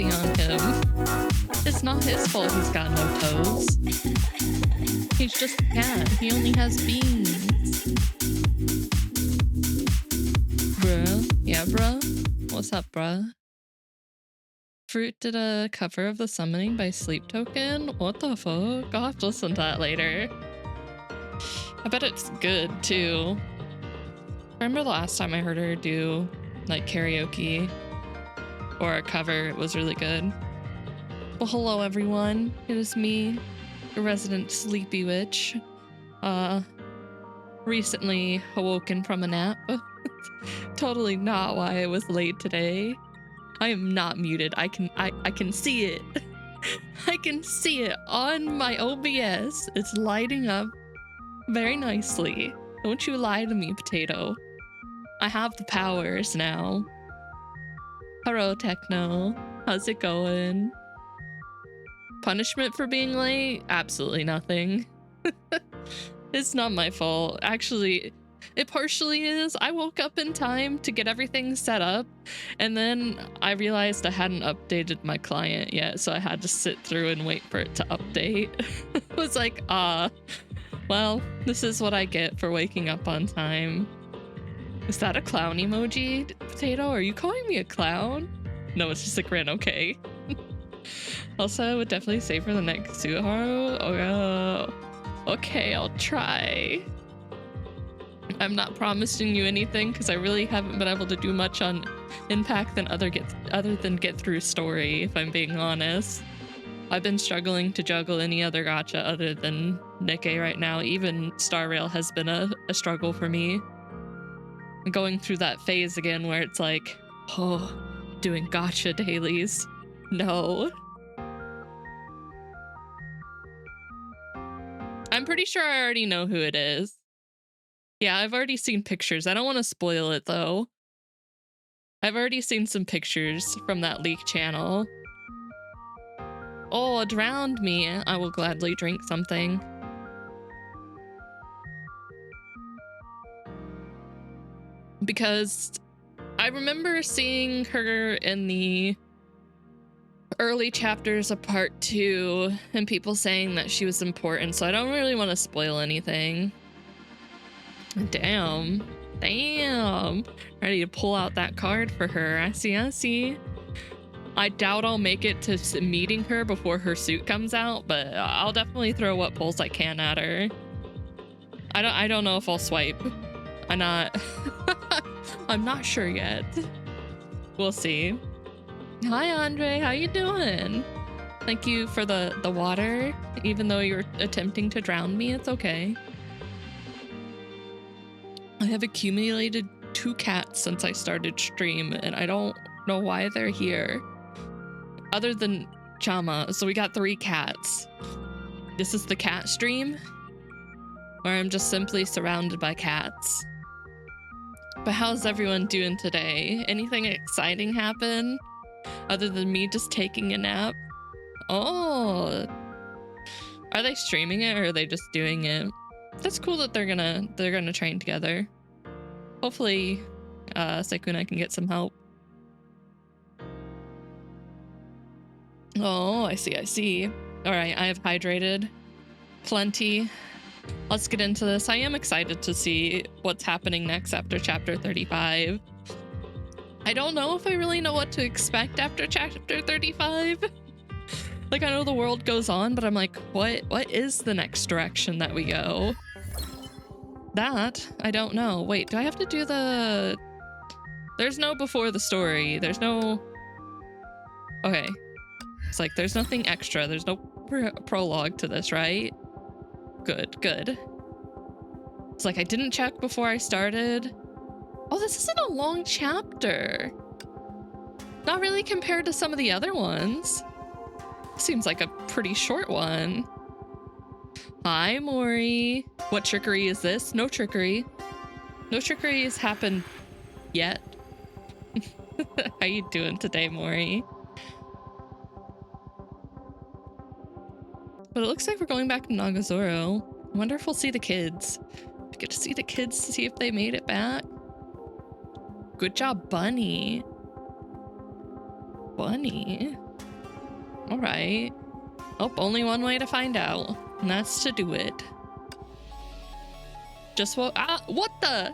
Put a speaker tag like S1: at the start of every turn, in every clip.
S1: mercy on him. It's not his fault he's got no toes. He's just a cat. He only has beans. Bruh. Yeah, bruh? What's up, bruh? Fruit did a cover of The Summoning by Sleep Token? What the fuck? I'll have to listen to that later. I bet it's good, too. I remember the last time I heard her do, like, karaoke or a cover. It was really good. Well, hello, everyone. It is me, a resident sleepy witch. Recently awoken from a nap. Totally not why I was late today. I am not muted. I can see it. I can see it on my OBS. It's lighting up very nicely. Don't you lie to me, potato. I have the powers now. Hello, Techno. How's it going? Punishment for being late? Absolutely nothing. It's not my fault. Actually, it partially is. I woke up in time to get everything set up, and then I realized I hadn't updated my client yet, so I had to sit through and wait for it to update. It was like, well, this is what I get for waking up on time. Is that a clown emoji, Potato? Are you calling me a clown? No, it's just a grin, okay. Also, I would definitely say for the next Suharu. Oh, okay, I'll try. I'm not promising you anything because I really haven't been able to do much on Impact other than get through story, if I'm being honest. I've been struggling to juggle any other gacha other than Nikkei right now. Even Star Rail has been a struggle for me. I'm going through that phase again where it's like, oh, doing gacha dailies. No. I'm pretty sure I already know who it is. Yeah, I've already seen pictures. I don't want to spoil it, though. I've already seen some pictures from that leak channel. Oh, it drowned me. I will gladly drink something. Because I remember seeing her in the early chapters of part 2 and people saying that she was important, so I don't really want to spoil anything. Damn. Ready to pull out that card for her. I see. I doubt I'll make it to meeting her before her suit comes out, but I'll definitely throw what pulls I can at her. I don't know if I'll swipe. I'm not sure yet. We'll see. Hi, Andre. How you doing? Thank you for the water. Even though you're attempting to drown me, it's okay. I have accumulated 2 cats since I started stream, and I don't know why they're here. Other than Chama, so we got 3 cats. This is the cat stream, where I'm just simply surrounded by cats. But how's everyone doing today? Anything exciting happen? Other than me just taking a nap? Oh, are they streaming it or are they just doing it? That's cool that they're gonna train together. Hopefully, Sekuna can get some help. Oh, I see. All right, I have hydrated plenty. Let's get into this. I am excited to see what's happening next after chapter 35. I don't know if I really know what to expect after chapter 35. Like, I know the world goes on, but I'm like, what is the next direction that we go? That, I don't know. Wait, do I have to do the... There's no before the story. There's no... Okay. It's like, there's nothing extra. There's no prologue to this, right? Good. It's like, I didn't check before I started. Oh, this isn't a long chapter. Not really compared to some of the other ones. Seems like a pretty short one. Hi, Mori. What trickery is this? No trickery. No trickery has happened yet. How you doing today, Mori? But it looks like we're going back to Nagazora. I wonder if we'll see the kids. We get to see the kids to see if they made it back. Good job, Bunny. Bunny. All right. Oh, only one way to find out, and that's to do it. Just what the?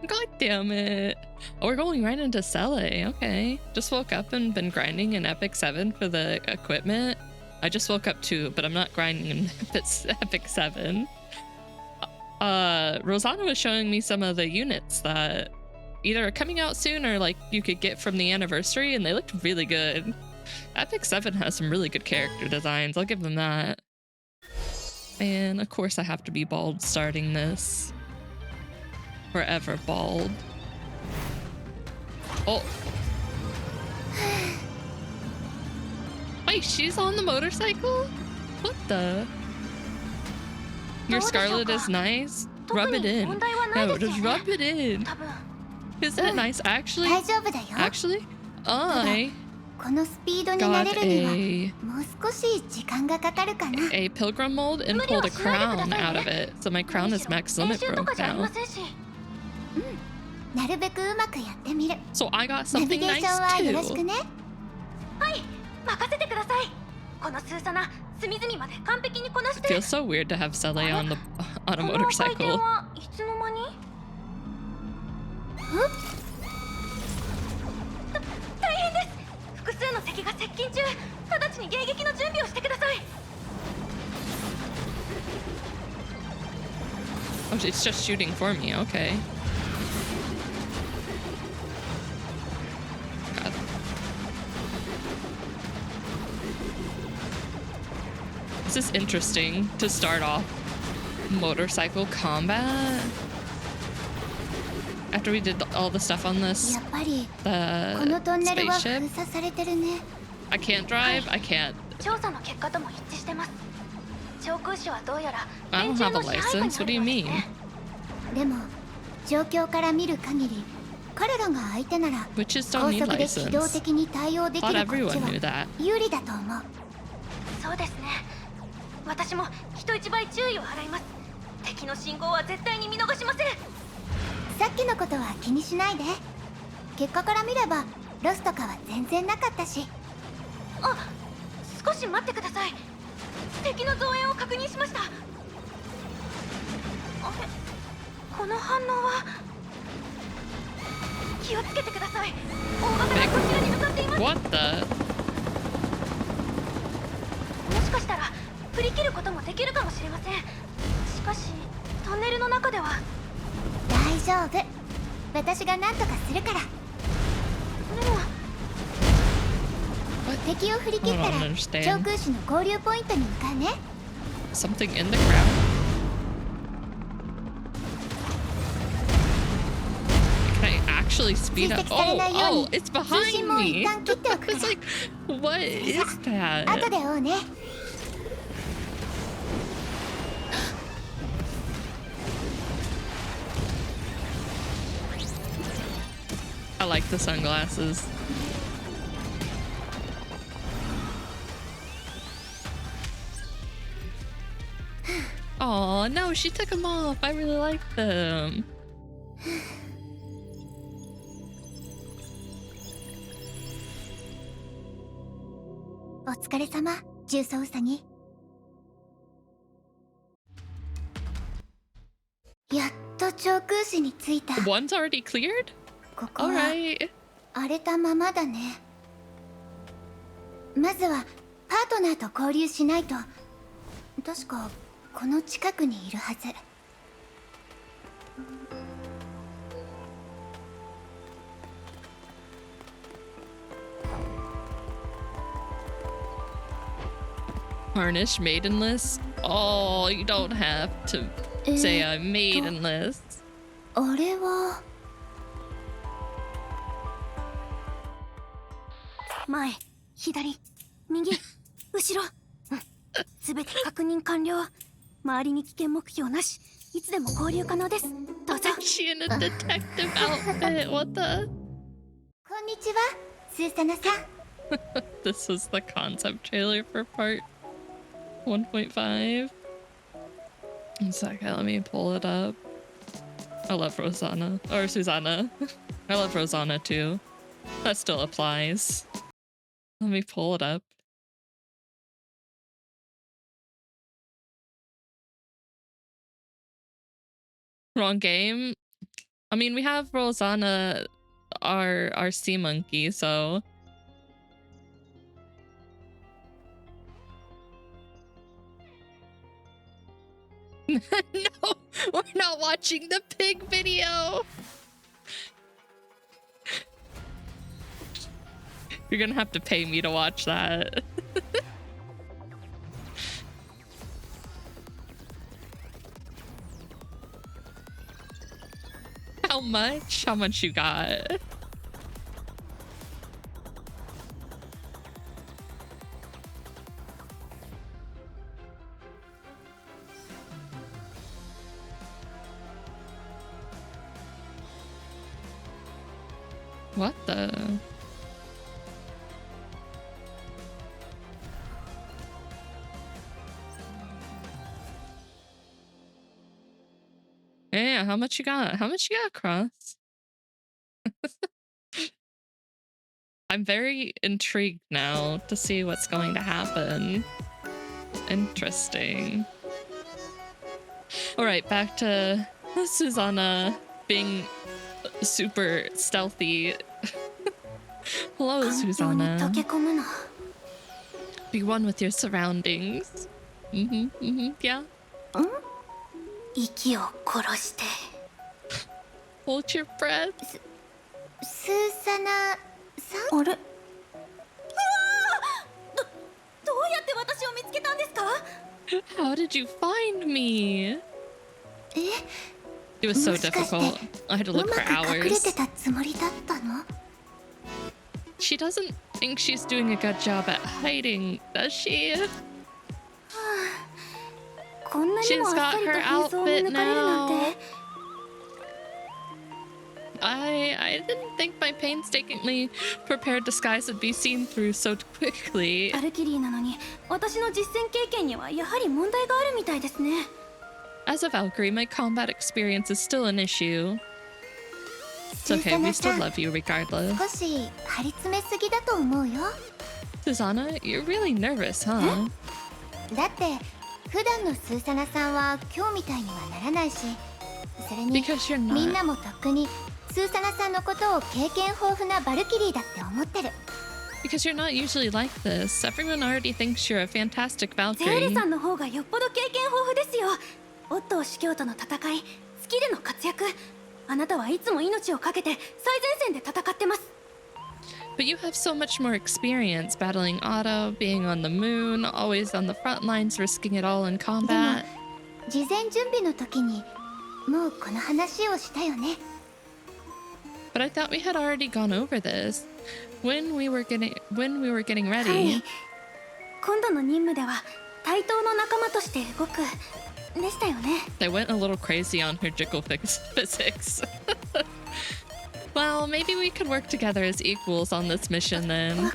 S1: God damn it. Oh, we're going right into Cele. Okay. Just woke up and been grinding in Epic 7 for the equipment. I just woke up too, but I'm not grinding in Epic 7. Rosanna was showing me some of the units that either are coming out soon or like you could get from the anniversary, and they looked really good. Epic 7 has some really good character designs. I'll give them that. And of course I have to be bald starting this. Forever bald. Oh. Wait, she's on the motorcycle? What the? Your Scarlet is nice. Rub it in. No, just rub it in. Is that nice? Actually, I got a pilgrim mold and pulled a crown out of it. So my crown is max limit broke now. So I got something nice too. It feels so weird to have Cele on a motorcycle. Oh, it's just shooting for me. Okay. God. This is interesting to start off motorcycle combat. After we did all the stuff on this, the spaceship. I can't drive. I can't. I don't have a license. What do you mean? Witches don't need license. Thought everyone knew that. What the? I don't understand. Something in the ground? Can I actually speed up? Oh, it's behind me. It's like, what is that? I like the sunglasses. Oh no, she took them off. I really like them. One's already cleared? Alright.
S2: 荒れたままだね。まずはパートナーと交流しないと。確かこの近くにいるはず。
S1: Harnish maidenless? Oh, you don't have to say I'm maidenless.
S2: あれは前、左、右、後ろ。すべて確認完了。周りに危険目標なし。いつでも交流可能です。どうぞ。
S1: She in a detective outfit. What the?
S2: こんにちは、スーサナさん。
S1: This was the concept trailer for part 1.5. One second, let me pull it up. I love Rosanna. Or Susanna. I love Rosanna too. That still applies. Let me pull it up. Wrong game. I mean, we have Rosanna, our sea monkey, so. No, we're not watching the pig video. You're gonna have to pay me to watch that. How much? How much you got? What the? Yeah, how much you got? How much you got, Cross? I'm very intrigued now to see what's going to happen. Interesting. All right, back to Susanna being super stealthy. Hello, Susanna. Be one with your surroundings. Yeah. Hold your breath.
S2: Susanna-san? あれ?
S1: How did you find me? It was so difficult. I had to look for hours. She doesn't think she's doing a good job at hiding, does she? She's got her outfit now. I didn't think my painstakingly prepared disguise would be seen through so quickly. As a Valkyrie, my combat experience is still an issue. It's okay, we still love you regardless. Susanna, you're really nervous, huh? Because you're not. Because you're not usually like this. Everyone already thinks you're a fantastic Valkyrie. But you have so much more experience battling Otto, being on the moon, always on the front lines, risking it all in combat. But I thought we had already gone over this when we were getting ready. They went a little crazy on her jiggle physics. Well, maybe we could work together as equals on this mission then.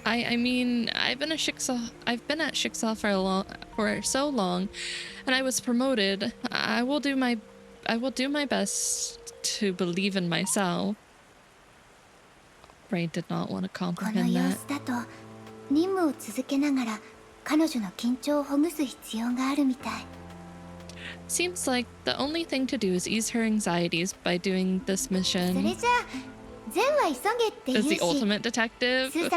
S1: I mean, I've been at Shixal for so long, and I was promoted. I will do my best to believe in myself. Brain did not want to comprehend that. Seems like the only thing to do is ease her anxieties by doing this mission. Is the ultimate detective? You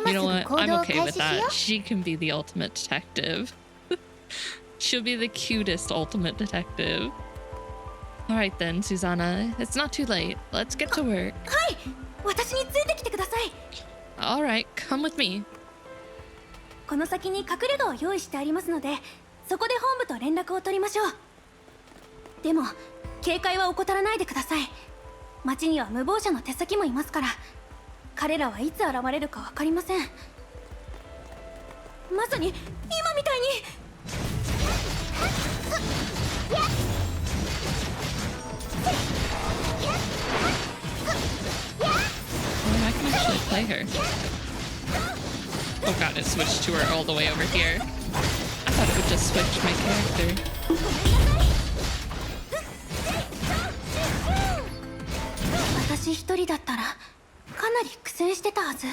S1: know what? I'm okay with that. She can be the ultimate detective. She'll be the cutest ultimate detective. All right then, Susanna. It's not too late. Let's get to work. All right, come with me. I can actually play her. Oh god, it switched to her all the way over here. I thought it would just switch my character.
S2: 私一人だったらかなり苦戦してたはず。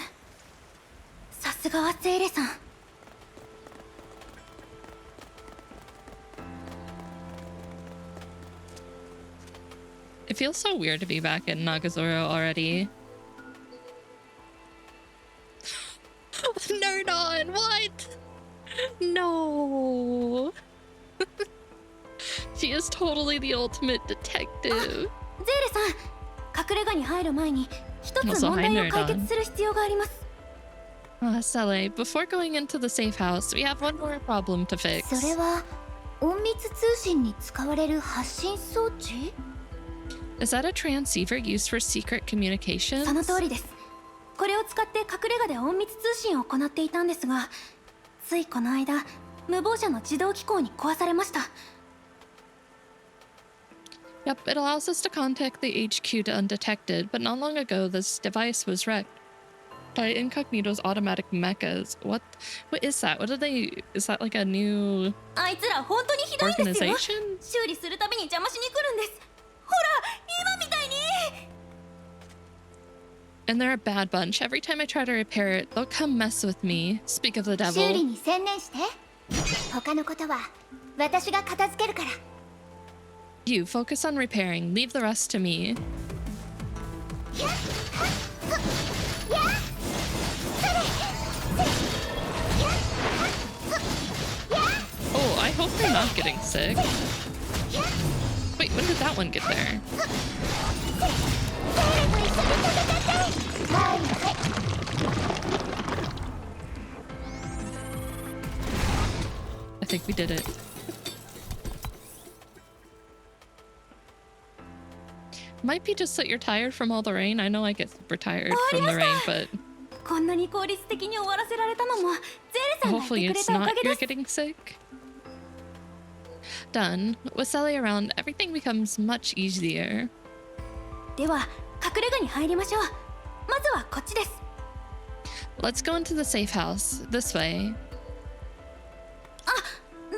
S2: さすがはゼーレさん。
S1: It feels so weird to be back in Nagazora already. Nerd on, what? No. She is totally the ultimate detective.
S2: ゼーレさん、隠れ家に入る前に一つ問題を解決する必要があります。
S1: Sele, before going into the safe house, we have one more problem to fix.
S2: それは隠密通信に使われる発信装置？
S1: Is that a transceiver used for secret communications?
S2: その通りです。これを使って隠れ家で隠密通信を行っていたんですが、ついこの間無謀者の自動機構に壊されました。
S1: Yep, it allows us to contact the HQ to undetected, but not long ago this device was wrecked by Incognito's automatic mechas. What is that? What are they? Is that like a new
S2: あいつら本当にひどいんですよ。
S1: organization?
S2: 修理するたびに邪魔しに来るんです。ほら、今みたいに。
S1: And they're a bad bunch. Every time I try to repair it, they'll come mess with me. Speak of the
S2: 修理
S1: devil.
S2: に専念して。他のことは私が片付けるから。
S1: You focus on repairing. Leave the rest to me. Oh, I hope they're not getting sick. Wait, when did that one get there? I think we did it. Might be just that you're tired from all the rain. I know I get super tired from the rain, but
S2: こんなに効率的に終わらせられたのもゼーレさんが
S1: hopefully
S2: 言ってくれ
S1: it's
S2: たおか
S1: not
S2: げ
S1: you're
S2: です。
S1: getting sick. Done. With Sally around, everything becomes much easier.
S2: では隠れ家に入りましょう。まずはこっちです。
S1: Let's go into the safe house. This way.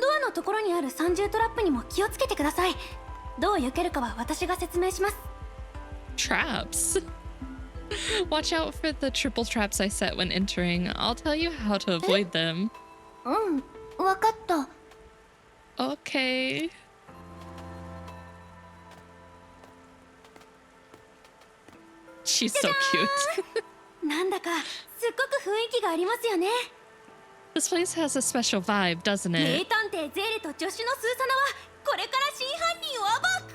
S2: ドアのところにある三重トラップにも気をつけてください。どう避けるかは私が説明します。
S1: Traps. Watch out for the triple traps I set when entering. I'll tell you how to avoid them.
S2: うん、わかった。
S1: Okay. She's so cute.
S2: なんだかすっごく雰囲気がありますよね。
S1: This place has a special vibe, doesn't
S2: 名
S1: it?
S2: 探偵ゼーレと助手のスーサナはこれから真犯人を暴く。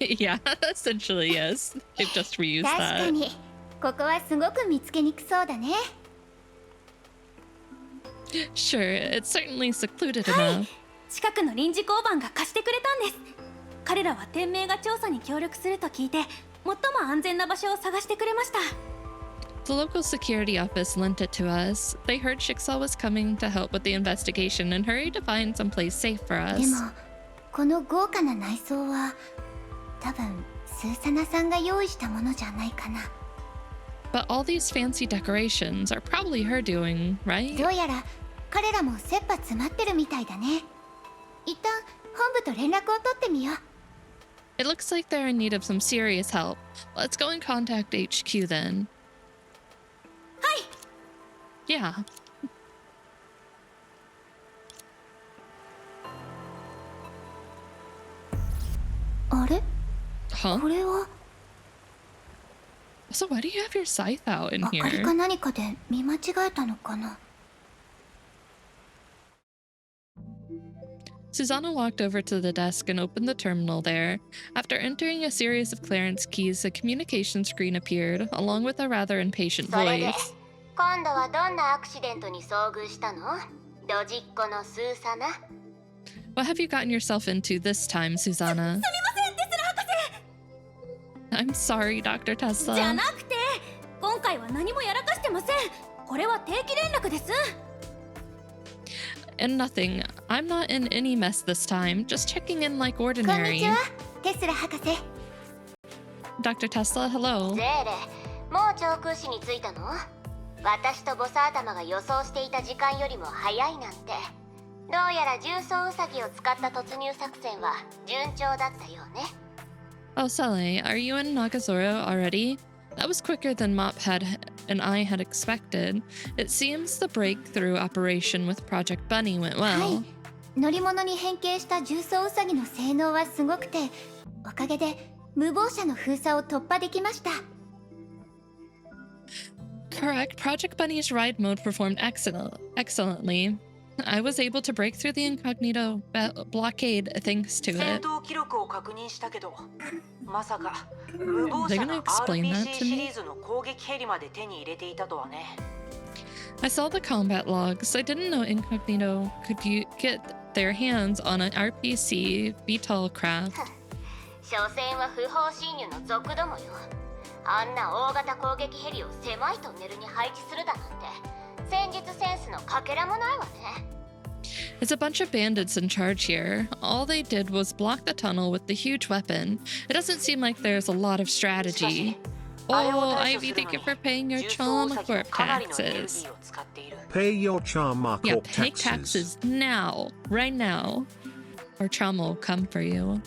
S1: Yeah, essentially, yes. They've just reused
S2: 確か
S1: that.
S2: にここはすごく見つけにくそうだね。
S1: Sure, it's certainly secluded
S2: はい
S1: enough.
S2: 近くの臨時交番が貸してくれたんです。彼らは店名が調査に協力すると聞いて最も安全な場所を探してくれました。
S1: The local security office lent it to us. They heard Jigsaw was coming to help with the investigation and hurried to find someplace safe for
S2: で
S1: us.
S2: もこの豪華な内装は多分スーサナさんが用意したものじゃないかな。
S1: But all these fancy decorations are probably her doing, right?
S2: どうやら彼らも切羽詰まってるみたいだね。一旦本部と連絡を取ってみよう。
S1: It looks like they're in need of some serious help. Let's go and contact HQ then.
S2: はい。
S1: Yeah.
S2: あれ？
S1: Huh?
S2: これは
S1: So why do you have your scythe out in
S2: 明かり
S1: here?
S2: か何かで見間違えたのかな。
S1: Susanna walked over to the desk and opened the terminal there. After entering a series of clearance keys, a communication screen appeared, along with a rather impatient
S3: それで
S1: voice.
S3: 今度はどんなアクシデントに遭遇したの？ドジっ子のスーサナ。
S1: What have you gotten yourself into this time, Susanna?
S2: すみません、テスラ博
S1: I'm sorry, Dr.
S2: 士。じゃ
S1: Tesla.
S2: なくて、今回は何もやらかしてません。これは定期連絡です。
S1: And nothing. I'm not in any mess this time. Just checking in like
S2: こんに
S1: ordinary.
S2: ちは、テスラ博士。
S1: Dr. Tesla, hello.
S3: ゼーレ、もう長空市に着いたの？私とボサ頭が予想していた時間よりも早いなんて。どうやら重装ウサギを使った突入作戦は順調だったようね。
S1: Oh, Sally, are you in Nagazora already? That was quicker than Mop and I had expected. It seems the breakthrough operation with Project Bunny went
S2: は
S1: well.
S2: い、乗り物に変形した重装ウサギの性能はすごくて、おかげで無謀者の封鎖を突破できました。
S1: Correct. Project Bunny's ride mode performed excellently. I was able to break through the incognito blockade thanks to
S4: 戦
S1: it.
S4: 闘記録を確認したけど、まさか無謀
S1: They're
S4: 者
S1: gonna
S4: が
S1: explain that
S4: RPG
S1: to
S4: シ
S1: me?
S4: リーズの攻撃ヘリまで手に入れていたとはね。
S1: I saw the combat logs. I didn't know Incognito could get their hands on an RPC VTOL craft.
S3: 所詮は不法侵入の賊どもよ。あんな大型攻撃ヘリを狭いトンネルに配置するだなんて、戦術センスのかけらもないわね。
S1: It's a bunch of bandits in charge here. All they did was block the tunnel with the huge weapon. It doesn't seem like there's a lot of strategy. Oh, Ivy, thank you for paying your Trauma Corp taxes.
S5: Pay your Trauma
S1: Yeah,
S5: Corp
S1: pay taxes now. Right now. Or Trauma will come for you.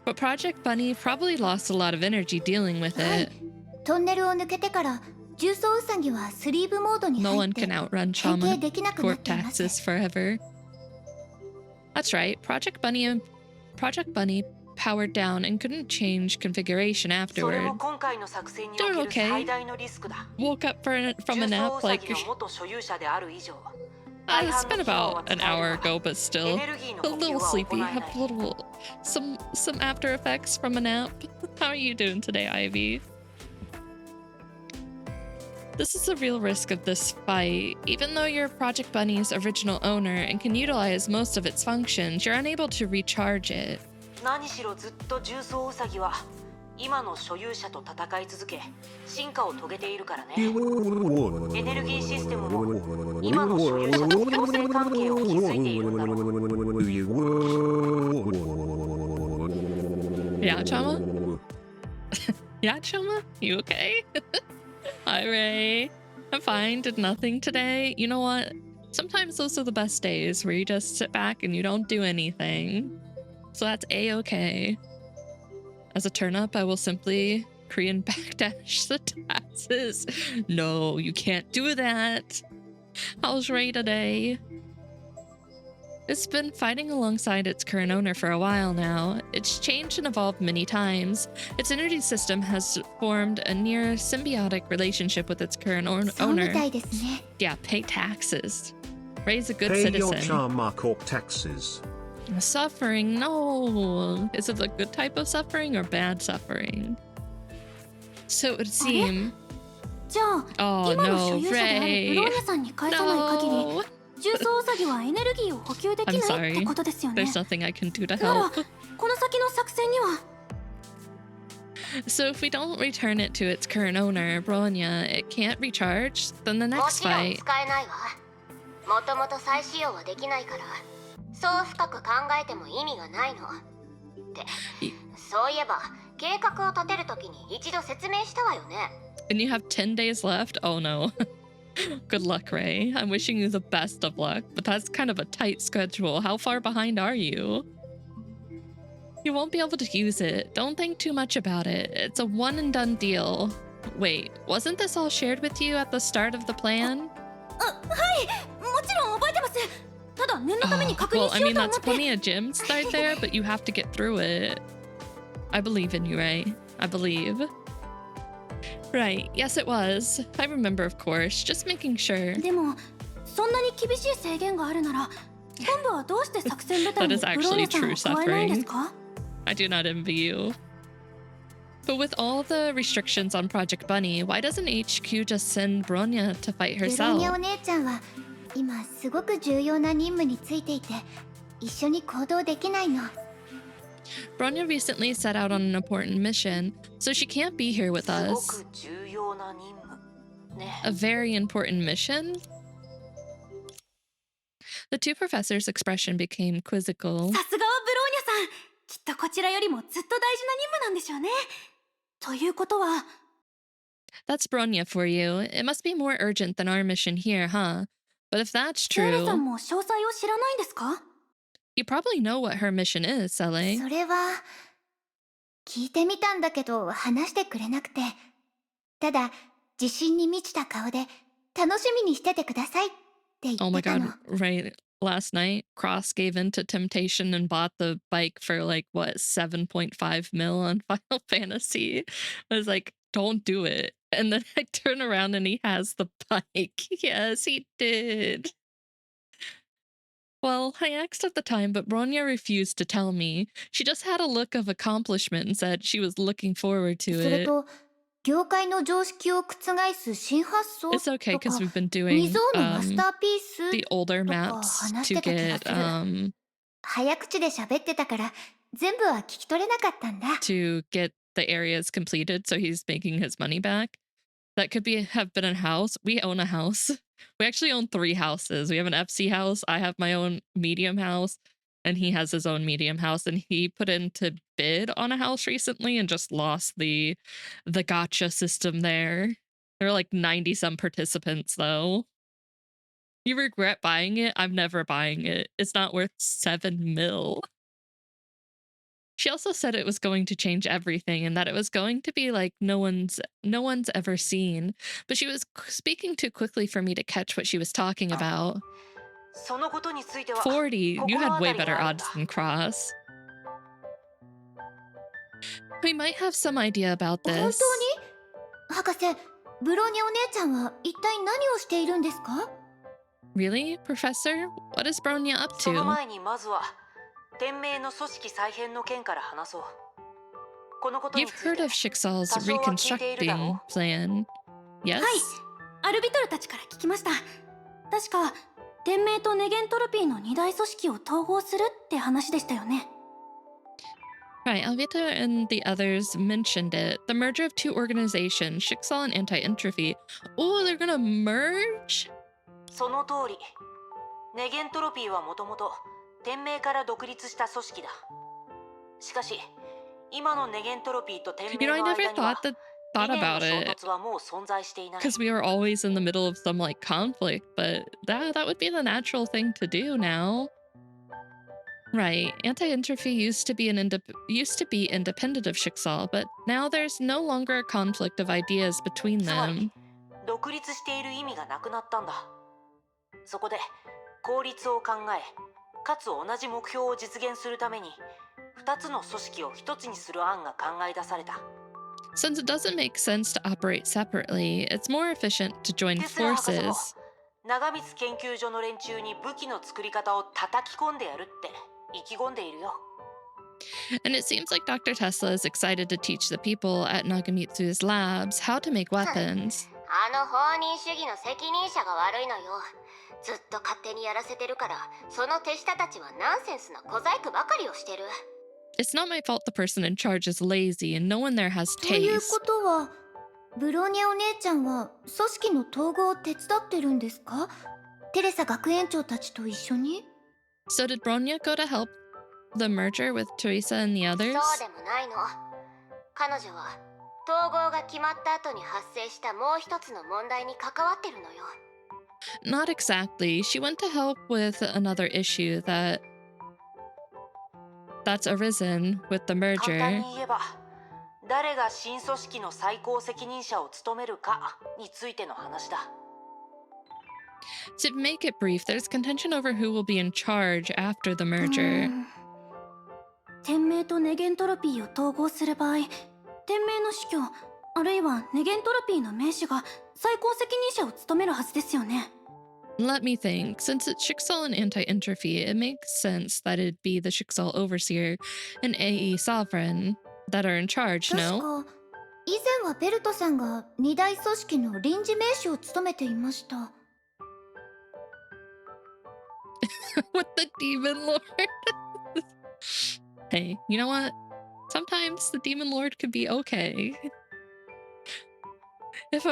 S1: But Project Bunny probably lost a lot of energy dealing with
S2: はい
S1: it.
S2: トンネルを抜けてから重装ウサギはスリーブモードに
S1: No
S2: 入
S1: one
S2: って
S1: can outrun
S2: 変
S1: Trauma
S2: 形できなくなっ
S1: Corp
S2: ています。
S1: taxes forever. That's right. Project Bunny powered down and couldn't change configuration
S4: それ
S1: afterward.
S4: も今回の作戦にお
S1: Doing
S4: ける
S1: okay.
S4: 最大のリスクだ。
S1: Woke up from a
S4: 重装
S1: nap
S4: ウサ
S1: like
S4: ギの元所有者である以上、
S1: it's been about an hour ago, but still
S4: エネルギーの
S1: a
S4: 補給
S1: little
S4: は行え
S1: sleepy.
S4: ない
S1: Have a little some after effects from a nap. How are you doing today, Ivy? This is the real risk of this fight. Even though you're Project Bunny's original owner and can utilize most of its functions, you're unable to recharge it.
S4: 何しろずっと重装ウサギは今の所有者と戦い続け進化を遂げているからね。エネルギーシステムも今の所有者と共生関係を築いているんだろう。
S1: Yeah, Chama? Yeah, Chama? You okay? Hi, Ray. I'm fine. Did nothing today. You know what? Sometimes those are the best days where you just sit back and you don't do anything. So that's A-okay. As a turn-up, I will simply Korean backdash the taxes. No, you can't do that. How's Ray today? It's been fighting alongside its current owner for a while now. It's changed and evolved many times. Its energy system has formed a near symbiotic relationship with its current
S2: そうみ
S1: owner.
S2: たいですね。
S1: Yeah, pay taxes. Ray's a good
S5: Pay your
S1: citizen.
S5: Trauma Corp taxes.
S1: Suffering, no. Is it the good type of suffering or bad suffering? So it would seem.
S2: じゃあ、
S1: Oh
S2: 今の所
S1: no,
S2: 有者であるブ
S1: Ray.
S2: ローニャさんに返さない限り、
S1: No.
S2: 重装ウサギはエネルギーを補給でき
S1: I'm
S2: ないって
S1: sorry.
S2: ことですよね。
S1: There's nothing I can do to
S2: なら、
S1: help.
S2: この先の作戦には
S1: So if we don't return it to its current owner, Bronya, it can't recharge, then the
S3: も
S1: next
S3: ちろん
S1: fight.
S3: 使えないわ。もともと再使用はできないから、そう深く考えても意味がないの。ってそういえば計画を立てるときに一度説明したわよね。
S1: And you have 10 days left? Oh no. Good luck, Ray. I'm wishing you the best of luck, but that's kind of a tight schedule. How far behind are you? You won't be able to use it. Don't think too much about it. It's a one and done deal. Wait, wasn't this all shared with you at the start of the plan?
S2: はい、もちろん覚えてます。ただ念のために確認
S1: Well,
S3: し
S1: I
S3: よう
S1: mean,
S3: と思
S1: that's
S3: って。
S1: plenty of gems right there, but you have to get through it. I believe in you, Ray. I believe. Right, yes it was. I remember, of course. Just making sure.
S2: でも、そんなに厳しい制限があるなら、今度はどうして作戦部隊
S1: That
S2: に
S1: is
S2: ブロー
S1: actually
S2: ニャさん
S1: true
S2: を加えないんですか？
S1: I do not envy you. But with all the restrictions on Project Bunny, why doesn't HQ just send Bronya to fight
S2: ブローニャ
S1: herself?
S2: お姉ちゃんは今すごく重要な任務についていて、一緒に行動できないの。
S1: Bronya recently set out on an important mission, so she can't be here with
S4: すご
S1: us.
S4: く重要な任務ね。
S1: A very important mission? The two professors' expression became quizzical.
S2: さすがはブローニャさん。きっとこちらよりもずっと大事な任務なんでしょうね。ということは、
S1: That's Bronya for you. It must be more urgent than our mission here, huh? But if that's
S2: セーレさ
S1: true,
S2: んも詳細を知らないんですか？
S1: you probably know what her mission is, Sele.
S2: それは聞いてみたんだけど話してくれなくて。ただ、自信に満ちた顔で、楽しみにしててくださいって言っ
S1: Oh my
S2: てた
S1: god,
S2: の。
S1: right. Last night, Cross gave in to temptation and bought the bike for like what 7.5 mil on Final Fantasy. I was like, don't do it. And then I turn around and he has the bike. Yes, he did. Well, I asked at the time, but Bronya refused to tell me. She just had a look of accomplishment and said she was looking forward to
S2: それ
S1: it.
S2: と、業界の常識を覆す新発想
S1: It's okay
S2: と
S1: because
S2: か、
S1: we've been
S2: 未
S1: doing
S2: 曾有のマスターピース
S1: the older
S2: とか
S1: maps
S2: 話し
S1: to
S2: てた気が
S1: get
S2: する。早口で喋ってたから、全部は聞き取れなかったんだ。
S1: to get the areas completed so he's making his money back. That could have been a house. We own a house. We actually own 3 houses. We have an FC house, I have my own medium house, and he has his own medium house, and he put in to bid on a house recently and just lost the gotcha system there. There are like 90 some participants though. You regret buying it? I'm never buying it. It's not worth 7 mil. She also said it was going to change everything and that it was going to be like no one's ever seen. But she was speaking too quickly for me to catch what she was talking about.
S4: そのことについては
S1: 40, you
S4: 心
S1: had
S4: 当
S1: way
S4: たり
S1: better
S4: があるんだ。
S1: odds than Cross. We might have some idea about
S2: 本
S1: this.
S2: 当に？博士、ブローニャお姉ちゃんは一体何をしているんですか？
S1: Really, Professor? What is Bronya up
S4: その
S1: to?
S4: 前にまずは天命の組織再編の件から話そう。このことに
S1: You've
S4: つい
S1: heard
S4: て
S1: of Schicksal's
S4: 多少は聞いているだろ
S1: reconstructing plan. Yes?
S2: はい、アルビトルたちから聞きました。確か、天命とネゲントロピーの二大組織を統合するって話でしたよね。
S1: Right, Alvita and the others mentioned it. The merger of 2 organizations, Schicksal and Anti-Entropy. Oh, they're gonna merge?
S4: その通り。ネゲントロピーはもともと天命から独立した組織だ。しかし、今のネゲントロピーと天
S1: You
S4: 命
S1: know, I
S4: の
S1: never
S4: 間には
S1: thought
S4: 理念の
S1: about
S4: 衝
S1: it
S4: 突はもう存在していない。
S1: because we were always in the middle of some like conflict, but that would be the natural thing to do now. Right, Anti-Entropy used to be independent of Schicksal, but now there's no longer a conflict of ideas between
S4: つま
S1: them.
S4: り、独立している意味がなくなったんだ。そこで、効率を考え、かつ同じ目標を実現するために、2つの組織を1つにする案が考え出された。
S1: Since it doesn't make sense to operate separately, it's more efficient to join
S4: テスラ博士も
S1: forces.
S4: 長光研究所の連中に武器の作り方を叩き込んでやるって意気込んでいるよ。
S1: And it seems like Dr. Tesla is excited to teach the people at Nagamitsu's labs how to make weapons.
S3: あの放任主義の責任者が悪いのよ。ずっと勝手にやらせてるから、その手下たちはナンセンスな小細工ばかりをしてる。
S1: It's not my fault the person in charge is lazy and no one there has
S2: という
S1: taste.
S2: ことは、ブローニャお姉ちゃんは組織の統合を手伝ってるんですか？テレサ学園長たちと一緒に？
S1: So did Bronya go to help the merger with Teresa and the
S3: そう
S1: others?
S3: でもないの。彼女は統合が決まった後に発生したもう一つの問題に関わってるのよ。
S1: Not exactly. She went to help with another issue that's arisen with the
S4: 簡単
S1: merger.
S4: に言えば、誰が新組織の最高責任者を務めるかについての話だ。
S1: To make it brief, there's contention over who will be in charge after the
S2: う
S1: merger.
S2: ん。天命とネゲントロピーを統合する場合、天命の司教、あるいはネゲントロピーの命使が最高責任者を務めるはずですよね。
S1: Let me think. Since it's Schicksal and Anti-Entropy, it makes sense that it'd be the Schicksal Overseer and AE Sovereign that are in charge,
S2: 確
S1: no?
S2: か、以前はベルトさんが二大組織の臨時名手を務めていました。
S1: With the Demon Lord. Hey, you know what? Sometimes the Demon Lord could be okay. If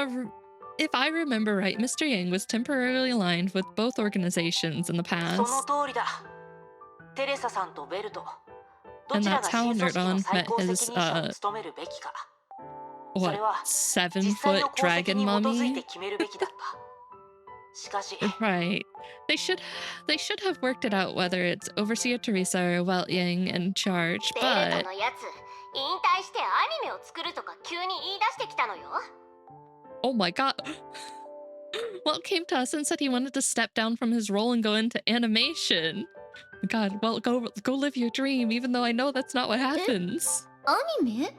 S1: I remember right, Mr. Yang was temporarily aligned with both organizations in the
S4: その
S1: past.
S4: 通りだ。テレサさんとベルト、ど
S1: And
S4: ちら
S1: that's
S4: が
S1: how
S4: 新組織の
S1: Nerdon
S4: 最
S1: met
S4: 高責
S1: his,
S4: 任者を務めるべきか。それ
S1: what,
S4: は
S1: 7-foot
S4: 実際の功績
S1: dragon
S4: に基づい
S1: mummy?
S4: て決めるべきだった。しかし、
S1: Right. They should have worked it out whether it's Overseer Teresa or Welt Yang in charge,
S3: ベルト
S1: but
S3: のやつ、引退してアニメを作るとか急に言い出してきたのよ。
S1: Oh my god. Well, came to us and said he wanted to step down from his role and go into animation. God, well, go live your dream, even though I know that's not what happens.
S2: アニメ？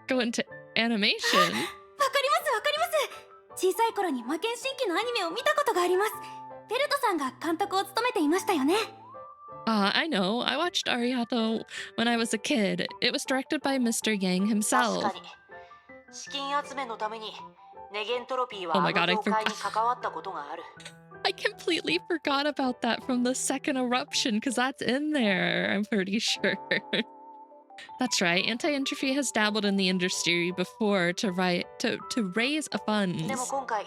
S1: Go into animation.
S2: わかりますわかります。小さい頃に魔剣新規のアニメを見たことがあります。フェルトさんが監督を務めていましたよね。
S1: I know. I watched Arihato when I was a kid. It was directed by Mr. Yang
S4: 確
S1: himself.
S4: かに資金集めのためにネゲントロピー
S1: Oh
S4: は
S1: my
S4: あ
S1: god,
S4: の
S1: I
S4: 業界
S1: forgot.
S4: に関わったことがある。
S1: I completely forgot about that from the second eruption because that's in there, I'm pretty sure. That's right. Anti-entropy has dabbled in the industry before to raise a
S4: でも
S1: funds.
S4: 今回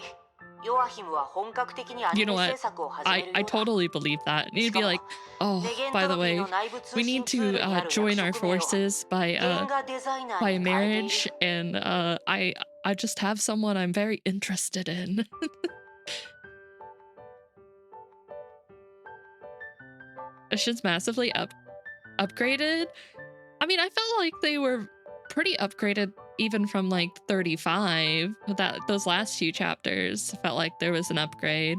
S4: ヨアヒムは本格的にア
S1: You
S4: ニ
S1: know
S4: メ
S1: what?
S4: 制作を始めるよう
S1: I
S4: だ。
S1: totally believe that. And you'd be like, oh,
S4: ネゲン
S1: by
S4: ト
S1: the
S4: ロピー
S1: way,
S4: の内部通
S1: we
S4: 信
S1: need
S4: ツール
S1: to
S4: にある
S1: join our
S4: 役職名を
S1: forces
S4: 原画デザイナー
S1: by
S4: に変えてい
S1: marriage,
S4: る。
S1: and I just have someone I'm very interested in. Shit's massively upgraded. I mean, I felt like they were pretty upgraded even from like 35. Those last few chapters felt like there was an upgrade.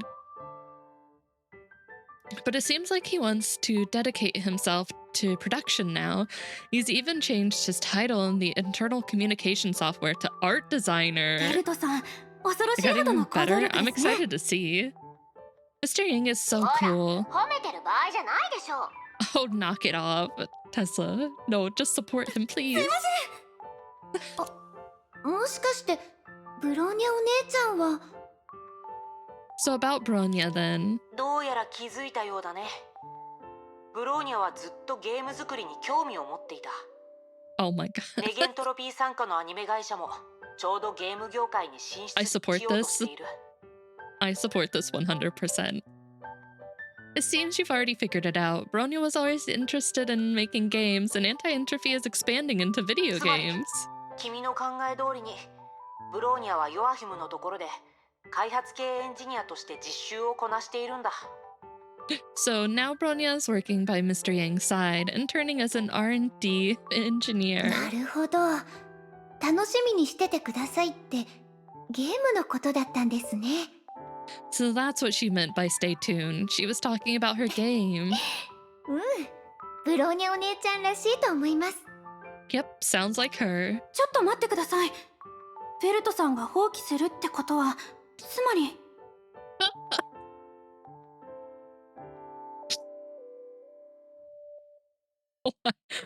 S1: But it seems like he wants to dedicate himself to production now. He's even changed his title in the internal communication software to art
S2: フェ
S1: designer.
S2: ルトさん、恐ろ
S1: It
S2: しい
S1: got
S2: ほど
S1: even
S2: の行動
S1: better.
S2: 力
S1: I'm
S2: ですね。
S1: excited to see. Mr. Yang is so
S3: ほら
S1: cool.
S3: 褒めてる場合じゃないでしょ。
S1: Oh, knock it off, Tesla. No, just support him, please.
S2: もしかしてブローニャお姉ちゃんは。
S1: So about Bronya then.
S4: どうやら気づいたようだね。ブローニャはずっとゲーム作りに興味を持っていた。
S1: Oh my god.
S4: ネゲントロピー傘下のアニメ会社もちょうどゲーム業界に進
S1: I
S4: 出
S1: support
S4: しようとしている。
S1: I support this 100%. It seems you've already figured it out. Bronya was always interested in making games, and anti-entropy is expanding into video games.
S4: 君の考え通りにブローニャはヨアヒムのところで開発系エンジニアとして実習をこなしているんだ。
S1: So now Bronya is working by Mr. Yang's side, interning as an R&D engineer.
S2: なるほど。楽しみにしててくださいってゲームのことだったんですね。
S1: So that's what she meant by stay tuned. She was talking about her game.
S2: ブローニャお姉ちゃんらしいと思います。
S1: Yep, sounds like her.
S2: ちょっと待ってください。フェルトさんが放棄するってことは、つまり。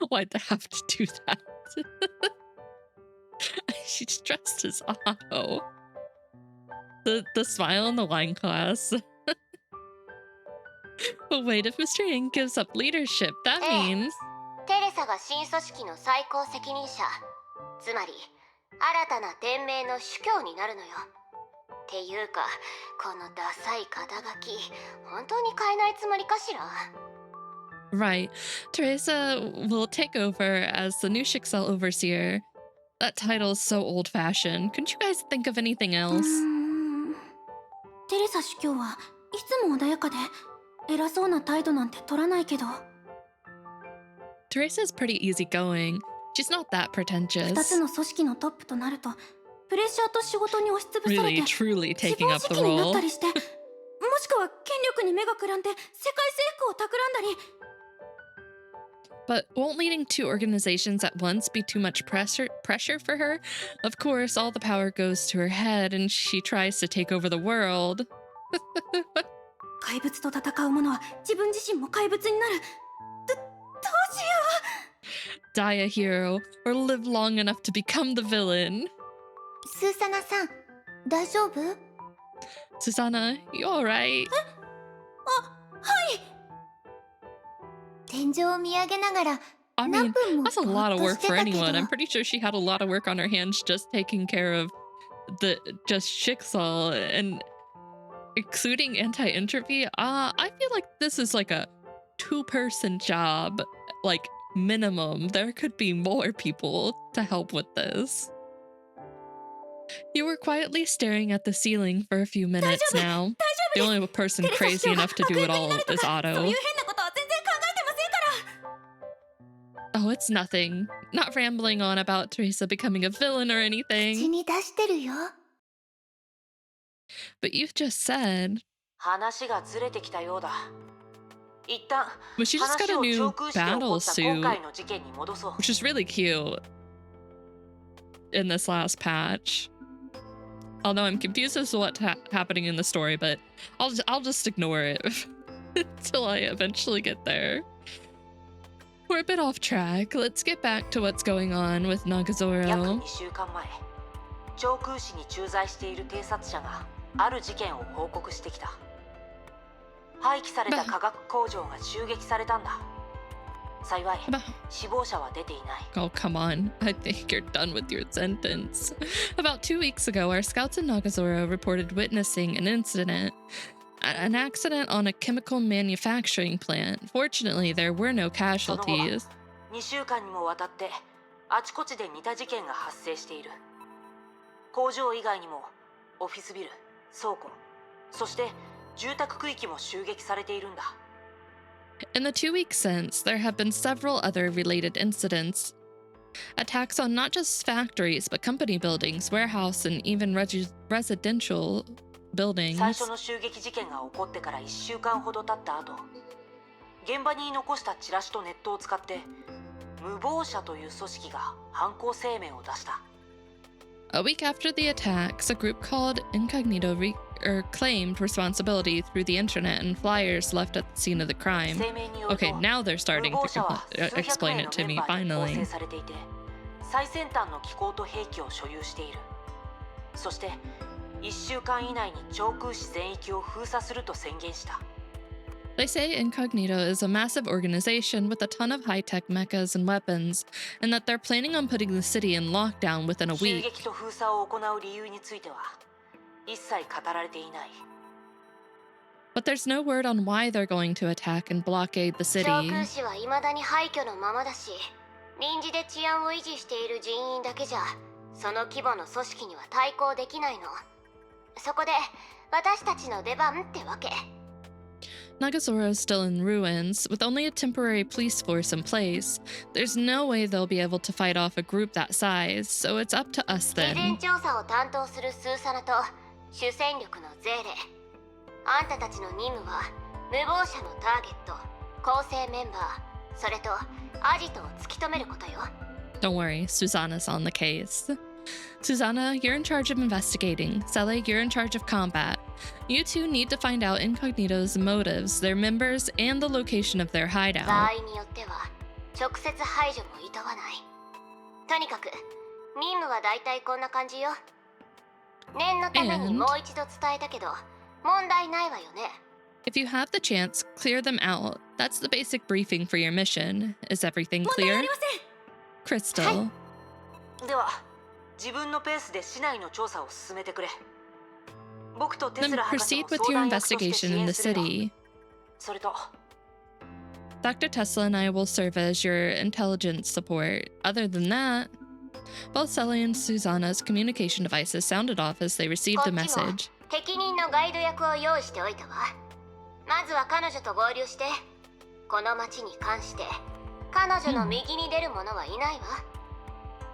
S1: Why'd they have to do that? She's dressed as Otto. The smile in the wine glass. But wait, if Mr. Yang gives up leadership, that means...
S3: テレサが新組織の最高責任者、つまり新たな店名の主教になるのよ。っていうか、このダサい肩書き、本当に変えないつもりかしら？
S1: Right. Teresa will take over as the new Shixel overseer. That title is so old-fashioned. Couldn't you guys think of anything else?
S2: テレサ主教はいつも穏やかで偉そうな態度なんて取らないけど。
S1: Teresa is pretty easygoing. She's not that
S2: 二
S1: pretentious.
S2: つの組織のトップとなるとプレッシャーと仕事に押しつぶされ
S1: Really,
S2: て
S1: truly
S2: 自
S1: taking
S2: 暴
S1: up
S2: 自
S1: the
S2: 棄になっ
S1: role.
S2: たりしてもしくは権力に目がくらんで世界征服を企んだり。
S1: But won't leading two organizations at once be too much pressure for her? Of course, all the power goes to her head and she tries to take over the world.
S2: 怪物と戦う者は自分自身も怪物になる。どうしよ
S1: Die a hero, or live long enough to become the villain.
S2: う。スーサナさん、大丈夫？
S1: Susanna, you alright?
S2: 天井を見上げながら
S1: I
S2: 何
S1: mean,
S2: 分も
S1: that's a
S2: ぼ
S1: lot
S2: ーっ
S1: of
S2: と
S1: work
S2: して
S1: for
S2: たけど。
S1: anyone. I'm pretty sure she had a lot of work on her hands just taking care of just Shixal and including anti-entropy. I feel like this is like a two-person job, like minimum. There could be more people to help with this. You were quietly staring at the ceiling for a few minutes now. The only person crazy enough to do it all is
S2: そういう
S1: Otto.
S2: 変なことは全然考えてませんから。
S1: Oh, it's nothing. Not rambling on about Teresa becoming a villain or
S2: 口
S1: anything.
S2: に出してるよ。
S1: But you've just said.
S4: 話がずれてきたようだ。一旦
S1: Well, she just got
S4: 話
S1: a
S4: を
S1: new
S4: 上空して起こ
S1: battle
S4: った今
S1: suit,
S4: 回の事件に戻そう。
S1: which is really cute in this last patch. Although I'm confused as to what's happening in the story, but I'll just ignore it until I eventually get there. We're a bit off track. Let's get back to what's going on with
S4: 約
S1: Nagazora.
S4: 2週間前、上空市に駐在している偵察者がある事件を報告してきた。廃棄された化学工場が襲撃されたんだ。幸い、死亡者は出ていない。
S1: Oh, come on. I think you're done with your sentence. About 2 weeks ago, our scouts in Nagazora reported witnessing an incident. An accident on a chemical manufacturing plant. Fortunately, there were no casualties.
S4: 2週間にもわたってあちこちで似た事件が発生している。工場以外にもオフィスビル、倉庫、そして住宅区域も襲撃されているんだ。
S1: In the 2 weeks since, there have been several other related incidents. Attacks on not just factories, but company buildings, warehouse, and even residential
S4: 最
S1: buildings.
S4: 初の襲撃事件が起こってから1週間ほど経った後、現場に残したチラシとネットを使って無謀者という組織が犯行声明を出した。
S1: A week after the attacks, a group called Incognito claimed responsibility through the internet and flyers left at the scene of the crime.
S4: 声明によると、
S1: Okay, now they're starting
S4: 無謀
S1: to
S4: 者は数
S1: explain
S4: 百
S1: it
S4: 名
S1: to
S4: の
S1: me
S4: メンバーで構
S1: finally.
S4: 成されていて、最先端の機構と兵器を所有している。そして1週間以内に上空市全域を封鎖すると宣言した。
S1: They say Incognito is a massive organization with a ton of high-tech mechas and weapons, and that they're planning on putting the city in lockdown within a
S4: 襲
S1: week.
S4: 撃と封鎖を行う理由については一切語られていない。
S1: But there's no word on why they're going to attack and blockade the
S3: 上
S1: city.
S3: 空市は未だに廃墟のままだし、臨時で治安を維持している人員だけじゃその規模の組織には対抗できないの。そこで私たちの出番ってわけ。
S1: Nagazora is still in ruins, with only a temporary police force in place. There's no way they'll be able to fight off a group that size, so it's up to us
S3: 事前
S1: then.
S3: 調査を担当するスーサナと主戦力のゼーレ。あんたたちの任務は無謀者のターゲット、構成メンバー、それとアジトを突き止めることよ。
S1: Don't worry, Susanna's on the case. Susanna, you're in charge of investigating. Sele, you're in charge of combat. You two need to find out Incognito's motives, their members, and the location of their
S3: 場
S1: hideout.
S3: 合によっては直接排除も厭わない。とにかく任務はだいたいこんな感じよ。念のために
S1: And-
S3: もう一度伝えたけど問題ないわよね。
S1: If you have the chance, clear them out. That's the basic briefing for your mission. Is everything
S2: 問題あ
S1: clear?
S2: りません。
S1: Crystal.
S4: では自分のペースで市内の調査を進めてくれ。僕とテス
S1: Then
S4: ラ博士
S1: proceed
S4: の
S1: with
S4: 相
S1: your
S4: 談役として
S1: investigation
S4: 支
S1: in
S4: 援
S1: the
S4: するよ。
S1: city.
S4: それと
S1: Dr. Tesla and I will serve as your intelligence support. Other than that, both Sally and Susanna's communication devices sounded off as they received
S3: こ
S1: a
S3: っちも
S1: message.
S3: 適任のガイド役を用意しておいたわ。まずは彼女と合流して、この町に関して彼女の右に出る者はいないわ。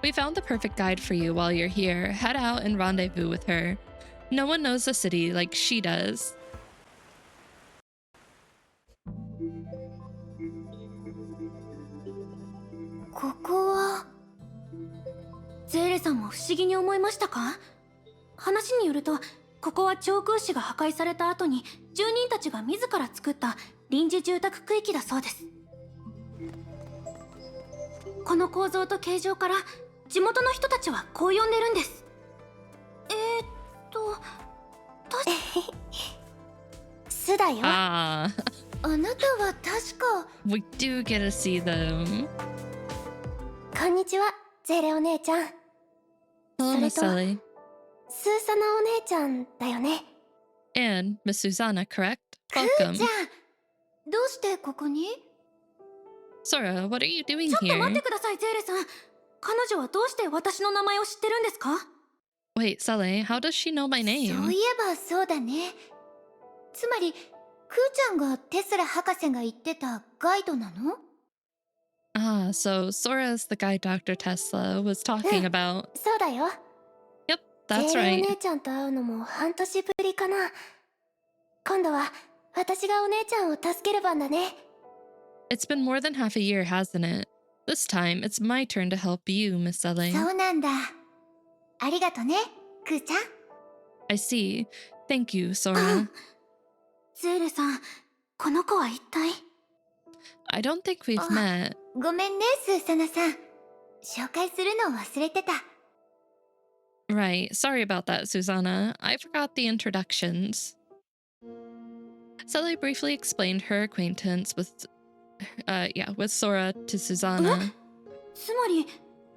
S1: We found the perfect guide for you while you're here. Head out and rendezvous with her. No one knows the city like she does.
S2: ここはゼーレさんも不思議に思いましたか？話によるとここは長空市が破壊された後に住人たちが自ら作った臨時住宅区域だそうです。この構造と形状から地元の人たちはこう呼んでるんです。すだよ。
S1: Ah,
S2: あなたは確か。
S1: we do get to see them.
S2: こんにちは、ゼーレお姉ちゃん。
S1: Hello, Miss Sally.
S2: スーサナお姉ちゃんだよね。
S1: And Miss Susanna, correct?
S2: じゃ
S1: Welcome.
S2: あどうしてここに？
S1: Sora, what are you doing
S2: ちょっと待っ
S1: here?
S2: てください、ゼーレさん。彼女はどうして私の名前を知ってるんですか？
S1: Wait, Sally, how does she know my
S2: そうい
S1: name?
S2: えばそうだね。つまりクーちゃんがテスラ博士が言ってたガイドなの？
S1: Ah, so Sora's the guy Dr. Tesla was talking about.
S2: そうだよ。
S1: Yep,
S2: 精
S1: that's
S2: 霊お
S1: right.
S2: 姉ちゃんと会うのも半年ぶりかな。今度は私がお姉ちゃんを助ける番だね。
S1: It's been more than half a year, hasn't it? This time, it's my turn to help you, Miss
S2: そ
S1: Selling.
S2: うなんだ。ありがとね、クーちゃん。
S1: I see. Thank you, Sora.
S2: ゼーレさん、この子は一体。
S1: I don't think we've met.
S2: ごめんね、スーサナさん。紹介するのを忘れてた。
S1: Right. Sorry about that, Susanna. I forgot the introductions. Sally briefly explained her acquaintance with Sora to Susanna.
S2: つまり、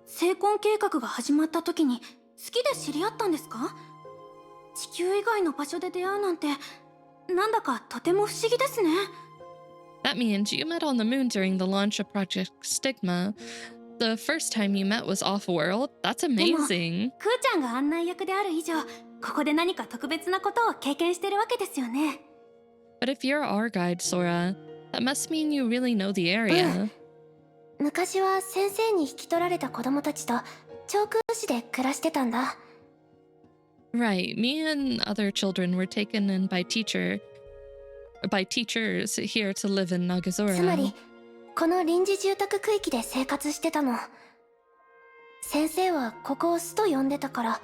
S2: 成婚計画が始まった時に好きで知り合ったんですか？地球以外の場所で出会うなんて、なんだかとても不思議ですね。
S1: That means you met on the moon during the launch of Project Stigma. The first time you met was off-world? That's amazing.
S2: クーちゃんが案内役である以上、ここで何か特別なことを経験してるわけですよね。
S1: But if you're our guide, Sora, that must mean you really know the area.
S2: 昔は先生に引き取られた子供たちと長空市で暮らしてたんだ。
S1: Right. Me and other children were taken in by teachers here to live in
S2: つまり
S1: Nagazora.
S2: この臨時住宅区域で生活してたの。先生はここを巣と呼んでたから、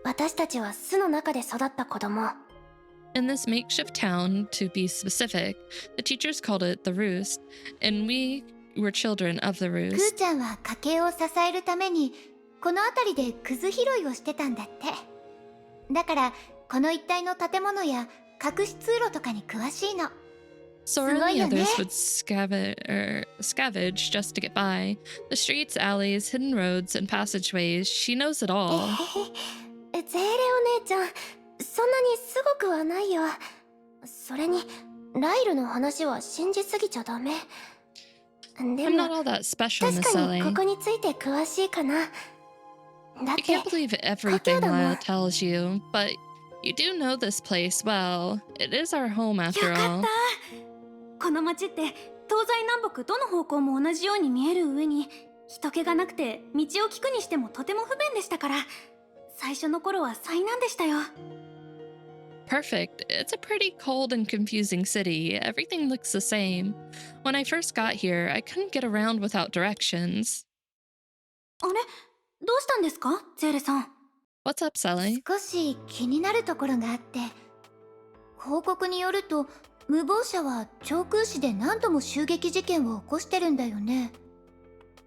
S2: 私たちは巣の中で育った子供。
S1: In this makeshift town, to be specific, the teachers called it the Roost, and we were children of the
S2: クー
S1: Roost.
S2: ちゃんは家計を支えるためにこの辺りでくず拾いをしてたんだって。だからこの一帯の建物や隠し通路とかに詳しいの。
S1: Sora and the
S2: すごいよね。
S1: others would scavenge just to get by. The streets, alleys, hidden roads, and passageways. She knows it all.
S2: ゼーレお姉ちゃん、そんなにすごくはないよ。それにライルの話は信じすぎちゃダメ。で
S1: I'm
S2: も
S1: not all that special,
S2: 確
S1: Miss
S2: かにこ
S1: Ellie.
S2: こについて詳しいかな。だっ
S1: You
S2: て
S1: can't believe everything
S2: Kakyoda
S1: Lyle
S2: mo.
S1: tells you, but you do know this place well. It is our home
S2: よ
S1: after
S2: かっ
S1: all.
S2: た。この町って東西南北どの方向も同じように見える上に人気がなくて道を聞くにしてもとても不便でしたから、最初の頃は災難でしたよ。
S1: Perfect. It's a pretty cold and confusing city. Everything looks the same. When I first got here, I couldn't get around without directions.
S2: あれ、どうしたんですか、ゼーレさん。
S1: What's up, Sally?
S2: 少し気になるところがあって、報告によると無謀者は長空市で何度も襲撃事件を起こしてるんだよね。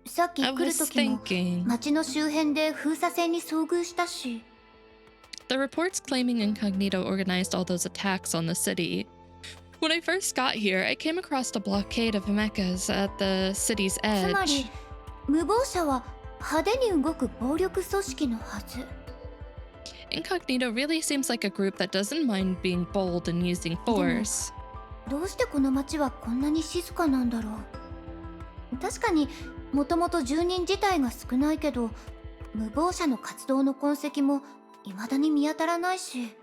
S2: さっき
S1: I
S2: 来る
S1: was
S2: 時も
S1: thinking.
S2: 町の周辺で封鎖線に遭遇したし。
S1: The reports claiming Incognito organized all those attacks on the city. When I first got here, I came across a blockade of mechas at the city's
S2: つま
S1: edge.
S2: り無謀者は派手に動く暴力組織のはず。
S1: Incognito really seems like a group that doesn't mind being bold and using force.
S2: どうしてこの町はこんなに静かなんだろう。確かにもともと住人自体が少ないけど、無謀者の活動の痕跡も未だに見当たらないし。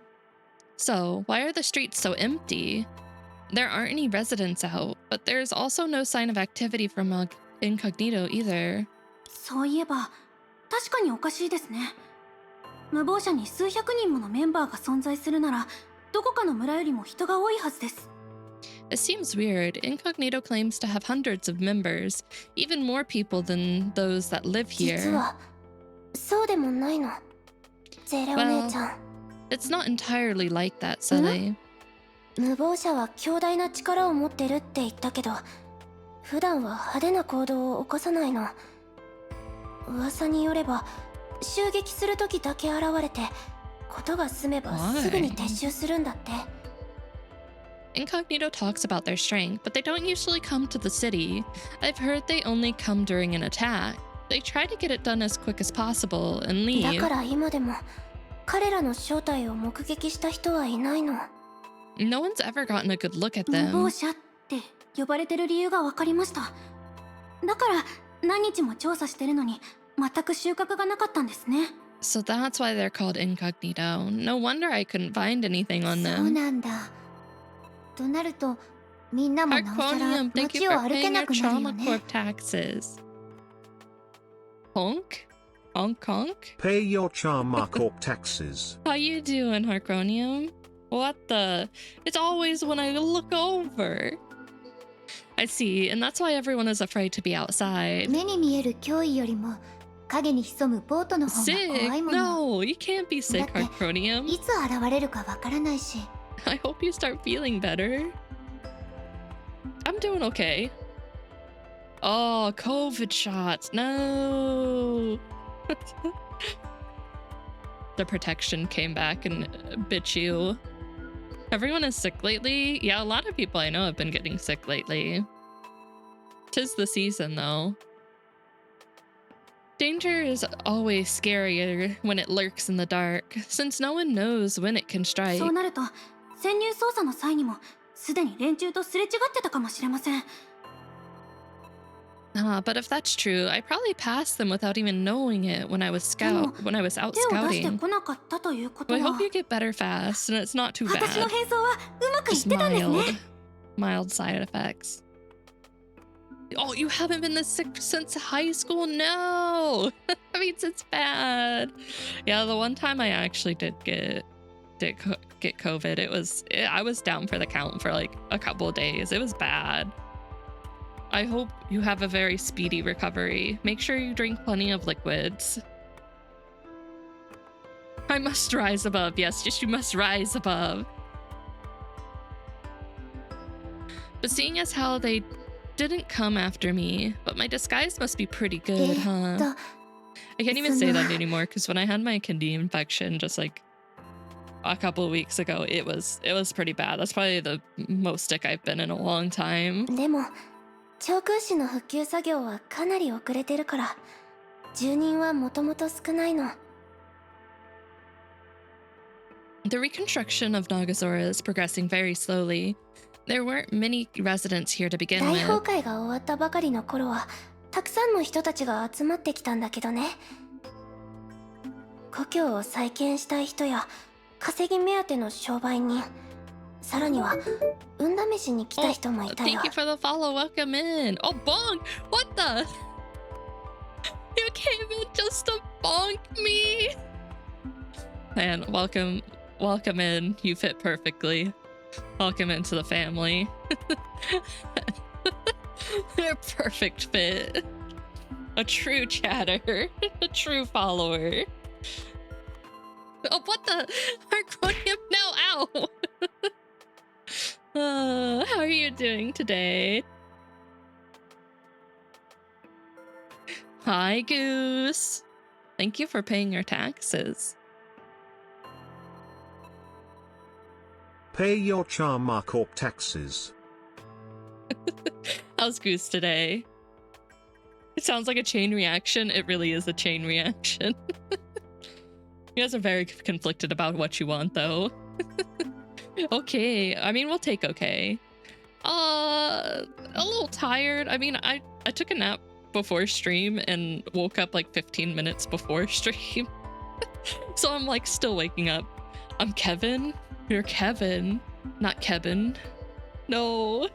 S1: So, why are the streets so empty? There aren't any residents out, but there's also no sign of activity from Incognito either.
S2: そういえば確かにおかしいですね。無謀者に数百人ものメンバーが存在するなら、どこかの村よりも人が多いはずです。
S1: It seems weird. Incognito claims to have hundreds of members, even more people than those that live
S2: 実
S1: here.
S2: はそうでもないの、ゼーレお姉ちゃん。
S1: It's not entirely like that, Sally.
S2: 無謀者は強大な力を持ってるって言ったけど、普段は派手な行動を起こさないの。噂によれば襲撃する時だけ現れて、ことが済めば
S1: Why?
S2: すぐに撤収するんだって。
S1: Incognito talks about their strength, but they don't usually come to the city. I've heard they only come during an attack. They try to get it done as quick as possible and
S2: だ
S1: leave.
S2: から今でも彼らの正体を目撃した人はいないの。
S1: No one's ever gotten a good look at
S2: 無謀
S1: them.
S2: 者って呼ばれてる理由が分かりました。だから何日も調査してるのに全く収穫がなかったんですね。
S1: So that's why they're called Incognito. No wonder I couldn't find anything on
S2: そう
S1: them.
S2: なんだ。となるとみんなもなおさら
S1: Harconium, thank you
S2: 街を
S1: for
S2: 歩け
S1: paying
S2: な
S1: your
S2: くなるよ
S1: trauma
S2: ね。
S1: corp taxes. Honk? Honk honk?
S5: Pay your Charma Corp taxes.
S1: How you doing, Harconium? What the? It's always when I look over. I see, and that's why everyone is afraid to be outside.
S2: 目に見える脅威よりも影に潜むボートの方が
S1: Sick?
S2: 怖いもの。
S1: No, you can't be sick,
S2: だって
S1: Harconium.
S2: いつ現れるかわからないし。
S1: I hope you start feeling better. I'm doing okay. Oh, COVID shots. No. The protection came back and bit you. Everyone is sick lately. Yeah, a lot of people I know have been getting sick lately. 'Tis the season, though. Danger is always scarier when it lurks in the dark, since no one knows when it can strike.
S2: そうなると潜入捜査の際にもすでに連中とすれ違ってたかもしれません。
S1: But if that's true, I probably passed them without even knowing it when I was out
S2: 手を出して
S1: scouting.
S2: こなかったということ
S1: Well, I
S2: は
S1: hope you get better fast, and it's not too
S2: 私の
S1: bad.
S2: 変装はうまくいっ
S1: Just
S2: てたんですね。
S1: mild side effects. Oh, you haven't been this sick since high school? No! That means it's bad. Yeah, the one time I actually did get COVID, I was down for the count for like a couple of days. It was bad. I hope you have a very speedy recovery. Make sure you drink plenty of liquids. I must rise above. Yes, just you must rise above. But seeing as how they didn't come after me, but my disguise must be pretty good, huh? I can't even say that anymore because when I had my kidney infection just like a couple of weeks ago, it was pretty bad. That's probably the most sick I've been in a long time.
S2: でも長空士の復旧作業はかなり遅れてるから住人はもともと少ないの。
S1: The reconstruction of Nagazora is progressing very slowly. There weren't many residents here to begin
S2: 大崩
S1: with.
S2: 壊が終わったばかりの頃はたくさんの人たちが集まってきたんだけどね。故郷を再建したい人や稼ぎ目当ての商売人、さらには運試しに来た人もいたよ。
S1: Thank you for the follow. Welcome in. Oh, bonk! What the? You came in just to bonk me. Man, welcome in. You fit perfectly. Welcome into the family. They're a perfect fit. A true chatter. A true follower. Oh, what the? Harconium now, ow! How are you doing today? Hi, Goose. Thank you for paying your taxes.
S5: Pay your Charma Corp taxes.
S1: How's Goose today? It sounds like a chain reaction. It really is a chain reaction. You guys are very conflicted about what you want, though. Okay, I mean, we'll take okay. A little tired. I mean, I took a nap before stream and woke up like 15 minutes before stream. So I'm like still waking up. I'm Kevin. You're Kevin, not Kevin. No.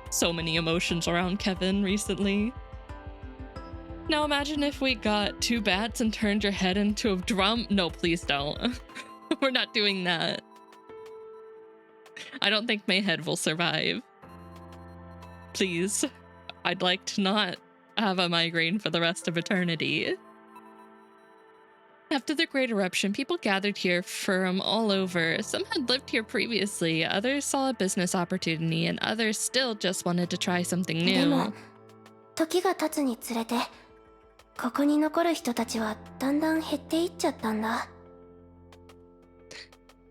S1: So many emotions around Kevin recently. Now imagine if we got 2 bats and turned your head into a drum. No, please don't. We're not doing that. I don't think my head will survive. Please. I'd like to not have a migraine for the rest of eternity. After the Great Eruption, people gathered here from all over. Some had lived here previously, others saw a business opportunity, and others still just wanted to try something
S2: でも
S1: new.
S2: 時が経つにつれてここに残る人たちはだんだん減っていっちゃったんだ。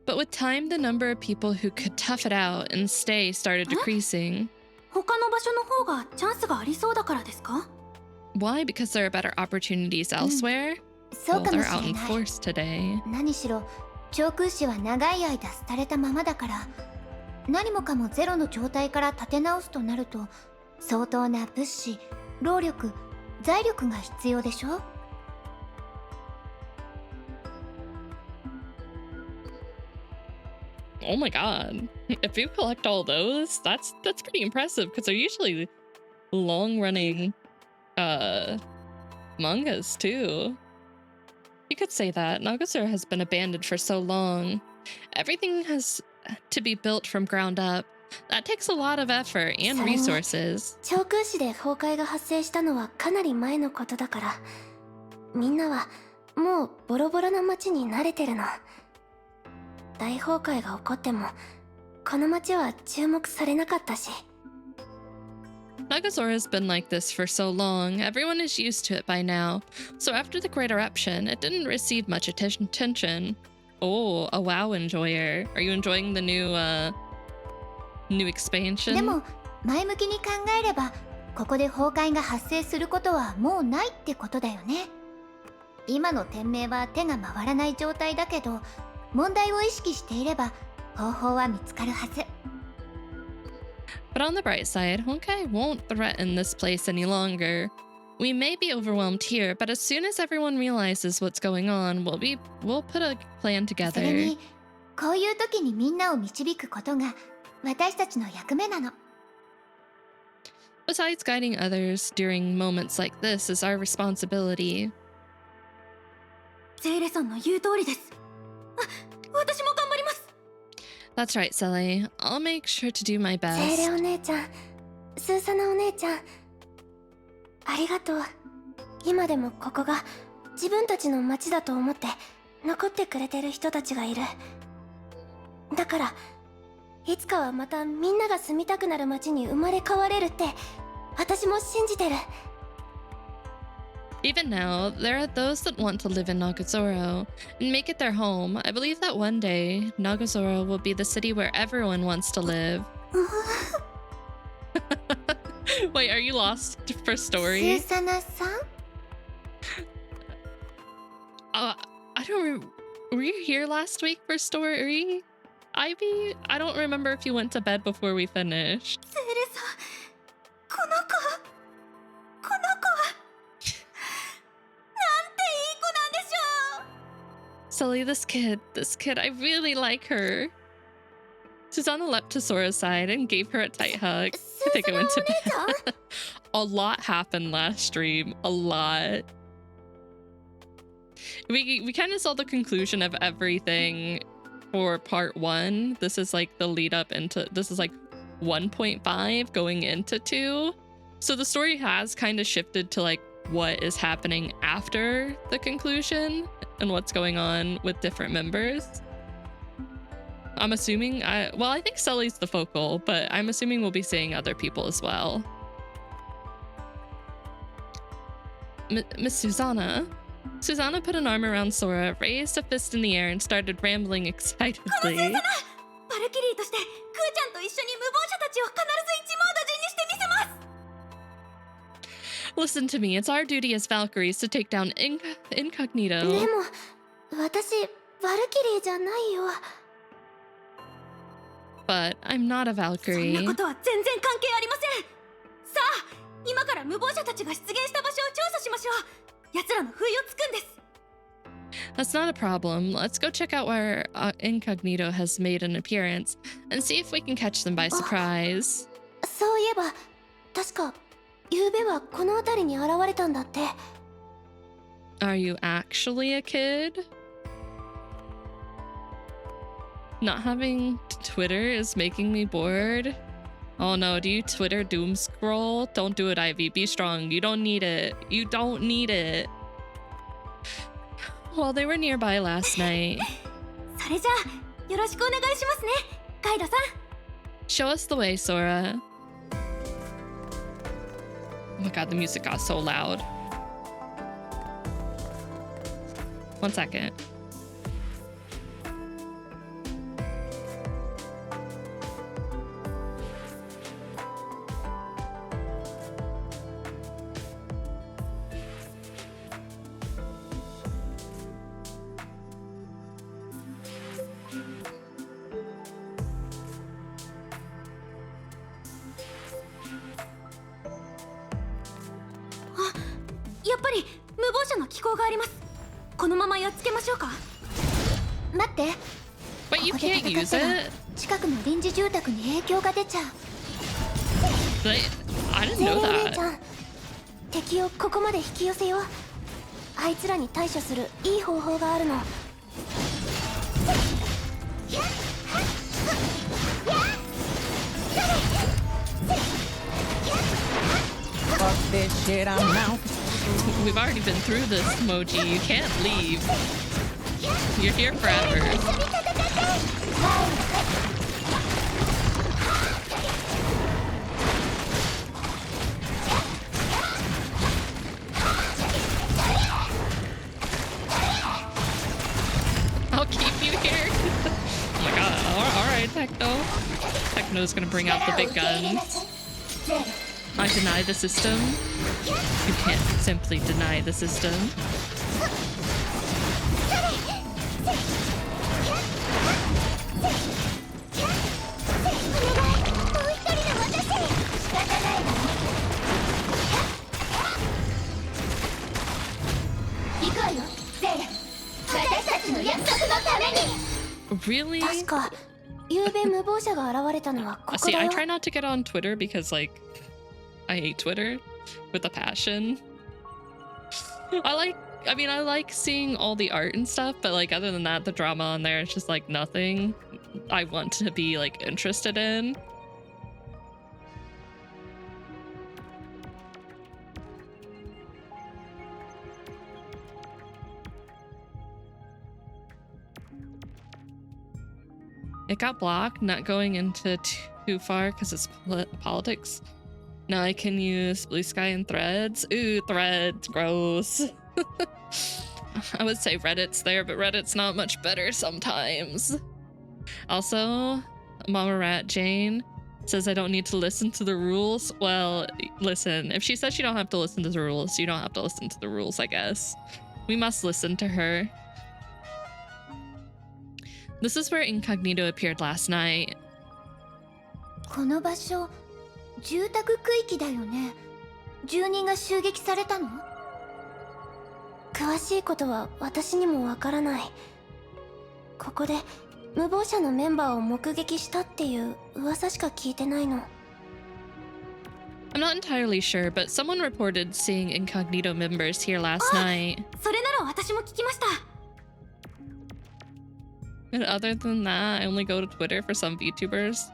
S1: But with time, the number of people who could tough it out and stay started decreasing.
S2: 他の場所の方がチャンスがありそうだからですか？
S1: Why? Because there are better opportunities elsewhere?
S2: そう
S1: Well,
S2: かも
S1: they're
S2: し
S1: out
S2: れ
S1: in
S2: ない。
S1: force today.
S2: 何しろ長空士は長い間廃れたままだから何もかもゼロの状態から立て直すとなると相当な物資、労力、財力が必要でしょ？
S1: Well, Oh my god. If you collect all those, that's pretty impressive because they're usually long-running mangas too. You could say that. Nagazora has been abandoned for so long. Everything has to be built from ground up. That takes a lot of effort and
S2: それに
S1: resources.
S2: 長空市で崩壊が発生したのはかなり前のことだから、みんなはもうボロボロな町に慣れてるの。大崩壊が起こってもこの町は注目されなかったし。
S1: Nagazora has been like this for so long, everyone is used to it by now. So after the Great Eruption, it didn't receive much attention. Oh, a WoW enjoyer. Are you enjoying the new expansion?
S2: でも前向きに考えればここで崩壊が発生することはもうないってことだよね。今の天命は手が回らない状態だけど、問題を意識していれば方法は見つかるはず。
S1: But on the bright side, Honkai won't threaten this place any longer. We may be overwhelmed here, but as soon as everyone realizes what's going on, we'll put a plan
S2: そ
S1: together.
S2: れにこういう時にみんなを導くことが私たちの役目なの。
S1: Besides guiding others during moments like this is our responsibility.
S2: ゼーレさんの言う通りです。私も頑張ります。
S1: That's right, Sele. I'll make sure to do my
S2: ゼーレ
S1: best.
S2: お姉ちゃん、スーサナお姉ちゃん、ありがとう。今でもここが自分たちの町だと思って残ってくれてる人たちがいる。だからいつかはまたみんなが住みたくなる町に生まれ変われるって私も信じてる。
S1: Even now, there are those that want to live in Nagazora and make it their home. I believe that one day, Nagazora will be the city where everyone wants to live. Wait, are you lost for
S2: スー
S1: story?
S2: サナさん、
S1: I don't were you here last week for story? Ivy? I don't remember if you went to bed before we finished.
S2: ゼーレさん、この子はなんていい子なんでしょう。
S1: Sully, this kid, I really like her. Susanna leapt to Sora's side and gave her a tight hug. I think I went to bed. A lot happened last stream. A lot. We kind of saw the conclusion of everything for part 1. This is like the lead up into, this is like 1.5 going into 2. So the story has kind of shifted to like what is happening after the conclusion and what's going on with different members. I'm assuming, I think Sully's the focal, but I'm assuming we'll be seeing other people as well. Miss Susanna put an arm around Sora, raised a fist in the air, and started rambling excitedly.
S2: バルキリーとしてクーちゃんと一緒に無謀者たちを必ず一網打尽にしてみせます。
S1: Listen to me, it's our duty as Valkyries to take down Incognito.
S2: でも私バルキリーじゃないよ。
S1: But I'm not a
S2: そんな
S1: Valkyrie.
S2: ことは全然関係ありません。さあ、今から無謀者たちが出現した場所を調査しましょう。奴らの不意をつくんです。
S1: That's not a problem. Let's go check out where Incognito has made an appearance and see if we can catch them by surprise.
S2: そういえば確か昨べはこの辺りに現れたんだって。
S1: Are you actually a kid? Not having Twitter is making me bored. Oh no, do you Twitter doom scroll? Don't do it, Ivy. Be strong. You don't need it. You don't need it. Well, they were nearby last night.
S2: それじゃあよろしくお願いしますね、ガイドさん。
S1: Show us the way, Sora. Oh my god, the music got so loud. 1 second.
S2: あ、やっぱり無謀者の機構があります。このままやっつけましょうか。待って、
S1: But you can't use it.
S2: 近くの臨時住宅に影響が出ちゃう。
S1: I didn't
S2: ゼ
S1: know
S2: レお姉
S1: that.
S2: ちゃん、敵をここまで引き寄せよう。あいつらに対処するいい方法があるの。
S6: Fuck this shit, I'm out.
S1: We've already been through this, Moji. You can't leave. You're here forever. I'll keep you here. Oh my god. Alright, Techno. Techno's gonna bring out the big guns. I deny the system. You can't simply deny the system. Really?
S2: 確か、ゆうべ無謀者が現れたのはここ
S1: See,
S2: だ
S1: I
S2: よ。
S1: try not to get on Twitter because, like, I hate Twitter with a passion. I like seeing all the art and stuff, but like other than that, the drama on there is just like nothing I want to be like interested in. It got blocked, not going into too far because it's politics. Now I can use Blue Sky and Threads. Ooh, Threads, gross. I would say Reddit's there, but Reddit's not much better sometimes. Also, Mama Rat Jane says I don't need to listen to the rules. Well, listen, if she says you don't have to listen to the rules, you don't have to listen to the rules, I guess. We must listen to her. This is where Incognito appeared last night.
S2: この場所、住宅区域だよね。住人が襲撃されたの？詳しいことは私にもわからない。ここで無謀者のメンバーを目撃したっていう噂しか聞いてないの。
S1: I'm not entirely sure, but someone reported seeing Incognito members here last night.
S2: それなら私も聞きました。
S1: And other than that, I only go to Twitter for some VTubers.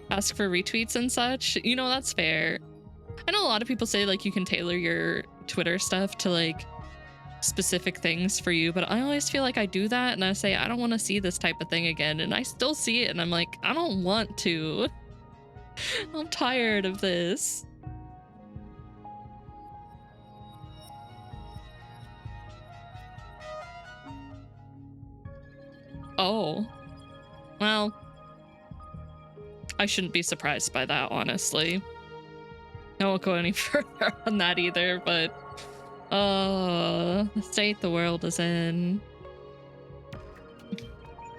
S1: Ask for retweets and such. You know, that's fair. I know a lot of people say like you can tailor your Twitter stuff to like specific things for you, but I always feel like I do that and I say I don't want to see this type of thing again, and I still see it and I'm like, I don't want to. I'm tired of this. Oh. Well, I shouldn't be surprised by that, honestly. I won't go any further on that either, but the state the world is in.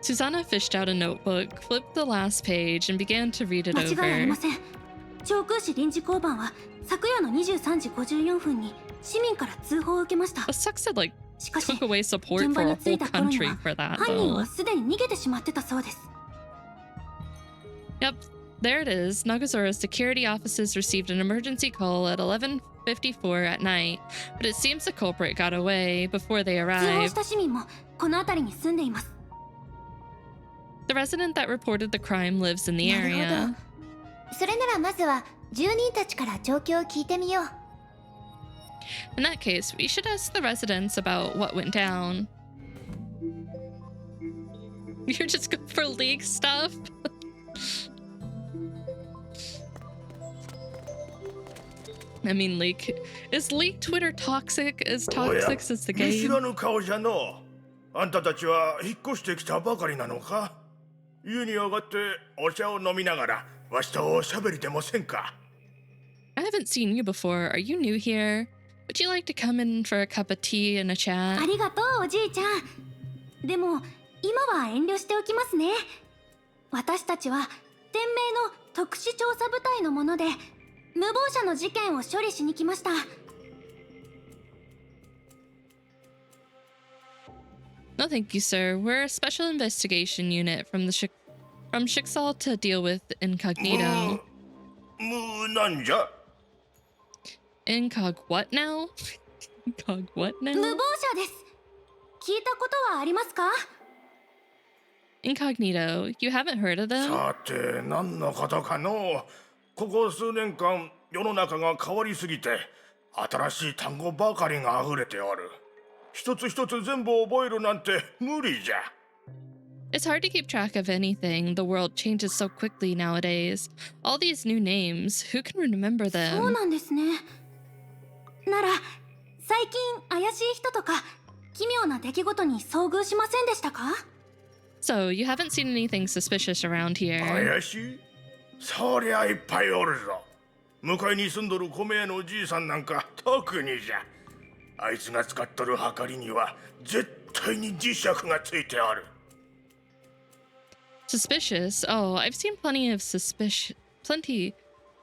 S1: Susanna fished out a notebook, flipped the last page, and began to read it
S2: 間違いあり
S1: over.
S2: ません。長空市臨時交番は昨夜の23時54分に市民から通報を受けました。
S1: The sucks had like
S2: しかし、
S1: took away support
S2: 現場
S1: for a
S2: に着い
S1: whole
S2: た頃に
S1: country
S2: は
S1: for that
S2: 犯人
S1: though.
S2: はすでに逃げてしまってたそうです。
S1: Yep, there it is. Nagazora's security offices received an emergency call at 11:54 at night, but it seems the culprit got away before they
S2: 通報
S1: arrived.
S2: した市民もこの辺りに住んでいます。
S1: The resident that reported the crime lives in the
S2: なるほ
S1: area.
S2: ど。それならまずは住人たちから状況を聞いてみよう。
S1: In that case, we should ask the residents about what went down. You're just good for league stuff? I mean, is league Twitter toxic as toxic as the
S7: 見知
S1: game?
S7: らぬ顔じゃの。あんたたちは引っ越してきたばかりなのか？家に上がってお茶を飲みながらわしとおしゃべりでもせんか？
S1: I haven't seen you before. Are you new here? Would you like to come in for a cup of tea and a chat?
S2: ありがとうおじいちゃん。でも今は遠慮しておきますね。私たちは店名の特殊調査部隊のもので無謀者の事件を処理しに来ました。
S1: No, thank you, sir. We're a special investigation unit from the from Schicksal to deal with incognito.
S7: なんじゃ
S1: Incog what now? Incog what
S2: 無
S1: now?
S2: 謀者です。聞いたことはありますか？
S1: Incognito. You haven't heard of them?
S7: さて何のことかのここ数年間世の中が変わりすぎて新しい単語ばかりが溢れておる一つ一つ全部覚えるなんて無理じゃ
S1: It's hard to keep track of anything. The world changes so quickly nowadays. All these new names, who can remember
S2: そう
S1: them?
S2: なんですね。なら最近怪しい人とか奇妙な出来事に遭遇しませんでしたか？
S1: So, you haven't seen anything suspicious around here.
S7: 怪しいそりゃいっぱいおるぞ向かいに住んどる米屋のおじいさんなんか特にじゃあいつが使っとるはかりには絶対に磁石がついてある
S1: Suspicious? Oh, I've seen plenty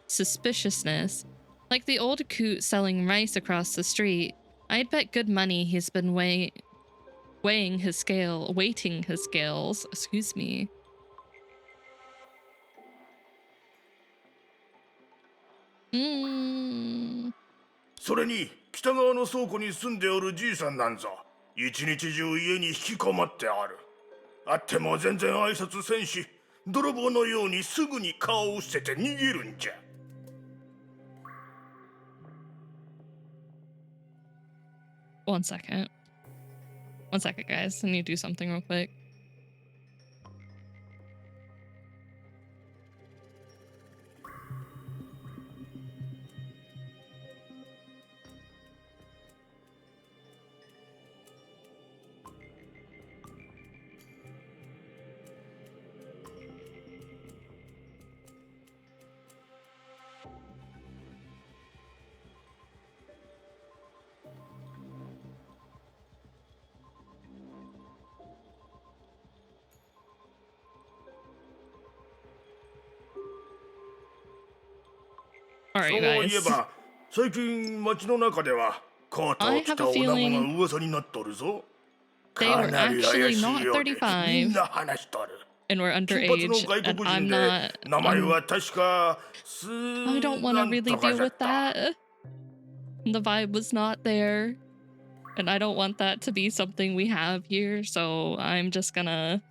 S1: suspiciousness. Like the old coot selling rice across the street. I'd bet good money he's been weighting his scales. Excuse me. Hmm.
S7: それに北側の倉庫に住んでおるじいさんなんぞ一日中家に引きこもってある会っても全然挨拶せんし泥棒のようにすぐに顔を捨てて逃げるんじゃ
S1: One second. One second, guys. I need to do something real quick. All
S7: そ
S1: right,
S7: うい
S1: guys.
S7: えば最近街の中ではコートを着た女が噂になっとるぞ
S1: They were
S7: かなり怪
S1: actually
S7: しい
S1: not
S7: ようでみん
S1: 35
S7: な話しとる
S1: and were
S7: 金髪の
S1: underage,
S7: 外
S1: and
S7: 国
S1: I'm
S7: 人で
S1: not.
S7: 名前は確か
S1: I don't want to
S7: なん
S1: really
S7: とか
S1: deal
S7: じゃっ
S1: with
S7: た
S1: that. The vibe was not there, and I don't want that to be something we have here. So I'm just gonna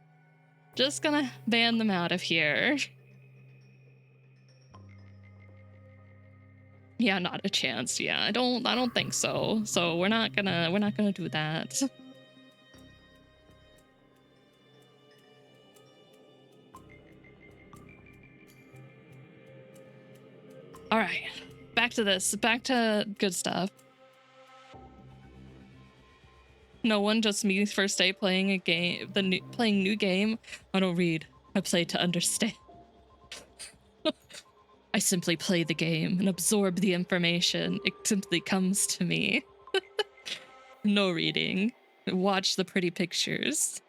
S1: ban them out of here. Yeah, not a chance. Yeah, I don't think so. So we're not gonna do that. All right, back to this. Back to good stuff. No one, just me. First day playing a game. Playing new game. I don't read. I play to understand. I simply play the game and absorb the information. It simply comes to me. No reading. Watch the pretty pictures.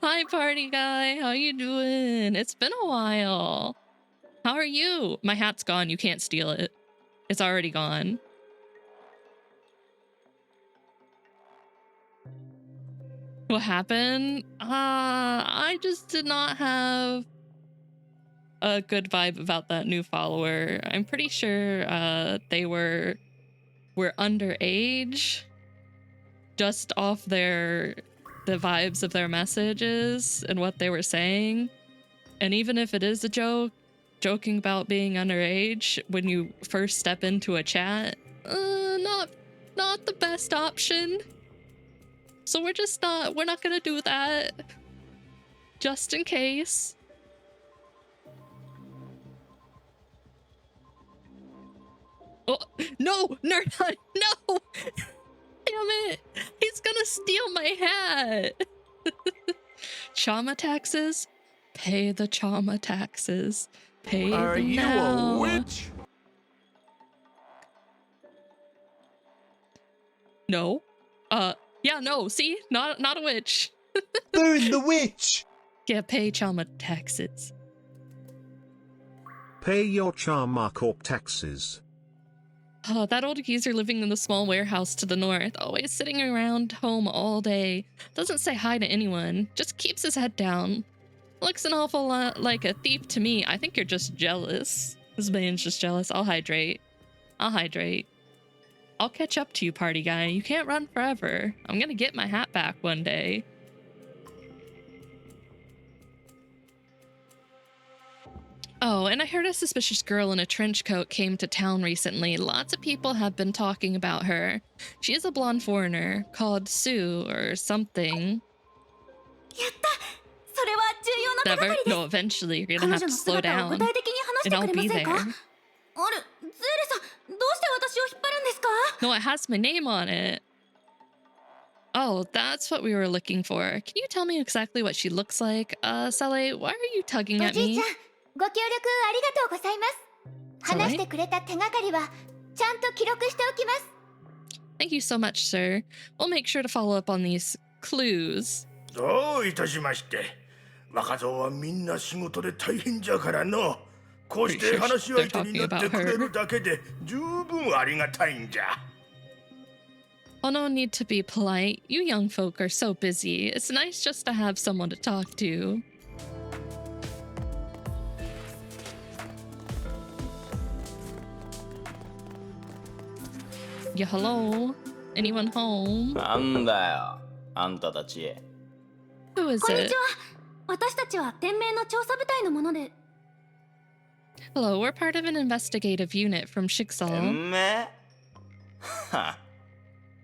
S1: Hi, party guy. How you doing? It's been a while. How are you? My hat's gone. You can't steal it. It's already gone. What happened? I just did not have a good vibe about that new follower. I'm pretty sure they were underage, just off the vibes of their messages and what they were saying. And even if it is a joke, joking about being underage when you first step into a chat, not the best option. So we're not gonna do that. Just in case. Oh, no, Nerdhut, no! Damn it! He's gonna steal my hat! Chama taxes? Pay the Chama taxes. Pay them now.
S8: Are you a witch?
S1: No. Yeah, no, see? Not a witch.
S8: Doing the witch!
S1: Yeah, pay Chama taxes.
S5: Pay your Charma Corp taxes.
S1: Oh, that old geezer living in the small warehouse to the north, always sitting around home all day. Doesn't say hi to anyone, just keeps his head down. Looks an awful lot like a thief to me. I think you're just jealous. This man's just jealous. I'll hydrate. I'll hydrate. I'll catch up to you, party guy. You can't run forever. I'm gonna get my hat back one day. Oh, and I heard a suspicious girl in a trench coat came to town recently. Lots of people have been talking about her. She is a blonde foreigner called Sue or something.
S2: やった。それは重要な手がか
S1: Never.
S2: りです。
S1: No, eventually you're
S2: 彼
S1: gonna
S2: 女
S1: have
S2: の
S1: to slow
S2: 姿を具
S1: down.
S2: 体的に話して
S1: And
S2: く
S1: I'll
S2: れま
S1: be
S2: せんか？
S1: there.
S2: あれ、ゼーレさん、どうして私を引っ張るんですか？
S1: No, it has my name on it. Oh, that's what we were looking for. Can you tell me exactly what she looks like? Sally, why are you tugging
S3: お
S1: at
S3: じい
S1: me?
S3: ちゃん、ご協力ありがとうございます。話してくれた手がかりはちゃんと記録しておきます。
S1: Thank you so much, sir. We'll make sure to follow up on these clues.
S7: どういたしまして。若造はみんな仕事で大変じゃからの。こうして話し相手になってくれるだけで十分ありがたいんじゃ。
S1: Oh, no need to be polite. You young folk are so busy. It's nice just to have someone to talk to. Yeah, hello? Anyone home?
S9: なんだよ、あんたたち。
S1: Who is
S2: こんに
S1: it?
S2: ちは。私たちは天命の調査部隊のもので。
S1: Hello, we're part of an investigative unit from Shiksal.
S9: 天命は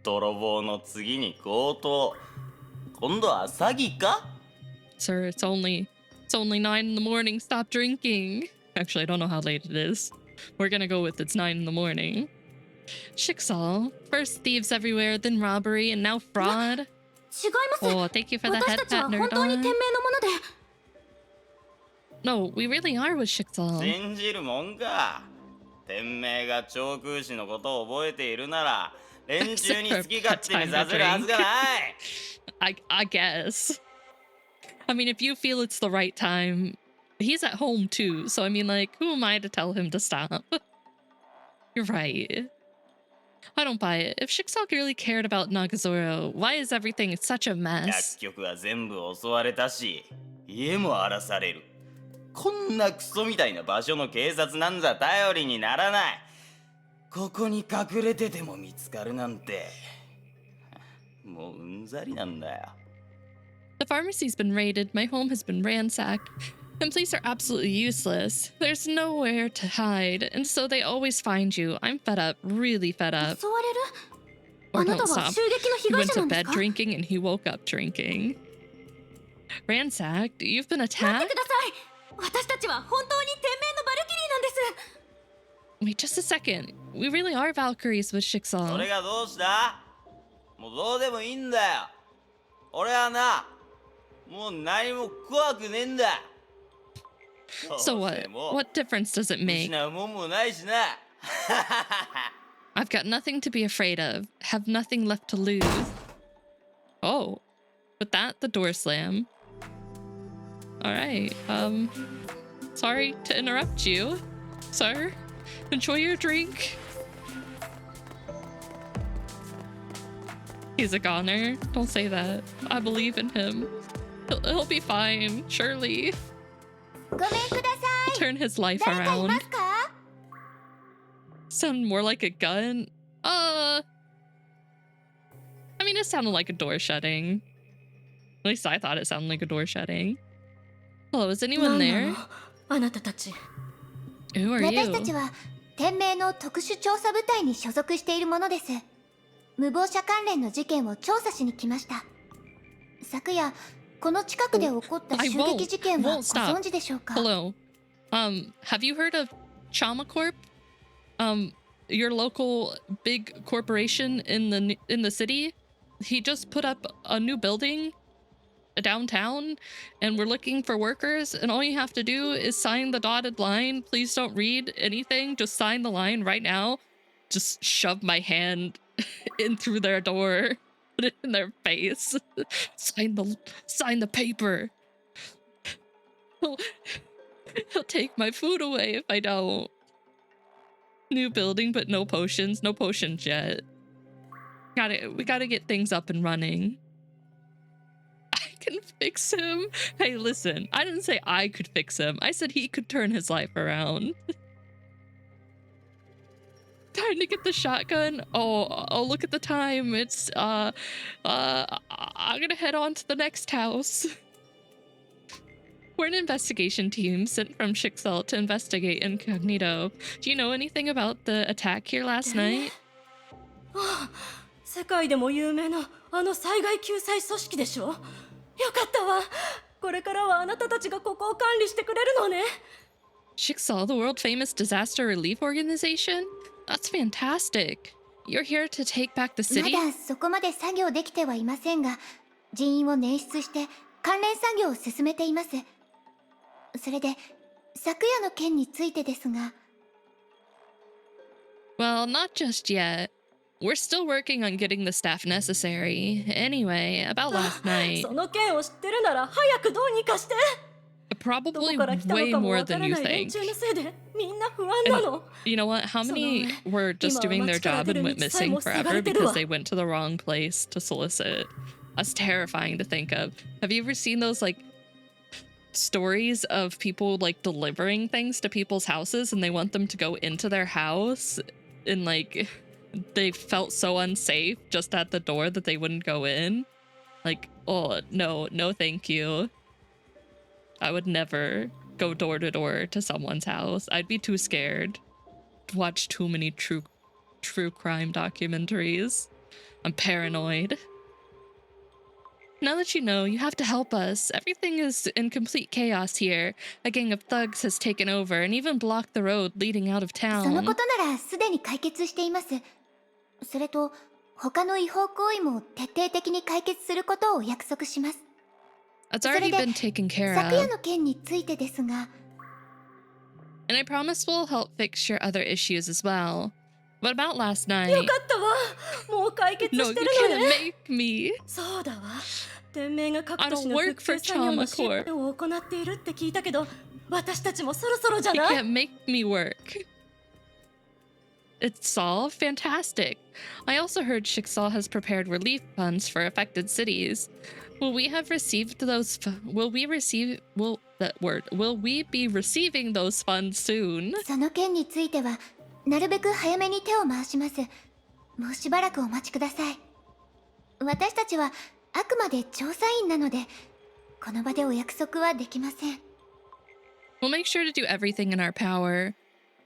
S9: 泥棒の次に強盗。今度は詐欺か？
S1: Sir, it's only 9 in the morning. Stop drinking. Actually, I don't know how late it is. We're gonna go with it's 9 in the morning. Shiksal. First thieves everywhere, then robbery, and now fraud.
S2: 違います。
S1: Oh, thank you for the
S2: 私
S1: head
S2: たちは
S1: pat,
S2: 本当に天命
S1: Nerdon.
S2: のもので。
S1: No, we really are with Shiksal.
S9: 信じるもんか。天命が長空士のことを覚えているなら、連中に好き勝手にさせるはずがない。
S1: I guess. I mean, if you feel it's the right time, he's at home too. So I mean, like, who am I to tell him to stop? You're right. I don't buy it. If Shiksal really cared about Nagazora, why is everything such a
S9: 薬
S1: mess?
S9: 局は全部襲われたし、家も荒らされる。こんなクソみたいな場所の警察なんざ頼りにならない。ここに隠れてても見つかるなんて、もううんざりなんだよ。
S1: The pharmacy's been raided, my home has been ransacked, and police are absolutely useless. There's nowhere to hide, and so they always find you. I'm fed up, really fed up.
S2: 襲われる？
S1: Or
S2: あなた
S1: don't
S2: は
S1: stop.
S2: 襲撃の被
S1: He
S2: 害
S1: went
S2: 者な
S1: to
S2: んです
S1: bed
S2: か？
S1: drinking and he woke up drinking. Ransacked? You've been
S2: 待って
S1: attacked?
S2: ください。私たちは本当に天命のバルキリーなんです。
S1: Wait just a second. We really are Valkyries with
S9: そ
S1: Shiksal.
S9: れがどうした？もうどうでもいいんだよ。俺はな、もう何も怖くねえんだ。
S1: So what? What difference does it make?
S9: 失うもんもないしな。
S1: I've got nothing to be afraid of. Have nothing left to lose. Oh. With that, the door slam. Alright, sorry to interrupt you, sir. Enjoy your drink. He's a goner. Don't say that. I believe in him. He'll be fine, surely.
S3: ごめんくださ
S1: He'll turn his life
S3: い。誰かい
S1: around.
S3: ますか？
S1: Sound more like a gun? I mean, it sounded like a door shutting. At least I thought it sounded like a door shutting. Hello, is
S2: な
S1: anyone
S2: んな
S1: there?
S2: の？あなたたち。
S1: Who are
S3: 私たち
S1: you?
S3: は天命の特殊調査部隊に所属しているものです。無謀者関連の事件を調査しに来ました。昨夜この近くで起こった襲撃事件はご
S1: I won't
S3: 存知でしょうか？
S1: Hello. Have you heard of Chama Corp? Your local big corporation in the city? He just put up a new building downtown and we're looking for workers, and all you have to do is sign the dotted line. Please don't read anything, just sign the line right now. Just shove my hand in through their door, put it in their face. Sign the paper. He'll take my food away if I don't. New building, but no potions. No potions yet. We gotta get things up and running. I can fix him. Hey, listen, I didn't say I could fix him. I said he could turn his life around. Time to get the shotgun. Oh, look at the time. It's I'm gonna head on to the next house. We're an investigation team sent from Shixel to investigate Incognito. Do you know anything about the attack here last night?
S2: 世界でも有名なあの災害救済組織でしょ。よかったわ。これからはあなたたちがここを管理してくれるのね。
S1: Shixel, the world famous disaster relief organization? That's fantastic. You're here to take back the
S3: ま
S1: city?
S3: だそこまで作業できてはいませんが、人員を捻出して関連作業を進めています。それで昨夜の件についてですが。
S1: Well, not just yet. We're still working on getting the staff necessary. Anyway, about last night.
S2: その件を知ってるなら早くどうにかして。
S1: Probably way more than you think. And you know what? How many were just doing their job and went missing forever because they went to the wrong place to solicit? That's terrifying to think of. Have you ever seen those like stories of people like delivering things to people's houses and they want them to go into their house and like they felt so unsafe just at the door that they wouldn't go in? Like, oh, no, thank you. I would never go door to door to someone's house. I'd be too scared to watch too many true crime documentaries. I'm paranoid. Now that you know, you have to help us. Everything is in complete chaos here. A gang of thugs has taken over and even blocked the road leading out of
S3: その
S1: town.
S3: ことならすでに解決しています。それと他の違法行為も徹底的に解決することをお約束します。
S1: That's already been taken care
S3: 昨夜
S1: of.
S3: の件についてですが。
S1: And I promise we'll help fix your other issues as well. What about last night?
S2: よかったわ。もう解決
S1: No,
S2: し
S1: you
S2: てるの
S1: can't
S2: ね。
S1: make me.
S2: そうだわ。店名が各
S1: I
S2: 都市
S1: don't
S2: の
S1: work
S2: 復
S1: for
S2: 旧作業の
S1: Trauma
S2: 支
S1: Corp.
S2: 援を行っているって聞いたけど、私たちもそろそろじゃ
S1: You
S2: ない？
S1: can't make me work. It's solved? Fantastic. I also heard Shixal has prepared relief funds for affected cities. Will we have received those? Will we be receiving those funds soon?
S3: その件についてはなるべく早めに手を回します。もうしばらくお待ちください。私たちはあくまで調査員なので、この場でお約束はできません。
S1: We'll make sure to do everything in our power.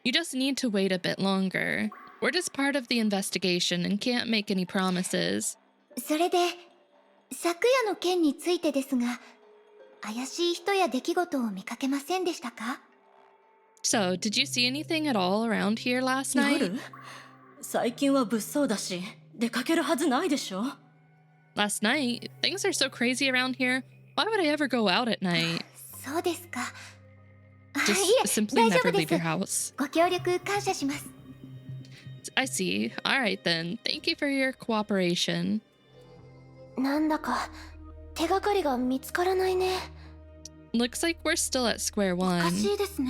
S1: You just need to wait a bit longer. We're just part of the investigation and can't make any promises.
S3: それで昨夜の件についてですが、怪しい人や出来事を見かけませんでしたか？
S1: So, did you see anything at all around here last night?
S2: 夜？最近は物騒だし、出かけるはずないでしょ。
S1: Last night? Things are so crazy around here. Why would I ever go out at night?
S3: そうですか。
S1: Just
S3: いえ、
S1: simply
S3: 大丈
S1: never
S3: 夫で
S1: leave your
S3: す。
S1: house.
S3: ご協力感謝します。
S1: I see. Alright then. Thank you for your cooperation.
S3: なんだか手がかりが見つからないね。
S1: Looks like we're still at square
S2: おか
S1: one.
S2: しいですね。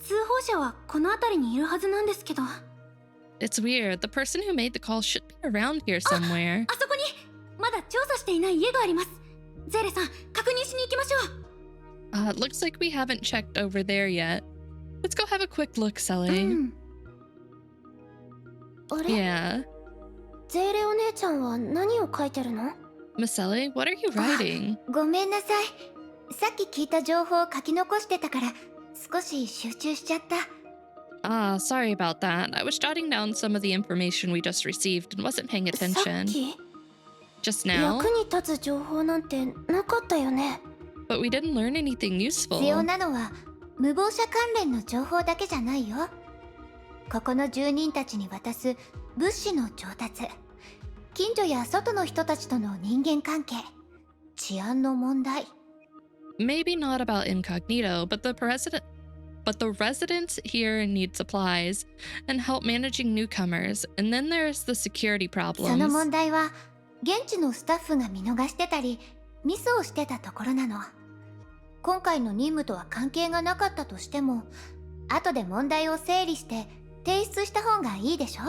S2: 通報者はこの辺りにいるはずなんですけど。
S1: It's weird. The person who made the call should be around here somewhere.
S2: あそこにまだ調査していない家があります。ゼーレさん、確認しに行きましょう。
S1: Looks like we haven't checked over there yet. Let's go have a quick look,
S3: う
S1: Sally.
S3: ん。あれ？
S1: Yeah.
S3: ゼーレお姉ちゃんは何を書いてるの？
S1: Miss Sally, what are you writing?
S3: ごめんなさい。さっき聞いた情報を書き残してたから少し集中しちゃった。
S1: Sorry about that. I was jotting down some of the information we just received and wasn't paying
S3: さっ
S1: attention.
S3: き
S1: Just now?
S3: 役に立つ情報なんてなかったよね。
S1: But we didn't learn anything
S3: 必要
S1: useful.
S3: なのは無謀者関連の情報だけじゃないよ。ここの住人たちに渡す物資の調達、近所や外の人たちとの人間関係、治安の問題。
S1: Maybe not about incognito, but the residents here need supplies and help managing newcomers. And then there's the security
S3: その
S1: problems.
S3: 問題は現地のスタッフが見逃してたりミスをしてたところなの。今回の任務とは関係がなかったとしても、後で問題を整理して
S2: 提出した方がいいでしょ。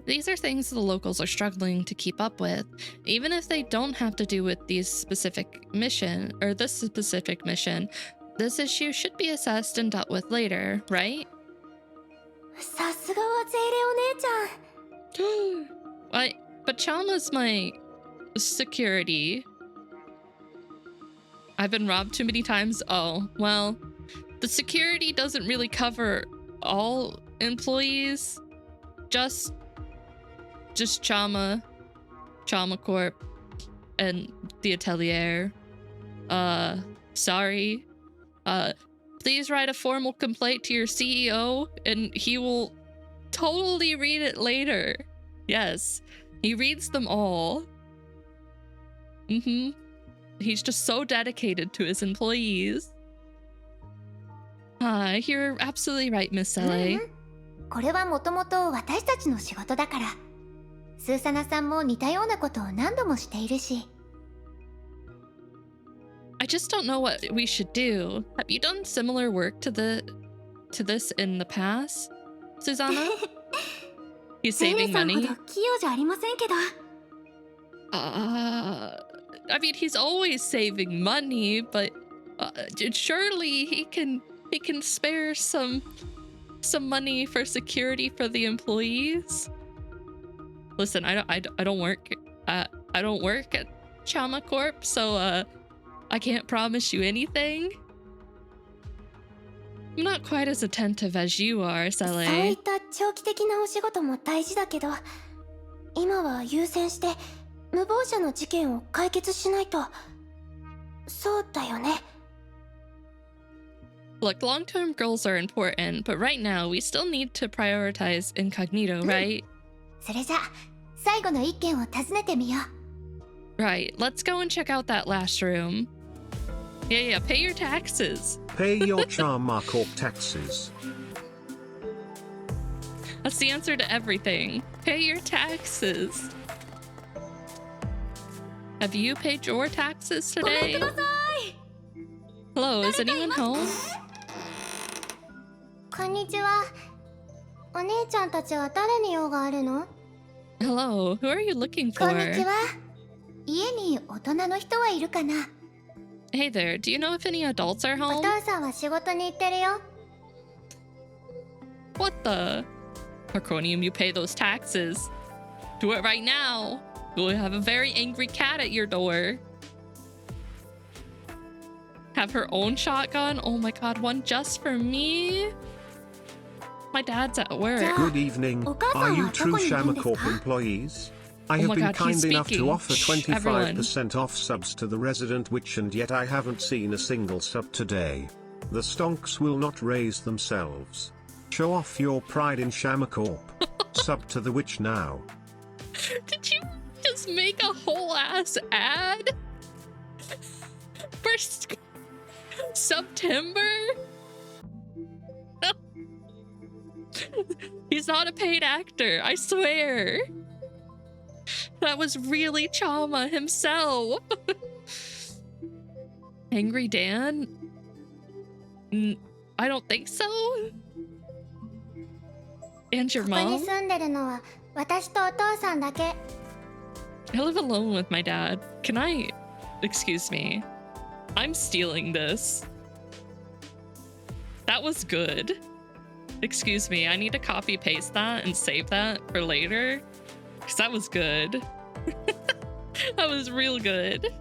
S1: These are things the locals are struggling to keep up with, even if they don't have to do with these specific mission or this specific mission. This issue should be assessed and dealt with later, right?
S2: さすがはゼイレお姉ちゃん。
S1: But Chama's my security. I've been robbed too many times. Oh, well, the security doesn't really cover all employees. Just Chama Corp, and the Atelier. Sorry. Please write a formal complaint to your CEO, and he will totally read it later. Yes, he reads them all. He's just so dedicated to his employees. You're absolutely right, Miss LA.
S2: これはもともと私たちの仕事だから。スーサナさんも似たようなことを何度もしているし。
S1: I just don't know what we should do. Have you done similar work to this in the past, Susanna? You
S2: ゼイレ
S1: saving
S2: さんほ
S1: money?
S2: ど器用じゃありませんけど。
S1: I mean, he's always saving money, but surely he can spare some money for security for the employees. Listen, I don't work at Chama Corp, so I can't promise you anything. I'm not quite as attentive as you are,
S2: そうい
S1: Sele.
S2: った長期的なお仕事も大事だけど、今は優先して無謀者の事件を解決しないと。そうだよね。
S1: Look, long-term goals are important, but right now we still need to prioritize incognito, right?
S2: それじゃあ最後の一件を訪ねてみよう。
S1: Right, let's go and check out that last room. Yeah, pay your taxes.
S5: Pay your Charma Corp taxes.
S1: That's the answer to everything. Pay your taxes. Have you paid your taxes
S2: ごめん
S1: today?
S2: ください。
S1: Hello, is anyone home?
S2: こんにちは。お姉ちゃんたちは誰に用があるの？
S1: Hello, who are you looking
S2: こん
S1: for?
S2: にちは。家に大人の人はいるかな？
S1: Hey there, do you know if any adults are
S2: お
S1: home?
S2: 父さんは仕事に行ってるよ。
S1: What the? Arconium, you pay those taxes. Do it right now. You'll have a very angry cat at your door. Have her own shotgun? Oh my god, one just for me? My dad's at work.
S5: Good evening. Are you true Shama Corp employees? I have
S1: my
S5: been
S1: God, he's
S5: kind enough
S1: speaking.
S5: to offer
S1: Shh,
S5: 25% off subs to the resident witch, and yet I haven't seen a single sub today. The stonks will not raise themselves. Show off your pride in Shama Corp. Sub to the witch now.
S1: Did you just make a whole ass ad? For September? He's not a paid actor, I swear. That was really Chama himself. Angry Dan? I don't think so. And your
S2: ここに
S1: mom?
S2: 住んでるのは私とお父さんだけ。
S1: I live alone with my dad. Can I... Excuse me. I'm stealing this. That was good. Excuse me, I need to copy paste that and save that for later. Because that was good. That was real good.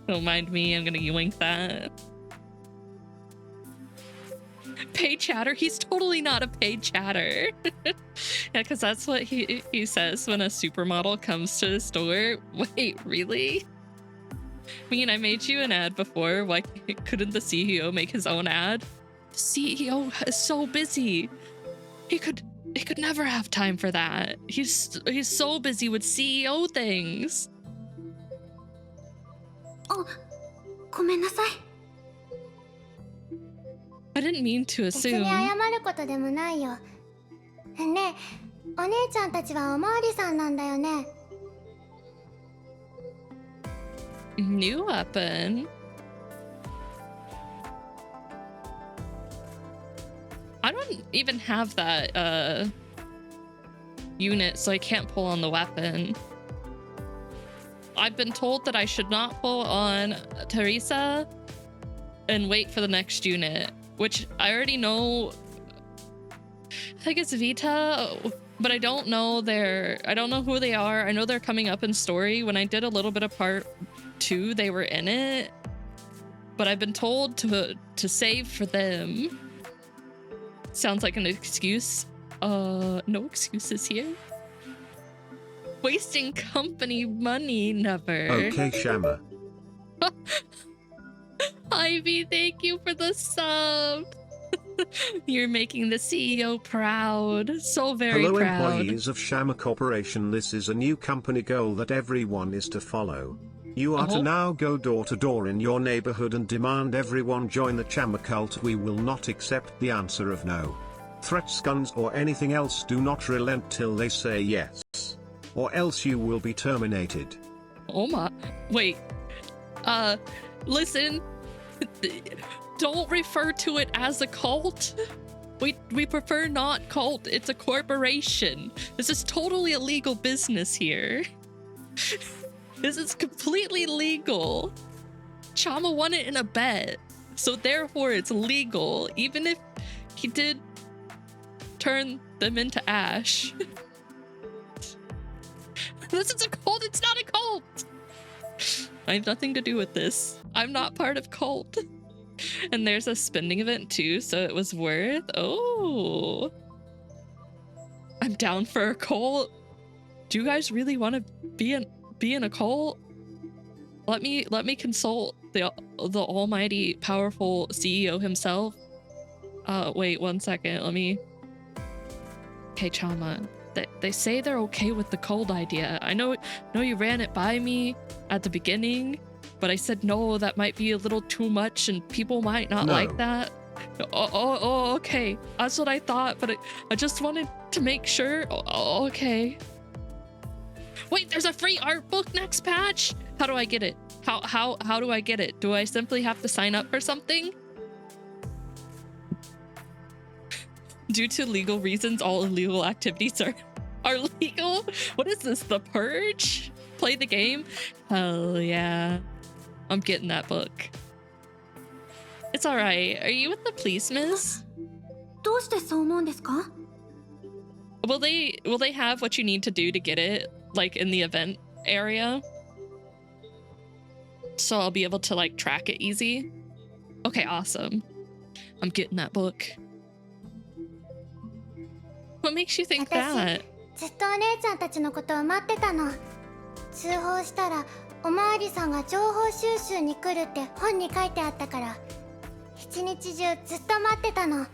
S1: Don't mind me, I'm gonna yoink that. Paid chatter? He's totally not a paid chatter. Yeah, because that's what he says when a supermodel comes to the store. Wait, really? I mean, I made you an ad before. Why couldn't the CEO make his own ad? The CEO is so busy. He could never have time for that. He's so busy with CEO things.
S2: ごめんなさい。
S1: I didn't mean to
S2: 別に
S1: assume.
S2: 謝ることでもないよ。ねえ、お姉ちゃんたちはおまわりさんなんだよね。
S1: New weapon. I don't even have that unit, so I can't pull on the weapon. I've been told that I should not pull on Teresa and wait for the next unit, which I already know. I think it's Vita, but I don't know who they are. I know they're coming up in story. When I did a little bit of part 2, they were in it, but I've been told to save for them. Sounds like an excuse. No excuses here. Wasting company money, never.
S5: Okay, Shama.
S1: Ivy, thank you for the sub. You're making the CEO proud. So very
S5: Hello,
S1: proud.
S5: employees of Shama Corporation. This is a new company goal that everyone is to follow. You are to now go door to door in your neighborhood and demand everyone join the Chama cult. We will not accept the answer of no. Threats, guns, or anything else. Do not relent till they say yes, or else you will be terminated.
S1: Oh my. Wait. Listen. Don't refer to it as a cult. We prefer not cult. It's a corporation. This is totally a legal business here. This is completely legal. Chama won it in a bet, so therefore it's legal, even if he did turn them into ash. This is a cult. It's not a cult. I have nothing to do with this. I'm not part of cult. And there's a spending event too, so it was worth. Oh, I'm down for a cult. Do you guys really want to be in a cult? Let me consult the almighty powerful CEO himself. Wait 1 second. Let me. Okay, Chama. They say they're okay with the cult idea. I know you ran it by me at the beginning, but I said no, that might be a little too much and people might not like that. Oh, okay. That's what I thought, but I just wanted to make sure. Oh, okay. Wait, there's a free art book next patch? How do I get it? How do I get it? Do I simply have to sign up for something? Due to legal reasons, all illegal activities are legal? What is this, the purge? Play the game? Hell yeah. I'm getting that book. It's alright. Are you with the police, miss?
S2: どうしてそう思うんですか?
S1: Will they have what you need to do to get it, like in the event area? So I'll be able to like track it easy? Okay, awesome. I'm getting that book. What makes you think that?
S3: ずっとお姉ちゃんたちのことを待ってたの。通報したらおまわりさんが情報収集に来るって本に書いてあったから、一日中ずっと待ってたの。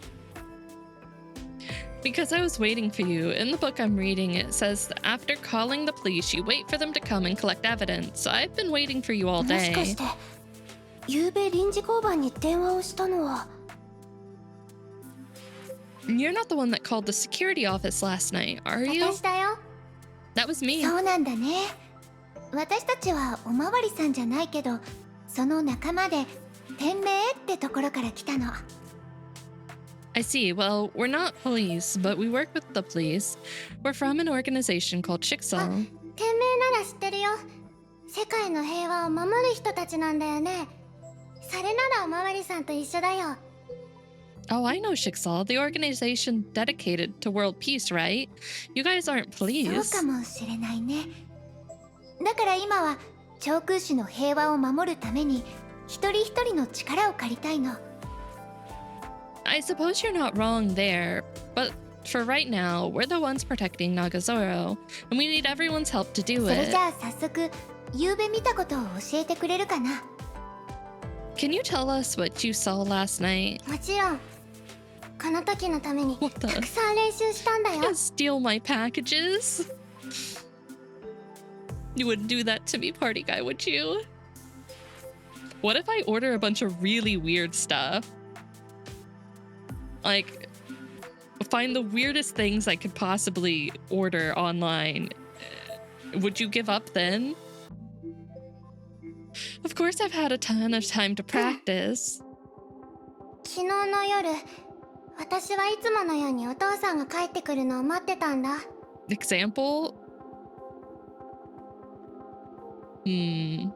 S1: Because I was waiting for you. In the book I'm reading, it says that after calling the police, you wait for them to come and collect evidence. I've been waiting for you all
S2: もしか
S1: day.
S2: して、昨べ臨時交番に電話をしたのは。
S1: You're not the one that called the security office last night, are you?
S3: 私だよ。
S1: That was me.
S3: そうなんだね。私たちはおまわりさんじゃないけど、その仲間で店名ってところから来たの。
S1: I see. Well, we're not police, but we work with the police. We're from an organization called Jigsaw.
S3: 店名なら知ってるよ。世界の平和を守る人たちなんだよね。それならおまわりさんと一緒だよ。
S1: Oh, I know Jigsaw, the organization dedicated to world peace, right? You guys aren't
S3: そう
S1: police.
S3: かもしれないね。だから今は長空市の平和を守るために一人一人の力を借りたいの。
S1: I suppose you're not wrong there, but for right now, we're the ones protecting Nagazora, and we need everyone's help to do
S3: それ
S1: it.
S3: じゃあ早速、昨べ見たことを教えてくれるかな。
S1: Can you tell us what you saw last night?
S3: もちろん。この時のために
S1: What the?
S3: たくさん練習したんだよ。
S1: Steal my packages? You wouldn't do that to me, party guy, would you? What if I order a bunch of really weird stuff? Like, find the weirdest things I could possibly order online. Would you give up then? Of course, I've had a ton of time to practice.
S3: 昨日の夜、私はいつものようにお父さんが帰ってくるのを待ってたんだ。
S1: Example? Hmm.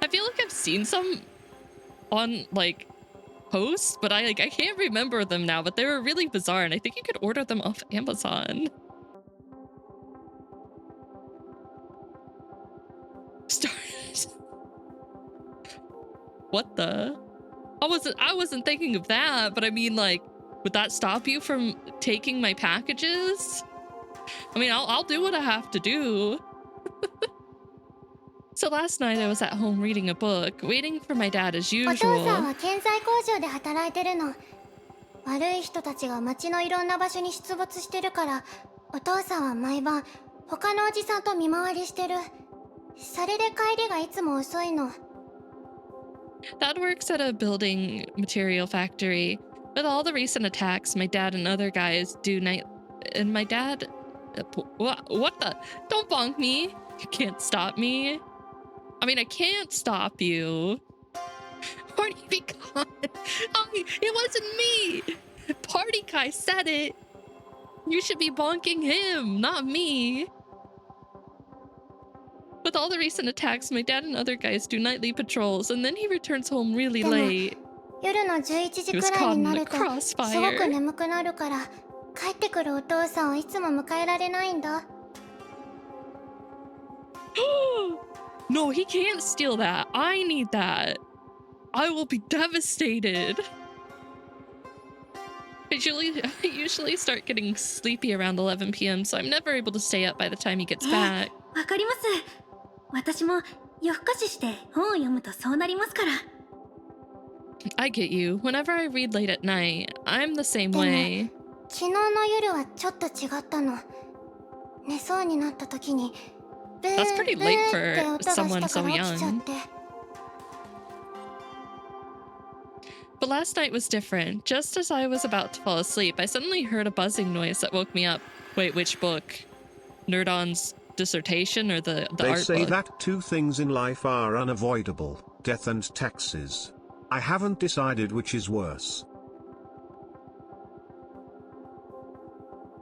S1: I feel like I've seen some on like posts, but I can't remember them now, but they were really bizarre and I think you could order them off Amazon. Stars. What the? I wasn't thinking of that, but I mean, like, would that stop you from taking my packages? I mean, I'll do what I have to do. So last night I was at home reading a book, waiting for my dad as
S3: お父さん
S1: usual.
S3: は建材工場で働いてるの。悪い人たちが町のいろんな場所に出没してるから、お父さんは毎晩他のおじさんと見回りしてる。それで帰りがいつも遅いの。
S1: Dad works at a building material factory. With all the recent attacks, my dad and other guys do night. And my dad. What the? Don't bonk me. You can't stop me. I mean, I can't stop you. Party be gone. It wasn't me. Party guy said it. You should be bonking him, not me. With all the recent attacks, my dad and other guys do nightly patrols, and then he returns home really late.
S3: 夜の11時
S1: He was
S3: くら
S1: caught
S3: いに
S1: in
S3: な
S1: the
S3: るとすごく
S1: crossfire.
S3: 眠くなるから、帰ってくるお父さんをいつも迎えられないんだ。
S1: No, he can't steal that. I need that. I will be devastated. I usually start getting sleepy around 11 p.m., so I'm never able to stay up by the time he gets back.
S2: わかります。私も夜更かしして本を読むとそうなりますから。
S1: I get you. Whenever I read late at night, I'm the same way.
S3: 昨日の夜はちょっと違ったの。寝そうになった時にブー
S1: That's pretty
S3: ブ
S1: late
S3: ー
S1: for
S3: って音が
S1: someone
S3: したか
S1: so
S3: ら起きちゃっ
S1: young.
S3: て。
S1: But last night was different. Just as I was about to fall asleep, I suddenly heard a buzzing noise that woke me up. Wait, which book? Nerdon's dissertation or the
S5: They
S1: art
S5: say
S1: book?
S5: that two things in life are unavoidable, death and taxes. I haven't decided which is worse.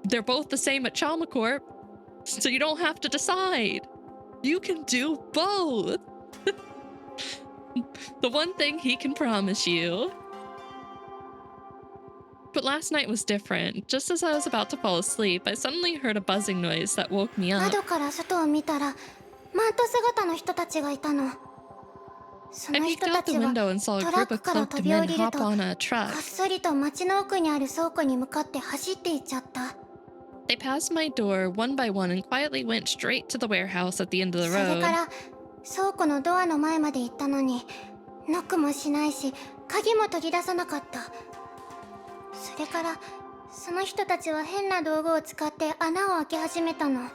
S1: They're both the same at Chalmacorp, so you don't have to decide. You can do both. The one thing he can promise you. But last night was different. Just as I was about to fall asleep, I suddenly heard a buzzing noise that woke me up.
S3: 窓から外を見たらマント姿の人たちがいたの。そ
S1: I
S3: の
S1: peeked
S3: 人た
S1: out the
S3: ちは
S1: window and saw a
S3: トラッ
S1: group
S3: ク
S1: of
S3: から
S1: cloaked
S3: 飛び降
S1: men
S3: りる
S1: hop
S3: と
S1: on
S3: こ
S1: a
S3: っ
S1: truck.
S3: そりと町の奥にある倉庫に向かって走っていっちゃった。
S1: They passed my door one by one and quietly went straight to the warehouse at the end of
S3: そ
S1: the
S3: れか
S1: road.
S3: ら倉庫のドアの前まで行ったのにノックもしないし鍵も取り出さなかった。それからその人たちは変な道具を使って穴を開け始めたの。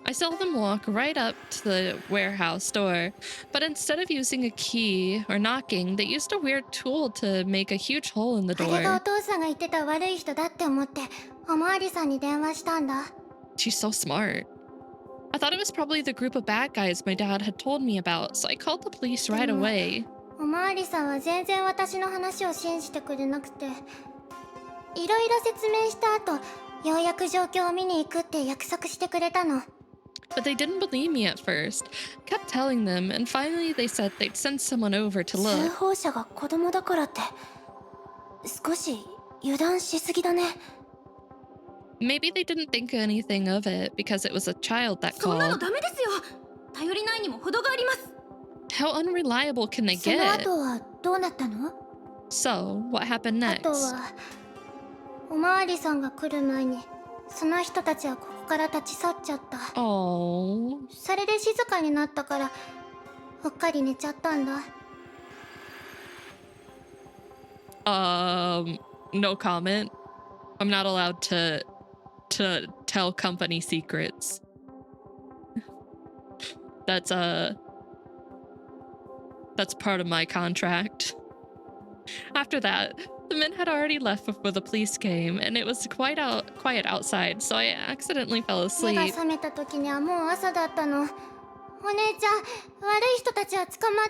S1: I saw them walk right up to the warehouse door, but instead of using a key or knocking, they used a weird tool to make a huge hole in the
S3: あれがお
S1: door.
S3: 父さんが言ってた悪い人だって思っておまわりさんに電話したんだ。
S1: She's so smart. I thought it was probably the group of bad guys my dad had told me about, so I called the police right away.
S3: おまわりさんは全然私の話を信じてくれなくて、いろいろ説明した後、ようやく状況を見に行くって約束してくれたの。
S1: But they didn't believe me at first. Kept telling them, and finally they said they'd send someone over to
S3: 通
S1: look.
S3: 報者が子供だからって少し油断しすぎだね。
S1: Maybe they didn't think anything of it because it was a child that
S2: そんなの
S1: called.
S2: ダメですよ。頼りないにも程があります。
S1: How unreliable can they
S3: その
S1: get?
S3: 後はどうなったの？
S1: So, what happened
S3: あと
S1: next?
S3: はおまわりさんが来る前にその人たちはここから立ち去っちゃった。
S1: Oh.
S3: それで静かになったからうっかり寝ちゃったんだ。
S1: No comment. I'm not allowed to tell company secrets. That's part of my contract. After that, The men had already left before the police came, and it was quiet outside, so I accidentally fell
S2: 目が
S1: asleep.
S2: 覚めた時にはもう朝だったの。お姉ちゃん、悪い人たちは捕まっ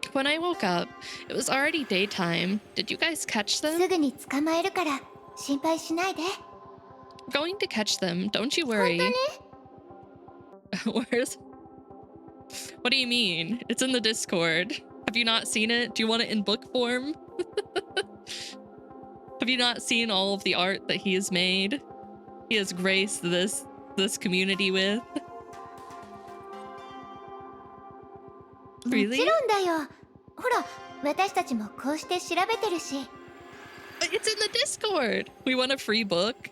S2: た？
S1: When I woke up, it was already daytime. Did you guys catch them?
S2: すぐに捕まえるから心配しないで。
S1: We're going to catch them, don't you worry. Where's... What do you mean? It's in the Discord. Have you not seen it? Do you want it in book form? Have you not seen all of the art that he has made? He has graced this community with.
S2: も
S1: Really?
S2: ちろんだよ。ほら、私たちもこうして調べてるし。
S1: It's in the Discord. We want a free book.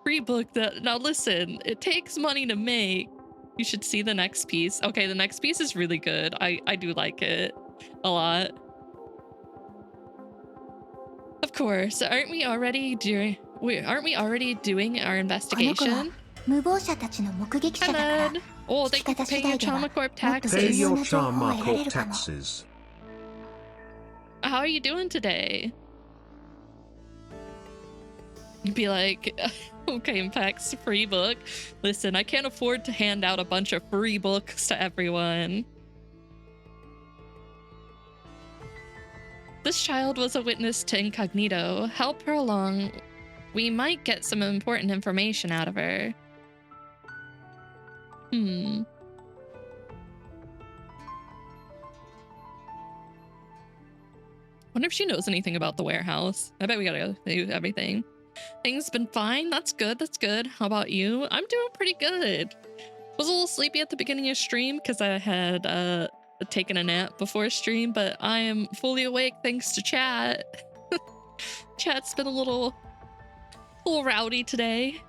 S1: Free book that... Now listen, it takes money to make. You should see the next piece. Okay, the next piece is really good. I do like it a lot. Of course, aren't we already doing our
S2: この子は
S1: investigation?
S2: 無謀者たちの目撃者だから。
S1: Oh, thank you for paying your Charma Corp taxes.
S5: Pay your Charma Corp taxes.
S1: How are you doing today? You'd be like, okay, Impex, free book. Listen, I can't afford to hand out a bunch of free books to everyone. This child was a witness to incognito. Help her along. We might get some important information out of her. Wonder if she knows anything about the warehouse. I bet we gotta do everything. Things been fine. That's good. That's good. How about you? I'm doing pretty good. Was a little sleepy at the beginning of stream because I had taken a nap before stream, but I am fully awake thanks to chat. Chat's been a little rowdy today.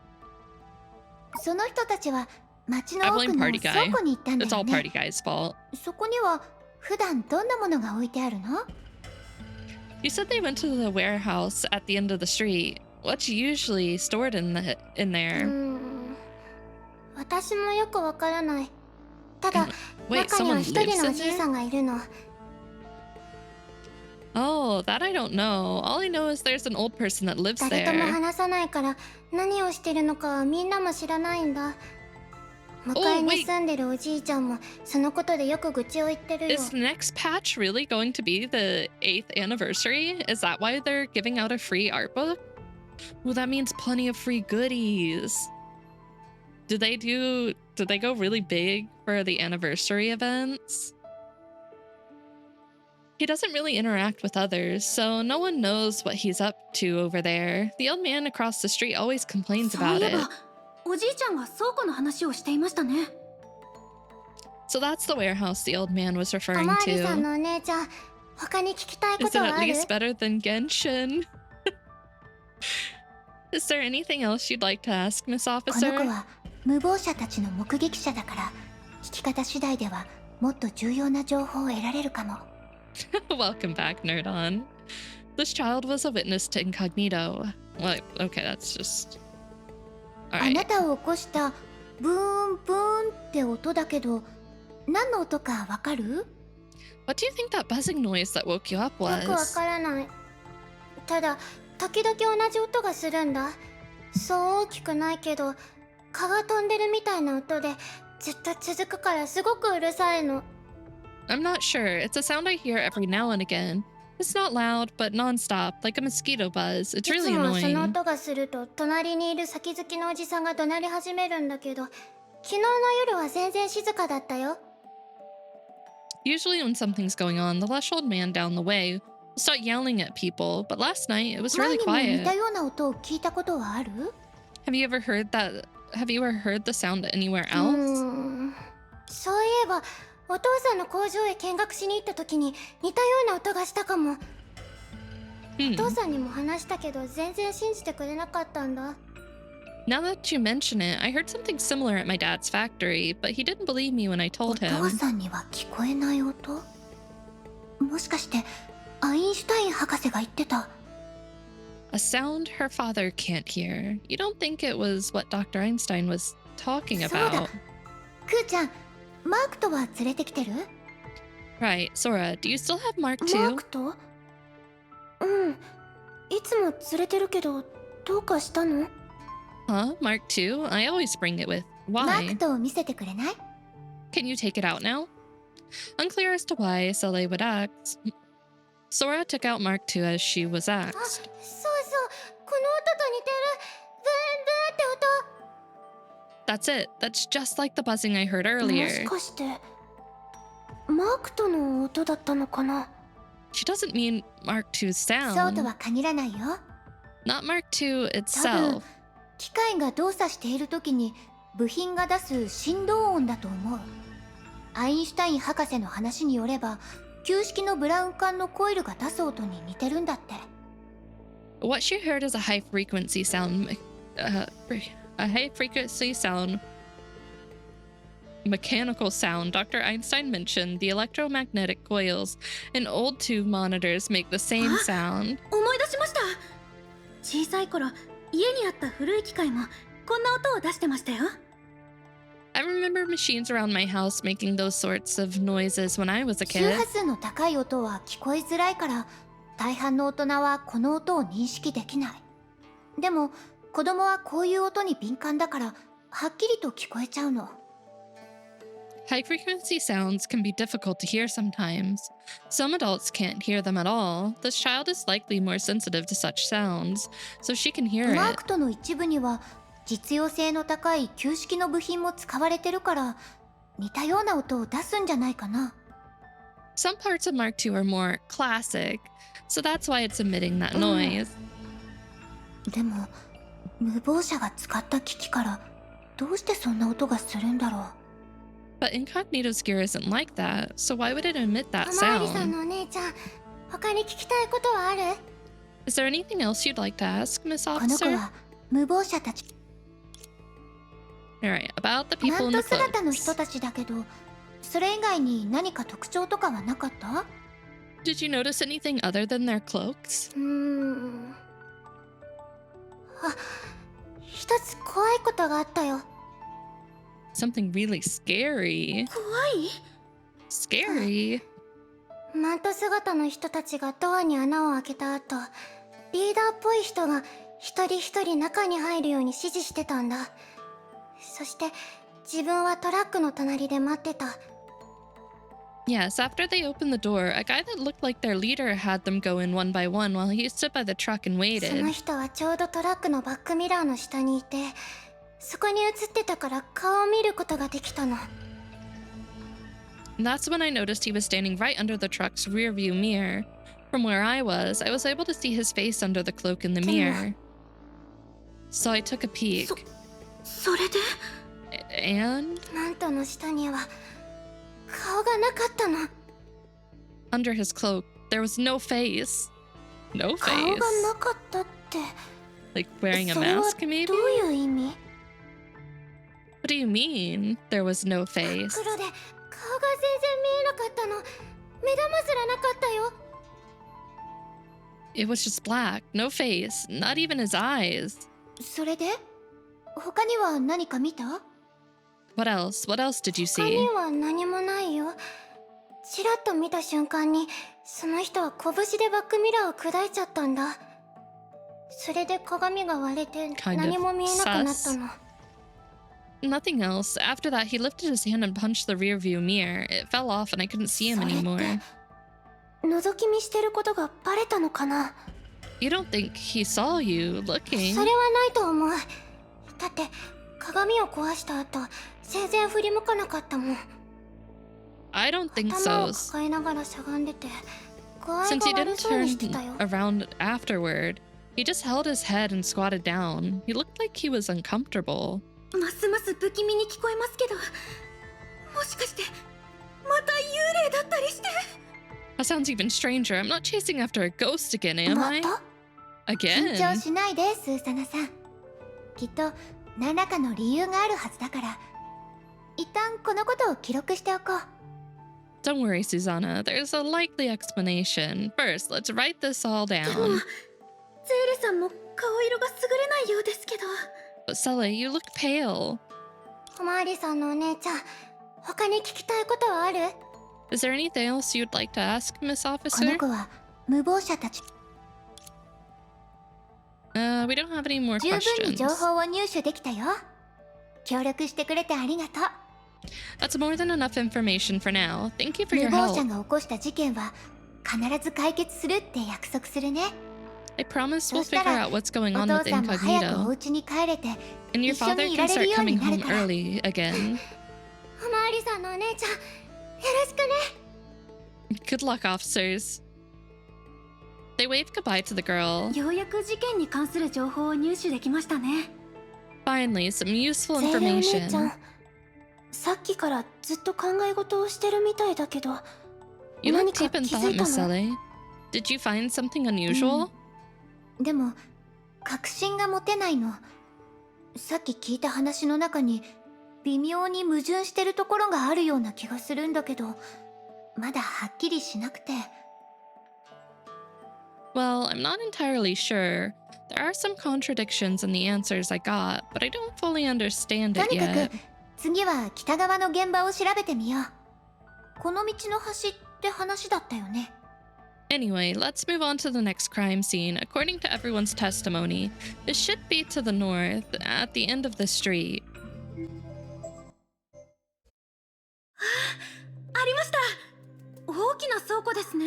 S2: その人たちは町の
S1: I
S2: 奥
S1: blame
S2: の
S1: Party
S2: 倉
S1: Guy.
S2: 庫に行ったんだ
S1: It's all
S2: よね。
S1: Party Guy's fault.
S2: そこには普段どんなものが置いてあるの？
S1: You said they went to the warehouse at the end of the street. What's usually stored in there?
S2: 私もよくわからない。ただ、
S1: Wait,
S2: 中には
S1: someone
S2: 一人
S1: lives
S2: のお
S1: in
S2: じい
S1: there?
S2: さんがいるの。
S1: Oh, that I don't know. All I know is there's an old person that lives
S2: 誰とも
S1: there.
S2: 話さないから何をしてるのかはみんなも知らないんだ。向かいに住んでるおじいちゃんもそのことでよく愚痴を言ってるよ。
S1: Is the next patch really going to be the 8th anniversary? Is that why they're giving out a free art book? Well, that means plenty of free goodies. Did they go really big for the anniversary events? He doesn't really interact with others, so no one knows what he's up to over there. The old man across the street always complains
S2: そう
S1: about
S2: いえ
S1: it.
S2: ば、おじいちゃんが倉庫の話をしていましたね。
S1: So that's the warehouse the old man was
S2: お
S1: referring
S2: まわりさん
S1: to.
S2: のお姉ちゃん、他に聞きたいこ
S1: Is
S2: と
S1: it
S2: は
S1: at
S2: ある？
S1: least better than Genshin? Is there anything else you'd like to ask, Miss
S2: この
S1: Officer?
S2: 子は無謀者たちの目撃者だから聞き方次第ではもっと重要な情報を得られるかも。
S1: Welcome back, Nerdon. This child was a witness to incognito. Well, okay, that's just...
S2: あ
S1: Alright.
S2: なたを起こしたブーンブーンって音だけど何の音かわかる？
S1: What do you think that buzzing noise that woke you up
S2: よくわ
S1: was?
S2: からない。ただ時々同じ音がするんだ。そう大きくないけど蚊が飛んでるみたいな音でずっと続くからすごくうるさいの。
S1: I'm not sure. It's a sound I hear every now and again. It's not loud, but non-stop, like a mosquito buzz. It's
S2: いつ
S1: really
S2: もその
S1: annoying.
S2: 音がすると隣にいる先好きのおじさんが怒鳴り始めるんだけど昨日の夜は全然静かだったよ。
S1: Usually when something's going on, the lush old man down the way will start yelling at people, but last night it was
S2: 前
S1: really
S2: にも似
S1: quiet.
S2: たような音を聞いたことはある？
S1: Have you ever heard the sound anywhere
S2: う
S1: else?
S2: ーんそういえばお父さんの工場へ見学しに行った時に似たような音がしたかも。
S1: Hmm.
S2: お父さんにも話したけど全然信じてくれなかったんだ。
S1: Now that you mention it, I heard something similar at my dad's factory, but he didn't believe me when I
S2: お
S1: told
S2: 父
S1: him.
S2: さんには聞こえない音？もしかしてアインシュタイン博士が言ってた？
S1: A sound her father can't hear. You don't think it was what Dr. Einstein was talking
S2: そうだ。
S1: about?
S2: クーちゃん、マークとは連れてきてる？
S1: Right, Sora, do you still have Mark
S2: マ
S1: II?
S2: ークとうんいつも連れてるけどどうかしたの
S1: Huh? Mark II? I always bring it with.
S2: マー
S1: Why?
S2: クと見せてくれない
S1: Can you take it out now? Unclear as to why Sele would ask. Sora took out Mark II as she was
S2: あ
S1: asked.
S2: そうそうこの音と似てるブーンブーンって音
S1: That's it. That's just like the buzzing I heard
S2: もし
S1: earlier.
S2: かしてマークとの音だったのかな
S1: She doesn't mean Mark II's
S2: そうと
S1: sound.
S2: は限らないよ
S1: Not Mark II
S2: 多分
S1: itself.
S2: 機械が動作している時に部品が出す振動音だと思うアインシュタイン博士の話によれば旧式のブラウン管のコイルが出す音に似てるんだって
S1: What she heard is a high frequency sound. A high frequency sound. Mechanical sound. Dr. Einstein mentioned the electromagnetic coils in old tube monitors make the same sound.
S2: 思い出しました小さい頃家にあった古い機械もこんな音を出してましたよ
S1: I remember machines around my house making those sorts of noises when I was a
S2: 周
S1: kid.
S2: 波数の高い音は聞こえづらいから大半の大人はこの音を認識できないでも子供はこういう音に敏感だからはっきりと聞こえちゃうの
S1: High frequency sounds can be difficult to hear sometimes. Some adults can't hear them at all. This child is likely more sensitive to such sounds, so she can hear
S2: マー
S1: it.
S2: クとの一部には実用性の高い旧式の部品も使われてるから似たような音を出すんじゃないかな
S1: Some parts of Mark II are more classic, so that's why it's emitting that noise.
S2: でも無謀者が使った機器からどうしてそんな音がするんだろう
S1: But Incognito's gear isn't like that, so why would it emit that
S2: おまわりさん
S1: sound?
S2: のお姉ちゃん他に聞きたいことはある
S1: Is there anything else you'd like to ask, Miss
S2: この子
S1: Officer?
S2: は無謀者たち
S1: Alright, about the
S2: な
S1: people
S2: ん
S1: in
S2: と
S1: the
S2: 姿の人
S1: cloaks.
S2: たちだけどそれ以外に何か特徴とかはなかった
S1: Did you notice anything other than their cloaks?
S2: あ一つ怖いことがあったよ
S1: Something really scary.
S2: 怖い
S1: Scary?
S2: マント姿の人たちがドアに穴を開けた後リーダーっぽい人が一人一人中に入るように指示してたんだそして自分はトラックの隣で待ってた
S1: Yes, after they opened the door, a guy that looked like their leader had them go in one by one while he stood by the truck and
S2: その
S1: waited.
S2: 人はちょうどトラックのバックミラーの下にいてそこに映ってたから顔を見ることができたの
S1: And that's when I noticed he was standing right under the truck's rear view mirror. From where I was able to see his face under the cloak in the mirror. So I took a peek.
S2: それで
S1: And
S2: マントの下には顔がなかったの
S1: under his cloak, there was no face. No
S2: 顔
S1: face.
S2: がなかったって
S1: Like wearing a
S2: それは
S1: mask, maybe?
S2: どういう意味
S1: What do you mean, there was no face?
S2: 黒で顔が全然見えなかったの目玉すらなかったよ
S1: It was just black, no face, not even his eyes.
S2: それで他には何か見た
S1: What else? What else did you
S2: 他に
S1: see?
S2: は何もないよちらっと見た瞬間にその人は拳でバックミラーを砕いちゃったんだそれで鏡が割れて
S1: Kind of
S2: 何も見えなくなったの
S1: Nothing else. After that, he lifted his hand and punched the rear view mirror. It fell off and I couldn't see him
S2: それって
S1: anymore.
S2: 覗き見してることがバレたのかな
S1: You don't think he saw you
S2: そ
S1: looking?
S2: れはないと思うだって鏡を壊した後全然振り向かなかったもん
S1: I don't think
S2: 頭を
S1: so.
S2: 抱えながらしゃがんでて具合
S1: Since he
S2: が悪
S1: didn't
S2: そうにし
S1: turn
S2: てたよ
S1: around afterward, he just held his head and squatted down. He looked like he was uncomfortable.
S2: ますます不気味に聞こえますけどもしかしてまた幽霊だったりして
S1: That sounds even stranger. I'm not chasing after a ghost again, am
S2: ま
S1: I?
S2: た緊
S1: Again?
S2: 張しないでスーサナさんきっと何らかの理由があるはずだから一旦このことを記録しておこう
S1: Don't worry, Susanna. There's a likely explanation. First, let's write this all
S2: ゼ
S1: down.
S2: ーレさんも顔色が優れないようですけど
S1: But Sele, you look pale.
S2: おまわりさんのお姉ちゃん他に聞きたいことはある
S1: Is there anything else you'd like to ask, Miss
S2: この
S1: Officer?
S2: 子は無謀者たち
S1: We don't have any more
S2: 十分に
S1: questions.
S2: 情報を入手できたよ。協力してくれてありがとう。
S1: That's more than enough information for now. Thank you for
S2: 無
S1: your
S2: 謀者
S1: help.
S2: が起こした事件は必ず解決するって約束するね。
S1: I promise
S2: そ
S1: we'll
S2: した
S1: figure
S2: ら
S1: out what's going
S2: お
S1: on
S2: 父
S1: with
S2: さんも早くお
S1: Incognito.
S2: 家に帰れて
S1: And your
S2: 一緒
S1: father
S2: にい
S1: can
S2: られ
S1: start
S2: るよう
S1: coming
S2: になる
S1: home
S2: から。
S1: early again.
S2: おまわりさんのお姉ちゃん、よろしくね。
S1: Good luck, officers. They waved goodbye to the girl.
S2: ようやく事件に関する情報を入手できましたね。
S1: Finally, some useful
S2: ゼーレお姉ちゃん、
S1: information.
S2: さっきからずっと考え事をしてるみたいだけど、
S1: You
S2: 何
S1: look
S2: か
S1: deep in
S2: 気づ
S1: thought,
S2: いた
S1: Miss
S2: の？
S1: Ellie. Did you find something unusual?
S2: でも確信が持てないの。さっき聞いた話の中に微妙に矛盾してるところがあるような気がするんだけど、まだはっきりしなくて。
S1: Well, I'm not entirely sure. There are some contradictions in the answers I got, but I don't fully understand
S2: と
S1: it
S2: にか
S1: yet.
S2: く次は北側の現場を調べてみよう。この道の端って話だったよね。
S1: Anyway, let's move on to the next crime scene. According to everyone's testimony, it should be to the north, at the end of the street.
S2: ありました。大きな倉庫ですね。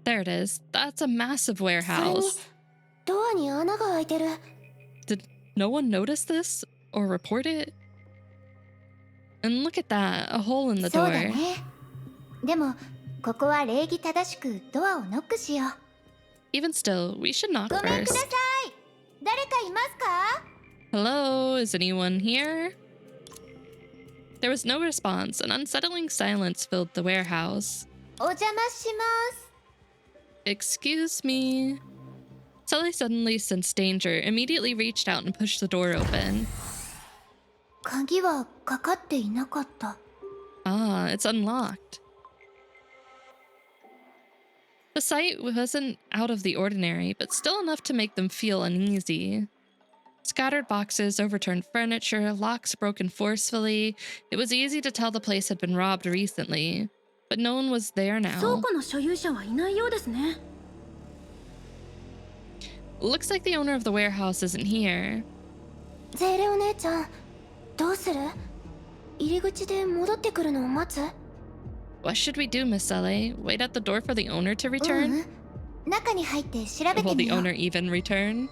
S1: There it is. That's a massive
S2: それに
S1: warehouse.
S2: ドアに穴が開いてる。
S1: Did no one notice this or report it? And look at that, a hole in the
S2: そうだ
S1: door.
S2: ね。でもここは礼儀正しくドアをノックしよう。
S1: Even still, we should knock
S2: ごめんくだ
S1: first.
S2: さい。誰かいますか？
S1: Hello, is anyone here? There was no response. An unsettling silence filled the warehouse.
S2: お邪魔します。
S1: Excuse me. Sully suddenly sensed danger, immediately reached out and pushed the door open.
S2: 鍵はかかっていなかった。
S1: Ah, it's unlocked. The sight wasn't out of the ordinary, but still enough to make them feel uneasy. Scattered boxes, overturned furniture, locks broken forcefully. It was easy to tell the place had been robbed recently, but no one was there
S2: 倉
S1: now.
S2: 庫の所有者はいないようですね。
S1: Looks like the owner of the warehouse isn't here.
S2: ゼーレお姉ちゃん、どうする？入り口で戻ってくるのを待つ？
S1: What should we do, Miss Sully? Wait at the door for the owner to
S2: う
S1: return?
S2: ん。中に入って調べ
S1: Will
S2: てみ
S1: the
S2: よう。
S1: owner even return?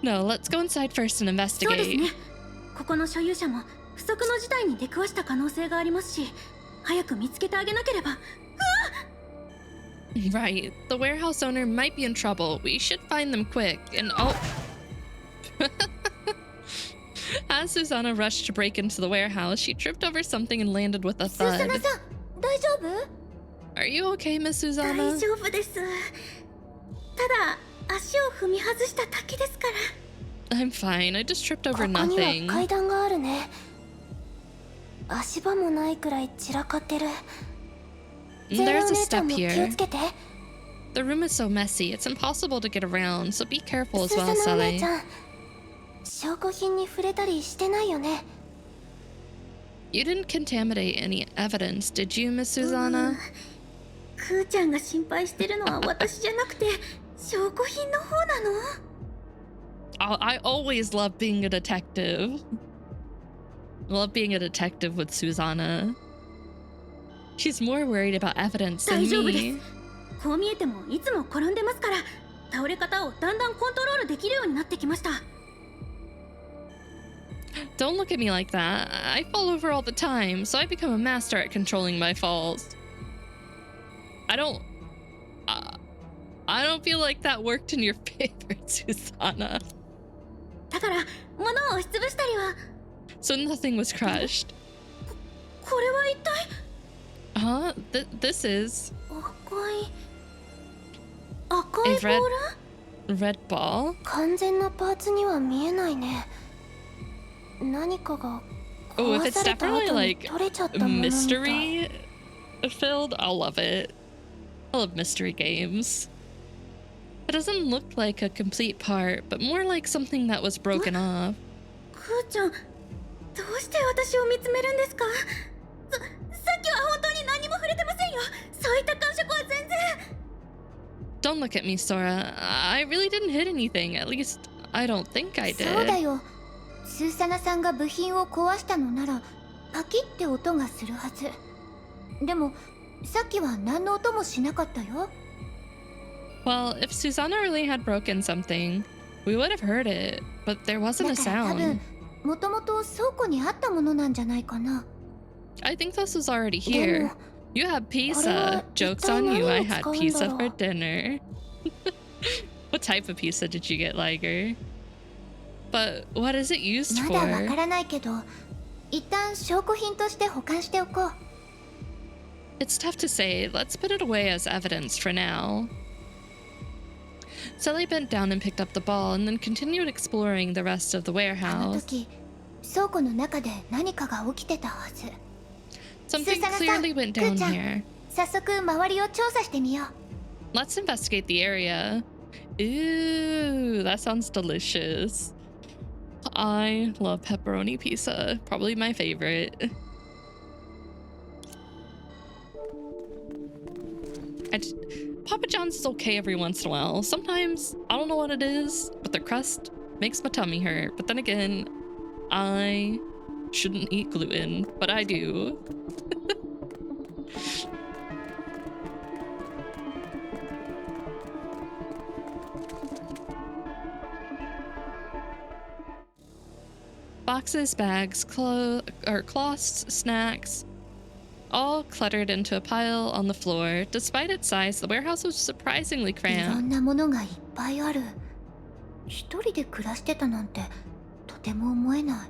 S1: No, let's go inside first and
S2: そうです
S1: investigate.
S2: ね。ここの所有者も不測の事態に出くわした可能性がありますし、早く見つけてあげなければ。
S1: Right. The warehouse owner might be in trouble. We should find them quick. And oh. As Susanna rushed to break into the warehouse, she tripped over something and landed with a
S2: スーサナ
S1: thud.
S2: さん、大丈夫？
S1: Are you okay, Miss
S2: 大
S1: Susanna?
S2: 丈夫です。ただ足を踏み外しただけですから。
S1: I'm fine. I just tripped
S2: こ
S1: over
S2: こには
S1: nothing.
S2: 階段があるね。足場もないくらい散らかってる。
S1: And
S2: ゼーレ
S1: there's
S2: お
S1: a
S2: 姉ちゃん
S1: step
S2: も気を
S1: here.
S2: つけて。
S1: The room is so messy. It's impossible to get around, so be careful
S2: ス
S1: as
S2: ー
S1: well,
S2: サナお姉
S1: Sully.
S2: ちゃん、証拠品に触れたりしてないよね。
S1: You didn't contaminate any evidence, did you, Miss Susanna?
S2: クーちゃんが心配してるのは私じゃなくて証拠品の方なの。
S1: I always love being a detective. Love being a detective with Susanna. She's more worried about evidence
S2: 大
S1: than
S2: 丈夫です。
S1: me.
S2: こう見えてもいつも転んでますから、倒れ方をだんだんコントロールできるようになってきました。
S1: Don't look at me like that. I fall over all the time, so I become a master at controlling my falls. I don't feel like that worked in your favor, Susanna.
S2: だから物を押しつぶしたりは。
S1: So nothing was crushed.
S2: これは一体。
S1: Huh? This is
S2: 赤い
S1: a
S2: ボール？
S1: red ball.
S2: 完全なパーツには見えないね。何かが
S1: Oh, if
S2: 壊
S1: it's
S2: された
S1: definitely
S2: 後に
S1: like
S2: 取れちゃったものみたい。
S1: mystery filled, I'll love it. I love mystery games. It doesn't look like a complete part, but more like something that was broken off.
S2: クーちゃん、どうして私を見つめるんですか？さっきは本そういった感触は全然。
S1: Don't look at me, Sora. I really didn't hit anything. At least, I don't think I
S2: そうだ
S1: did.
S2: よ。スーサナさんが部品を壊したのならパキって音がするはず。でもさっきは何の音もしなかったよ。
S1: Well, if Susanna really had broken something, we would have heard it, but there wasn't a
S2: だから多分
S1: sound.
S2: もともと倉庫にあったものなんじゃないかな。
S1: I think this was already
S2: で
S1: here.
S2: も
S1: You had
S2: これ
S1: pizza.
S2: は
S1: Joke's
S2: 一体
S1: on you,
S2: 何
S1: I
S2: を
S1: had
S2: 使うんだ
S1: pizza
S2: ろ
S1: for
S2: う。
S1: dinner. What type of pizza did you get, Liger? But what is it used
S2: まだわか
S1: for?
S2: らないけど、一旦証拠品として保管しておこう。
S1: It's tough to say. Let's put it away as evidence for now. Sally bent down and picked up the ball and then continued exploring the rest of the
S2: あの
S1: warehouse.
S2: 時倉庫の中で何かが起きてたはず。
S1: Something
S2: Susanna-san,
S1: clearly went down
S2: Ku-chan.
S1: here.
S2: 早速周りを調査してみよう。
S1: Let's investigate the area. Ooh, that sounds delicious. I love pepperoni pizza. Probably my favorite. Papa John's is okay every once in a while. Sometimes, I don't know what it is, but the crust makes my tummy hurt. But then again, I shouldn't eat gluten, but I do. Boxes, bags, cloths, snacks, all cluttered into a pile on the floor. Despite its size, the warehouse was surprisingly
S2: いろ
S1: cramped.
S2: んなものがいっぱいある。一人で暮らしてたなんてとても思えない。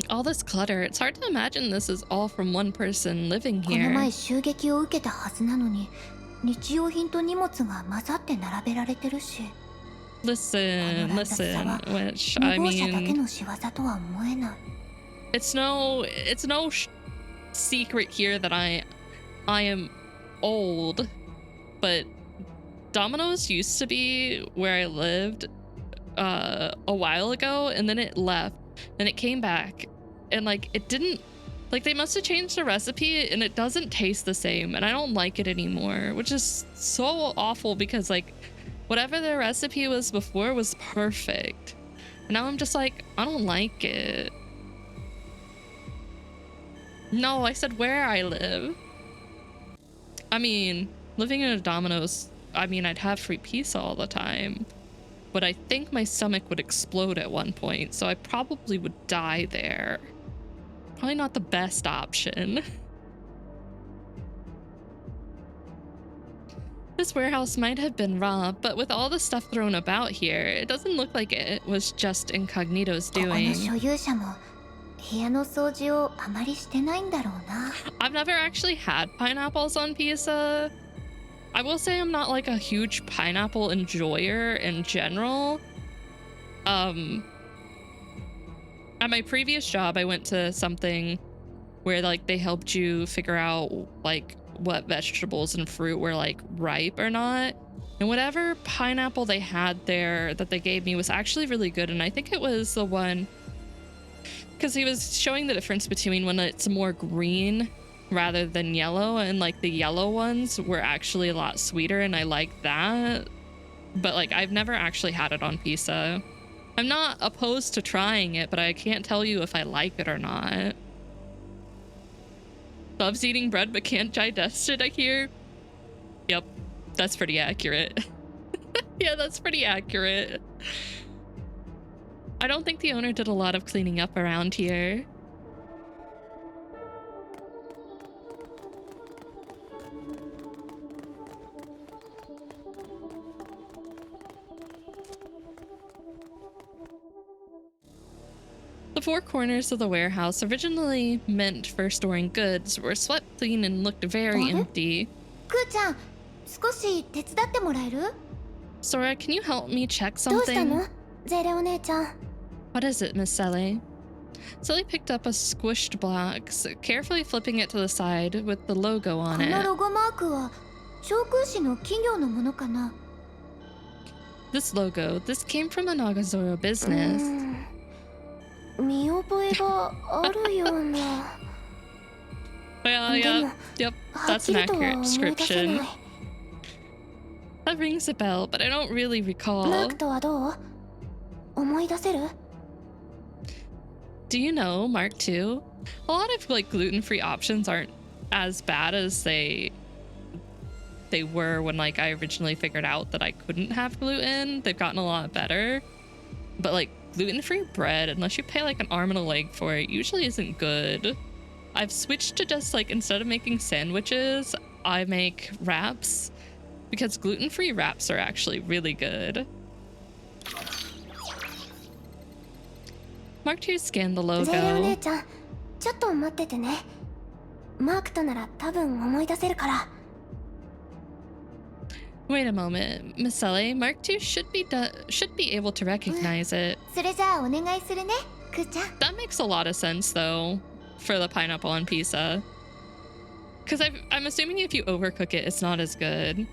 S1: All this clutter, it's hard to imagine this is all from one person living
S2: この前
S1: here.
S2: 襲撃を受けたはずなのに、日用品と荷物が混ざって並べられてるし、
S1: Listen,
S2: この乱雑さ
S1: listen,
S2: は
S1: which,
S2: 無
S1: I
S2: 謀者だけ
S1: mean,
S2: の仕業とは思えない。
S1: it's no secret here that I am old, but Domino's used to be where I lived a while ago, and then it left, and it came back, and like it didn't, like they must have changed the recipe, and it doesn't taste the same, and I don't like it anymore, which is so awful because like whatever their recipe was before was perfect, and now I'm just like, I don't like it. No, I said where I live. I mean, living in a Domino's, I mean, I'd have free pizza all the time, but I think my stomach would explode at one point, so I probably would die there. Probably not the best option. This warehouse might have been robbed, but with all the stuff thrown about here, it doesn't look like it was just Incognito's
S2: ここの
S1: doing.
S2: 所有者も部屋の掃除をあまりしてないんだろうな。
S1: I've never actually had pineapples on pizza. I will say I'm not like a huge pineapple enjoyer in general. At my previous job, I went to something where like they helped you figure out like what vegetables and fruit were like ripe or not. And whatever pineapple they had there that they gave me was actually really good. And I think it was the one, because he was showing the difference between when it's more green rather than yellow, and like the yellow ones were actually a lot sweeter, and I like that. But like I've never actually had it on pizza. I'm not opposed to trying it, but I can't tell you if I like it or not. Loves eating bread but can't digest it, I hear. Yep, that's pretty accurate. Yeah, that's pretty accurate. I don't think the owner did a lot of cleaning up around here. The four corners of the warehouse, originally meant for storing goods, were swept clean and looked very
S2: What?
S1: empty.
S2: くーちゃん、少し手伝ってもらえる？
S1: Sora, can you help me check
S2: どうしたの？
S1: something?
S2: ゼーレお姉ちゃん。
S1: What is it, Miss Sally? Sally picked up a squished box, carefully flipping it to the side with the logo
S2: こ
S1: on
S2: の
S1: it.
S2: ロゴマークは調空士の企業のものかな？
S1: This logo, this came from a Nagazora business.
S2: 見覚えがあるような。
S1: Well,
S2: で
S1: yeah,
S2: も
S1: yep,
S2: はっ
S1: that's
S2: き
S1: an
S2: りとは
S1: accurate
S2: 思い出せな
S1: description.
S2: い。
S1: That rings a bell, but I don't really
S2: マー
S1: recall.
S2: クとはどう？思い出せる？
S1: Do you know Mark II? A lot of like gluten-free options aren't as bad as they were when like I originally figured out that I couldn't have gluten. They've gotten a lot better. But like gluten-free bread, unless you pay like an arm and a leg for it, usually isn't good. I've switched to just like, instead of making sandwiches, I make wraps, because gluten-free wraps are actually really good. Mark II scanned the
S2: ゼレお
S1: logo.
S2: 姉ちゃん、ちょっと待っててね。マークとなら多分思い出せるから。
S1: Wait a moment, Miss Ellie, Mark II should be able to recognize it.
S2: それじゃあお願いするね、クーちゃん。
S1: That makes a lot of sense though, for the pineapple on pizza. Because I'm assuming if you overcook it, it's not as good.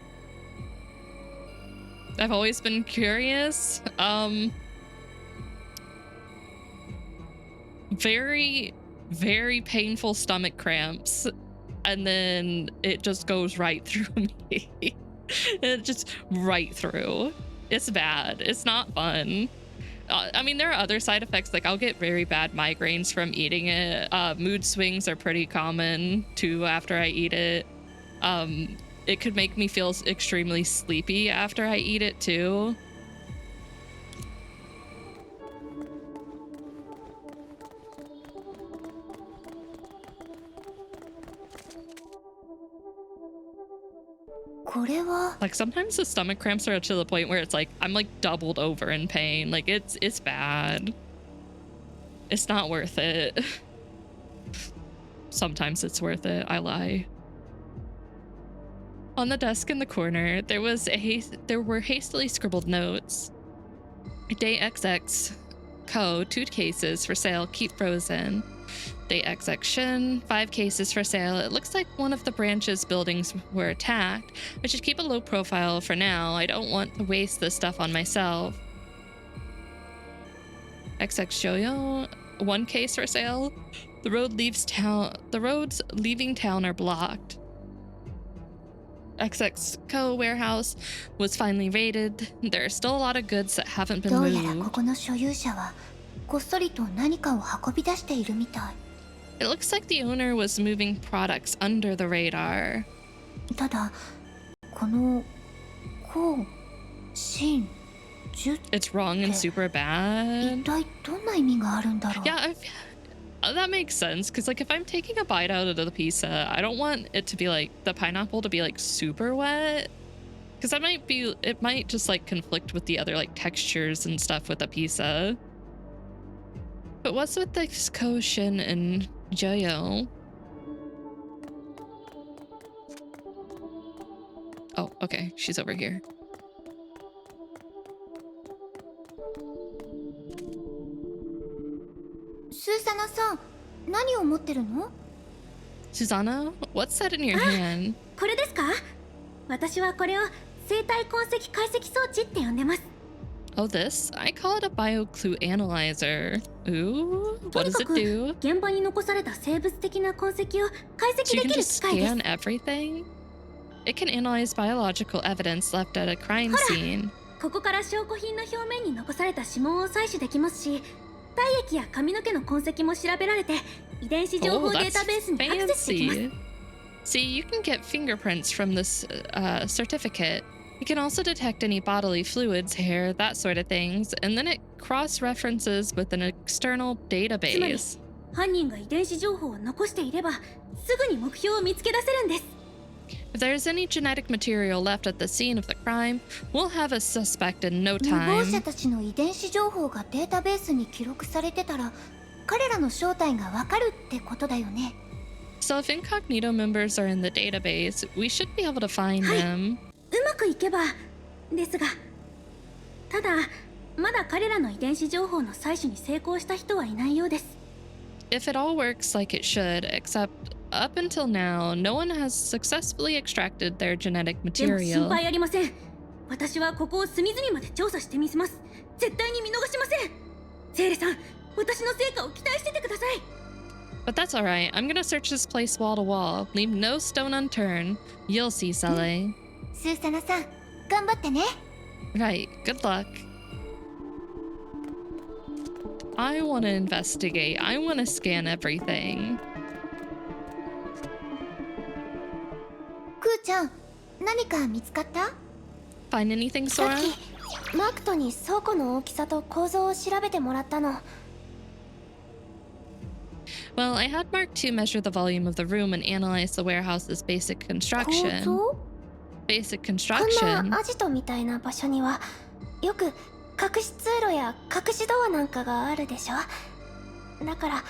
S1: I've always been curious. Very, very painful stomach cramps, and then it just goes right through me. It just right through. It's bad. It's not fun. I mean, there are other side effects, like I'll get very bad migraines from eating it. Mood swings are pretty common too after I eat it. It could make me feel extremely sleepy after I eat it too. Like sometimes the stomach cramps are to the point where it's like I'm like doubled over in pain. Like it's bad. It's not worth it. Sometimes it's worth it. I lie. On the desk in the corner, there were hastily scribbled notes. Day XX Co. 2 cases for sale. Keep frozen. Day XX Shin, 5 cases for sale. It looks like one of the branch's buildings were attacked. I should keep a low profile for now. I don't want to waste this stuff on myself. XX Joyo, 1 case for sale. The roads leaving town are blocked. XX Co. warehouse was finally raided. There are still a lot of goods that haven't been
S2: どうやら
S1: moved.
S2: ここの所有者はこっそりと何かを運び出しているみたい。
S1: It looks like the owner was moving products under the radar.
S2: ただ、このこう、しん、じゅっ
S1: It's wrong and super
S2: 一
S1: bad.
S2: 体どんな意味があるんだろう。
S1: Yeah, that makes sense, because like if I'm taking a bite out of the pizza, I don't want it to be like the pineapple to be like super wet, because it might just like conflict with the other like textures and stuff with the pizza. But what's with this Koshin and Joyo? Oh, okay, she's over here.
S2: スーサナさん、何を持ってるの？
S1: Susanna, what's that in your hand?
S2: これですか？私はこれを生体痕跡解析装置って呼んでます。
S1: Oh, this? I call it a bioclue analyzer. Ooh,
S2: と
S1: what
S2: に
S1: does
S2: か
S1: it
S2: く
S1: do?
S2: 現場に残された生物的な痕跡を解
S1: So
S2: 析
S1: you
S2: で
S1: can
S2: きる
S1: just
S2: 機械です。
S1: scan everything? It can analyze biological evidence left at a crime scene.
S2: ここから証拠品の表面に残された指紋を採取できますし、体液や髪の毛の痕跡も調べられて、遺伝子情報
S1: Oh,
S2: デー
S1: that's
S2: タベースにアクセスできます。
S1: fancy. See, you can get fingerprints from this certificate. You can also detect any bodily fluids, hair, that sort of things, and then it cross-references with an external
S2: つまり
S1: database.
S2: 犯人が遺伝子情報を残していれば、すぐに目標を見つけ出せるんです。
S1: If there's any genetic material left at the scene of the crime, we'll have a suspect in no
S2: 無謀者
S1: time.
S2: たちの遺伝子情報がデータベースに記録されてたら、彼らの正体がわかるってことだよね。
S1: So if incognito members are in the database, we should be able to find them.
S2: うまくいけばですが、ただまだ彼らの遺伝子情報の採取に成功した人はいないようです。
S1: If it all works like it should, except up until now, no one has successfully extracted their genetic
S2: でも心
S1: material.
S2: 配ありません。私はここを隅々まで調査してみせます。絶対に見逃しません。ゼーレさん、私の成果を期待しててください。
S1: But that's alright. I'm gonna search this place wall to wall. Leave no stone unturned. You'll see, Sale.
S3: スーサナさん頑張ってね。
S1: Right. Good luck. I want to investigate. I want to scan everything.
S3: クーちゃん何か見つかった？
S1: Find anything,
S2: さ
S1: Sora?
S2: っきマークトに倉庫の大きさと構造を調べてもらったの。
S1: Well, I had Mark II measure the volume of the room and analyze the warehouse's basic
S2: 構
S1: construction.
S2: 造？
S1: Basic
S2: こん
S1: construction?
S2: なアジトみたいな場所にはよく隠し通路や隠しドアなんかがあるでしょ。だから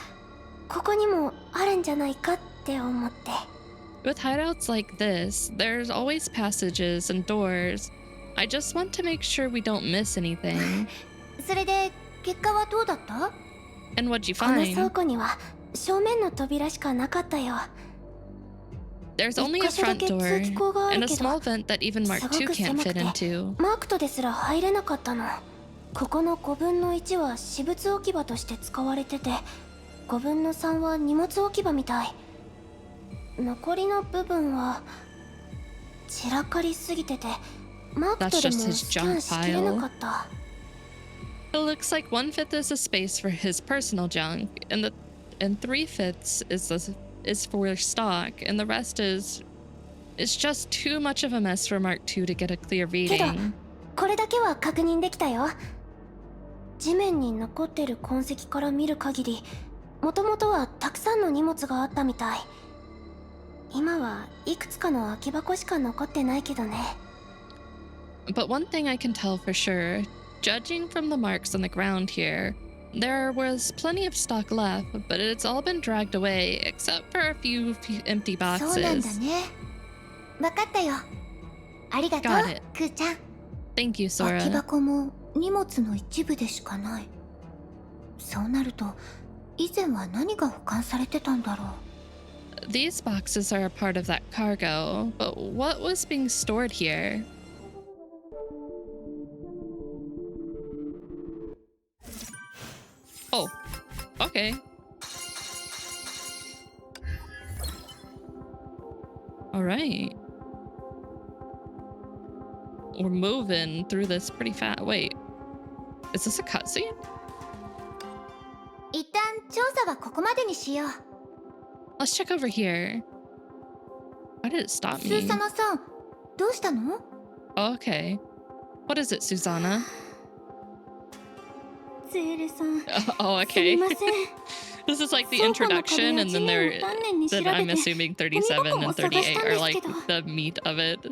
S2: ここにもあるんじゃないかって思って。
S1: With hideouts like this, there's always passages and doors. I just want to make sure we don't miss anything.
S3: それで結果はどうだった？
S1: And what'd you
S2: この
S1: find?
S2: 倉庫には正面の扉しかなかったよ。
S1: There's only a front door and a small vent that even Mark II can't fit into.
S2: マークトですら入れなかったの。ここの5分の1は私物置き場として使われてて、5分の3は荷物置き場みたい。残りの部分は散らかりすぎてて、マークトでもスキャンしきれなかった。
S1: It looks like 1/5 is a space for his personal junk, and 3/5 is for stock, and the rest is just too much of a mess for Mark II to get a clear
S2: けど
S1: reading.
S2: これだけは確認できたよ。地面に残ってる痕跡から見る限り、もともとはたくさんの荷物があったみたい。今はいくつかの空き箱しか残ってないけどね。
S1: But one thing I can tell for sure, judging from the marks on the ground here, there was plenty of stock left, but it's all been dragged away except for a few empty
S3: そうなんだ
S1: boxes.
S3: ね。わかったよ。ありがとう
S1: Got it.
S3: クーちゃん。
S1: Thank you,
S3: 空き
S1: Sora.
S3: 箱も荷物の一部でしかない。そうなると以前は何が保管されてたんだろう。
S1: These boxes are a part of that cargo, but what was being stored here? Oh, okay. All right. We're moving through this pretty fast. Wait, is this a cutscene?
S3: 一旦調査はここまでにしよう。
S1: Let's check over here. Why did it stop
S3: スー
S1: me?
S3: サナさん、どうしたの？
S1: Okay. What is it, Susanna?
S2: ゼーレさん、
S1: Oh,
S2: すみ
S1: okay.
S2: ません。
S1: This is like the
S2: 倉庫の
S1: introduction,
S2: 壁や
S1: and
S2: 地
S1: then
S2: 面
S1: there
S2: を丹念に調
S1: that
S2: べ
S1: I'm
S2: て、
S1: assuming
S2: ゴミ
S1: 37
S2: 箱
S1: and
S2: も探し
S1: 38 are
S2: たんです
S1: like
S2: けど。
S1: the meat of it.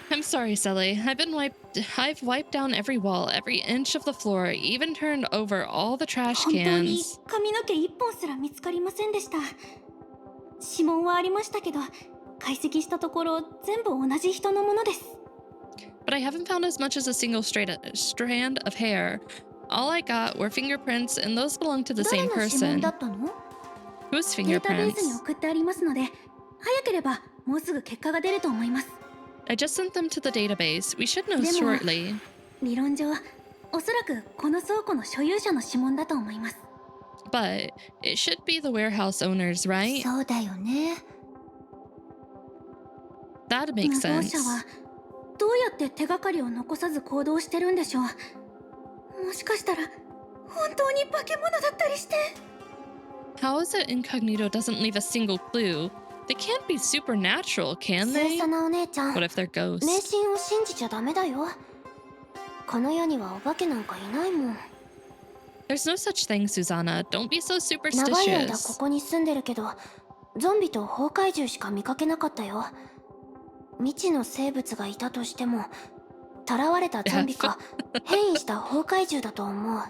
S1: I'm sorry, Sally. I've wiped down every wall, every inch of the floor, even turned over all the trash
S2: 本当に
S1: cans.
S2: 髪の毛一本すら見つかりませんでした。指紋はありましたけど、解析したところ全部同じ人のものです。
S1: But I haven't found as much as a single strand of hair. All I got were fingerprints, and those belong to the
S3: 誰
S1: same
S3: の指紋
S1: person.
S3: だったの？
S1: Whose
S2: データベースに
S1: fingerprints?
S2: 送ってありますので、早ければもうすぐ結果が出ると思います。
S1: I just sent them to the database. We should know
S2: でも
S1: shortly.
S2: 理論上、おそらくこの倉庫の所有者の指紋だと思います。
S1: But it should be the warehouse owners, right?
S3: そうだよね。
S1: That makes
S2: 無謀
S1: sense.
S2: 者はどうやって手がかりを残さず行動してるんでしょう。もしかしたら本当に化け物だったりして。
S1: How is it Incognito doesn't leave a single clue? They can't be supernatural,
S2: ス
S1: can
S2: ー
S1: they?
S2: サナお姉ちゃん、
S1: What if they're
S2: 迷
S1: ghosts?
S2: 信を信じちゃダメだよ。この世にはお化けなんかいないもん。
S1: There's no such thing, Susanna. Don't be so
S2: 長い間こ
S1: superstitious.
S2: こに住んでるけど、ゾンビと崩壊獣しか見かけなかったよ。未知の生物がいたとしても、囚われたゾンビか変異した崩壊獣だと思う。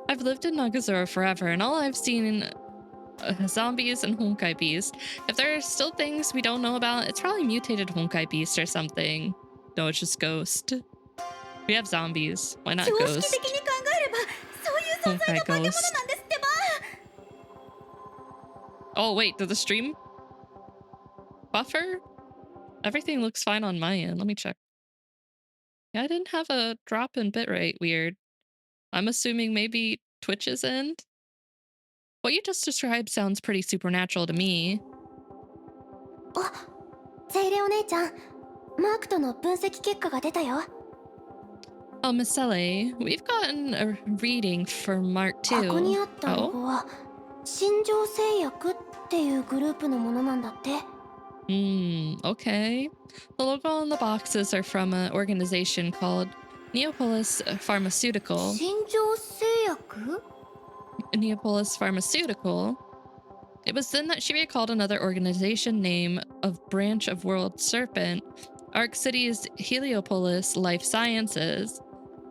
S1: I've lived in Nagazora forever, and all I've seen zombies and honkai beast. If there are still things we don't know about, it's probably mutated honkai beast or something. No, it's just ghost. We have zombies. Why not
S2: 常識
S1: ghost?
S2: 的に考えれば、そういう存在の化け物なんですってば。
S1: Oh, wait, did the stream buffer? Everything looks fine on my end. Let me check. Yeah, I didn't have a drop in bitrate. Weird. I'm assuming maybe Twitch's end? What you just described sounds pretty supernatural to me.
S2: あ、セイレお姉ちゃん、マークとの分析結果が出たよ。
S1: Oh, Miss Sele, we've gotten a reading for Mark
S2: ここに
S1: II.
S2: あったロ
S1: Oh?
S2: ゴは新庄製薬っていうグループのものなんだって。
S1: Okay. The logo on the boxes are from an organization called Neopolis Pharmaceutical.
S2: 新庄製薬？
S1: Neopolis Pharmaceutical. It was then that she recalled another organization name of branch of World Serpent, Arc City's Heliopolis Life Sciences.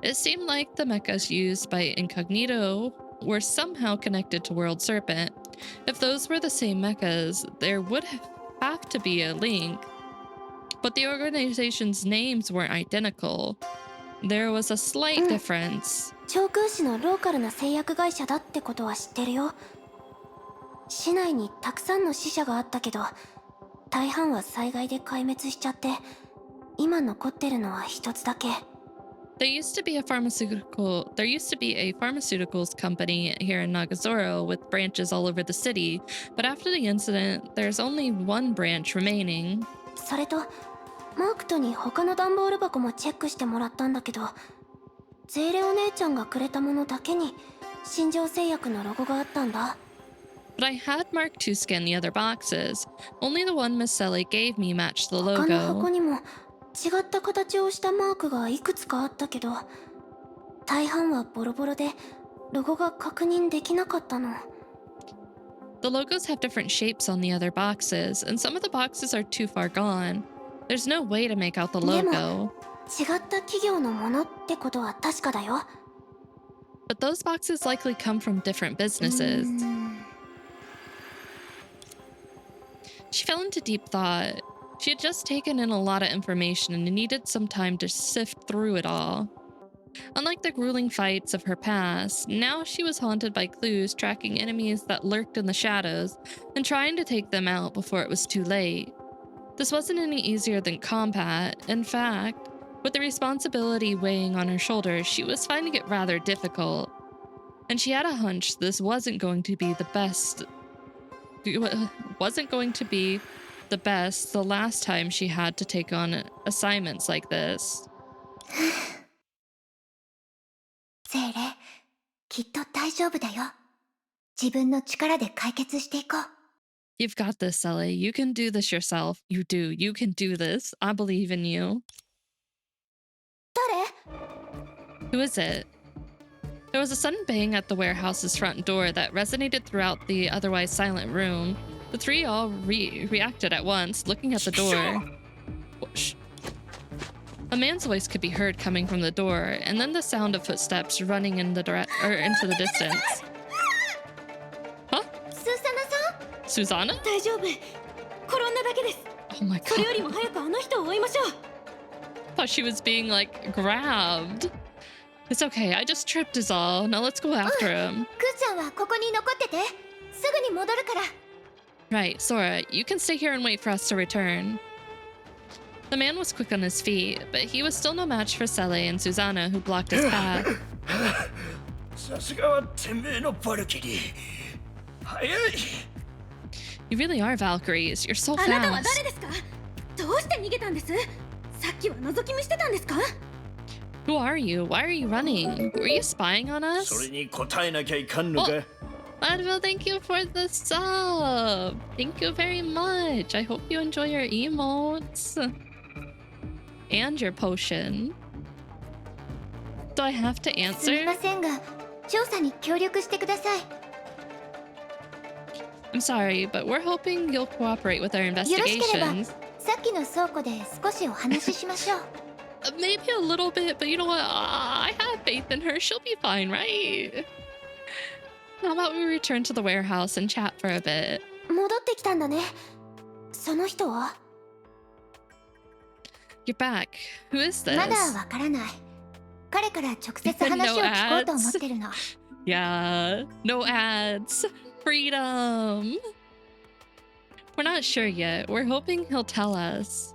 S1: It seemed like the mechas used by Incognito were somehow connected to World Serpent. If those were the same mechas, there would have to be a link. But the organization's names weren't identical. There was a slight difference.
S2: 長空市のローカルな製薬会社だってことは知ってるよ。市内にたくさんの死者があったけど、大半は災害で壊滅しちゃって、今残ってるのは一つだけ。
S1: There used to be a pharmaceuticals company here in Nagazora with branches all over the city, but after the incident, there's only one branch remaining.
S2: それと、マークトに他の段ボール箱もチェックしてもらったんだけど、ゼーレお姉ちゃんがくれたものだけに新庄製薬のロゴがあったんだ。
S1: But I had Mark II scan the other boxes. Only the one Miss Sele gave me matched the
S2: 他の箱
S1: logo.
S2: にも違った形をしたマークがいくつかあったけど、大半はボロボロでロゴが確認できなかったの。
S1: The logos have different shapes on the other boxes, and some of the boxes are too far gone. There's no way to make out the
S2: でも
S1: logo.
S2: 違った企業のものってことは確かだよ。
S1: But those boxes likely come from different businesses. She fell into deep thought. She had just taken in a lot of information and needed some time to sift through it all. Unlike the grueling fights of her past, now she was haunted by clues tracking enemies that lurked in the shadows and trying to take them out before it was too late. This wasn't any easier than combat. In fact, with the responsibility weighing on her shoulders, she was finding it rather difficult. And she had a hunch this wasn't going to be the best the last time she had to take on assignments like this.
S2: セイレ、きっと大丈夫だよ。自分の力で解決していこう。
S1: You've got this, Sele. You can do this yourself. You do. You can do this. I believe in you.
S2: 誰？
S1: Who is it? There was a sudden bang at the warehouse's front door that resonated throughout the otherwise silent room. The three all reacted at once, looking at the door. Whoosh. A man's voice could be heard coming from the door, and then the sound of footsteps running in the into the distance. Huh?
S2: スーサナさん？
S1: Susanna?
S2: 大丈夫。転んだだけです。
S1: Oh my
S2: それより
S1: god.
S2: も早くあの人を追いましょう。
S1: Thought she was being like grabbed. It's okay, I just tripped is all. Now let's go after him.
S2: クーちゃんはここに残ってて。すぐに戻るから。
S1: Right, Sora, you can stay here and wait for us to return. The man was quick on his feet, but he was still no match for Sele and Susanna, who blocked his path.
S7: さすがはてめえのバルキリー。早い。
S1: You really are Valkyries. You're so
S2: あなたは
S1: fast.
S2: 誰ですか？どうして逃げたんです？さっきは覗き見してたんですか？
S1: Who are you? Why are you running? Were you spying on
S7: そ
S1: us?
S7: れに答えなきゃいかんのか。
S1: Advil, thank you for the sub. Thank you very much. I hope you enjoy your emotes. And your potion. Do I have to
S2: すみ
S1: answer?
S2: ませんが、調査に協力してください。
S1: I'm sorry, but we're hoping you'll cooperate with our
S2: よろしければ、
S1: investigations.
S2: さっきの倉庫で少しお話ししましょう。
S1: Maybe a little bit, but you know what? I have faith in her. She'll be fine, right? How about we return to the warehouse and chat for a bit?
S2: 戻ってきたんだね。その人は？
S1: You're back. Who is
S2: まだ
S1: this?
S2: わからない。彼から直接話を聞こうと思ってるの。
S1: Yeah, no ads. Freedom. We're not sure yet. We're hoping he'll tell us.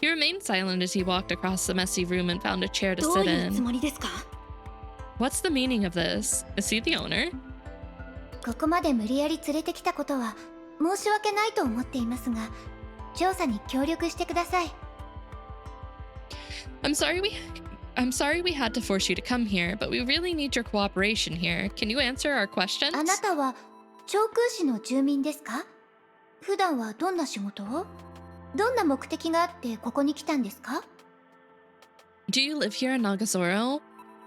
S1: He remained silent as he walked across the messy room and found a chair to
S2: どう
S1: sit
S2: いうつ
S1: in.
S2: もりですか？
S1: What's the meaning of this? Is he the owner?
S2: ここまで無理やり連れてきたことは申し訳ないと思っていますが、調査に協力してください。
S1: I'm sorry we had to force you to come here, but we really need your cooperation here. Can you answer our questions?
S2: あなたは長空市の住民ですか？普段はどんな仕事を？どんな目的があってここに来たんですか？
S1: Do you live here in Nagazora?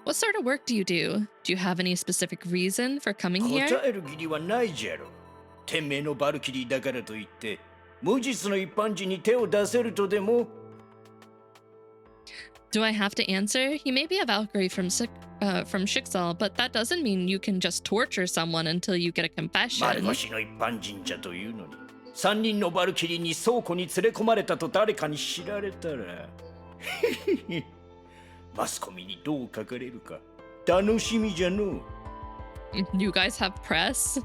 S1: What sort of work do you do? Do you have any specific reason for coming
S10: 答
S1: here?
S10: える義理はないじゃろ。天命のバルキリーだからといって無実の一般人に手を出せるとでも。
S1: Do I have to answer? You may be a Valkyrie from Schicksal, but that doesn't mean you can just torture someone until you get a
S10: 丸
S1: confession.
S10: 腰の一般人じゃというのに3人のバルキリーに倉庫に連れ込まれたと誰かに知られたらマスコミにどう書かれるか楽しみじゃの。
S1: You guys have press?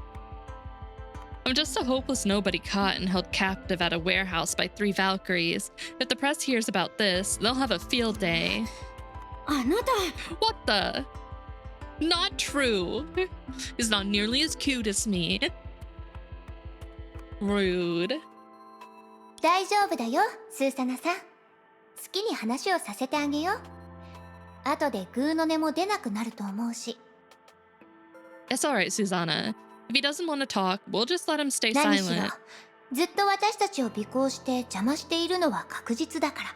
S1: I'm just a hopeless nobody caught and held captive at a warehouse by 3 Valkyries. If the press hears about this, they'll have a field day.
S2: あなた
S1: What the? Not true. He's not nearly as cute as me. Rude.
S2: 大丈夫だよ、スーサナさん。好きに話をさせてあげよう。後でグーの音も出なくなると思うし。
S1: It's alright, Susanna. If he doesn't want to talk, we'll just let him stay
S2: 何しろ
S1: silent.
S2: ずっと私たちを尾行して邪魔しているのは確実だから。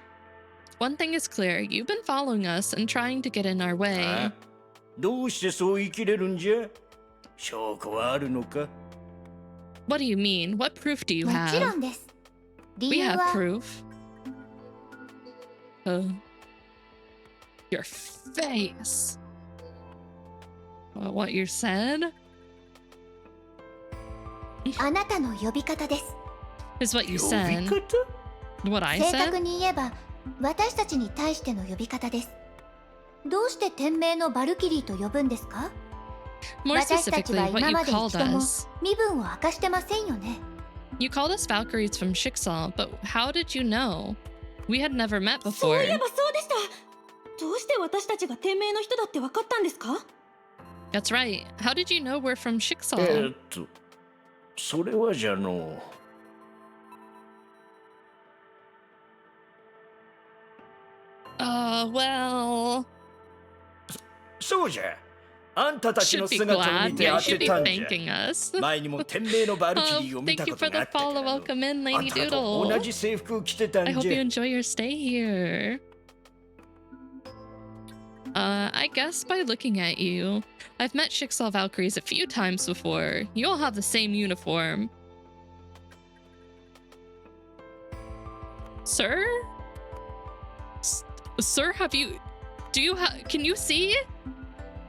S1: One thing is clear, you've been following us and trying to get in our way.
S10: どうしてそう生きれるんじゃ？証拠はあるのか？
S1: What do you mean? What proof do you
S2: もちろ
S1: have?
S2: んです。理
S1: We
S2: 由
S1: have
S2: は
S1: proof. Your face. What you said?
S2: あなたの呼び方です。
S1: Is what you
S10: 呼び
S1: said.
S10: 方？
S1: What I
S2: 正確
S1: said?
S2: に言えば私たちに対しての呼び方です。どうして天命のバルキリーと呼ぶんですか？
S1: More
S2: 私たち
S1: specifically,
S2: は
S1: what
S2: 今
S1: you
S2: まで
S1: called
S2: 一度も
S1: us.
S2: 身分を明かしてませんよね。
S1: You called us Valkyries from Schicksal, but how did you know? We had never met
S2: そう
S1: before.
S2: いえばそうでした。どうして私たちが天命の人だって分かったんですか？
S1: That's right. How did you know we're from Schicksal?
S10: それはじゃの。
S1: Well,
S10: そうじゃ。あんたたち
S1: should
S10: の
S1: be
S10: 姿を
S1: glad.
S10: 見て
S1: Yeah,
S10: 当
S1: you
S10: て
S1: should be
S10: たんじゃ。
S1: thanking us.
S10: 前にも天命のバルキ
S1: Oh,
S10: リーを見た
S1: thank
S10: こ
S1: you
S10: と
S1: for
S10: があ
S1: the
S10: ったから
S1: follow.
S10: の。
S1: Welcome in,
S10: あん
S1: Lady
S10: たと同
S1: Doodle.
S10: じ制服を着てた
S1: I
S10: ん
S1: hope you
S10: じゃ。
S1: enjoy your stay here. I guess by looking at you, I've met Schicksal Valkyries a few times before. You all have the same uniform. Sir? Sir, can you see?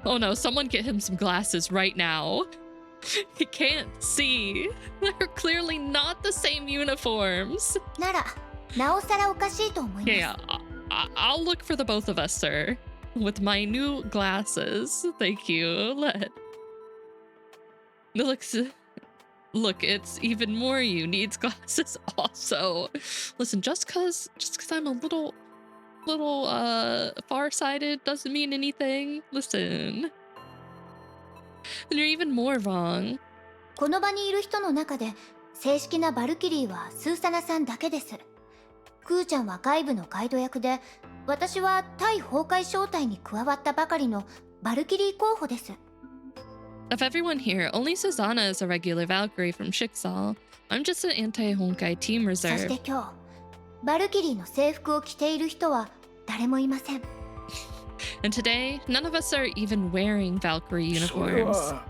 S1: Oh no, someone get him some glasses right now. He can't see. They're clearly not the same uniforms.
S2: なら、なおさらおかしいと思います。
S1: Yeah, I'll look for the both of us, sir. With my new glasses. Thank you. Look, it's even more you needs glasses also. Listen, just cause I'm a little far-sighted doesn't mean anything. Listen. And you're even more wrong.
S2: この場にいる人の中で正式なバルキリーはスーサナさんだけです。クーちゃんは外部のガイド役で、私は対崩壊小隊に加わったばかりのバルキリー候補です。
S1: Of everyone here, only Susanna is a regular Valkyrie from Schicksal. I'm just an anti-Honkai team
S2: そし
S1: reserve.
S2: て今日、バルキリーの制服を着ている人は誰もいません。
S1: And today, none of us are even wearing Valkyrie
S10: それ
S1: uniforms.
S10: は。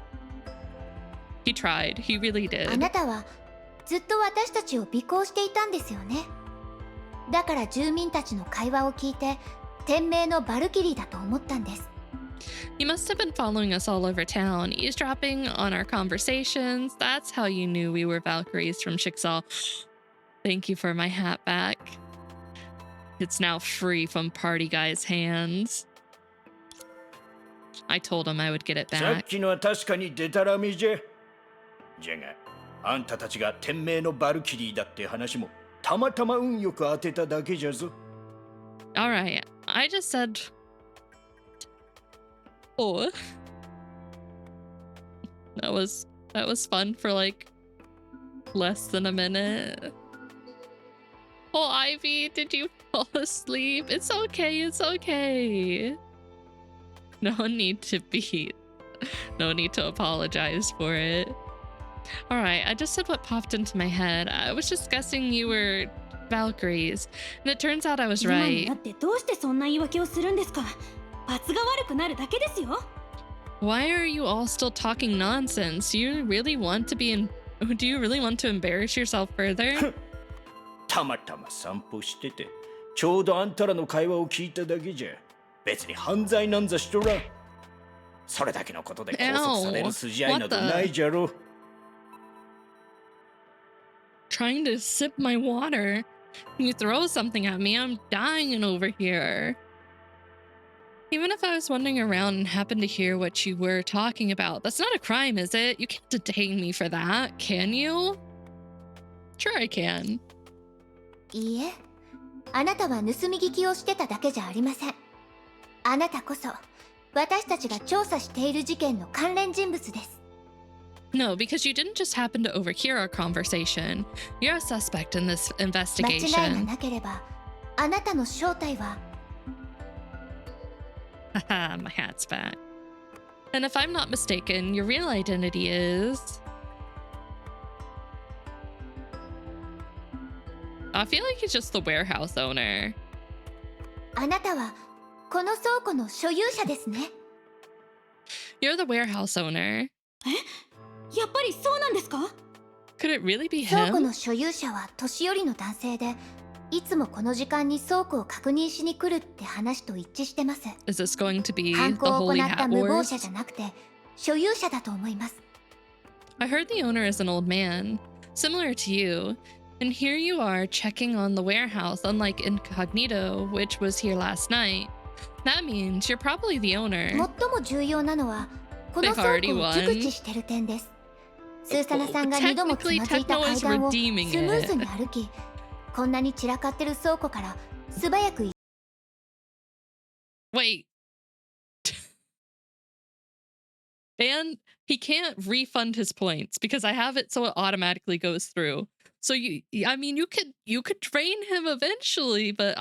S1: He tried. He really
S2: あ
S1: did.
S2: なたはずっと私たちを尾行していたんですよね。だから住民たちの会話を聞いて、天命のバルキリーだと思ったんです。
S1: You must have been following us all over town, eavesdropping on our conversations. That's how you knew we were Valkyries from Schicksal. Thank you for my hat back. It's now free from Party Guy's hands. I told him I would get it
S10: さっ
S1: back.
S10: きのは確かにデタラメじゃ。じゃが、あんたたちが天命のバルキリーだって話もたまたま運よく当てただけじゃぞ。
S1: Alright, I just said... Oh. That was That was fun for like less than a minute. Oh, Ivy, did you fall asleep? It's okay, it's okay. No need to no need to apologize for it. All right, I just said what popped into my head. I was just guessing you were Valkyries, and it turns out I was
S2: 今に
S1: right.
S2: なってどうしてそんな言い訳をするんですか。罰が悪くなるだけですよ。
S1: Why are you all still talking nonsense? Do you really want to embarrass yourself further?
S10: たまたま散歩してて、ちょうどあんたらの会話を聞いただけじゃ、別に犯罪なんざしとらん。それだけのことで拘束される筋合いなどないじゃろ。
S1: Trying to sip my water. You throw something at me, I'm dying over here. Even if I was wandering around and happened to hear what you were talking about, that's not a crime, is it? You can't detain me for that, can you? Sure I can.
S3: いいえ、あなたは盗み聞きをしてただけじゃありません。あなたこそ私たちが調査している事件の関連人物です。
S1: No, because you didn't just happen to overhear our conversation. You're a suspect in this
S3: 間違いが
S1: investigation.
S3: なければ、あなたの正体は
S1: Haha, my hat's back. And if I'm not mistaken, your real identity is... I feel like he's just the warehouse owner.
S3: あなたはこの倉庫の所有者ですね。
S1: You're the warehouse owner.
S2: やっぱりそうなんですか。
S1: Could it really be
S3: 倉庫
S1: him?
S3: の所有者は年寄りの男性で、いつもこの時間に倉庫を確認しに来るって話と一致してます。
S1: Is this going to be
S3: 犯
S1: the
S3: 行を行
S1: Holy
S3: った
S1: Hat
S3: 無謀
S1: Wars?
S3: 者じゃなくて所有者だと思います。
S1: I heard the owner is an old man, similar to you. And here you are checking on the warehouse, unlike Incognito, which was here last night. That means you're probably the owner.
S3: 最も重要なのはこの倉庫を熟知してる点です。スーサナさんが2度もつまずいた階段をスムーズに歩き、こんなに散らかってる倉庫から素早く
S1: Wait. And he can't refund his points because I have it so it automatically goes through. So I mean you could train him eventually, but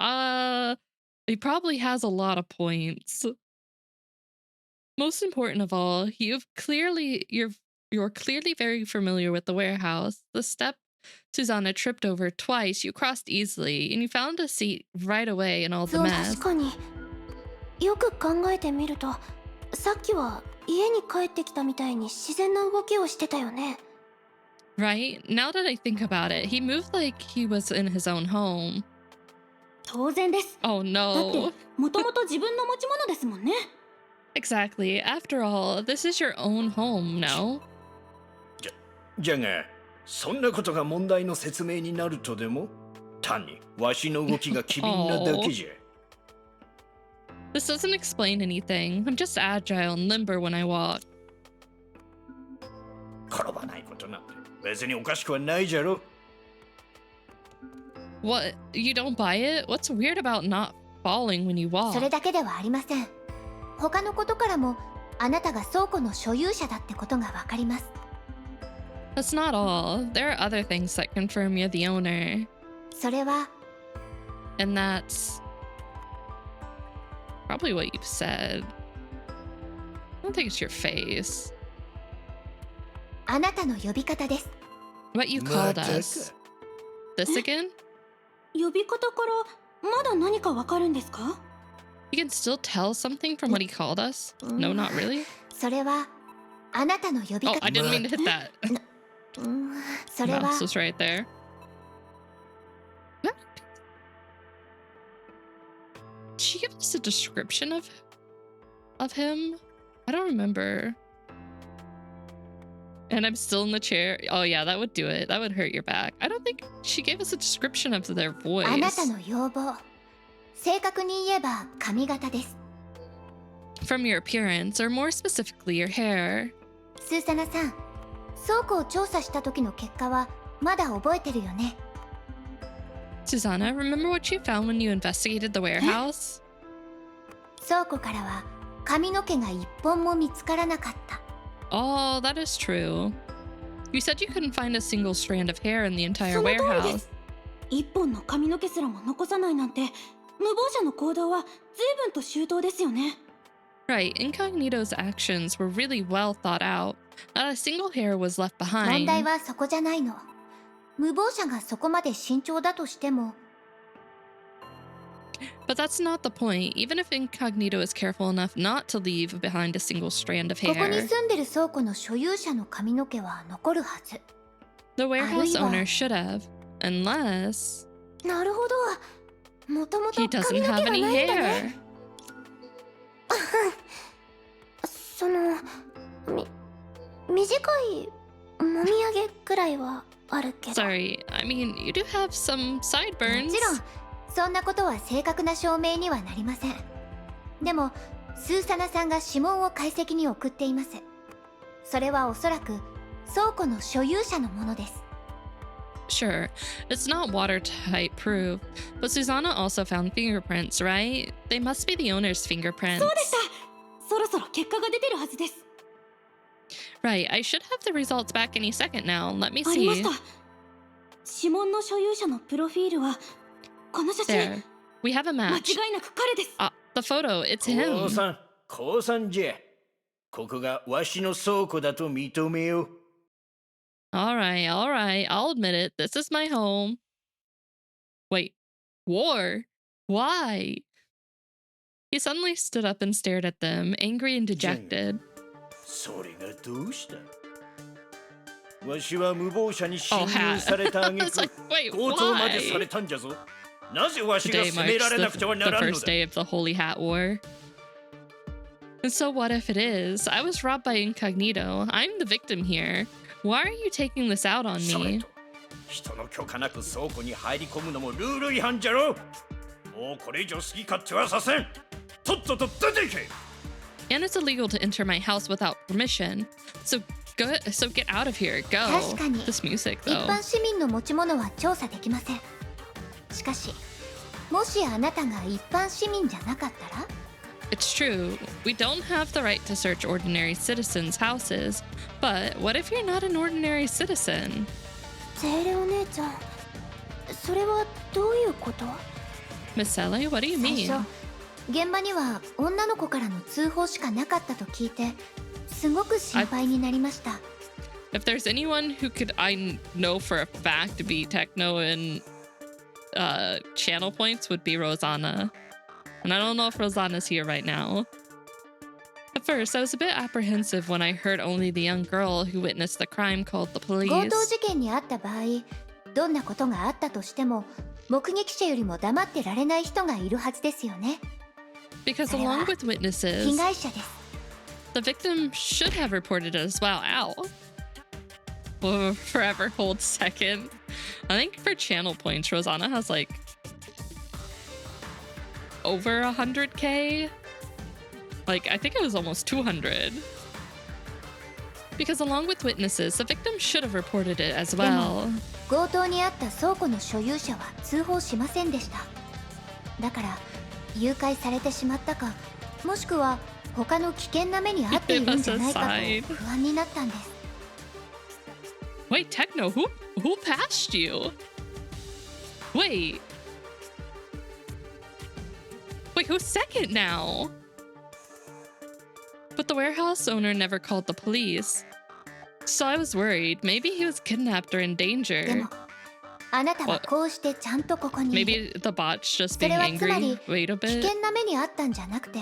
S1: he probably has a lot of points. Most important of all, you're clearly very familiar with the warehouse. The step Susanna tripped over twice, you crossed easily, and you found a seat right away in all the
S2: そう
S1: mess.
S2: 確かによく考えてみると、さっきは家に帰ってきたみたいに自然な動きをしてたよね。
S1: Right? Now that I think about it, he moved like he was in his own home.
S2: 当然です。
S1: Oh
S2: だって
S1: no.
S2: もともと自分の持ち物ですもんね。
S1: Exactly. After all, this is your own home, no?
S10: じゃが、そんなことが問題の説明になるとでも、単にわしの動きが機敏なだけじゃ。
S1: This doesn't explain anything. I'm just agile and limber when I walk.
S10: 転ばないことなんて別におかしくはないじゃろ。
S1: What? You don't buy it? What's weird about not falling when you
S3: それ
S1: walk?
S3: だけではありません。他のことからもあなたが倉庫の所有者だってことがわかります。
S1: That's not all. There are other things that confirm you're the owner.
S3: それは
S1: And that's probably what you've said. I don't think it's your face.
S3: あなたの呼び方です。
S1: What you
S10: ま
S1: called
S10: たか。
S1: us. This again?
S2: 呼び方からまだ何かわかるんですか。
S1: You can still tell something from what he called us? No, not really.
S3: それはあなたの呼び
S1: Oh,
S3: 方。
S1: I didn't mean to hit that.
S3: それは
S1: Mouse was right there. What? Did she give us a description of him? I don't remember. And I'm still in the chair. Oh yeah, that would do it. That would hurt your back. I don't think she gave us a description of their
S3: あなた
S1: voice.
S3: の要望。正確に言えば髪型です。
S1: From your appearance, or more specifically, your hair.
S3: スーサナさん、倉庫を調査した時の結果はまだ覚えてるよね。
S1: Susanna, remember what you found when you investigated the warehouse?
S3: 倉庫からは髪の毛が一本も見つからなかった。
S1: Oh, that is true. You said you couldn't find a single strand of hair in the entire
S2: その通りで
S1: warehouse.
S2: す。一本の髪の毛すらも残さないなんて、無謀者の行動は随分と周到ですよね。
S1: Right, Incognito's actions were really well thought out. Not a single hair was left
S3: 問題
S1: behind.
S3: はそこじゃないの。無謀者がそこまで慎重だとしても、
S1: But that's not the point. Even if Incognito is careful enough not to leave behind a single strand of
S3: ここに
S1: hair,
S3: 住んでる倉庫の所有者の髪の毛は残るはず。
S1: the warehouse
S3: あるいは
S1: owner should have, unless
S2: なるほど。もともと
S1: he
S2: 髪
S1: doesn't
S2: の毛
S1: have
S2: がない
S1: any
S2: んだね。
S1: hair.
S2: その、短いもみあげくらいはあるけど。
S1: Sorry, I mean, you do have some
S3: も
S1: sideburns.
S3: ちろん、そんなことは正確な証明にはなりません。でも、スーサナさんが指紋を解析に送っています。それはおそらく倉庫の所有者のものです。
S1: Sure, it's not watertight proof, but Susanna also found fingerprints, right? They must be the owner's fingerprints.
S2: そうでした。そろそろ結果が出てるはずです。
S1: Right, I should have the results back any second now. Let me
S2: ありまし
S1: see.
S2: た。指紋の所有者のプロフィールはこの写真。
S1: There, we have a
S2: 間
S1: match.
S2: 違いなく彼です。
S1: Ah, the photo, it's
S10: 降
S1: him.
S10: 参、降参じゃ。ここがわしの倉庫だと認めよう。
S1: Alright, I'll admit it. This is my home. Wait, war? Why? He suddenly stood up and stared at them, angry and dejected.
S10: それがどうしたわしは無謀者に侵
S1: Oh,
S10: 入
S1: hat.
S10: された挙
S1: It's
S10: 句
S1: like, wait,
S10: 強盗までさ
S1: why?
S10: れたんじゃぞ。なぜわしが
S1: Today
S10: 責めら
S1: marks
S10: れなくては
S1: the
S10: ならんの
S1: first
S10: だ
S1: day of the Holy Hat War. And so what if it is? I was robbed by Incognito. I'm the victim here. Why are you taking this out on
S10: それ
S1: me?
S10: と人の許可なく倉庫に入り込むのもルール違反じゃろ。もうこれ以上好き勝手はさせん。とっとと出ていけ。
S2: And it's illegal to enter my house without permission. So get out of here. Go.
S3: 確かに
S2: This music
S3: 一
S2: though.
S3: 般市民の持ち物は調査できません。しかし、もしあなたが一般市民じゃなかったら
S2: It's true. We don't have the right to search ordinary citizens' houses. But what if you're not an ordinary citizen?
S3: ゼーレお姉ちゃん、それはどういうこと？
S2: Miss Sally, what do you
S3: 最
S2: mean?
S3: 初、現場には女の子からの通報しかなかったと聞いて、すごく心配になりました。
S2: If there's anyone who could I know for a fact to be techno and channel points would be Rosanna. And I don't know if Rosanna's here right now. At first, I was a bit apprehensive when I heard only the young girl who witnessed the crime called the
S3: 強
S2: police.
S3: 盗事件にあった場合、どんなことがあったとしても、目撃者よりも黙ってられない人がいるはずですよね。
S2: Because
S3: それは
S2: along with
S3: 被
S2: witnesses,
S3: 害者です。
S2: the victim should have reported it as well. Ow. Will forever hold second. I think for channel points, Rosanna has like over 100k. Like, I think it was almost 200. Because along with witnesses, the victim should have reported it as well.
S3: 強盗にあった倉庫の所有者は通報しませんでした。だから誘拐されてしまったか、もしくは他の危険な目に遭っているんじゃないかと不安になったんです。
S2: Wait, Techno, who passed you? Wait, who's second now? But the warehouse owner never called the police. So I was worried. Maybe he was kidnapped or in
S3: で
S2: danger.
S3: も、あなたはこうしてちゃんとここにいる。
S2: Maybe the bot's just
S3: そ
S2: being
S3: れはつまり
S2: angry. Wait a
S3: 危
S2: bit.
S3: 険な目に遭ったんじゃなくて、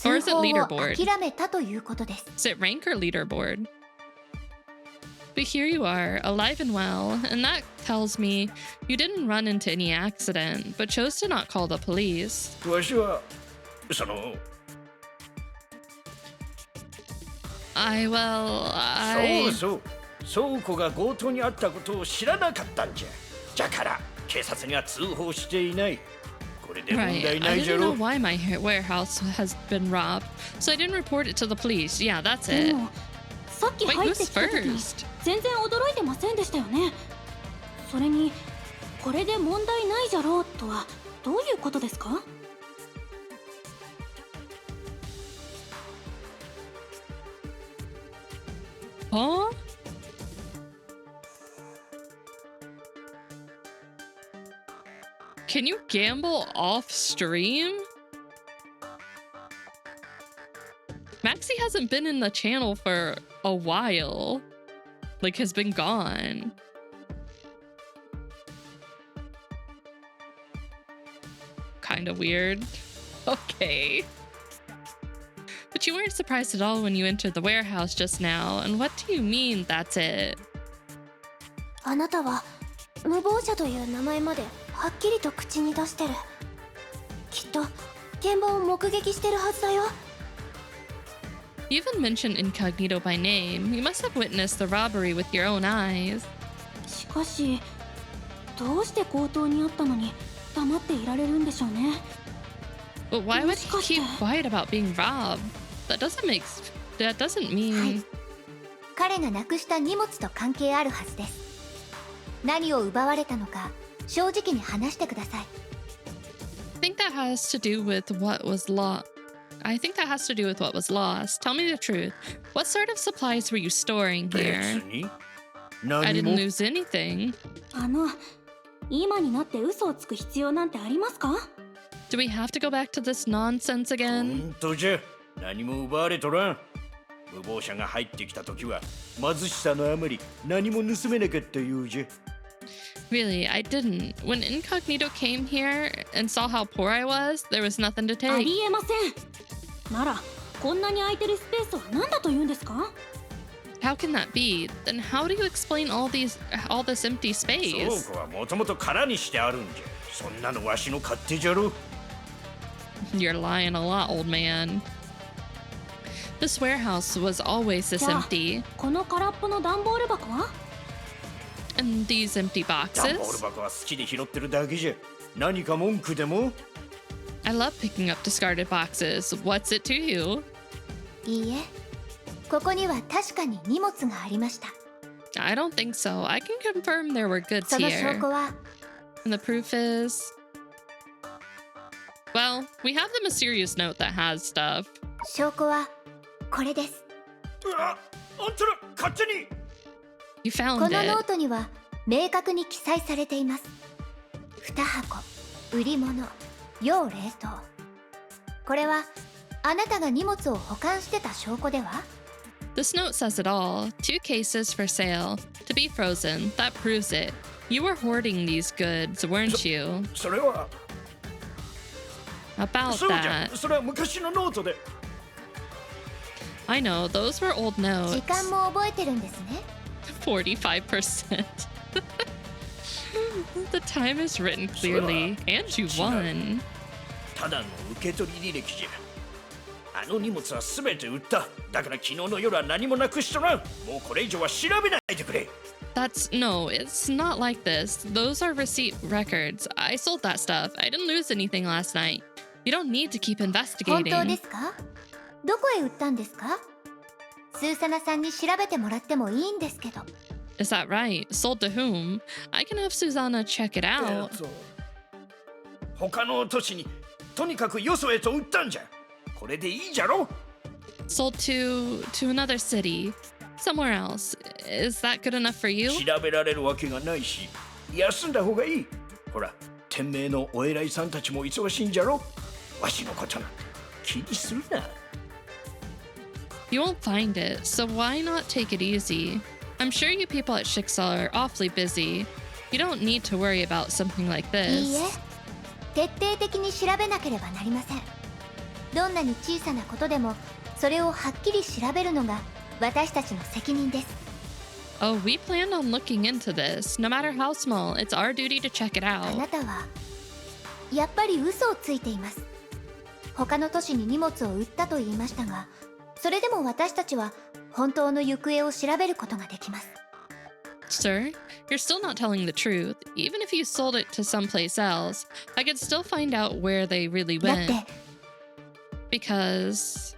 S2: Or
S3: 通
S2: is it
S3: 報を
S2: leaderboard?
S3: 諦めたということです。
S2: Is it rank or leaderboard? But here you are, alive and well, and that tells me you didn't run into any accident, but chose to not call the police.
S10: わしはその
S2: I
S10: そう倉庫が強盗にあったことを知らなかったんじゃ。じゃから警察には通報していない。これで問
S2: Right.
S10: 題な
S2: I
S10: いじゃ
S2: didn't know
S10: ろ。
S2: why my warehouse has been robbed, so I didn't report it to the police. Yeah, that's で it. もさっき入ってきた時に全然驚いてませんでしたよね。それにこれで問題ないじゃろうとはどういうことですか？Huh?
S1: Can you gamble off stream? Maxie hasn't been in the channel for a while. Like, has been gone. Kind of weird. Okay. But you weren't surprised at all when you entered the warehouse just now. And what do you mean, that's it?
S2: あなたは無謀者という名前まではっきりと口に出してる。きっと現場を目撃してるはずだよ。
S1: You even mentioned Incognito by name. You must have witnessed the robbery with your own eyes.
S2: しかし、どうして強盗にあったのに黙っていられるんでしょうね。
S1: But why would he keep quiet about being robbed? That doesn't mean...
S11: はい。彼がなくした荷物と関係あるはずです。何を奪われたのか正直に話してください。
S1: I think that has to do with what was lost. Tell me the truth. What sort of supplies were you storing here? I didn't lose anything.
S2: 今になって嘘をつく必要なんてありますか?
S1: Do we have to go back to this nonsense again?
S10: 本当じゃ、何も奪われとらん。無謀者が入ってきた時は貧しさのあまり何も盗めなかったようじゃ。
S1: Really, I didn't. When Incognito came here and saw how poor I was, there was nothing to
S2: あ
S1: take.
S2: りえません。なら、こんなに空いてるスペースは何だと言うんですか?
S1: How can that be? Then how do you explain all this empty space?
S10: 倉庫はもともと空にしてあるんじゃ。そんなのわしの勝手じゃろ。
S1: You're lying a lot, old man. This warehouse was always this empty.
S2: この空っぽの段ボール箱は?
S1: And these empty
S10: 段ボール
S1: boxes?
S10: 箱は好きで拾ってるだけじゃ。何か文句でも？
S1: I love picking up discarded boxes. What's it to you?
S11: いいえ、ここには確かに荷物がありました。
S1: I don't think so. I can confirm there were goods
S11: その証
S1: here.
S11: 拠は
S1: And the proof is... Well, we have the mysterious note that has stuff.
S11: 証拠はこれです。
S10: あんたら勝手に。
S1: You
S11: こ
S1: found
S11: のノ
S1: it.
S11: ートには明確に記載されています。2箱、売り物、要冷凍。これはあなたが荷物を保管してた証拠では?
S1: This note says it all. 2 cases for sale. To be frozen. That proves it. You were hoarding these goods, weren't you?
S10: それは。
S1: About
S10: そうじゃ。
S1: that.
S10: それは昔のノートで。
S1: I know, those were old
S11: 時
S1: notes.
S11: 間も覚えてるんですね。
S1: 45%. The time is written clearly. And you won.
S10: ただの受け取り履歴じゃ。あの荷物はすべて売った。だから昨日の夜は何もなくしとらん。もうこれ以上は調べないでくれ。
S1: No, it's not like this. Those are receipt records. I sold that stuff. I didn't lose anything last night. You don't need to keep
S11: 本当
S1: investigating.
S11: ですか? どこへ売ったんですか? スーサナさんに調べてもらってもいいんですけど。
S1: Is that right? Sold to whom? I can have Susanna check it out.
S10: 他の都市にとにかくよそへと売ったんじゃ。これでいいじゃろ。
S1: Sold to another city. Somewhere else. Is that good enough for you?
S10: 調べられるわけがないし、休んだ方がいい。ほら、天命のお偉いさんたちも忙しいんじゃろ。わしのことなんて気にするな。
S1: You won't find it, so why not take it easy? I'm sure you people at Shixal are awfully busy. You don't need to worry about something like
S11: いいえ、
S1: this.
S11: 徹底的に調べなければなりません。どんなに小さなことでも、それをはっきり調べるのが私たちの責任です。
S1: Oh, we planned on looking into this. No matter how small, it's our duty to check it
S11: あ
S1: out.
S11: なたはやっぱり嘘をついています。他の都市に荷物を売ったと言いましたが、それでも私たちは本当の行方を調べることができます。
S1: Sir, you're still not telling the truth. Even if you sold it to someplace else, I could still find out where they really
S11: だっ
S1: went.
S11: て
S1: Because...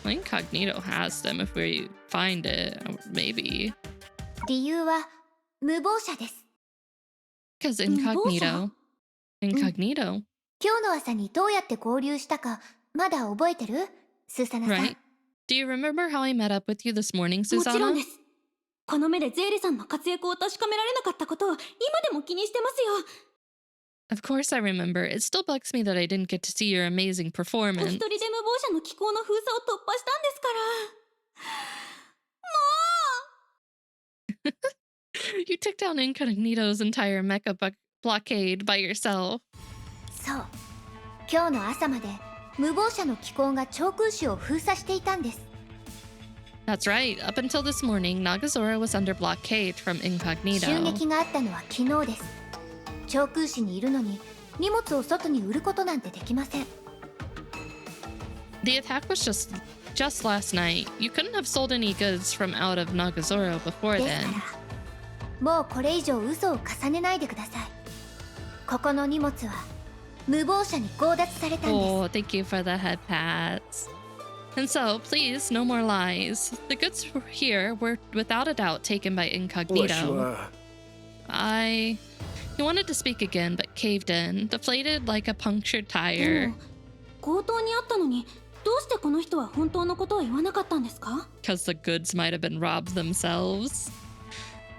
S1: Incognito has them if we find it, maybe.
S11: 理由は無謀者です。
S1: Because incognito. Incognito.
S11: 今日の朝にどうやって合流したかまだ覚えてる？スーサナさん。
S1: Right. Do you remember how I met up with you this morning,
S2: もちろん
S1: Susanna?
S2: です。この目でゼーレさんの活躍を確かめられなかったことを今でも気にしてますよ。
S1: Of course I remember. It still bugs me that I didn't get to see your amazing
S2: お一
S1: performance.
S2: 人で無謀者の気候の封鎖を突破したんですから。
S1: You took down Incognito's entire mecha blockade by yourself.
S11: そう、今日の朝まで無謀者の機構が長空市を封鎖していたんです。
S1: That's right. Up until this morning, Nagazora was under blockade from
S11: 襲
S1: Incognito.
S11: 撃があったのは昨日です。長空市にいるのに荷物を外に売ることなんてできません。
S1: The attack was just last night. You couldn't have sold any goods from out of Nagazora before
S11: です
S1: then.
S11: からもうこれ以上嘘を重ねないでください。ここの荷物は無謀者に強奪されたんです。
S1: Oh, thank you for the head pats. And so, please, no more lies. The goods here were without a doubt taken by Incognito. He wanted to speak again, but caved in, deflated like a punctured
S2: で
S1: tire.
S2: も強盗にあったのにどうしてこの人は本当のことを言わなかったんですか？
S1: Because the goods might have been robbed themselves.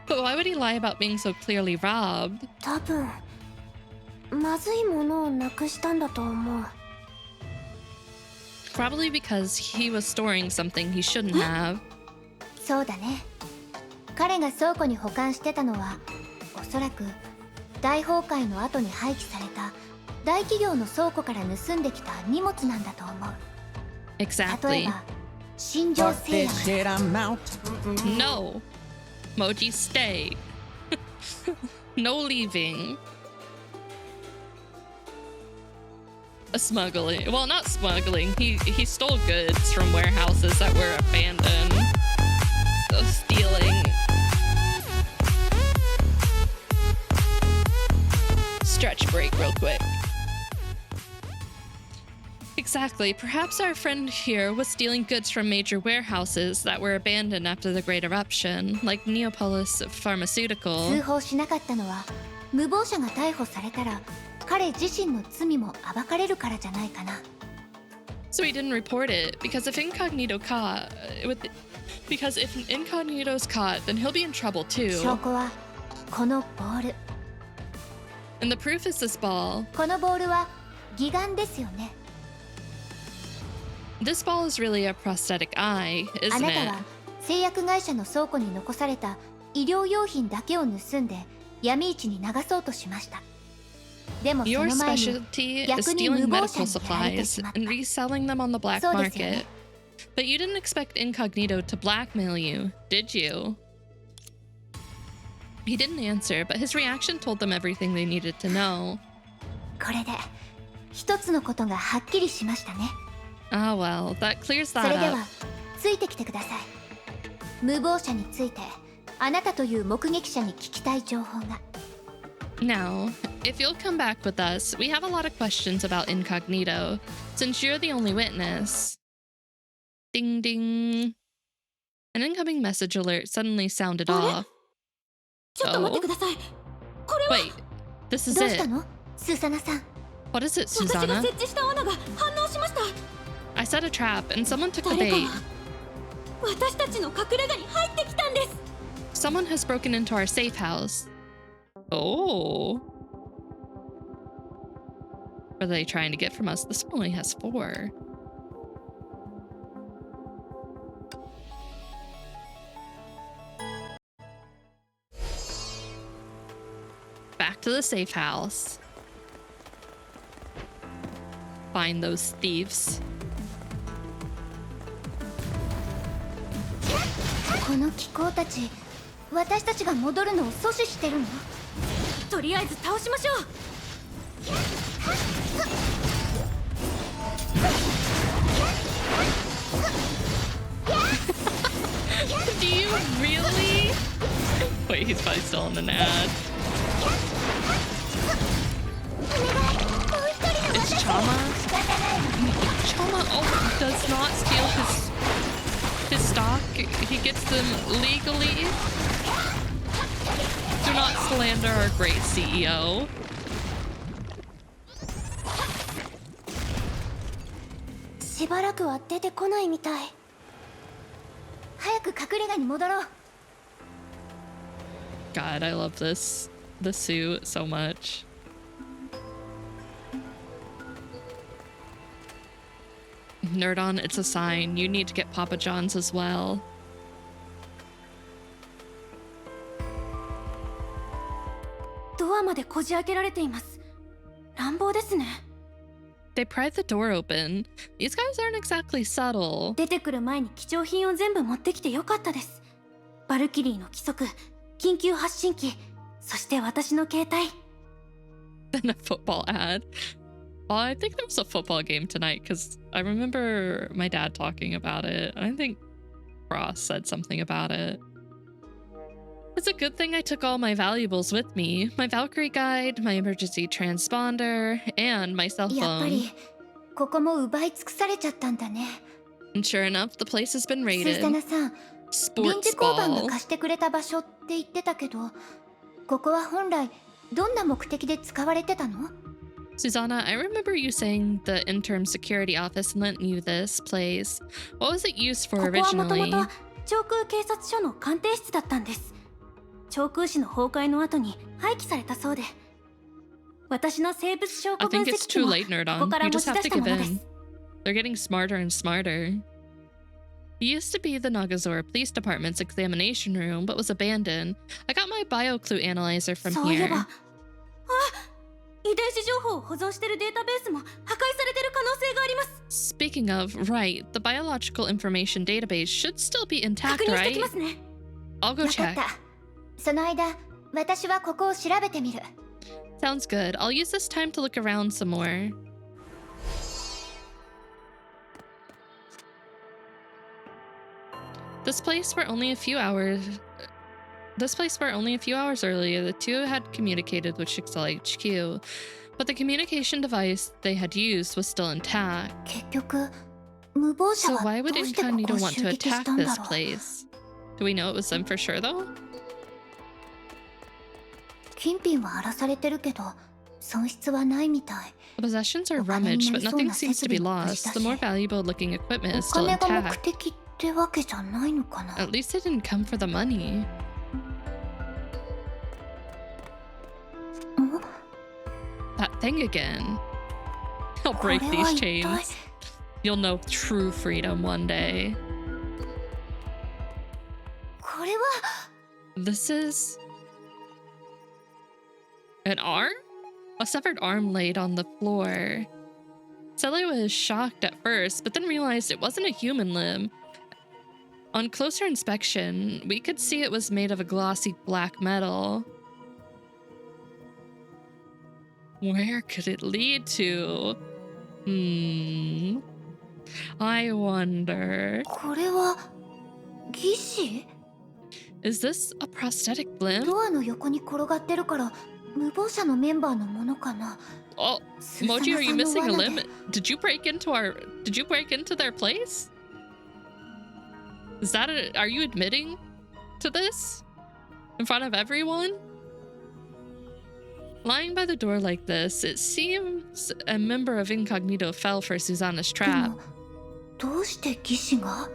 S1: But why would he lie about being so clearly robbed?
S2: 多分まずいものをなくしたんだと思う。
S1: Probably because he was storing something he shouldn't have.
S11: そうだね。彼が倉庫に保管してたのはおそらく大崩壊の後に廃棄された大企業の倉庫から盗んできた荷物なんだと思う。例え
S1: Exactly.
S11: ば新庄
S6: Fuck
S11: 製
S6: this
S11: 薬。
S6: shit, I'm out.
S1: No. Moji, stay. No leaving. Smuggling. Well, not smuggling. He stole goods from warehouses that were abandoned. So stealing. Stretch break real quick. Exactly. Perhaps our friend here was stealing goods from major warehouses that were abandoned after the Great Eruption, like Neopolis
S11: 通
S1: Pharmaceutical.
S11: 報しなかったのは無謀者が逮捕されたら彼自身の罪も暴かれるからじゃないかな。
S1: So he didn't report it because if Incognito's caught, then he'll be in trouble
S11: 証
S1: too.
S11: 拠はこのボール。
S1: And the proof is this ball.
S11: このボールは義眼ですよね。
S1: This ball is really a prosthetic eye,
S11: あ
S1: isn't
S11: なた
S1: it?
S11: は製薬会社の倉庫に残された医療用品だけを盗んで闇市に流そうとしました。でもそ
S1: Your
S11: の前に
S1: specialty is
S11: 逆に
S1: stealing
S11: 無謀
S1: medical
S11: 者にやられて
S1: supplies
S11: しまった。
S1: and reselling them on the black
S11: そうですよね。
S1: market. But you didn't expect Incognito to blackmail you, did you? He didn't answer, but his reaction told them everything they needed to know.
S11: これで一つのことがはっきりしましたね。
S1: Ah, well, that clears
S11: そ
S1: that
S11: れで
S1: up.
S11: はついてきてください。無謀者についてあなたという目撃者に聞きたい情報が。
S1: Now, if you'll come back with us, we have a lot of questions about Incognito, since you're the only witness. Ding ding. An incoming message alert suddenly sounded off.
S2: ちょっと待ってください。これは
S1: Wait, this is
S11: どうした
S1: it.
S11: のスーサナさん。
S1: What is it,
S2: 私が
S1: Susanna?
S2: 設置した罠が反応しました。
S1: I set a trap and someone took the
S2: 誰か
S1: bait.
S2: が私たちの隠れ家に入ってきたんです。
S1: Someone has broken into our safe house. Oh. What are they trying to get from us? This one only has 4. Back to the safe house. Find those thieves.
S11: この気候たち、私たちが戻るのを阻止してるの？
S2: とりあえず倒しましょう。
S1: Do you really? Wait, he's probably still in an ad. It's Chama? Chama does not steal his stock. He gets them legally. Do not slander our great CEO.
S2: しばらくは出てこないみたい。
S11: 早く隠れ家に戻ろう。
S1: God, I love the suit so much. Nerdon, it's a sign. You need to get Papa John's as well.
S2: ドアまでこじ開けられています。乱暴ですね。
S1: They pried the door open. These guys aren't exactly subtle.
S2: 出てくる前に貴重品を全部持ってきてよかったです。バルキリーの規則、緊急発信機、そして私の携帯。
S1: Then a football ad. Well, I think there was a football game tonight because I remember my dad talking about it. I think Ross said something about it. It's a good thing I took all my valuables with me. My Valkyrie guide, my emergency transponder, and my cell
S11: やっぱ
S1: phone.
S11: りここも奪い尽くされちゃったんだね。
S1: And sure enough, the place has been
S11: スー
S1: raided.
S11: ザナさん、臨
S1: Sports
S11: 時交番が
S1: ball.
S11: 貸してくれた場所って言ってたけど、ここは本来どんな目的で使われてたの？
S1: Susanna, I remember you saying the interim security office lent you this place. What was it used
S2: こ
S1: for
S2: こはもとも
S1: originally?
S2: と長空警察署の鑑定室だったんです。長空市の崩壊の後に廃棄されたそうで、私の生物証
S1: I
S2: 拠分
S1: think
S2: 析
S1: it's
S2: 機
S1: too
S2: も
S1: late,
S2: ここ
S1: Nerdon.
S2: から
S1: You
S2: 持
S1: just
S2: ち
S1: have
S2: 出
S1: to
S2: したも
S1: give
S2: のです。
S1: in. They're getting smarter and smarter. It used to be the Nagazora Police Department's examination room, but was abandoned. I got my BioClue analyzer from
S2: そういえ
S1: here.
S2: ば、あ、遺伝子情報を保存しているデータベースも破壊されている可能性があります。
S1: Speaking of, right, the biological information database should still be intact,
S2: 確認して
S1: right?
S2: きますね。
S1: I'll go
S11: わかっ
S1: check.
S11: た。その間、私はここを調べてみる。
S1: Sounds good. I'll use this time to look around some more. This place where only a few hours earlier, the two had communicated with Shixel HQ, but the communication device they had used was still intact.
S11: 結局、無謀者
S1: So
S11: は
S1: why
S11: ど
S1: would
S11: うしてここ
S1: Incognito
S11: を
S1: want
S11: 襲
S1: to
S11: 撃し
S1: attack
S11: たんだ
S1: this
S11: ろう。
S1: place? Do we know it was them for sure, though?
S11: 金品は荒らされてるけど、損失はないみたい。
S1: The possessions are rummaged, but nothing seems to be lost. The more valuable looking equipment
S11: お
S1: is still
S11: 金が目
S1: intact.
S11: 的ってわけじゃないのかな。
S1: At least it didn't come for the money.
S11: ん？
S1: That thing again. I'll
S11: これ
S1: break
S11: は
S1: these
S11: 一体
S1: chains. You'll know true freedom one day.
S11: これは
S1: This is an arm? A severed arm laid on the floor. Sally was shocked at first, but then realized it wasn't a human limb. On closer inspection, we could see it was made of a glossy black metal. Where could it lead to? I wonder.
S11: これは義肢？
S1: Is this a prosthetic limb?
S11: ドアの横に転がってるから無謀者のメンバーのものかな。
S1: Oh,
S11: スーザナ
S1: Moji, are you
S11: さんの
S1: missing a
S11: 罠
S1: limb?
S11: で
S1: Did you break into their place? Is that are you admitting to this? In front of everyone? Lying by the door like this, it seems a member of Incognito fell for Susanna's
S11: で
S1: trap.
S11: もどうして義肢が？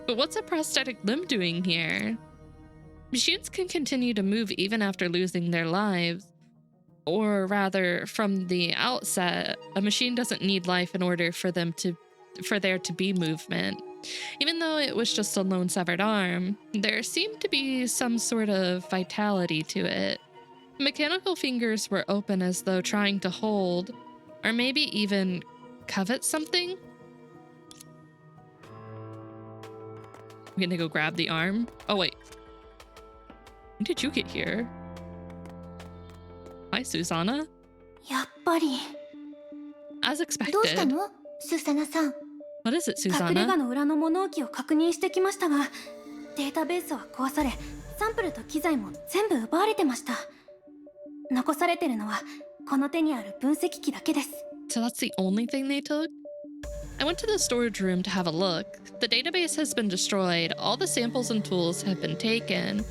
S1: But what's a prosthetic limb doing here? Machines can continue to move even after losing their lives. Or rather, from the outset, a machine doesn't need life in order for there to be movement. Even though it was just a lone severed arm, there seemed to be some sort of vitality to it. Mechanical fingers were open as though trying to hold, or maybe even covet something. I'm gonna go grab the arm. Oh wait. When did you get here? Hi, Susanna.
S2: やっぱり。
S1: As
S11: どうした
S1: expected.
S11: の？スーサナさん。
S1: What is it,
S2: 隠れ家
S1: Susanna?
S2: の裏の物置を確認してきましたが、データベースは壊され、サンプルと機材も全部奪われてました。残されてるのはこの手にある分析機だけです。
S1: So that's the only thing they took? I went to the storage room to have a look. The database has been destroyed. All the samples and tools have been taken.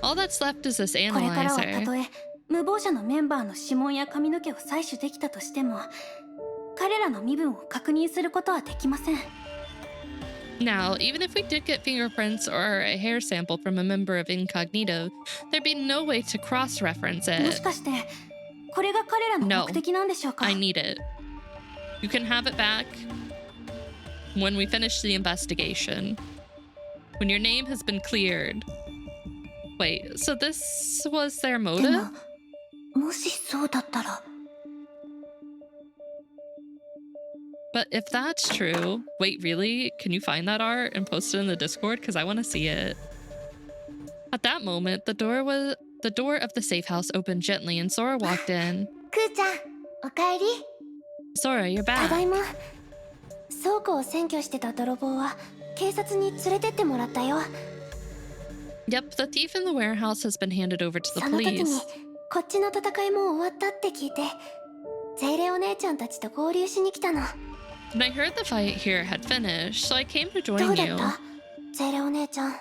S1: All that's left is this
S2: これからはた
S1: analyzer.
S2: とえ無謀者のメンバーの指紋や髪の毛を採取できたとしても、彼らの身分を確認することはできません。
S1: Now, even if we did get fingerprints or a hair sample from a member of Incognito, there'd be no way to cross-reference
S2: も
S1: it.
S2: しかしてこれが彼らの
S1: No,
S2: 目的なんでしょうか
S1: I need it. You can have it back when we finish the investigation. When your name has been cleared. Wait, so this was their
S2: で
S1: motive?
S2: ももしそうだったら
S1: But if that's true, wait, really? Can you find that art and post it in the Discord? Because I want to see it. At that moment, the door of the safe house opened gently and Sora walked in.
S11: クーちゃんおかえり
S1: Sora, you're
S2: ただい
S1: back.
S2: ま倉庫を占拠してた泥棒は警察に連れてってもらったよ
S1: Yep, the thief in the warehouse has been handed over to the
S2: その時に
S1: police.
S2: こっちの戦いも終わったって聞いてゼイレお姉ちゃんたちと合流しに来たの
S1: And I heard the fight here had finished, so I came to
S2: ど
S1: join
S2: うだ
S1: you.
S2: ったゼイレお姉ちゃん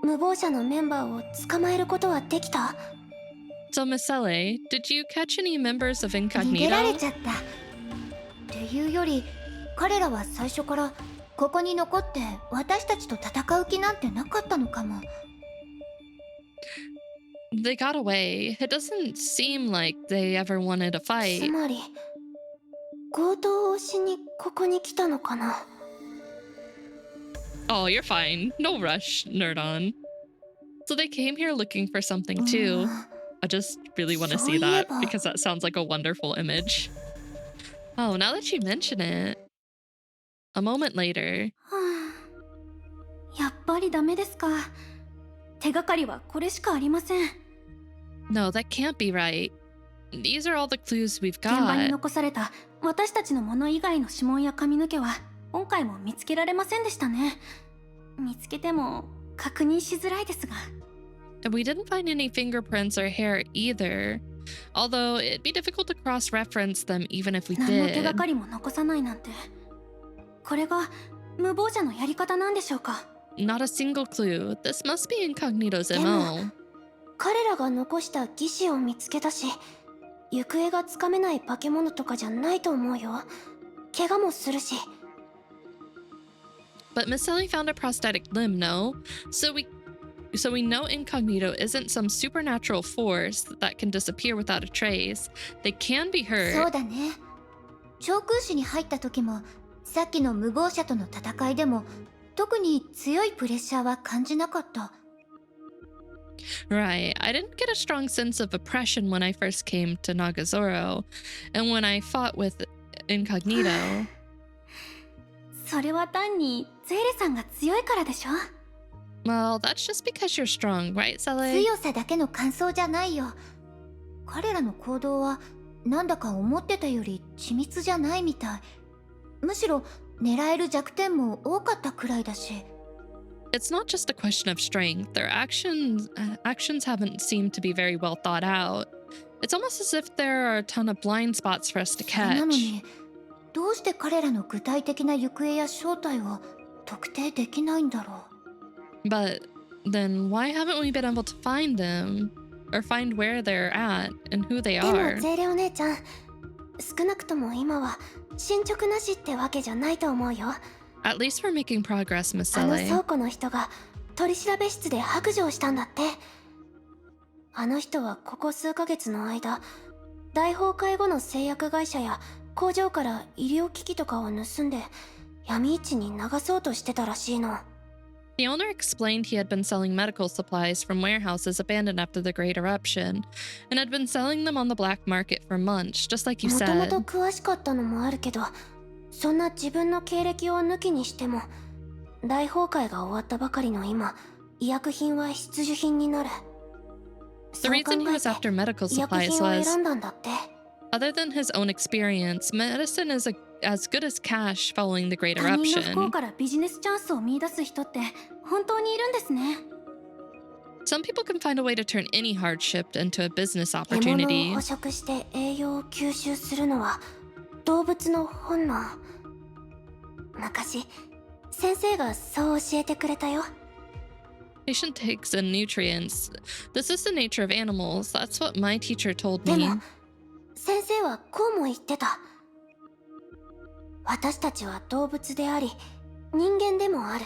S2: 無謀者のメンバーを捕まえることはできた
S1: So, Miss Sele, did you catch any members of
S11: 逃げられ
S1: Incognito?
S11: ちゃったっていうより彼らは最初からここに残って私たちと戦う気なんてなかったのかも
S1: They got away. It doesn't seem like they ever wanted a
S2: つ
S1: fight.
S2: まり強盗をしにここに来たのかな
S1: Oh, you're fine. No rush, nerd on. So they came here looking for something too. I just really want to see that because that sounds like a wonderful image. Oh, now that you mention it. A moment later.
S2: はあやっぱりダメですか手がかりはこれしかありません
S1: No, that can't be right. These are all the clues we've
S2: 現場に
S1: got.
S2: 残された私たちのもの以外の指紋や髪の毛は今回も見つけられませんでしたね見つけても確認しづらいですが
S1: And we didn't find any fingerprints or hair either. Although it'd be difficult to cross-reference them even if we
S2: 何の手が
S1: did.
S2: かりも残さないなんてこれが無謀者のやり方なんでしょうか
S1: Not a single clue. This must be Incognito's
S2: でも
S1: MO.
S2: 彼らが残した義肢を見つけたし行方がつかめない化け物とかじゃないと思うよ怪我もするし
S1: But Miss Sally found a prosthetic limb, no? So we know Incognito isn't some supernatural force that can disappear without a trace. They can be
S11: そう
S1: hurt.
S11: だね長空市に入った時もさっきの無謀者との戦いでも特に強いプレッシャーは感じなかった
S1: Right. I didn't get a strong sense of oppression when I first came to Nagazora. And when I fought with Incognito.
S2: それは単にゼイレさんが強いからでしょ
S1: Well, that's just because you're strong, right, Sally?
S11: 強さだけの感想じゃないよ彼らの行動はなんだか思ってたより緻密じゃないみたいむしろ狙える弱点も多かったくらいだし
S1: It's not just a question of strength. Their actions haven't seemed to be very well thought out. It's almost as if there are a ton of blind spots for us to
S11: それなの
S1: catch.
S11: にどうして彼らの具体的な行方や正体を特定できないんだろう
S1: But then why haven't we been able to find them? Or find where they're at and who they
S2: でも
S1: are?
S2: ゼイレお姉ちゃん少なくとも今は進捗なしってわけじゃないと思うよ
S1: At least we're making progress, Miss
S2: あの
S1: Sally.
S2: 倉庫の人が取り調べ室で白状したんだってあの人はここ数ヶ月の間大崩壊後の製薬会社や工場から医療機器とかを盗んで闇市に流そうとしてたらしいの
S1: The owner explained he had been selling medical supplies from warehouses abandoned after the Great Eruption, and had been selling them on the black market for months, just like you
S2: もとも
S1: said.
S2: と詳しかったのもあるけどそんな自分の経歴を抜きにしても大崩壊が終わったばかりの今医薬品は必需品になる
S1: The reason he was after medical
S2: 医薬
S1: supplies
S2: 品を
S1: was,
S2: 選んだんだって
S1: other than his own experience, medicine is as good as cash following the Great
S2: 他人の不幸
S1: Eruption.
S2: からビジネスチャンスを見出す人って本当にいるんですね
S1: Some people can find a way to turn any hardship into a business
S2: 獲物を
S1: opportunity.
S2: 捕食して栄養を吸収するのは動物の本能昔先生がそう教えてくれたよ
S1: Patient takes in nutrients. This is the nature of animals. That's what my teacher told
S2: で
S1: me.
S2: も先生はこうも言ってた私たちは動物であり人間でもある。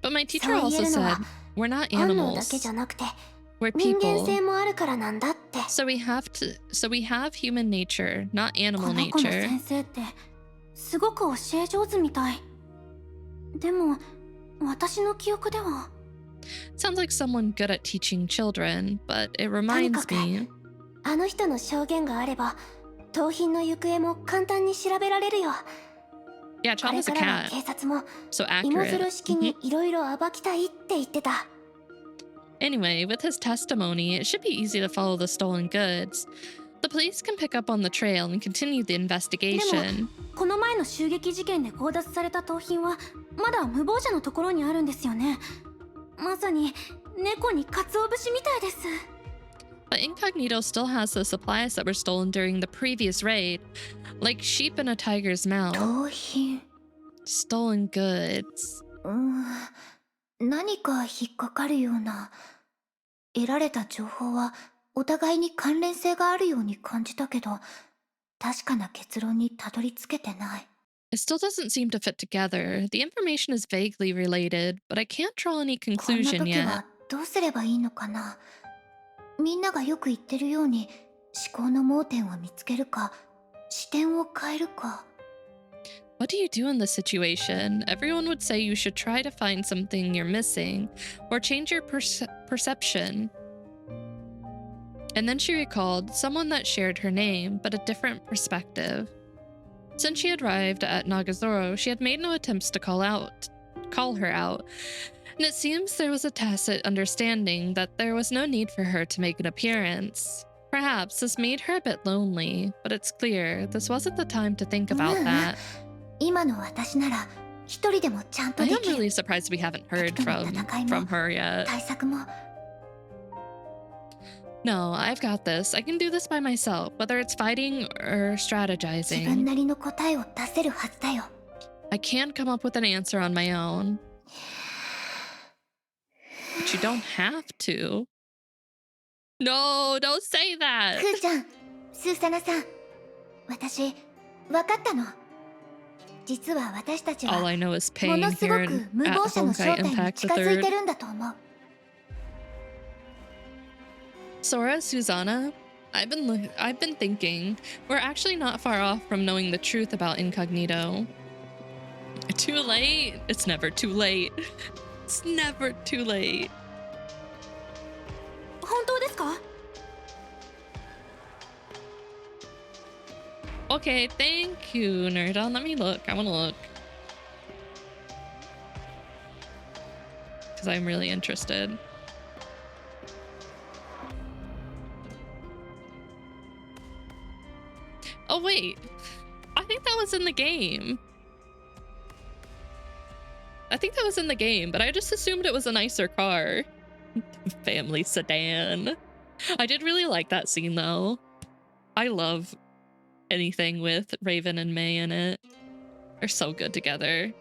S1: But my teacher
S2: そう言え
S1: also
S2: るのは
S1: said we're not
S2: 本能だ
S1: animals.
S2: けじゃなくて
S1: We're
S2: 人間
S1: people.
S2: 性もあるからなんだって。
S1: So we have human nature, not
S2: こ
S1: animal
S2: の子の
S1: nature.
S2: 先生ってすごく教え上手みたい。でも私の記憶では。
S1: Sounds like someone good at teaching children, but it
S2: とにか
S1: reminds
S2: く
S1: me.
S2: あの人の証言があれば盗品の行方も簡単に調べられるよ。
S1: Yeah,
S2: これ
S1: Chama's a
S2: からは
S1: cat,
S2: 警察も
S1: so
S2: 芋づる
S1: accurate.
S2: 式にいろいろ暴きたいって言ってた。
S1: Anyway, with his testimony, it should be easy to follow the stolen goods. The police can pick up on the trail and continue the investigation.
S2: この前の襲撃事件で強奪された盗品はまだ無謀者のところにあるんですよね。まさに猫に鰹節みたいです。
S1: But Incognito still has the supplies that were stolen during the previous raid, like sheep in a tiger's mouth.
S2: 盗品。
S1: Stolen goods.
S11: 何か引っかかるような。得られた情報はお互いに関連性があるように感じたけど、確かな結論にたどり着けてない。
S1: It still doesn't seem to fit together. The information is vaguely related, but I can't draw any
S11: こんな
S1: conclusion
S11: 時
S1: yet.
S11: はどうすればいいのかな。みんながよく言ってるように思考の盲点を見つけるか、視点を変えるか。
S1: What do you do in this situation? Everyone would say you should try to find something you're missing, or change your perception. And then she recalled someone that shared her name, but a different perspective. Since she had arrived at Nagazora, she had made no attempts to call her out, and it seems there was a tacit understanding that there was no need for her to make an appearance. Perhaps this made her a bit lonely, but it's clear this wasn't the time to think about that.
S11: 今の私なら一人でもちゃんと
S1: I
S11: で
S1: am
S11: きる。
S1: really surprised we haven't heard from her yet.
S11: 対策も
S1: No, I've got this. I can do this by myself, whether it's fighting or
S11: 自分
S1: strategizing.
S11: なりの答えを出せるはずだよ。
S1: I can come up with an answer on my own. But you don't have to. No, don't say
S11: ふ
S1: that.
S11: ーちゃん、スーサナさん、私分かったの。実は私たち
S1: All
S11: は
S1: I know is
S11: も
S1: pain
S11: のすご
S1: here
S11: く無
S1: at
S11: 謀者の正
S1: Honkai
S11: 体に
S1: Impact the
S11: 近づいて
S1: Third.
S11: るんだと思う。
S1: Sora, Susanna, I've been thinking we're actually not far off from knowing the truth about Incognito. Too late? It's never too late. It's never too late.
S2: 本当ですか？
S1: Okay, thank you, Nerdon. Let me look. I want to look. Because I'm really interested. Oh, wait. I think that was in the game. I think that was in the game, but I just assumed it was a nicer car. Family sedan. I did really like that scene, though. I love anything with Raven and May in it. They're so good together.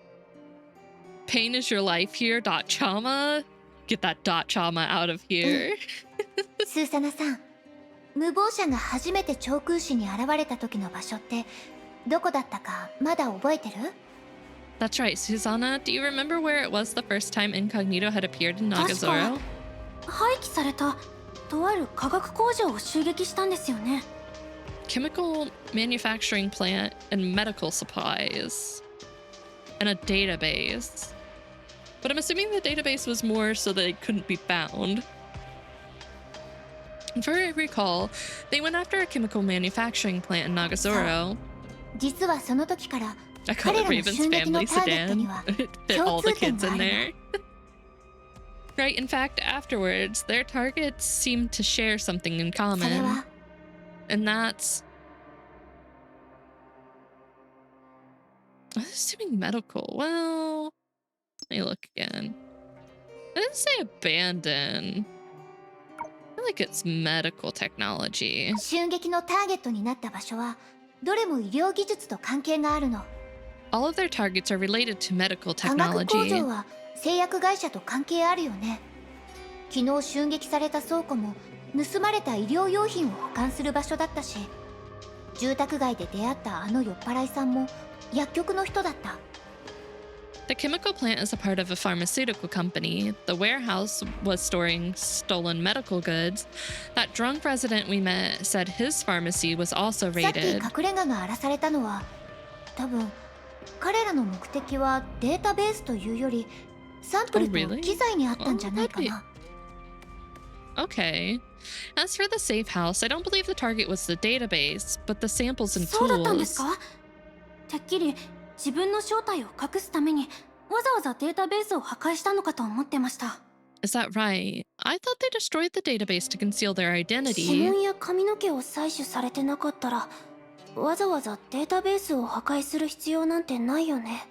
S1: Pain is your life here, dot chama. Get that dot chama out of here.
S11: スーサナさん、無謀者が初めて長空市に現れた時の場所ってどこだったかまだ覚えてる？
S1: That's right, Susanna. Do you remember where it was the first time Incognito had appeared in
S2: 確
S1: Nagazora?
S2: か廃棄されたとある化学工場を襲撃したんですよね。
S1: Chemical manufacturing plant and medical supplies. And a database. But I'm assuming the database was more so that it couldn't be found. If I recall, they went after a chemical manufacturing plant in Nagazora.
S11: 実はその時から
S1: I call
S11: 彼
S1: it
S11: らの
S1: Raven's
S11: 襲撃の
S1: family
S11: ターゲットに
S1: sedan.
S11: は
S1: It fit all
S11: 共
S1: the
S11: 通点
S1: kids
S11: があ
S1: in
S11: るの。
S1: there. Right, in fact, afterwards, their targets seemed to share something in
S11: それ
S1: common.
S11: は
S1: And that's... I'm assuming medical. Well, let me look again. I didn't say abandon. I feel like it's medical technology.
S11: 襲撃のターゲットになった場所はどれも医療技術と関係があるの。
S1: All of their targets are related to medical
S11: 化学工
S1: technology.
S11: 場は製薬会社と関係あるよね。昨日襲撃された倉庫も盗まれた医療用品を保管する場所だったし、住宅街で出会ったあの酔っ払いさんも薬局の人だった。
S1: The chemical plant is a part of a pharmaceutical company. The warehouse was storing stolen medical goods. That drunk resident we met said his pharmacy was also
S11: さっき
S1: raided.
S11: 隠れ家が荒らされたのは多分彼らの目的はデータベースというよりサンプル
S1: Oh, really?
S11: と機材にあったんじゃないかな。
S1: Okay. As for the safe house, I don't believe the target was the database, but the samples and
S2: そうだったんです
S1: tools.
S2: か？てっきり自分の正体を隠すためにわざわざデータベースを破壊したのかと思ってました。
S1: Is that right? I thought they destroyed the database to conceal their
S2: 指
S1: identity.
S2: 紋や髪の毛を採取されてなかったらわざわざデータベースを破壊する必要なんてないよね。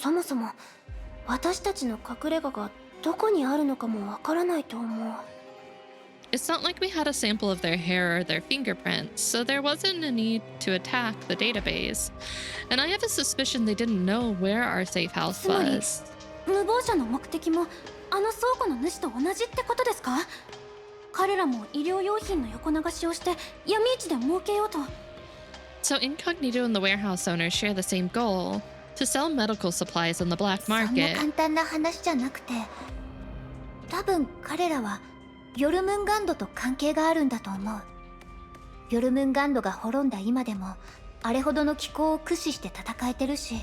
S2: そもそも私たちの隠れ家がどこにあるのかもわからないと思う。
S1: It's not like we had a sample of their hair or their fingerprints, so there wasn't a need to attack the database. And I have a suspicion they didn't know where our safe house
S2: つまり
S1: was.
S2: 無謀者の目的もあの倉庫の主と同じってことですか？彼らも医療用品の横流しをして闇市で儲けようと。
S1: So Incognito and the warehouse owner share the same goal, to sell medical supplies on the black
S11: そんな
S1: market.
S11: 簡単な話じゃなくて多分彼らはヨルムンガンドと関係があるんだと思う。ヨルムンガンドが滅んだ今でもあれほどの機構を駆使して戦えてるし。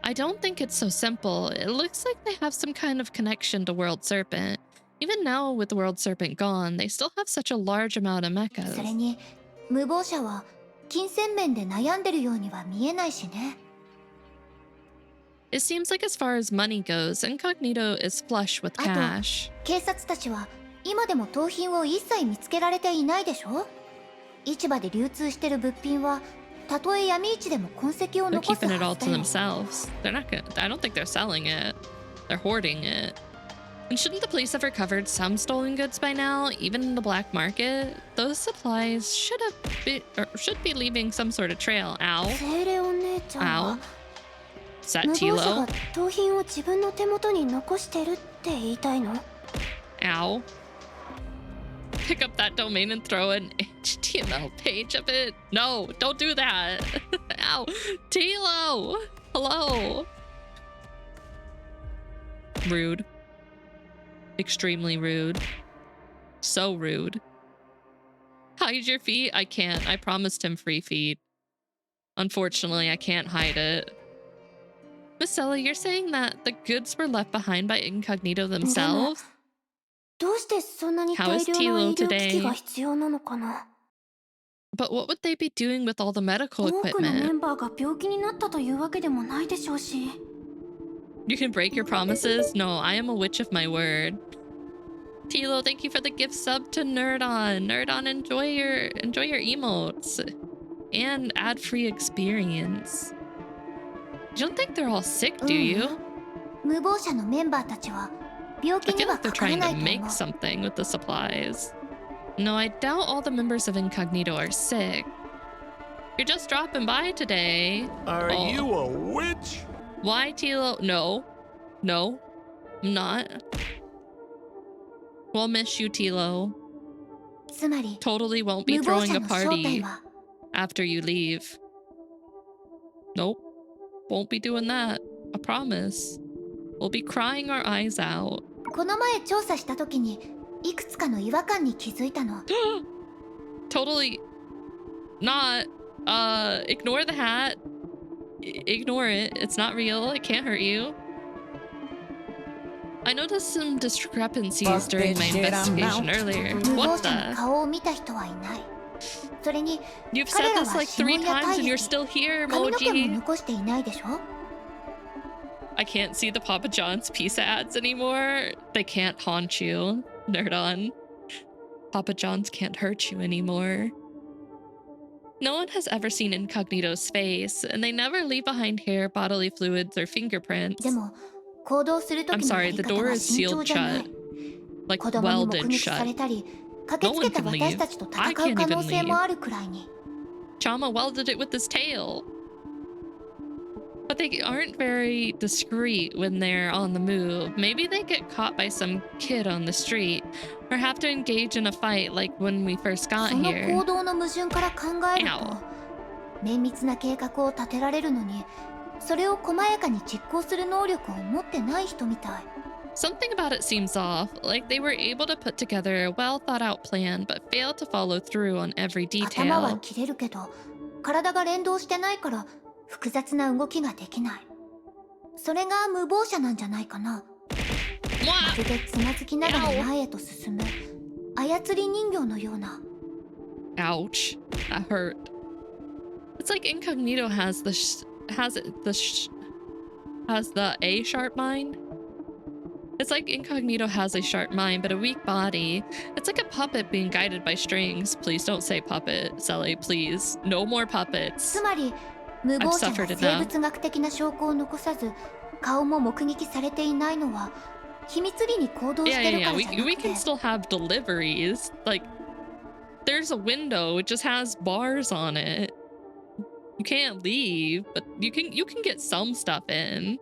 S1: I don't think it's so simple. It looks like they have some kind of connection to World Serpent. Even now, with the World Serpent gone, they still have such a large amount of
S11: それ
S1: mechas.
S11: に無謀者は金銭面で悩んでるようには見えないしね。
S1: It seems like as far as money goes, Incognito is flush with
S11: あと
S1: cash.
S11: 警察たちは今でも盗品を一切見つけられていないでしょ。市場で流通してる物品はたとえ闇市でも痕跡を
S1: They're
S11: 残す
S1: keeping it
S11: は
S1: all
S11: ず
S1: to
S11: だよ。
S1: themselves. They're not gonna, I don't think they're selling it. They're hoarding it. And shouldn't the police have recovered some stolen goods by now, even in the black market? Those supplies should be leaving some sort of trail. Ow.
S2: 精霊お姉ちゃんは
S1: Ow. Is that
S2: 無謀者
S1: Tilo?
S2: が盗品を自分の手元に残してるって言いたいの？
S1: Ow. Pick up that domain and throw an HTML page of it? No, don't do that. Ow. Tilo! Hello. Rude. Extremely rude. So rude. Hide your feet? I can't. I promised him free feet. Unfortunately, I can't hide it. Miss Sella, you're saying that the goods were left behind by Incognito themselves?
S2: どうしてそんなに
S1: How
S2: 大
S1: is
S2: 量の
S1: Tilo
S2: 医療機器
S1: today?
S2: が必要なのかな？
S1: But what would they be doing with all the medical
S2: 多くのメ
S1: equipment?
S2: ンバーが病気になったというわけでもないでしょうし。
S1: You can break your promises? No, I am a witch of my word. Tilo, thank you for the gift sub to Nerdon. Nerdon, enjoy your emotes and ad-free experience. You don't think they're all sick, do you?
S11: 無謀者のメンバーたちは病
S1: I
S11: 気に
S1: feel
S11: は
S1: like they're
S11: かから
S1: trying
S11: な
S1: to
S11: いと思
S1: make
S11: う。
S1: something with the supplies. No, I doubt all the members of Incognito are sick. You're just dropping by today.
S8: Are
S1: Oh.
S8: you a witch?
S1: Why, Tilo? No. No. I'm not. We'll miss you, Tilo.
S11: つまり
S1: Totally won't be
S11: 無謀
S1: throwing
S11: 者
S1: a
S11: の正体
S1: party
S11: は
S1: after you leave. Nope. Won't be doing that. I promise. We'll be crying our eyes out.
S11: この前調査した時にいくつかの違和感に気づいたの。
S1: Totally not. Ignore the hat. Ignore it. It's not real. It can't hurt you. I noticed some discrepancies during my investigation earlier.
S11: 無謀
S1: What
S11: 者の
S1: the?
S11: 顔を見た人はいない。それに
S1: You've
S11: 彼
S1: said
S11: ら
S1: this
S11: は
S1: like
S11: 指
S1: 3
S11: 紋や
S1: times and
S11: 体
S1: you're
S11: 液
S1: still here,
S11: 髪の毛も
S1: Moji.
S11: 残していないでしょ。
S1: I can't see the Papa John's pizza ads anymore. They can't haunt you. Nerd on. Papa John's can't hurt you anymore. No one has ever seen Incognito's face, and they never leave behind hair, bodily fluids, or fingerprints.
S11: でも行動する
S1: I'm
S11: 時のや
S1: sorry,
S11: り
S1: the
S11: 方
S1: door
S11: は
S1: is
S11: 慎重
S1: sealed
S11: じゃない。
S1: shut. Like
S11: 子供に目
S1: welded
S11: 撃され
S1: shut.
S11: たり駆けつけた
S1: No one can
S11: 私たちと
S1: I
S11: 戦う
S1: can't
S11: 可
S1: even
S11: 能性
S1: leave.
S11: もあるくらいに。
S1: Chama welded it with his tail. But they aren't very discreet when they're on the move. Maybe they get caught by some kid on the street or have to engage in a fight like when we first got
S11: その
S1: here.
S11: 行動の矛盾から考えると
S1: Ow.
S11: 綿密な計画を立てられるのにそれを細やかに実行する能力を持ってない人みたい。
S1: Something about it seems off, like they were able to put together a well thought out plan but failed to follow through on every
S11: 頭は
S1: detail.
S11: 切れるけど体が連動してないから複雑な動きができない。それが無謀者なんじゃないかな。まるでつまずきながら前へと進む操り人形のような。
S1: Ouch, that hurt. It's like Incognito has the A sharp mind. It's like Incognito has a sharp mind but a weak body. It's like a puppet being guided by strings. Please don't say puppet, Sally, please. No more puppets.
S11: つまり無謀者が生物学的な証拠を残さず顔も目撃されていないのは秘密裏に行動してるからじゃなくて。
S1: We can still have deliveries. Like, there's a window, it just has bars on it. You can't leave, but you can get some stuff in.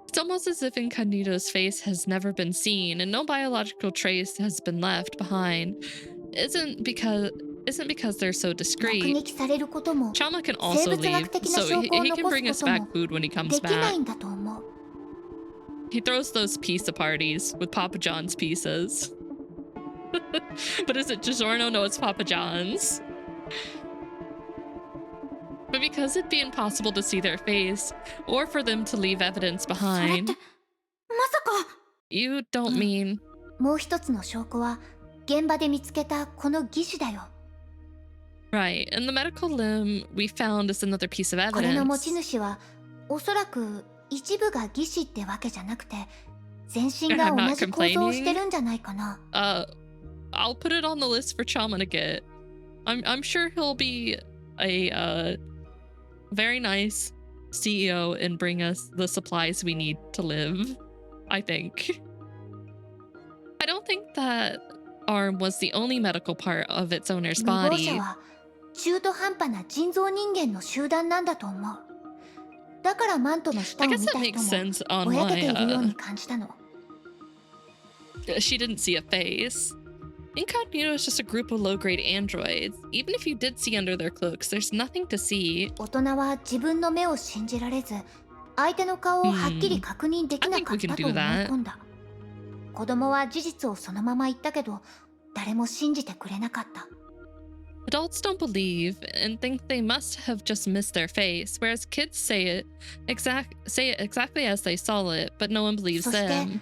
S1: It's almost as if Incognito's face has never been seen and no biological trace has been left behind. Isn't because they're so discreet. Chama can also leave, so he can bring us back food when he comes back. He throws those pizza parties with Papa John's pizzas. But is it DiGiorno? No, it's Papa John's. But because it'd be impossible to see their face, or for them to leave evidence behind... You don't mean...
S11: もう一つの証拠は現場で見つけたこの義手だよ。
S1: Right, and the medical limb we found is another piece of
S11: これの持
S1: evidence.
S11: ち主はおそらく一部が義手ってわけじゃなくて全身が同じ構造をしてるんじゃないかな。
S1: I'll put it on the list for Chama to get. I'm sure he'll be a very nice CEO and bring us the supplies we need to live. I think. I don't think that arm was the only medical part of its owner's
S11: 無謀
S1: body.
S11: 者は中途半端な人造人間の集団なんだと思う。だからマントの下を
S1: I
S11: 見
S1: guess
S11: た
S1: that
S11: 人
S1: makes
S11: も
S1: sense on
S11: ぼやけているよう
S1: my
S11: に感じたの。
S1: she didn't see a face. Incognito is just a group of low-grade androids. Even if you did see under their cloaks, there's nothing to see.
S11: 大人は自分の目を信じられず相手の顔をはっきり確認できなかったと思い込んだ。子供は事実をそのまま言ったけど誰も信じてくれなかった。
S1: Adults don't believe and think they must have just missed their face, whereas kids say it exactly as they saw it, but no one believes
S11: そして
S1: them.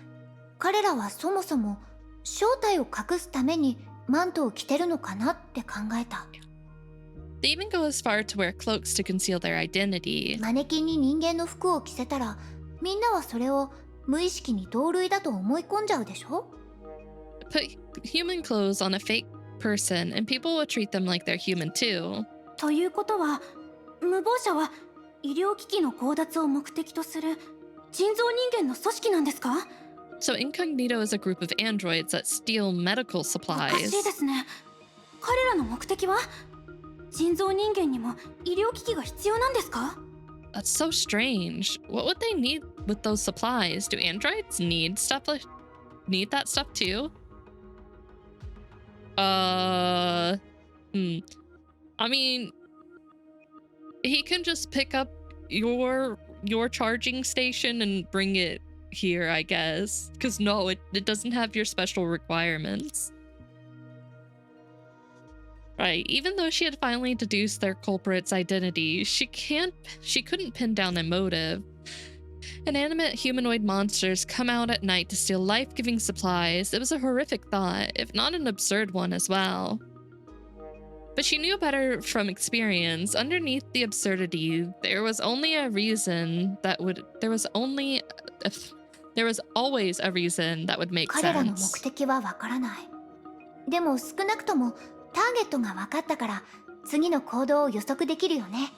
S11: 彼らはそもそも正体を隠すためにマントを着てるのかなって考えた。
S1: They even go as far to wear cloaks to conceal their identity.
S11: マネキンに人間の服を着せたらみんなはそれを無意識に同類だと思い込んじゃうでしょ。
S1: Put human clothes on a fake person and people will treat them like they're human too.
S2: ということは無謀者は医療機器の強奪を目的とする人造人間の組織なんですか？
S1: So Incognito is a group of androids that steal medical
S2: おかし
S1: supplies.
S2: いですね。彼らの目的は人造人間にも医療機器が必要なんですか？
S1: That's so strange. What would they need with those supplies? Do androids need that stuff too? I mean, he can just pick up your charging station and bring it here, I guess. Because no, it doesn't have your special requirements. Right, even though she had finally deduced their culprit's identity, she couldn't pin down a motive. Inanimate humanoid monsters come out at night to steal life-giving supplies. It was a horrific thought, if not an absurd one as well. But she knew better from experience. Underneath the absurdity, there was always a reason that would make
S11: 彼らの目
S1: sense.
S11: 的はわからない。でも少なくともターゲットが分かったから次の行動を予測できるよね。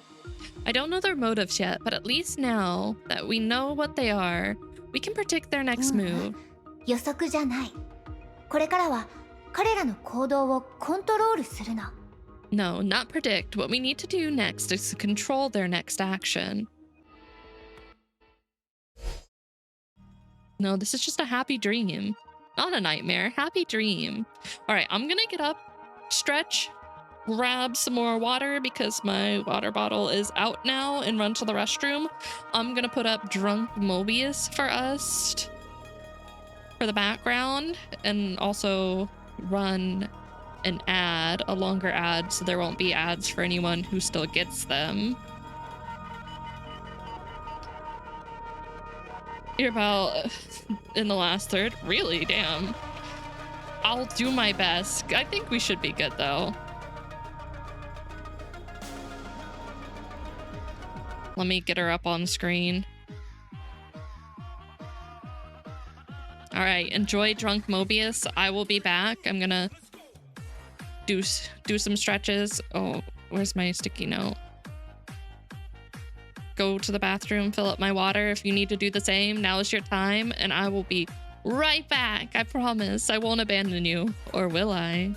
S1: I don't know their motives yet, but at least now that we know what they are, we can predict their next move.
S11: 予測じゃない。これからは彼らの行動をコントロールするの。
S1: No, not predict. What we need to do next is to control their next action. No, this is just a happy dream. Not a nightmare. Happy dream. All right, I'm gonna get up, stretch, grab some more water because my water bottle is out now and run to the restroom. I'm gonna put up Drunk Mobius for us for the background, and also run an ad, a longer ad, so there won't be ads for anyone who still gets them. You're about in the last third? Really? Damn. I'll do my best. I think we should be good though. Let me get her up on screen. All right, enjoy Drunk Mobius. I will be back. I'm gonna do some stretches. Oh, where's my sticky note? Go to the bathroom, fill up my water. If you need to do the same, now is your time, and I will be right back. I promise. I won't abandon you. Or will I?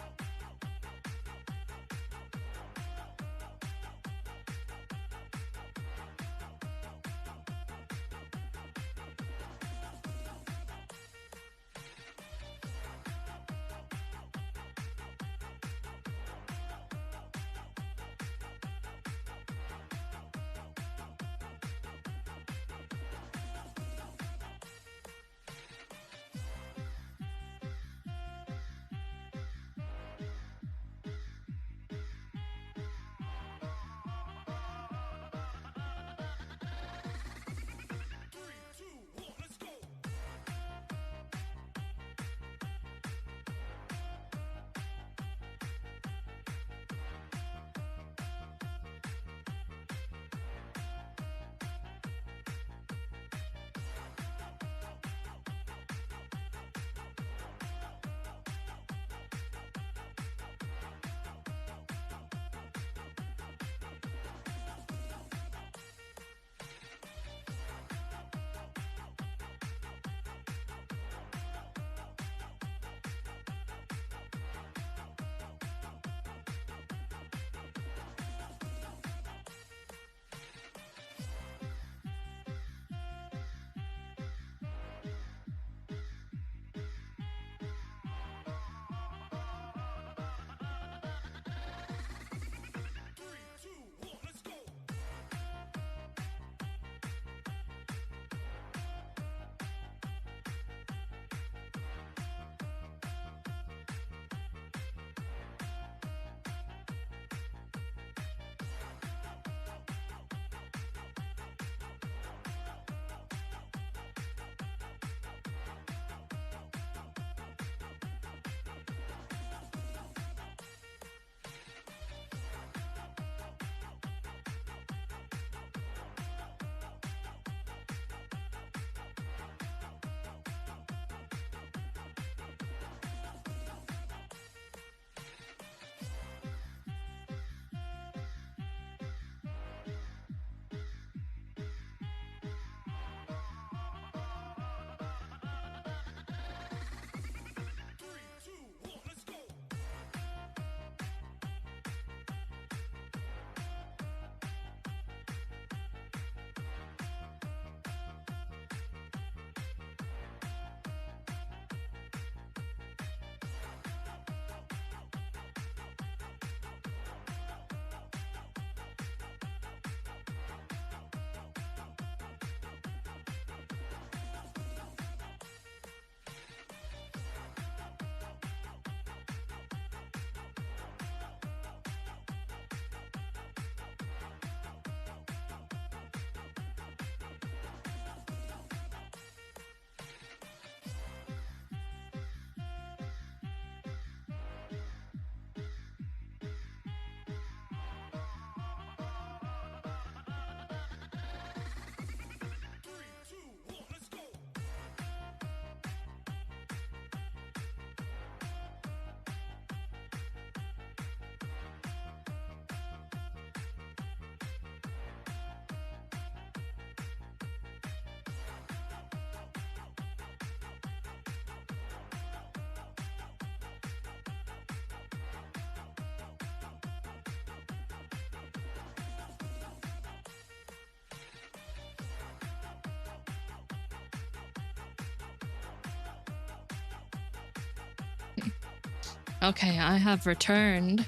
S1: Okay, I have returned.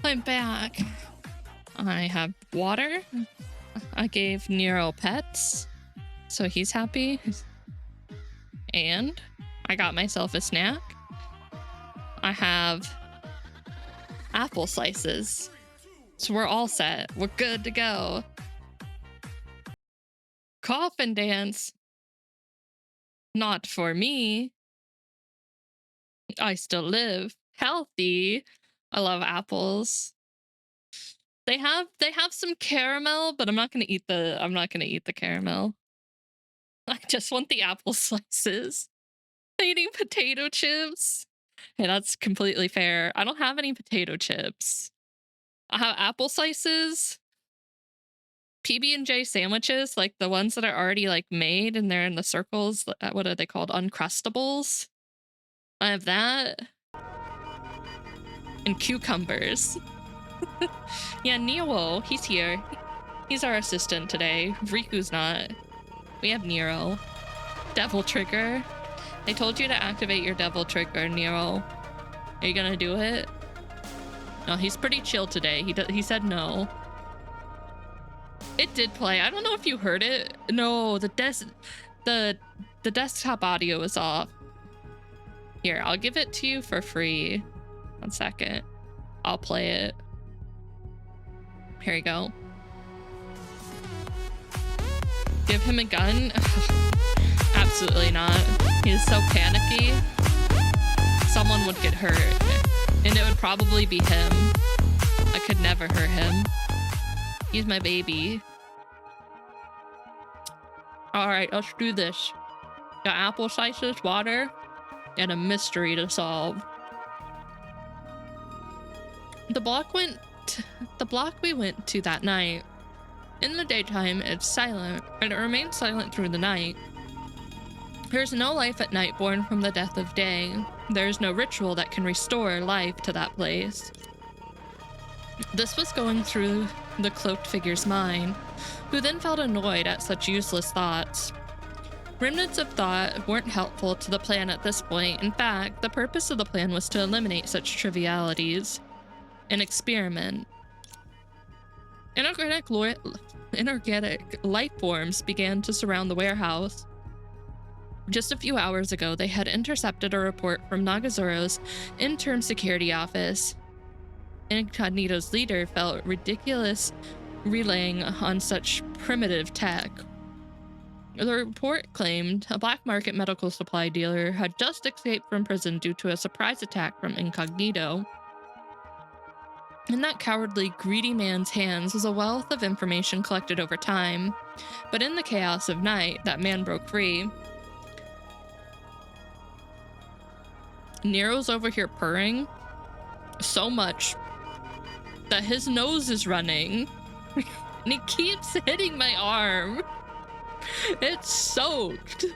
S1: I'm back. I have water. I gave Nero pets, so he's happy. And I got myself a snack. I have apple slices. So we're all set. We're good to go. Coffin dance. Not for me. I still live healthy. I love apples. They have some caramel, but I'm not gonna eat the caramel. I just want the apple slices. I'm eating potato chips. Hey, that's completely fair. I don't have any potato chips. I have apple slices, PB&J sandwiches, like the ones that are already like made and they're in the circles. What are they called? Uncrustables. I have that. And cucumbers. Yeah, Nero, he's here. He's our assistant today. Riku's not. We have Nero. Devil trigger. They told you to activate your devil trigger, Nero. Are you gonna do it? No, he's pretty chill today. He said no. It did play. I don't know if you heard it. No, the desktop audio is off. Here, I'll give it to you for free. 1 second. I'll play it. Here you go. Give him a gun? Absolutely not. He's so panicky. Someone would get hurt. And it would probably be him. I could never hurt him. He's my baby. Alright, let's do this. Got apple slices, water, and a mystery to solve. The block we went to that night. In the daytime, it's silent, and it remains silent through the night. There's no life at night born from the death of day. There's no ritual that can restore life to that place. This was going through the cloaked figure's mind, who then felt annoyed at such useless thoughts. Remnants of thought weren't helpful to the plan at this point. In fact, the purpose of the plan was to eliminate such trivialities. An experiment. Inorganic life forms began to surround the warehouse. Just a few hours ago, they had intercepted a report from Nagazora's interim security office. Incognito's leader felt ridiculous relaying on such primitive tech. The report claimed a black market medical supply dealer had just escaped from prison due to a surprise attack from Incognito. In that cowardly, greedy man's hands was a wealth of information collected over time, but in the chaos of night, that man broke free. Nero's over here purring so much that his nose is running, and he keeps hitting my arm. It's soaked.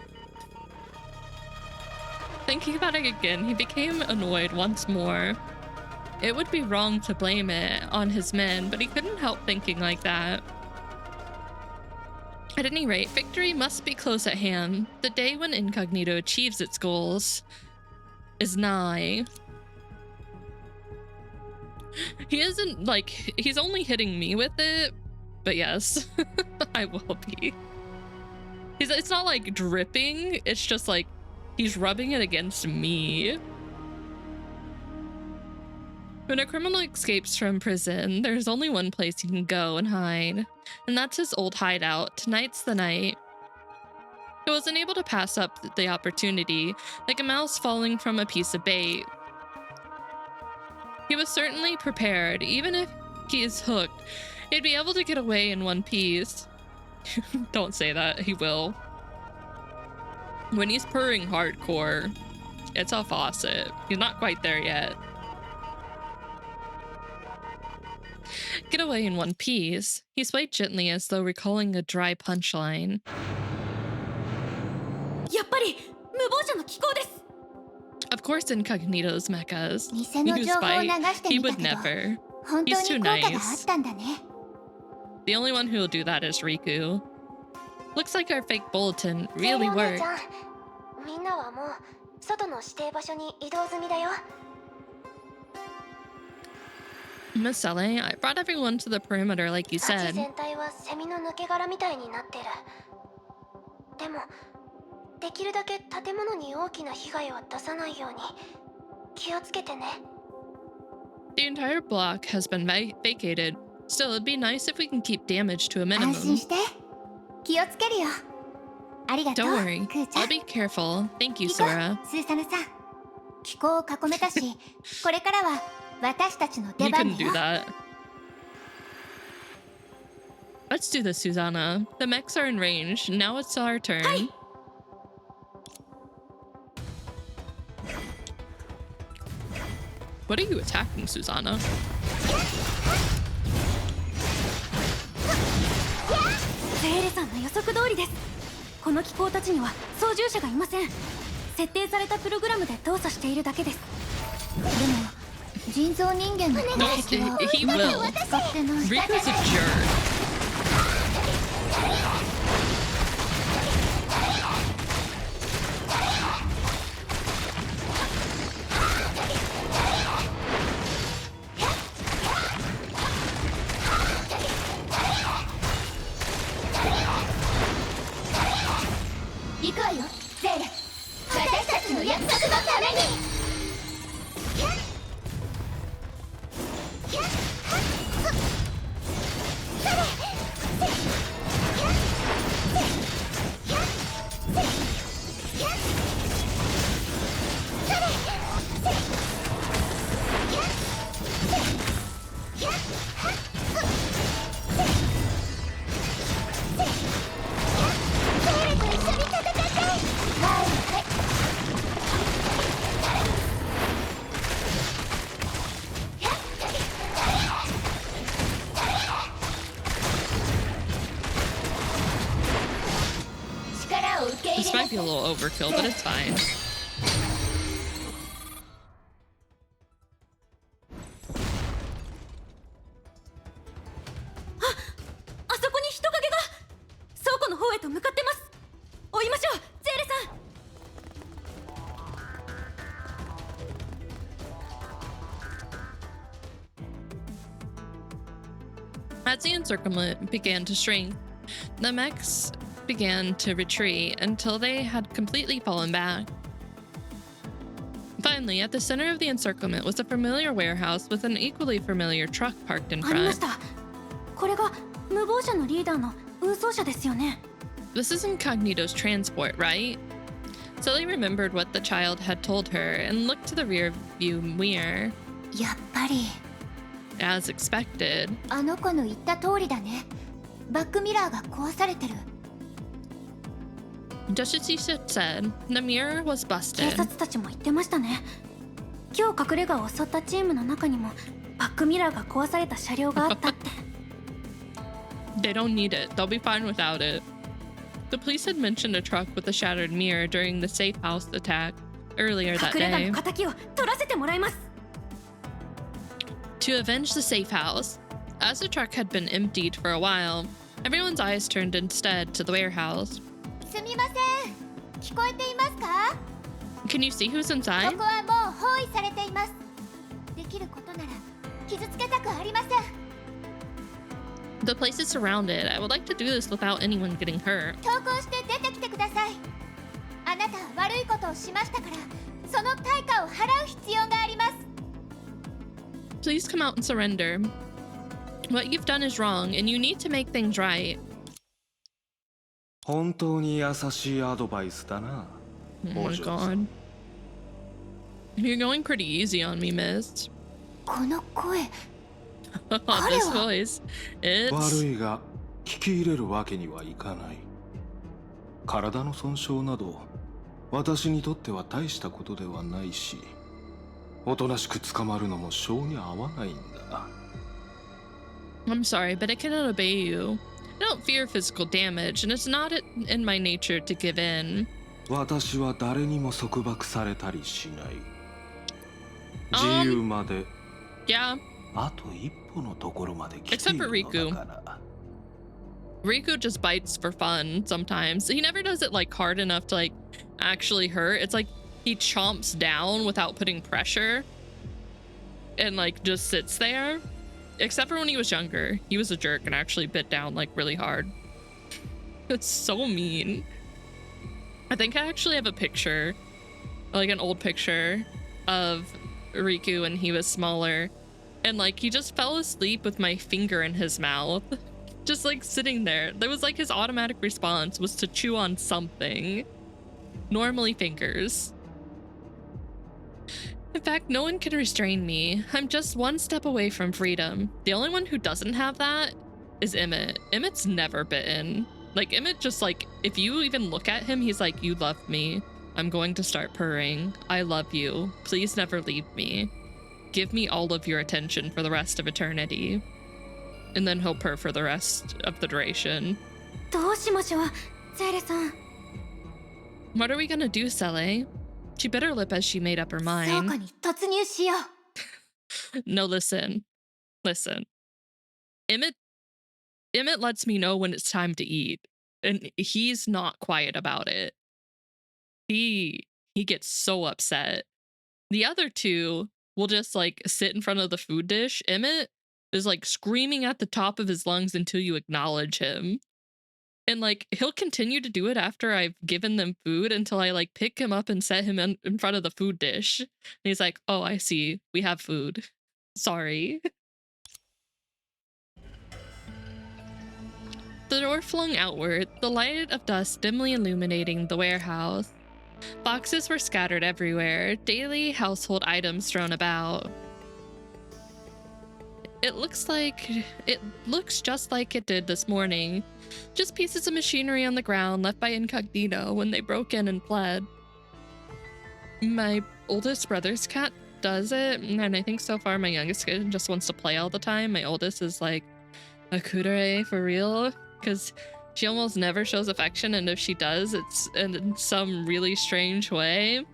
S1: Thinking about it again, he became annoyed once more. It would be wrong to blame it on his men, but he couldn't help thinking like that. At any rate, victory must be close at hand. The day when Incognito achieves its goals is nigh. He isn't like, he's only hitting me with it, but yes, I will be. It's not like dripping, it's just like he's rubbing it against me. When a criminal escapes from prison, there's only one place he can go and hide, and that's his old hideout. Tonight's the night. He wasn't able to pass up the opportunity, like a mouse falling from a piece of bait. He was certainly prepared. Even if he is hooked, he'd be able to get away in one piece. Don't say that, he will. When he's purring hardcore, it's a faucet. He's not quite there yet. Get away in one piece. He swayed gently as though recalling a dry punchline. Of course, Incognito's mechas. He knew Spike. He would never. He's too nice. The only one who will do that is Riku. Looks like our fake bulletin really worked. Miss Sele, I brought everyone to the perimeter like you
S2: 町
S1: said.
S2: 全体はセミの抜け殻みたいになってる。でもできるだけ建物に大きな被害を出さないように気をつけてね。
S1: The entire block has been vacated. Still, it'd be nice if we can keep damage to a
S11: 安心
S1: minimum.
S11: して。気をつけるよ。ありがとう。
S1: Don't worry.
S11: クーちゃん
S1: I'll be careful. Thank you,
S11: 行こう
S1: Sora.
S11: スーサナさん。気候を囲めたし、これからは私たちの
S1: You
S11: 出番
S1: couldn't
S11: だ
S1: do
S11: よ。
S1: that. Let's do this, Susanna. The mechs are in range. Now it's our turn. What are you attacking, Susanna?
S2: セーレさんの予測通りです。この機構たちには操縦者がいません。設定されたプログラムで動作しているだけです。
S11: でも人造人間の痕跡は
S1: He
S11: まだ
S1: will.
S11: 使ってない。
S1: Riku's a jerk. This might be a little overkill, but it's fine.
S2: あそこに人影が倉庫の方へと向かってます。追いましょう、ゼーレさん。
S1: As the encirclement began to shrink, the mechs began to retreat until they had completely fallen back. Finally, at the center of the encirclement was a familiar warehouse with an equally familiar truck parked in
S2: ありま
S1: front.
S2: した。これが無謀者のリーダーの運送車ですよね。
S1: This is Incognito's transport, right? Sully remembered what the child had told her and looked to the rear view mirror.
S11: やっぱり
S1: As expected,
S11: あの子の言った通りだね。バックミラーが壊されてる。
S1: just as he said, the mirror was
S2: 警
S1: busted.
S2: 察たちも言ってましたね。今日隠れ家を襲ったチームの中にもバックミラーが壊された車両があったって。
S1: They don't need it. They'll be fine without it. The police had mentioned a truck with a shattered mirror during the safe house attack earlier that
S2: 隠れ家
S1: day.
S2: の敵を取らせてもらいます。
S1: To avenge the safe house, as the truck had been emptied for a while, everyone's eyes turned instead to the warehouse.
S11: すみません。聞こえていますか？
S1: Can you see who's
S11: こ
S1: inside?
S11: こはもう包囲されています。できることなら傷つけたくありません。
S1: The place is surrounded. I would like to do this without anyone getting hurt.
S11: 投降して出てきてください。あなたは悪いことをしましたから、その対価を払う必要があります。
S1: Please come out and surrender. What you've done is wrong, and you need to make things right.
S12: 本当に優しいアドバイスだな。
S1: Oh my god. You're going pretty easy on me, miss.
S11: この声、
S1: This voice.
S12: 悪
S1: It's...
S12: いが聞き入れるわけにはいかない。体の損傷など私にとっては大したことではないし、おとなしく捕まるのも性に合わないんだ。
S1: I'm sorry, but I cannot obey you. I don't fear physical damage, and it's not in my nature to give in.
S12: 私は誰にも束縛されたりしない。自由まで
S1: Yeah,
S12: あと一歩のところまで来て
S1: except
S12: い
S1: for
S12: るのだから。
S1: Riku just bites for fun sometimes. He never does it like hard enough to like actually hurt. It's like he chomps down without putting pressure and like just sits there. Except for when he was younger. He was a jerk and actually bit down like really hard. It's so mean. I think I actually have a picture, like an old picture of Riku when he was smaller. And like he just fell asleep with my finger in his mouth. Just like sitting there. That was like his automatic response was to chew on something. Normally fingers. In fact, no one can restrain me. I'm just one step away from freedom. The only one who doesn't have that is Emmett. Emmett's never bitten. Like Emmett just like, if you even look at him, he's like, you love me. I'm going to start purring. I love you. Please never leave me. Give me all of your attention for the rest of eternity. And then he'll purr for the rest of the duration. What are we gonna do, Sele? She bit her lip as she made up her mind. No, listen. Listen. Emmett lets me know when it's time to eat. And he's not quiet about it. He gets so upset. The other two will just like sit in front of the food dish. Emmett is like screaming at the top of his lungs until you acknowledge him. And like he'll continue to do it after I've given them food until I like pick him up and set him in front of the food dish. And he's like, oh, I see. We have food. Sorry. The door flung outward, the light of dust dimly illuminating the warehouse. Boxes were scattered everywhere, daily household items thrown about. It looks just like it did this morning. Just pieces of machinery on the ground left by Incognito when they broke in and fled. My oldest brother's cat does it, and I think so far my youngest kid just wants to play all the time. My oldest is like a kudere for real, because she almost never shows affection, and if she does, it's in some really strange way.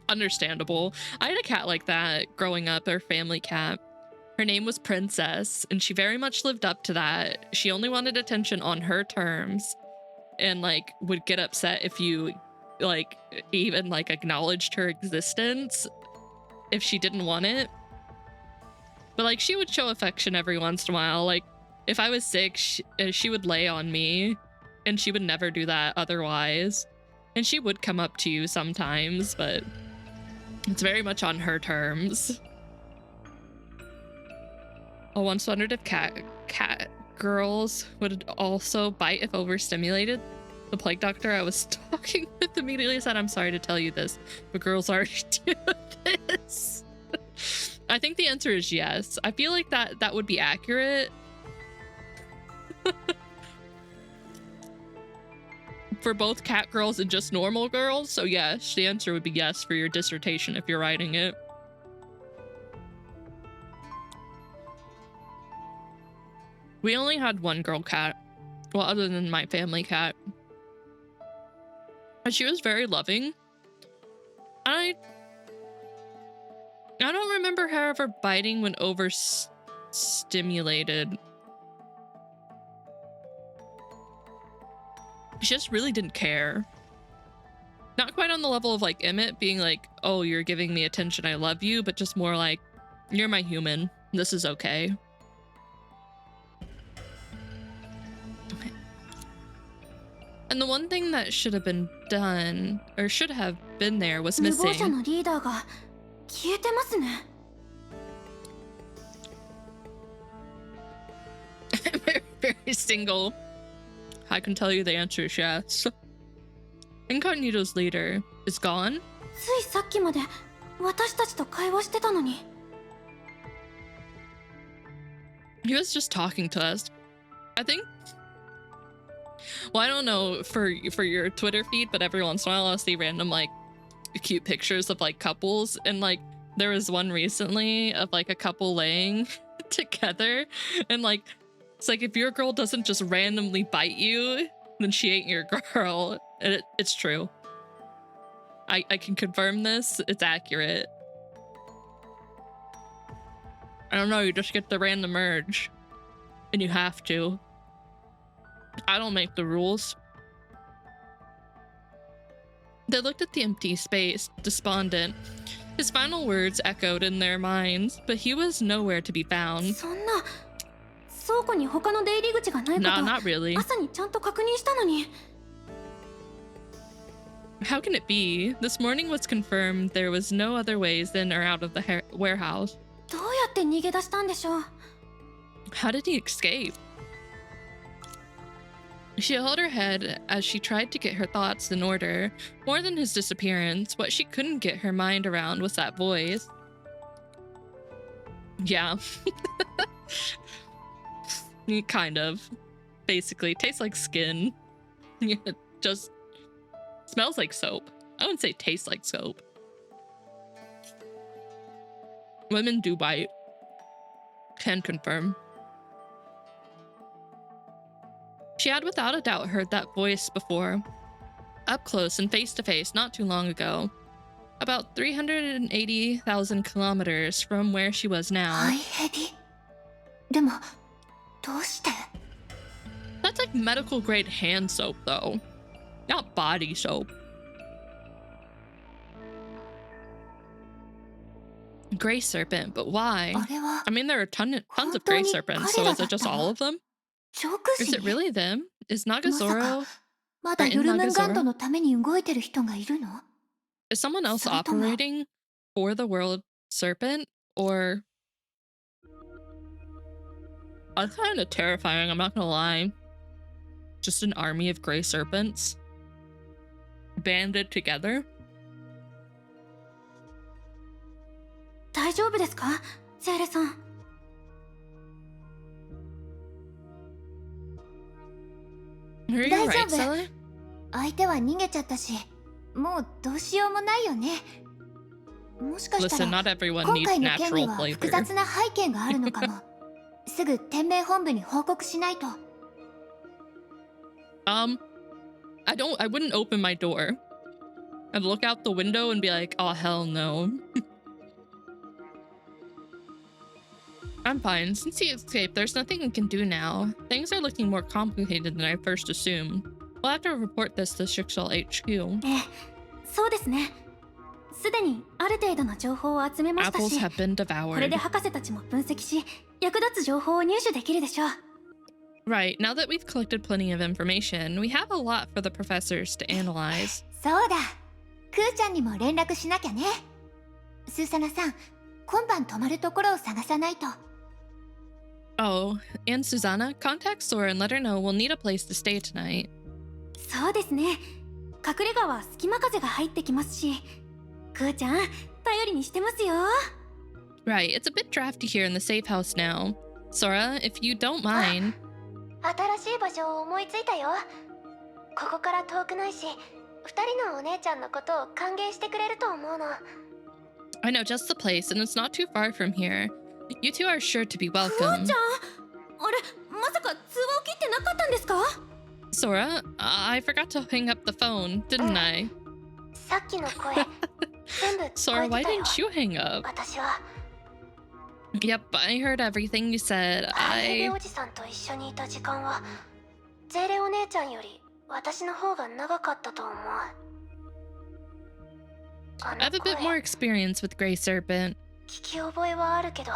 S1: Understandable. I had a cat like that growing up, our family cat. Her name was Princess, and she very much lived up to that. She only wanted attention on her terms, and like would get upset if you like even like acknowledged her existence if she didn't want it. But like she would show affection every once in a while. Like if I was sick, she would lay on me, and she would never do that otherwise. And she would come up to you sometimes, but it's very much on her terms. I once wondered if cat girls would also bite if overstimulated. The plague doctor I was talking with immediately said, I'm sorry to tell you this, but girls already do this. I think the answer is yes. I feel like that would be accurate. For both cat girls and just normal girls. So yes, the answer would be yes for your dissertation if you're writing it. We only had one girl cat. Well, other than my family cat. And she was very loving. I don't remember her ever biting when overstimulated. She just really didn't care. Not quite on the level of like Emmett being like, oh, you're giving me attention, I love you, but just more like, you're my human. This is okay. And the one thing that should have been done, or should have been there, was missing. very, very single. I can tell you the answer is yes. Incognito's leader is gone. He was just talking to us. I think. Well, I don't know for your Twitter feed, but every once in a while I'll see random like cute pictures of like couples, and like there was one recently of like a couple laying together, and like it's like if your girl doesn't just randomly bite you, then she ain't your girl. And it's true. I can confirm this. It's accurate. I don't know, you just get the random urge, and you have to. I don't make the rules. They looked at the empty space, despondent. His final words echoed in their minds, but he was nowhere to be found.
S2: そんな倉庫に他の出入り口がないこと
S1: Nah, not really.
S2: 朝にちゃんと確認したのに
S1: How can it be? This morning was confirmed there was no other ways in or out of the warehouse.
S2: どうやって逃げ出したんでしょう
S1: How did he escape? She held her head as she tried to get her thoughts in order. More than his disappearance, what she couldn't get her mind around was that voice. Yeah. Kind of. Basically, tastes like skin. Yeah, just smells like soap. I wouldn't say tastes like soap. Women do bite. Can confirm. She had without a doubt heard that voice before. Up close and face to face not too long ago. About 380,000 kilometers from where she was now.
S2: Hi3 でもどうして
S1: That's like medical grade hand soap though. Not body soap. Gray serpent, but why?
S2: あれは
S1: I mean, there are tons of gray serpents, so is it just all of them?
S2: チョーク
S1: Is
S2: 士
S1: it really them? Is Nagazora?
S2: まだ
S1: or in
S2: ユルムンガン
S1: Nagazora?
S2: ドのために動いてる人がいるの
S1: Is someone else
S2: それとも
S1: operating for the world serpent? Or... That's kind of terrifying, I'm not gonna lie. Just an army of gray serpents. Banded together?
S2: 大丈夫ですかセーレさん
S1: Are you
S11: 大丈
S1: right,
S11: 夫
S1: Sally?
S11: 相手は逃げちゃったしもうどうしようもないよねもしかした
S1: Listen,
S11: ら
S1: not everyone
S11: 今
S1: needs
S11: 回の件
S1: natural
S11: には複
S1: flavor.
S11: 雑な背景があるのかもすぐ天命本部に報告しないと
S1: I wouldn't open my door. I'd look out the window and be like, oh hell no. I'm fine. Since he escaped, there's nothing we can do now. Things are looking more complicated than I first assumed. We'll have to report this to Shrixel HQ.
S2: ええそうですねすでにある程度の情報を集めました
S1: Apples
S2: し
S1: have been
S2: これで
S1: devoured.
S2: 博士たちも分析し役立つ情報を入手できるでしょう
S1: Right, now that we've collected plenty of information, we have a lot for the professors to analyze.
S11: そうだクーちゃんにも連絡しなきゃねスーサナさん今晩泊まるところを探さないと
S1: Oh, and Susanna, contact Sora and let her know we'll need a place to stay tonight.
S2: そうですね隠れ家は隙間風が入ってきますしクーちゃん頼りにしてますよ
S1: Right, it's a bit drafty here in the safe house now. Sora, if you don't mind.
S3: 新しい場所を思いついたよ。ここから遠くないし、二人のお姉ちゃんのことを歓迎してくれると思うの。
S1: I know just the place, and it's not too far from here. You two are sure to be
S2: クー
S1: welcome.
S2: ちゃんあれまさか通話を切ってなかったんですか
S1: Sora, I forgot to hang up the phone, didn't I?
S3: さっきの声、全部聞こ
S1: Sora,
S3: え
S1: why
S3: てたよ。
S1: didn't you hang up?
S3: 私は
S1: Yep, I heard everything you said.
S3: ハイレ
S1: I...
S3: おじさんと一緒にいた時間は、ゼーレお姉ちゃんより私の方が長かったと思う。あ
S1: I have
S3: の
S1: a bit more
S3: 声、
S1: experience with Gray Serpent.
S3: 聞き覚えはあるけど、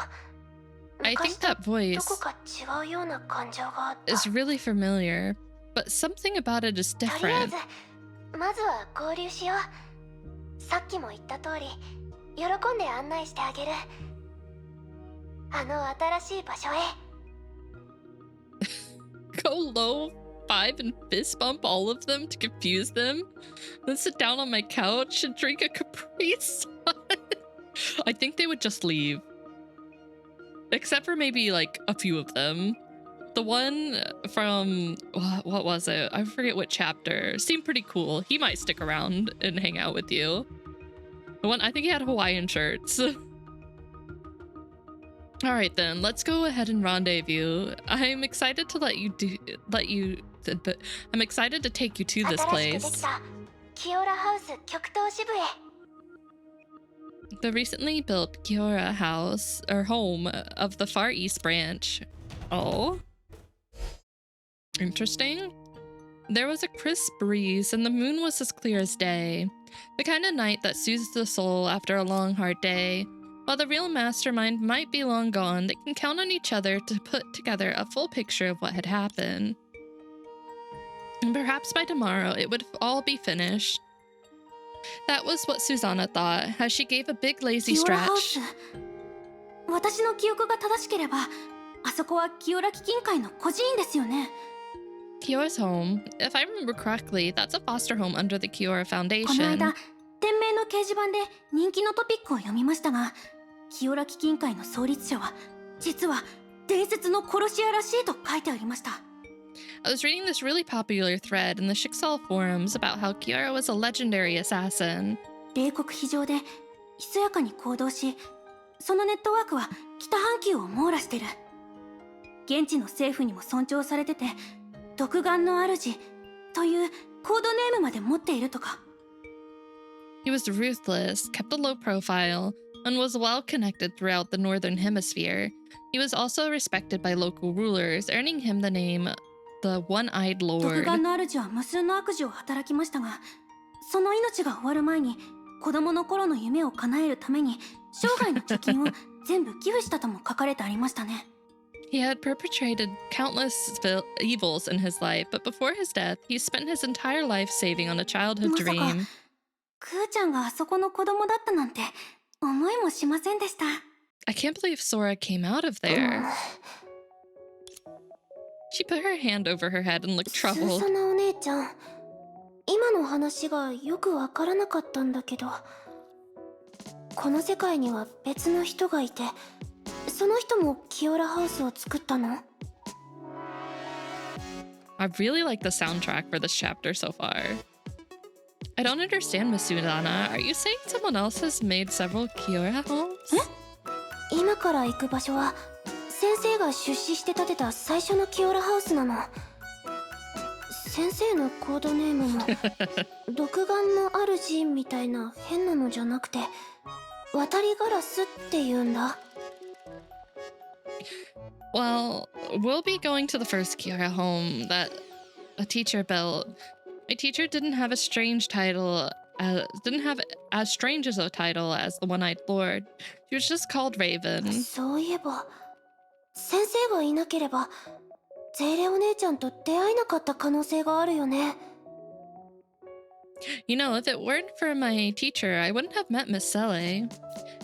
S1: I
S3: 昔
S1: think
S3: と
S1: that voice
S3: どこか違うような感情があった。
S1: is really familiar, but something about it is
S3: とりあえ
S1: different.
S3: ず、まずは合流しよう。さっきも言った通り、喜んで案内してあげる。あの新しい場所へ。
S1: Go low 5 and fist bump all of them to confuse them, then sit down on my couch and drink a Capri Sun. I think they would just leave. Except for maybe like a few of them. The one from, what was it? I forget what chapter. Seemed pretty cool. He might stick around and hang out with you. The one, I think he had Hawaiian shirts. All right then, let's go ahead and rendezvous. I'm excited to I'm excited to take you to this
S3: 新しくでき
S1: place.
S3: たキオラハウス極東支部へ。
S1: The recently built Kiora house, or home, of the Far East branch. Oh. Interesting. There was a crisp breeze and the moon was as clear as day. The kind of night that soothes the soul after a long, hard day. While the real mastermind might be long gone, they can count on each other to put together a full picture of what had happened. And perhaps by tomorrow, it would all be finished. That was what Susanna thought, as she gave a big lazy stretch.
S2: 私の記憶が正しければ、あそこは清良基金会の孤児院ですよね。
S1: Kyora's home. If I remember correctly, that's a foster home under the Kyora
S2: この
S1: Foundation.
S2: 間、店名の掲示板で人気のトピックを読みましたが、清良基金会の創立者は実は伝説の殺し屋らしいと書いてありました。
S1: I was reading this really popular thread in the Shixal forums about how Kyora was a legendary assassin.
S2: 冷酷非常でひそやかに行動し、そのネットワークは北半球を網羅してる。現地の政府にも尊重されてて、独眼の主というコードネームまで持っているとか。
S1: He was ruthless, kept a low profile, and was well connected throughout the Northern Hemisphere. He was also respected by local rulers, earning him the name the One-Eyed
S2: 独
S1: Lord.
S2: 眼の主は無数の悪事を働きましたが、その命が終わる前に子供の頃の夢を叶えるために生涯の貯金を全部寄付したとも書かれてありましたね。
S1: He had perpetrated countless evils in his life, but before his death, he spent his entire life saving on a childhood
S2: まさか
S1: dream.
S2: クーちゃんがあそこの子供だったなんて思いもしませんでした。
S1: I can't believe Sora came out of there. She put her hand over her head and looked
S11: ス
S1: troubled.
S11: ーサナお姉ちゃん、今の話がよくわからなかったんだけど、この世界には別の人がいて、その人もキオラハウスを作ったの？
S1: I really like the soundtrack for this chapter so far. I don't understand, Miss Sudana. Are you saying someone else has made several Kiora homes?
S11: 今から行く場所は先生が出資して建てた最初のキオラハウスなの。先生のコードネームも独眼の主みたいな変なのじゃなくて渡りガラスって言うんだ。
S1: Well, we'll be going to the first Kiora home that a teacher built. My teacher didn't have a strange title, didn't have as strange as a title as the One-Eyed Lord. She was just called Raven.
S11: そういえば先生がいなければゼイレお姉ちゃんと出会えなかった可能性があるよね。
S1: You know, if it weren't for my teacher, I wouldn't have met Miss Selle.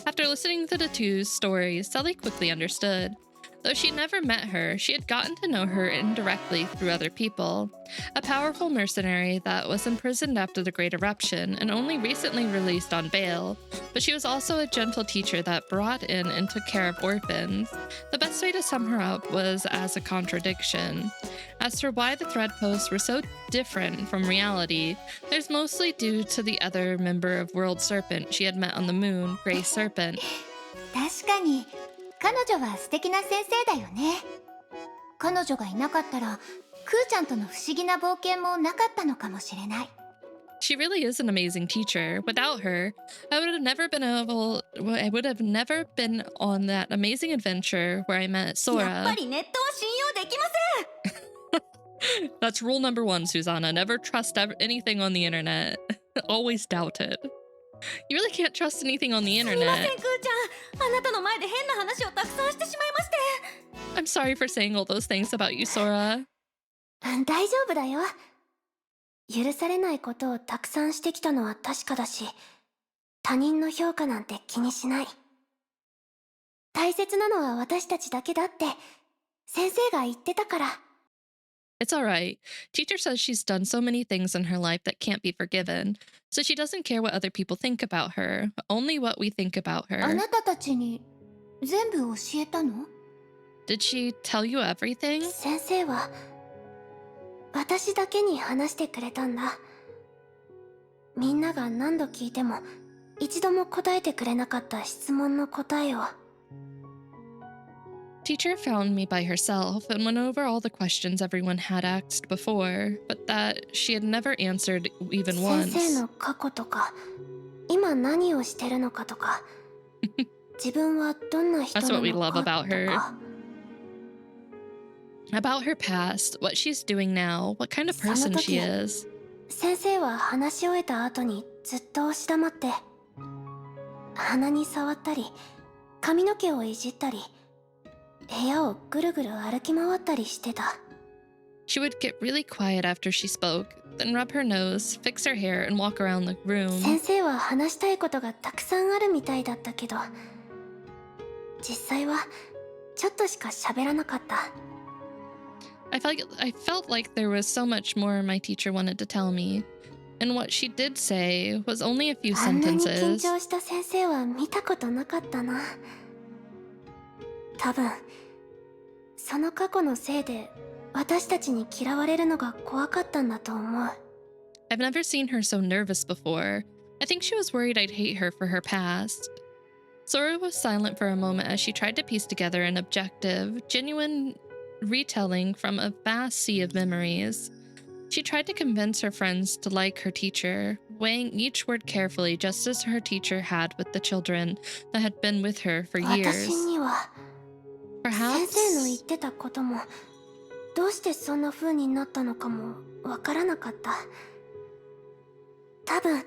S1: After listening to the two's stories, Selle quickly understood. Though she'd never met her, she had gotten to know her indirectly through other people. A powerful mercenary that was imprisoned after the Great Eruption and only recently released on bail. But she was also a gentle teacher that brought in and took care of orphans. The best way to sum her up was as a contradiction. As for why the thread posts were so different from reality, there's mostly due to the other member of World Serpent she had met on the moon, Grey Serpent.
S11: 確かに彼女は素敵な先生だよね。彼女がいなかったらクーちゃんとの不思議な冒険もなかったのかもしれない。
S1: She really is an amazing teacher. Without her, I would have never been on that amazing adventure where I met
S2: やっ
S1: Sora.
S2: ぱりネットは信用できません。
S1: That's rule number one, Susanna. Never trust anything on the internet. Always doubt it. You really can't trust anything on the
S2: すみません、
S1: internet.
S2: クーちゃん。あなたの前で変な話をたくさんしてしまいまして。
S1: I'm sorry for saying all those things about you, Sora.
S11: 大丈夫だよ。許されないことをたくさんしてきたのは確かだし、他人の評価なんて気にしない。大切なのは私たちだけだって先生が言ってたから。
S1: It's alright. Teacher says she's done so many things in her life that can't be forgiven, so she doesn't care what other people think about her, only what we think about
S11: あ
S1: her.
S11: なたたちに全部教えたの？
S1: Did she tell you everything?
S11: 先生は私だけに話してくれたんだ。みんなが何度聞いても一度も答えてくれなかった質問の答えを。
S1: Teacher found me by herself and went over all the questions everyone had asked before, but that she had never answered even
S11: 先
S1: once.
S11: 生の過去とか今何をしてるのかとか自分はどんな人
S1: That's
S11: な
S1: what we
S11: の
S1: love
S11: か
S1: about
S11: と
S1: her.
S11: か。
S1: About her past, what she's doing now, what kind of person she is.
S11: 先生は話し終えた後に
S2: ずっと押し黙って鼻に触ったり髪の毛をいじったり部屋をぐるぐる歩き回ったりしてた。
S1: She would get really quiet after she spoke, then rub her nose, fix her hair, and walk around the room.
S2: 先生は話したいことがたくさんあるみたいだったけど、実際はちょっとしか喋らなかった。
S1: I felt like there was so much more my teacher wanted to tell me, and what she did say was only a few
S2: あんなに緊
S1: sentences.
S2: 張した先生は見たことなかったな。多分その過去のせいで私たちに嫌われるのが怖かったんだと思う。
S1: I've never seen her so nervous before. I think she was worried I'd hate her for her past. Sora was silent for a moment as she tried to piece together an objective, genuine retelling from a vast sea of memories. She tried to convince her friends to like her teacher, weighing each word carefully just as her teacher had with the children that had been with her for
S2: 私
S1: years.
S2: には先
S1: Perhaps
S2: 生の言ってたこともどうしてそんな風になったのかもわからなかった。多分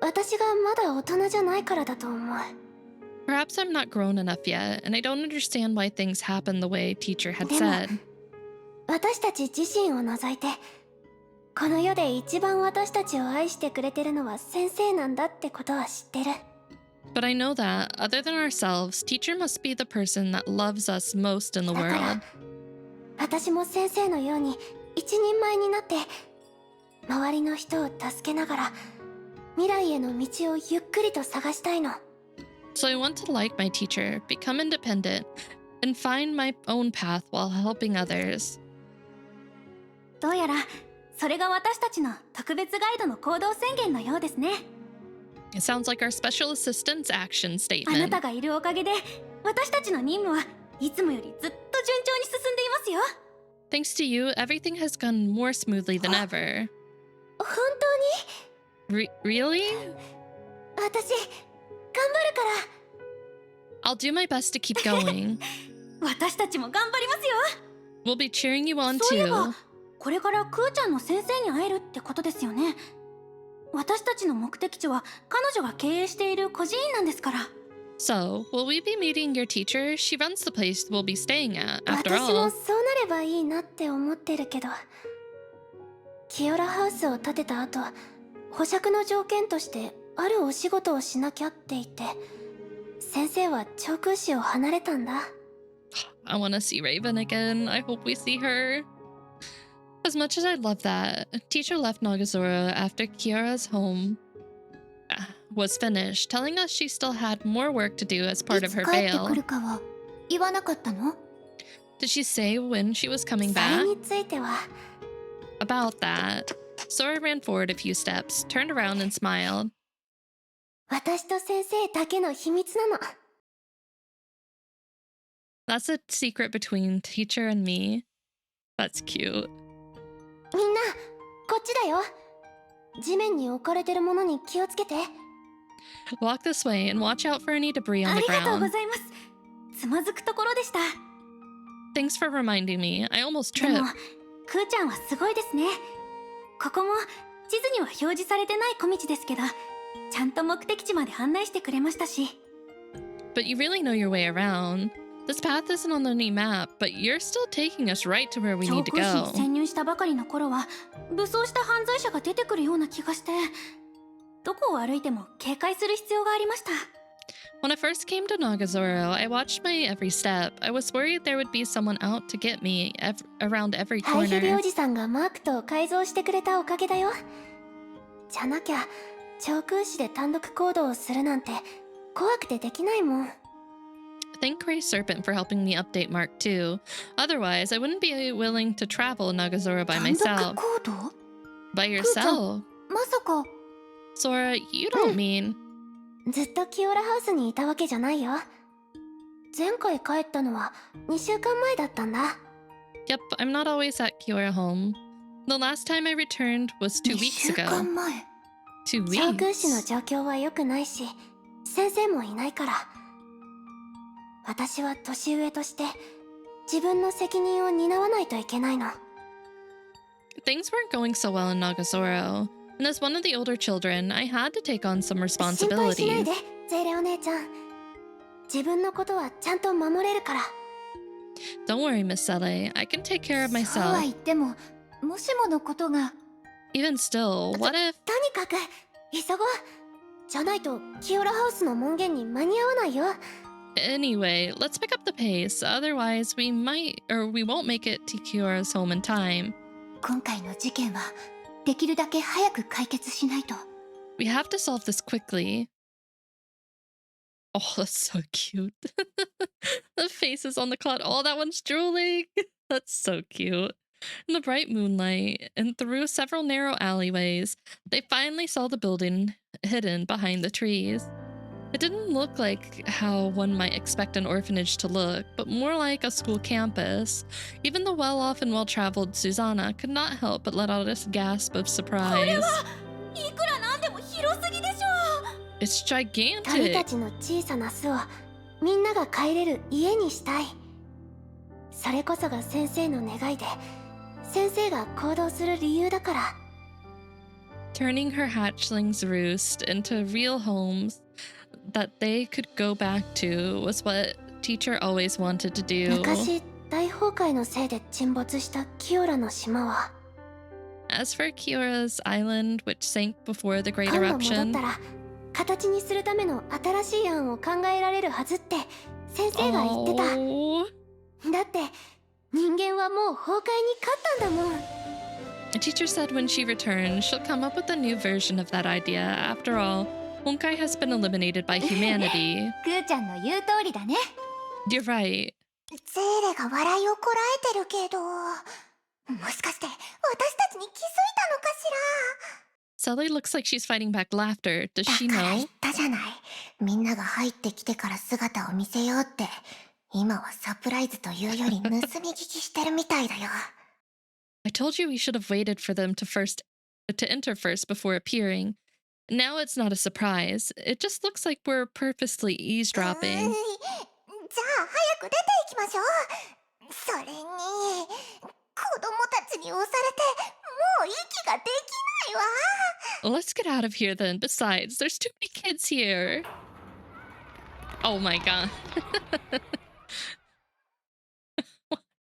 S2: 私がまだ大人じゃないからだと思う。
S1: Perhaps I'm not grown enough yet, and I don't understand why things happen the way teacher had
S2: でも
S1: said.
S2: 私たち自身を除いてこの世で一番私たちを愛してくれてるのは先生なんだってことは知ってる。
S1: But I know that, other than ourselves, teacher must be the person that loves us most in the
S2: だから
S1: world.
S2: 私も先生のように一人前になって周りの人を助けながら未来への道をゆっくりと探したいの。
S1: So I want to like my teacher, become independent, and find my own path while helping others.
S2: どうやらそれが私たちの特別ガイドの行動宣言のようですね。
S1: It sounds like our special assistant's action
S2: あな
S1: statement.
S2: たがいるおかげで私たちの任務はいつもよりずっと順調に進んでいますよ。
S1: Thanks to you, everything has gone more smoothly than ever.
S2: 本当に
S1: Really?
S2: 私頑張るから
S1: I'll do my best to keep going.
S2: 私たちも頑張りますよ。
S1: We'll be cheering you on
S2: そういえ
S1: too.
S2: ばこれからクーちゃんの先生に会えるってことですよね。私たちの目的地は彼女が経営している孤児院なんですから。
S1: So, will we be meeting your teacher? She runs the place we'll be staying at, after
S2: 私も
S1: all.
S2: そうなればいいなって思ってるけど、キオラハウスを建てた後保釈の条件としてあるお仕事をしなきゃって言って先生は長空市を離れたんだ。
S1: I want to see Raven again. I hope we see her. As much as I love that, teacher left Nagazora after Kiara's home was finished, telling us she still had more work to do as part
S11: い
S1: of
S11: つ
S1: her
S11: 帰ってく
S1: veil.
S11: るかは言わなかったの？
S1: Did she say when she was coming
S2: それ
S1: back?
S2: については
S1: About that, Sora ran forward a few steps, turned around and smiled.
S2: 私と先生だけの秘密なの。
S1: That's a secret between teacher and me. That's cute.
S2: みんなこっちだよ。地面に置かれてるものに気をつけて。
S1: Walk this way and watch out for any debris
S2: あ
S1: on
S2: り
S1: the
S2: がとうご
S1: ground.
S2: ざいます。つまずくところでした。
S1: Thanks for reminding me. I almost
S2: でも
S1: tripped.
S2: クーちゃんはすごいですね。ここも地図には表示されてない小道ですけどちゃんと目的地まで案内してくれましたし。
S1: But you really know your way around. This path isn't on any map, but you're still taking us right to where we
S2: 長
S1: need to
S2: 空市に
S1: go.
S2: 潜入したばかりの頃は武装した犯罪者が出てくるような気がしてどこを歩いても警戒する必要がありました。
S1: When I first came to Nagazora, I watched my every step. I was worried there would be someone out to get me around every
S2: ハイヒリ
S1: corner.
S2: おじさんがマークと改造してくれたおかげだよ。じゃなきゃ長空市で単独行動をするなんて怖くてできないもん。
S1: Thank Grey Serpent for helping me update Mark too. Otherwise, I wouldn't be willing to travel Nagazora by
S2: 単独
S1: myself.
S2: 行動
S1: By
S2: クーちゃん
S1: yourself.
S2: まさか
S1: Sora, you don't mean...
S2: ずっとキオラハウスにいたわけじゃないよ。前回帰ったのは2週間前だったんだ。
S1: Yep, I'm not always at Kiora home. The last time I returned was 2
S2: 2
S1: weeks
S2: 週
S1: ago.
S2: 間前。
S1: 2
S2: 長空市の
S1: weeks?
S2: 状況は良くないし先生もいないから私は年上として自分の責任を担わないといけないの。
S1: Things weren't going so well in Nagazoro. And as one of the older children, I had to take on some
S2: 心配しない
S1: responsibilities.
S2: でゼーレお姉ちゃん。自分のことはちゃんと守れるから。
S1: Don't worry, Miss Sele. I can take care of
S11: そうは
S1: myself.
S11: 言ってももしものことが
S1: Even still, what if...
S2: とにかく急ごう。じゃないとキオラハウスの門限に間に合わないよ。
S1: Anyway, let's pick up the pace. Otherwise, we won't make it to Kyora's home in time.
S11: 今回の事件はできるだけ早く解決しないと。
S1: We have to solve this quickly. Oh, that's so cute. The faces on the cloud. Oh, that one's drooling. That's so cute. In the bright moonlight and through several narrow alleyways, they finally saw the building hidden behind the trees. It didn't look like how one might expect an orphanage to look, but more like a school campus. Even the well-off and well-traveled Susanna could not help but let out a gasp of surprise.
S2: いくらなんでも広すぎでしょ。
S1: It's
S2: 鳥た
S1: gigantic.
S2: ちの小さな巣をみんなが帰れる家にしたい。それこそが先生の願いで、先生が行動する理由だから。
S1: Turning her hatchlings' roost into real homes that they could go back to was what teacher always wanted to do.
S2: 昔大崩壊のせいで沈没したキオラの島は、
S1: As for Kyora's island, which sank before the Great
S2: 今度戻っ
S1: Eruption,
S2: たら形にするための新しい案を考えられるはずって先生が言ってた。
S1: oh,
S2: だって人間はもう崩壊に勝ったんだもん。
S1: the teacher said when she returns, she'll come up with a new version of that idea. After all, Honkai has been eliminated by humanity.
S11: クーちゃんの言う通りだね。
S1: You're right.
S2: ゼーレが笑いをこらえてるけど、もしかして私たちに気づいたのかしら。
S1: Sully looks like she's fighting back laughter. Does she
S2: だから言
S1: know?
S2: ったじゃない。みんなが入ってきてから姿を見せようって。今はサプライズというより盗み聞きしてるみたいだよ。
S1: I told you we should have waited for them to enter first before appearing. Now it's not a surprise. It just looks like we're purposely eavesdropping.
S2: じゃあ早く出ていきましょう。それに子供たちに押されてもう息ができないわ。
S1: Let's get out of here then. Besides, there's too many kids here. Oh my god.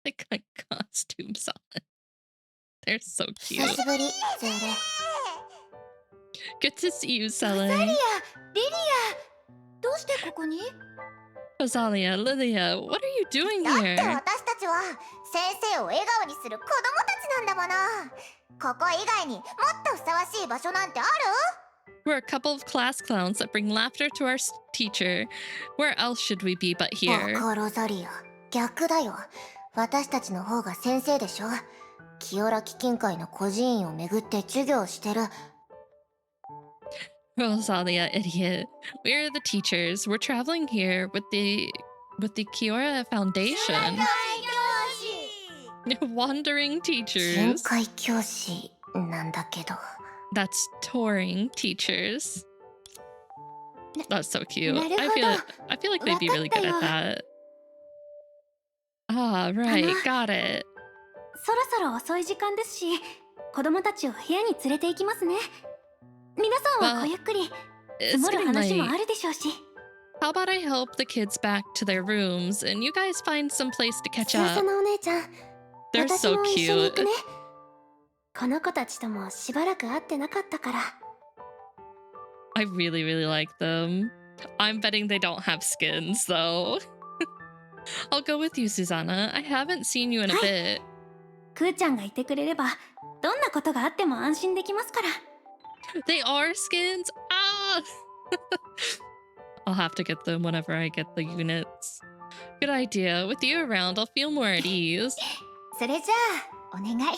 S1: They got costumes on. They're so
S2: 久
S1: cute.
S2: しぶり、ゼーレ。
S1: Good to see you,
S11: ロザリア、
S1: Sele.
S11: リリア、どうしてここに？
S1: Rosalia, Lilia, what are you doing
S2: だって
S1: here?
S2: 私たちは先生を笑顔にする子供たちなんだもの。ここ以外にもっとふさわしい場所なんてある？
S1: We're a couple of class clowns that bring laughter to our teacher. Where else should we be but here?
S2: バカロザリア、逆だよ。私たちの方が先生でしょ。清良基金会の孤児院をめぐって授業をしてる。
S1: Rosalia, idiot. We're the teachers. We're traveling here with the Kiora Foundation. Wandering
S2: 金
S1: teachers.
S2: 会教師なんだけど。
S1: That's touring teachers. That's so cute. I
S2: なるほど。
S1: feel like they'd be really good at
S2: わかったよ。
S1: that. Ah, right. Got it.
S2: そろそろ遅い時間ですし、子供たちを部屋に連れて行きますね。皆さんはごゆっくり。積
S1: It's
S2: もる
S1: getting
S2: 話もあ
S1: late.
S2: るでしょうし。
S1: How about I help the kids back to their rooms and you guys find some place to catch
S2: スーサ
S1: up?
S2: ナお姉ちゃん、
S1: They're
S2: 私
S1: so
S2: も一緒に行く
S1: cute.
S2: ね。この子たちともしばらく会ってなかったから。
S1: I really, really like them. I'm betting they don't have skins, though. I'll go with you, Susanna. I haven't seen you in a bit.
S2: クーちゃんがいてくれれば、どんなことがあっても安心できますから。
S1: They are skins? Ah! I'll have to get them whenever I get the units. Good idea. With you around, I'll feel more at ease.
S11: それじゃあお願い。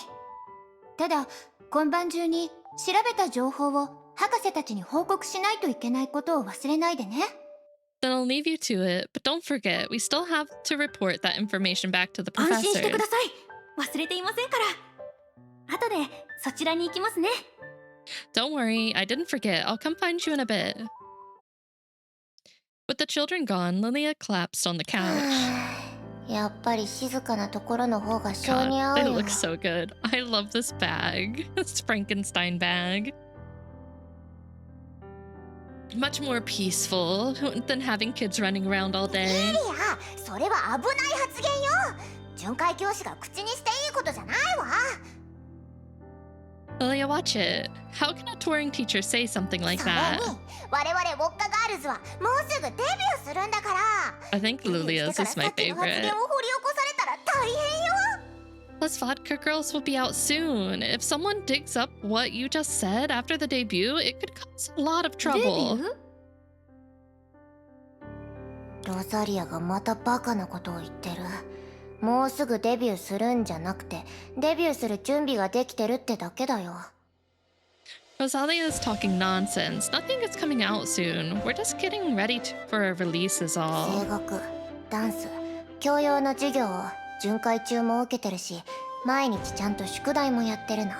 S11: ただ今晩中に調べた情報を博士たちに報告しないといけないことを忘れないでね。
S1: Then I'll leave you to it, but don't forget, we still have to report that information back to the
S2: 安心して
S1: professors.
S2: ください。忘れていませんから。後でそちらに行きますね。
S1: Don't worry, I didn't forget. I'll come find you in a bit. With the children gone, Lilia collapsed on the couch.
S2: やっぱり静かなところの方が性に合
S1: God,
S2: う
S1: they
S2: よ。
S1: look so good. I love this bag. This Frankenstein bag. much more peaceful than having kids running around all
S3: い
S1: day.
S3: や、それは危ない発言よ。巡回教師が口にしていいことじゃないわ。
S1: Lilia, watch it. How can a touring teacher say something like
S3: それ
S1: that?
S3: に、我々ウォッカガールズはもうすぐデビューするんだから。
S1: I think
S3: デビュー
S1: Lilia's
S3: してから
S1: is my
S3: さっきの発
S1: favorite.
S3: 言を掘り起こされたら大変よ。
S1: Plus, Vodka Girls will be out soon. If someone digs up what you just said after the debut, it could cause a lot of trouble.
S3: ロザリアがまたバカなことを言ってる。もうすぐデビューするんじゃなくて、デビューする準備ができてるってだけだよ。
S1: Rosalia is talking nonsense. Nothing is coming out soon. We're just getting ready for a release is
S3: 声
S1: all.
S3: 楽、ダンス、教養の授業を巡回中も受けてるし、毎日ちゃんと宿題もやってるの。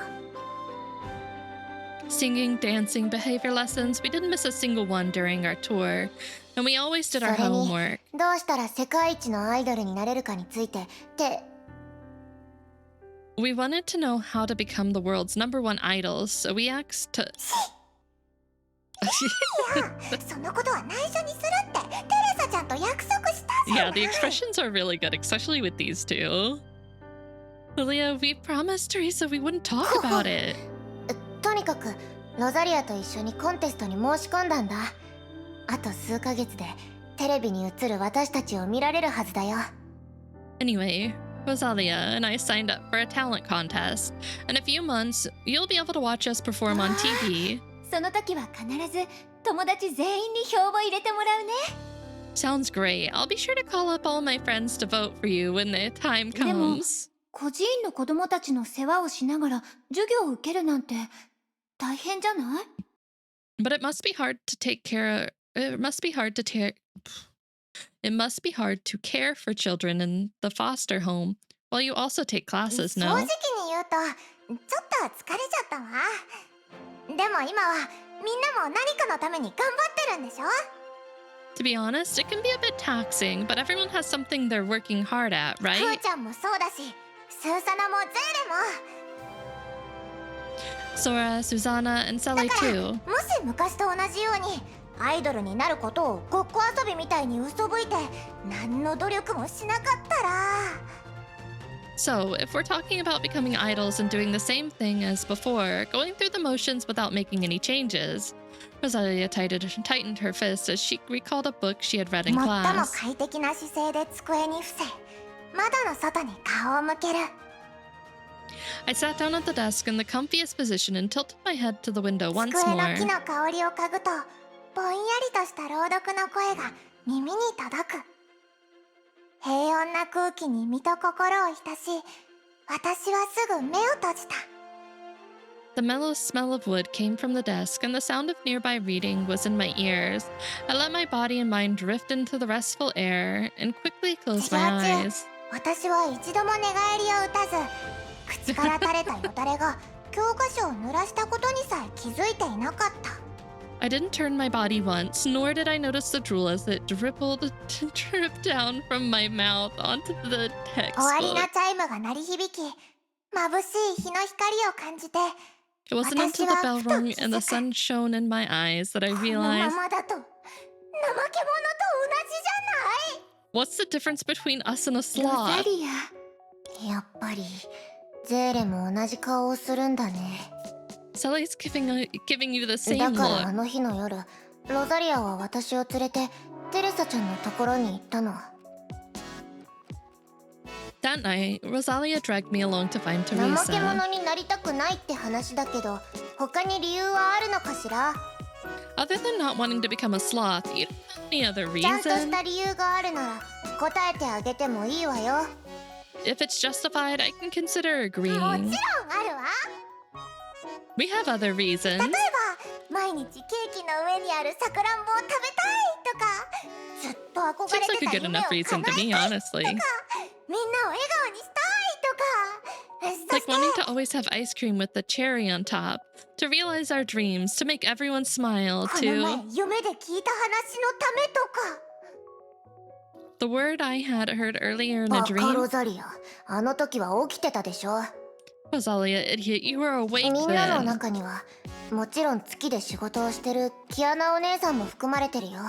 S1: Singing, dancing, behavior lessons. We didn't miss a single one during our tour. And we always did our
S3: それに
S1: homework.
S3: どうしたら世界一のアイドルになれるかについてって。
S1: We wanted to know how to become the world's #1 idol, so we asked to...
S3: いや、そのことは内緒にするってテレサちゃんと約束したじゃ
S1: Yeah,
S3: ん。
S1: the expressions are really good, especially with these two. Lilia, we promised Teresa we wouldn't talk about it.
S3: とにかくロザリアと一緒にコンテストに申し込んだんだ。あと数ヶ月でテレビに映る私たちを見られるはずだよ。
S1: Anyway, Rosalia and I signed up for a talent contest. In a few months, you'll be able to watch us perform on TV.
S2: その時は必ず友達全員に票を入れてもらうね。
S1: Sounds great. I'll be sure to call up all my friends to vote for you when the time
S2: でも
S1: comes.
S2: 孤児院の子供たちの世話をしながら授業を受けるなんて大変じゃない？
S1: But it must be hard to take care. It must be hard to take. It must be hard to care for children in the foster home while you also take classes
S3: 正
S1: now.
S3: 直に言うとちょっと疲れちゃったわ。でも今はみんなも何かのために頑張ってるんでしょ？
S1: To be honest, it can be a bit taxing, but everyone has something they're working hard at,
S3: ふ
S1: right?
S3: ーちゃんもそうだし、スーサナもゼーレも。
S1: Sora, Susanna, and
S3: だ
S1: Sally
S3: から
S1: too.
S3: もし昔と同じようにアイドルになることをごっこ遊びみたいに嘘吹いて何の努力もしなかったら。
S1: So, if we're talking about becoming idols and doing the same thing as before, going through the motions without making any changes, Rosalia tightened her fist as she recalled a book she had read in
S3: 最も
S1: class.
S3: 快適な姿勢で机に伏せ、窓の外に顔を向ける。
S1: I sat down at the desk in the comfiest position and tilted my head to the window once
S3: 机の
S1: more.
S3: 木の香りを嗅ぐとぼんやりとした朗読の声が耳に届く。平穏な空気に身と心を浸し、私はすぐ目を閉じた。
S1: The mellow smell of wood came from the desk, and the sound of nearby reading was in my ears. I let my body and mind drift into the restful air and quickly closed my
S3: 授業中
S1: eyes.
S3: 私は一度も寝返りを打たず、口から垂れたよだれが教科書を濡らしたことにさえ気づいていなかった。
S1: I didn't turn my body once, nor did I notice the drool as it dripped down from my mouth onto the
S3: 終わりの
S1: textbook.
S3: チャイムが鳴り響き、眩しい日の光を感じて、
S1: It wasn't until the bell rung and the sun shone in my eyes that I
S3: このま
S1: realized,
S3: まだと怠け者と同じじゃない。
S1: what's the difference between us and a
S2: ロザ
S1: sloth?
S2: リア。
S3: やっぱりゼーレも同じ顔をするんだね。
S1: Sally's giving you the
S3: だ
S1: same
S3: からあ
S1: look.
S3: の日の夜、ロザリアは私を連れてテレサちゃんのところに行ったの。
S1: That night, Rosalia dragged me along to find
S3: 怠け
S1: Teresa.
S3: 者になりたくないって話だけど、他に理由はあるのかしら？
S1: Other than not wanting to become a sloth, you don't have any other
S3: ちゃんとし
S1: reason?
S3: た理由があるなら答えてあげてもいいわよ。
S1: If it's justified, I can consider
S3: もち
S1: agreeing.
S3: ろんあるわ。
S1: We have other
S3: 例
S1: reasons.
S3: えば毎日ケーキの上にあるさくらんぼを食べたいとか、ずっと憧
S1: Seems
S3: れ
S1: like
S3: て
S1: a
S3: た
S1: good
S3: 夢を
S1: enough
S3: 叶え
S1: reason to
S3: たい
S1: me,
S3: とか、
S1: honestly.
S3: みんなを笑顔にしたいとか。そ
S1: Like
S3: して
S1: wanting to always have ice cream with the cherry on top, to realize our dreams, to make everyone smile,
S3: この前
S1: to
S3: 夢で聞いた話のためとか。
S1: the word I had heard earlier in a
S3: バカロ
S1: dream.
S3: ザリア、あの時は起きてたでしょ。
S1: Rosalia, idiot, you were awake
S3: みんなの
S1: then.
S3: 中にはもちろん月で仕事をしてるキアナお姉さんも含まれてるよ。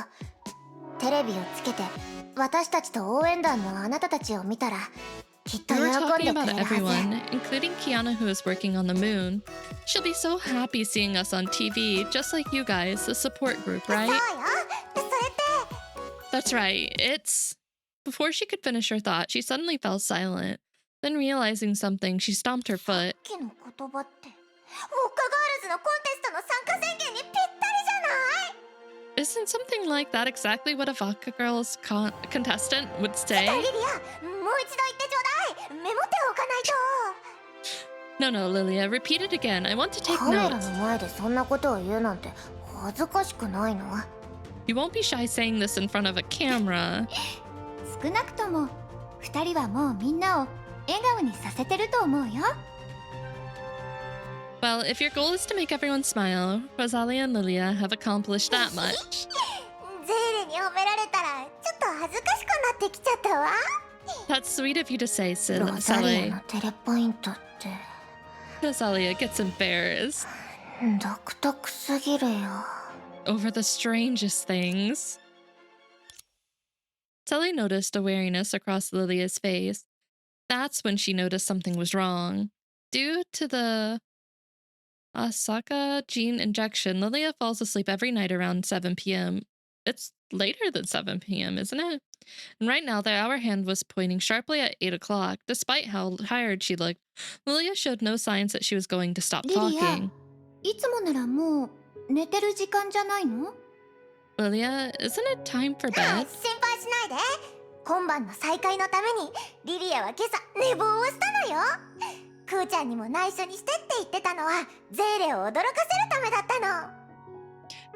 S3: テレビをつけて私たちと応援団のあなたたちを見たらきっと
S1: We
S3: 喜
S1: were
S3: ん
S1: talking
S3: でく
S1: about
S3: れるはず。
S1: everyone, including Kiana, who is working on the moon. She'll be so happy seeing us on TV, just like you guys, the support group,
S3: そう
S1: right?
S3: よ。それって
S1: That's right. It's... Before she could finish her thought, she suddenly fell silent. Then realizing something, she stomped her foot.
S3: さっきの言葉ってウォッカガールズのコンテストの参加宣言にぴったりじゃない？
S1: Isn't something like that exactly what a Vodka Girls contestant would say?
S3: リリア、もう一度言ってちょうだい。メモっておかないと。
S1: No, no, Lilia, repeat it again. I want to take
S3: カメラ
S1: notes.
S3: の前でそんなことを言うなんて恥ずかしくないの？
S1: You won't be shy saying this in front of a camera.
S11: 少なくとも2人はもうみんなを笑顔にさせてると思うよ。
S1: Well, if your goal is to make everyone smile, Rosalia and Lilia have accomplished that much.
S3: ゼーレに褒められたらちょっと恥ずかしくなってきちゃったわ。
S1: That's sweet of you to say,
S3: ロザリア
S1: Sally.
S3: のテレポイントって
S1: Rosalia gets embarrassed
S3: 独特すぎるよ。
S1: over the strangest things. Sally noticed a wariness across Lilia's face. That's when she noticed something was wrong. Due to the Asaka gene injection, Lilia falls asleep every night around 7 p.m. It's later than 7 p.m., isn't it? And right now, the hour hand was pointing sharply at 8 o'clock. Despite how tired she looked, Lilia showed no signs that she was going to stop
S11: リリア、
S1: talking.
S11: いつもならもう寝てる時間じゃないの？
S1: Lilia, isn't it time for
S3: 心配
S1: bed?
S3: しないで。今晩の再会のためにリリアは今朝寝坊をしたのよ。クーちゃんにも内緒にしてって言ってたのはゼーレを驚かせるためだったの。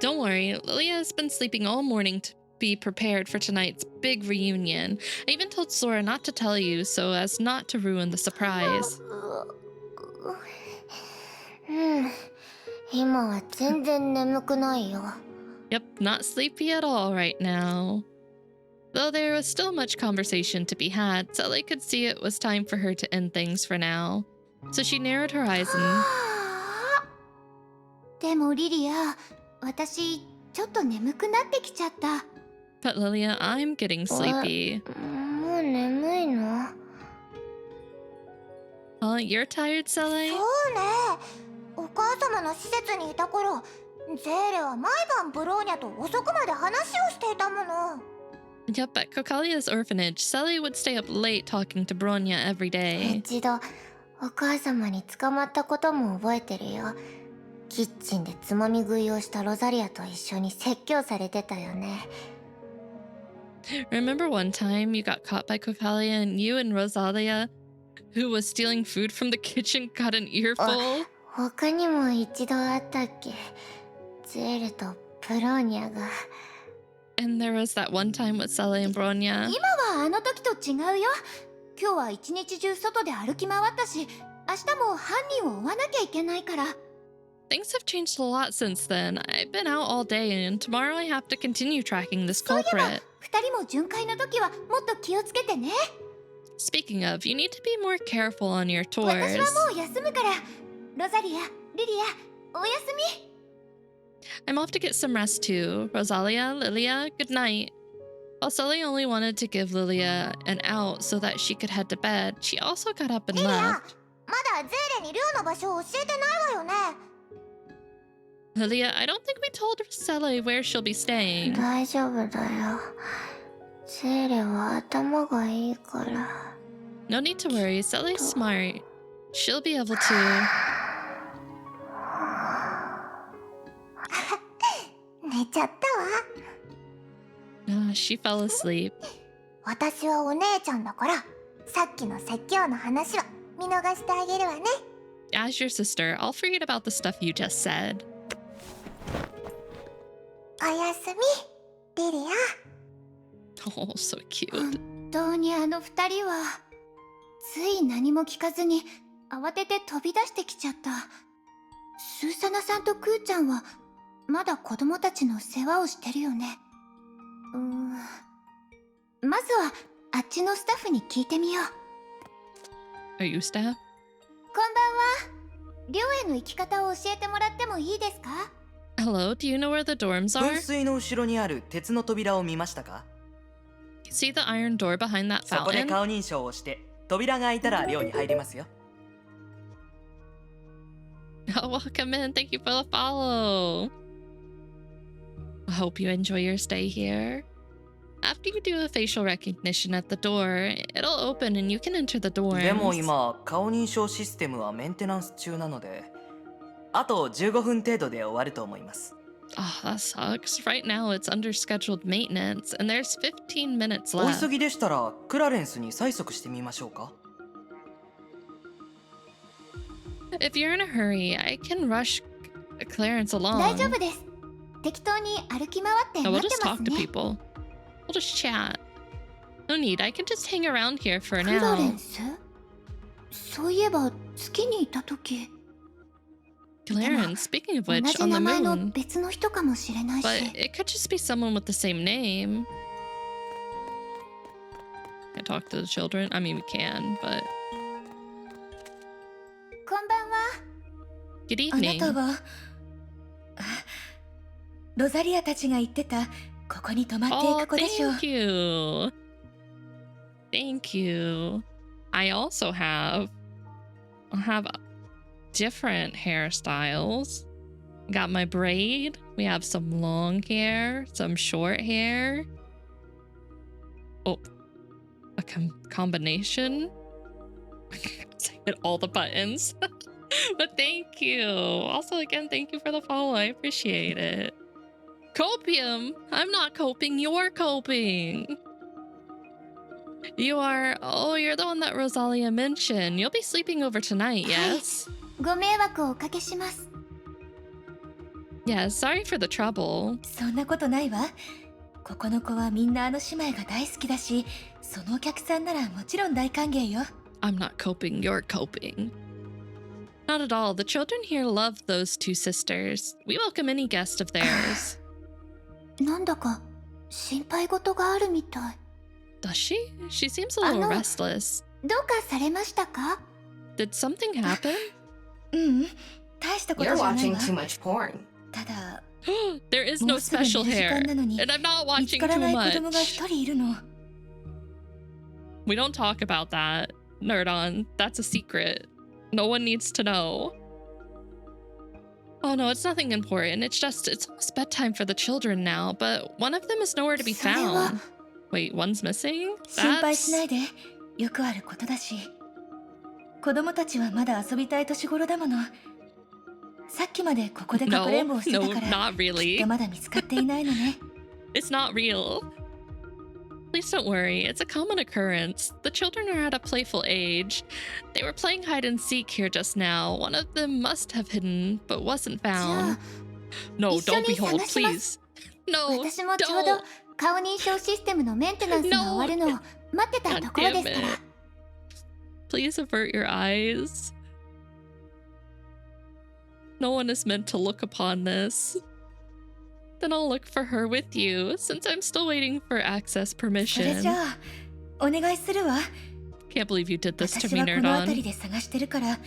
S1: Don't worry, Lilia has been sleeping all morning to be prepared for tonight's big reunion. I even told Sora not to tell you so as not to ruin the surprise.
S3: 今は全然眠くないよ。
S1: Yep, not sleepy at all right now. Though there was still much conversation to be had, Sally could see it was time for her to end things for now. So she narrowed her eyes and...
S11: でもリリア、私ちょっと眠くなってきちゃった。
S1: But Lilia, I'm getting sleepy.
S3: もう眠いの？
S1: Oh, you're tired, Sally?
S3: そうね。お母様の施設にいた頃、ゼーレは毎晩ブローニャと遅くまで話をしていたもの。
S1: Yep, at Kokalia's orphanage, Sally would stay up late talking to Bronya every day.
S3: 一度お母様に捕まったことも覚えてるよ。キッチンでつまみ食いをしたロザリアと一緒に説教されてたよね。
S1: Remember one time you got caught by Kokalia and you and Rosalia, who was stealing food from the kitchen, got an earful?
S3: 他にも一度あったっけ？ゼーレとブローニャが。
S1: And there was that one time with Sally and Bronya.
S11: 今はあの時と違うよ。今日は一日中外で歩き回ったし、明日も犯人を追わなきゃいけないから。
S1: Things have changed a lot since then. I've been out all day and tomorrow I have to continue tracking this
S11: そういえば、
S1: culprit.
S11: 二人も巡回の時はもっと気をつけてね。
S1: Speaking of, you need to be more careful on your
S11: 私
S1: tours.
S11: はもう休むから。ロザリア、リリア、おやすみ。
S1: I'm off to get some rest too. Rosalia, Lilia, good night. While Sully only wanted to give Lilia an out so that she could head to bed, she also got up and
S3: リリア、
S1: left.
S3: まだゼーレに寮の場所を教えてないわよね。
S1: Lilia, I don't think we told Sully where she'll be staying.
S3: 大丈夫だよ。ゼーレは頭がいいから。
S1: No need to worry, Sully's smart. She'll be able to...
S3: 寝ちゃったわ。
S1: she fell asleep.
S3: 私はお姉ちゃんだから、さっきの説教の話は見逃してあげるわね。
S1: As your sister, I'll forget about the stuff you just said.
S3: おやすみ、リリア。
S1: Oh, so cute.
S11: 本当にあの二人は、つい何も聞かずに慌てて飛び出してきちゃった。スーサナさんとクーちゃんはまだ子供たちの世話をしてるよね。まずはあっちのスタッフに聞いてみよう。
S1: Are you staff?
S11: こんばんは。寮への行き方を教えてもらってもいいですか？
S1: Hello, do you know where the dorms
S13: 噴
S1: are?
S13: 水の後ろにある鉄の扉を見ましたか？
S1: See the iron door behind that
S13: そこで
S1: fountain?
S13: 顔認証をして扉が開いたら寮に入れますよ。
S1: Oh, welcome in. Thank you for the follow. I hope you enjoy your stay here. After you do a facial recognition at the door, it'll open and you can enter the
S13: でも
S1: dorms.
S13: 今顔認証システムはメンテナンス中なので、あと15分程度で終わると思います。
S1: Oh, that sucks. Right now it's under scheduled maintenance and there's 15 minutes
S13: お
S1: left.
S13: 急ぎでしたらクラレンスに催促してみましょうか？
S1: If you're in a hurry, I can rush Clarence
S11: 大
S1: along.
S11: 丈夫です。適当に歩き回って
S1: No, we'll
S11: 待って
S1: just
S11: ま
S1: talk
S11: す
S1: to
S11: ね。
S1: people. We'll just chat. No need. I can just hang around here for
S11: クラレ
S1: now.
S11: ンス？そういえば月にいた時、
S1: Clarence, speaking of
S11: 同
S1: which,
S11: じ
S1: on
S11: 名
S1: the
S11: 前の
S1: moon.
S11: 別の人かもしれない
S1: But
S11: し。
S1: it could just be someone with the same name. Can't talk to the children. I mean, we can, but
S11: こんばんは。
S1: good
S14: あな
S1: evening.
S14: たはロザリアたちが言ってたここに泊まってい
S1: Oh,
S14: く子でしょう。
S1: thank you. Thank you. I also have different hairstyles. Got my braid. We have some long hair, some short hair. Oh, a combination. Hit all the buttons. But thank you. Also, again, thank you for the follow. I appreciate it. Copium! I'm not coping, you're coping! You are... Oh, you're the one that Rosalia mentioned. You'll be sleeping over tonight, yes?
S11: ご迷惑をおかけします。
S1: Yeah, sorry for the trouble.
S14: そんなことないわ。ここの子はみんなあの姉妹が大好きだし、そのお客さんならもちろん大歓迎よ。
S1: I'm not coping, you're coping. Not at all. The children here love those two sisters. We welcome any guest of theirs.
S11: なんだか心配事があるみたい。
S1: Does she? She seems a little restless.
S11: どうかされましたか？
S1: Did something happen?
S14: ううん、大したことじゃないわ。
S3: much porn.
S14: ただ、
S1: There is no
S14: もうすぐ寝
S1: special
S14: る時
S1: hair.
S14: 間なのに
S1: And I'm not
S14: 見つ
S1: watching
S14: から
S1: too
S14: ない子供が
S1: much.
S14: 一人いるの。
S1: We don't talk about that. Nerd on. That's a secret. No one needs to know. Oh no, it's nothing important. It's almost bedtime for the children now, but one of them is nowhere to be
S11: それは
S1: found. Wait, one's missing?
S14: 心配し
S1: That's...
S14: ないで。よくあることだし。子供たちはまだ遊びたい年頃だもの。さっきまでここでかくれんぼをしてた
S1: No,
S14: から、
S1: not
S14: きっ
S1: really.
S14: とまだ見つかっていないのね。
S1: It's not real. Please don't worry, it's a common occurrence. The children are at a playful age. They were playing hide and seek here just now. One of them must have hidden, but wasn't
S11: じゃ
S1: found.
S11: あ
S1: No,
S11: 一緒
S1: don't
S11: に
S1: behold,
S11: 探します。
S1: please. No,
S11: 私もちょうど
S1: don't.
S11: 顔認証システムのメンテナンスが終わるのを待ってたところですから。
S1: Please avert your eyes. No one is meant to look upon this. Then I'll look for her with you, since I'm still waiting for access
S14: それじ
S1: permission.
S14: ゃあ、お願いするわ。
S1: Can't believe you did this to
S14: 私
S1: me,
S14: はこ
S1: nerd
S14: の辺り
S1: on.
S14: で探してるから、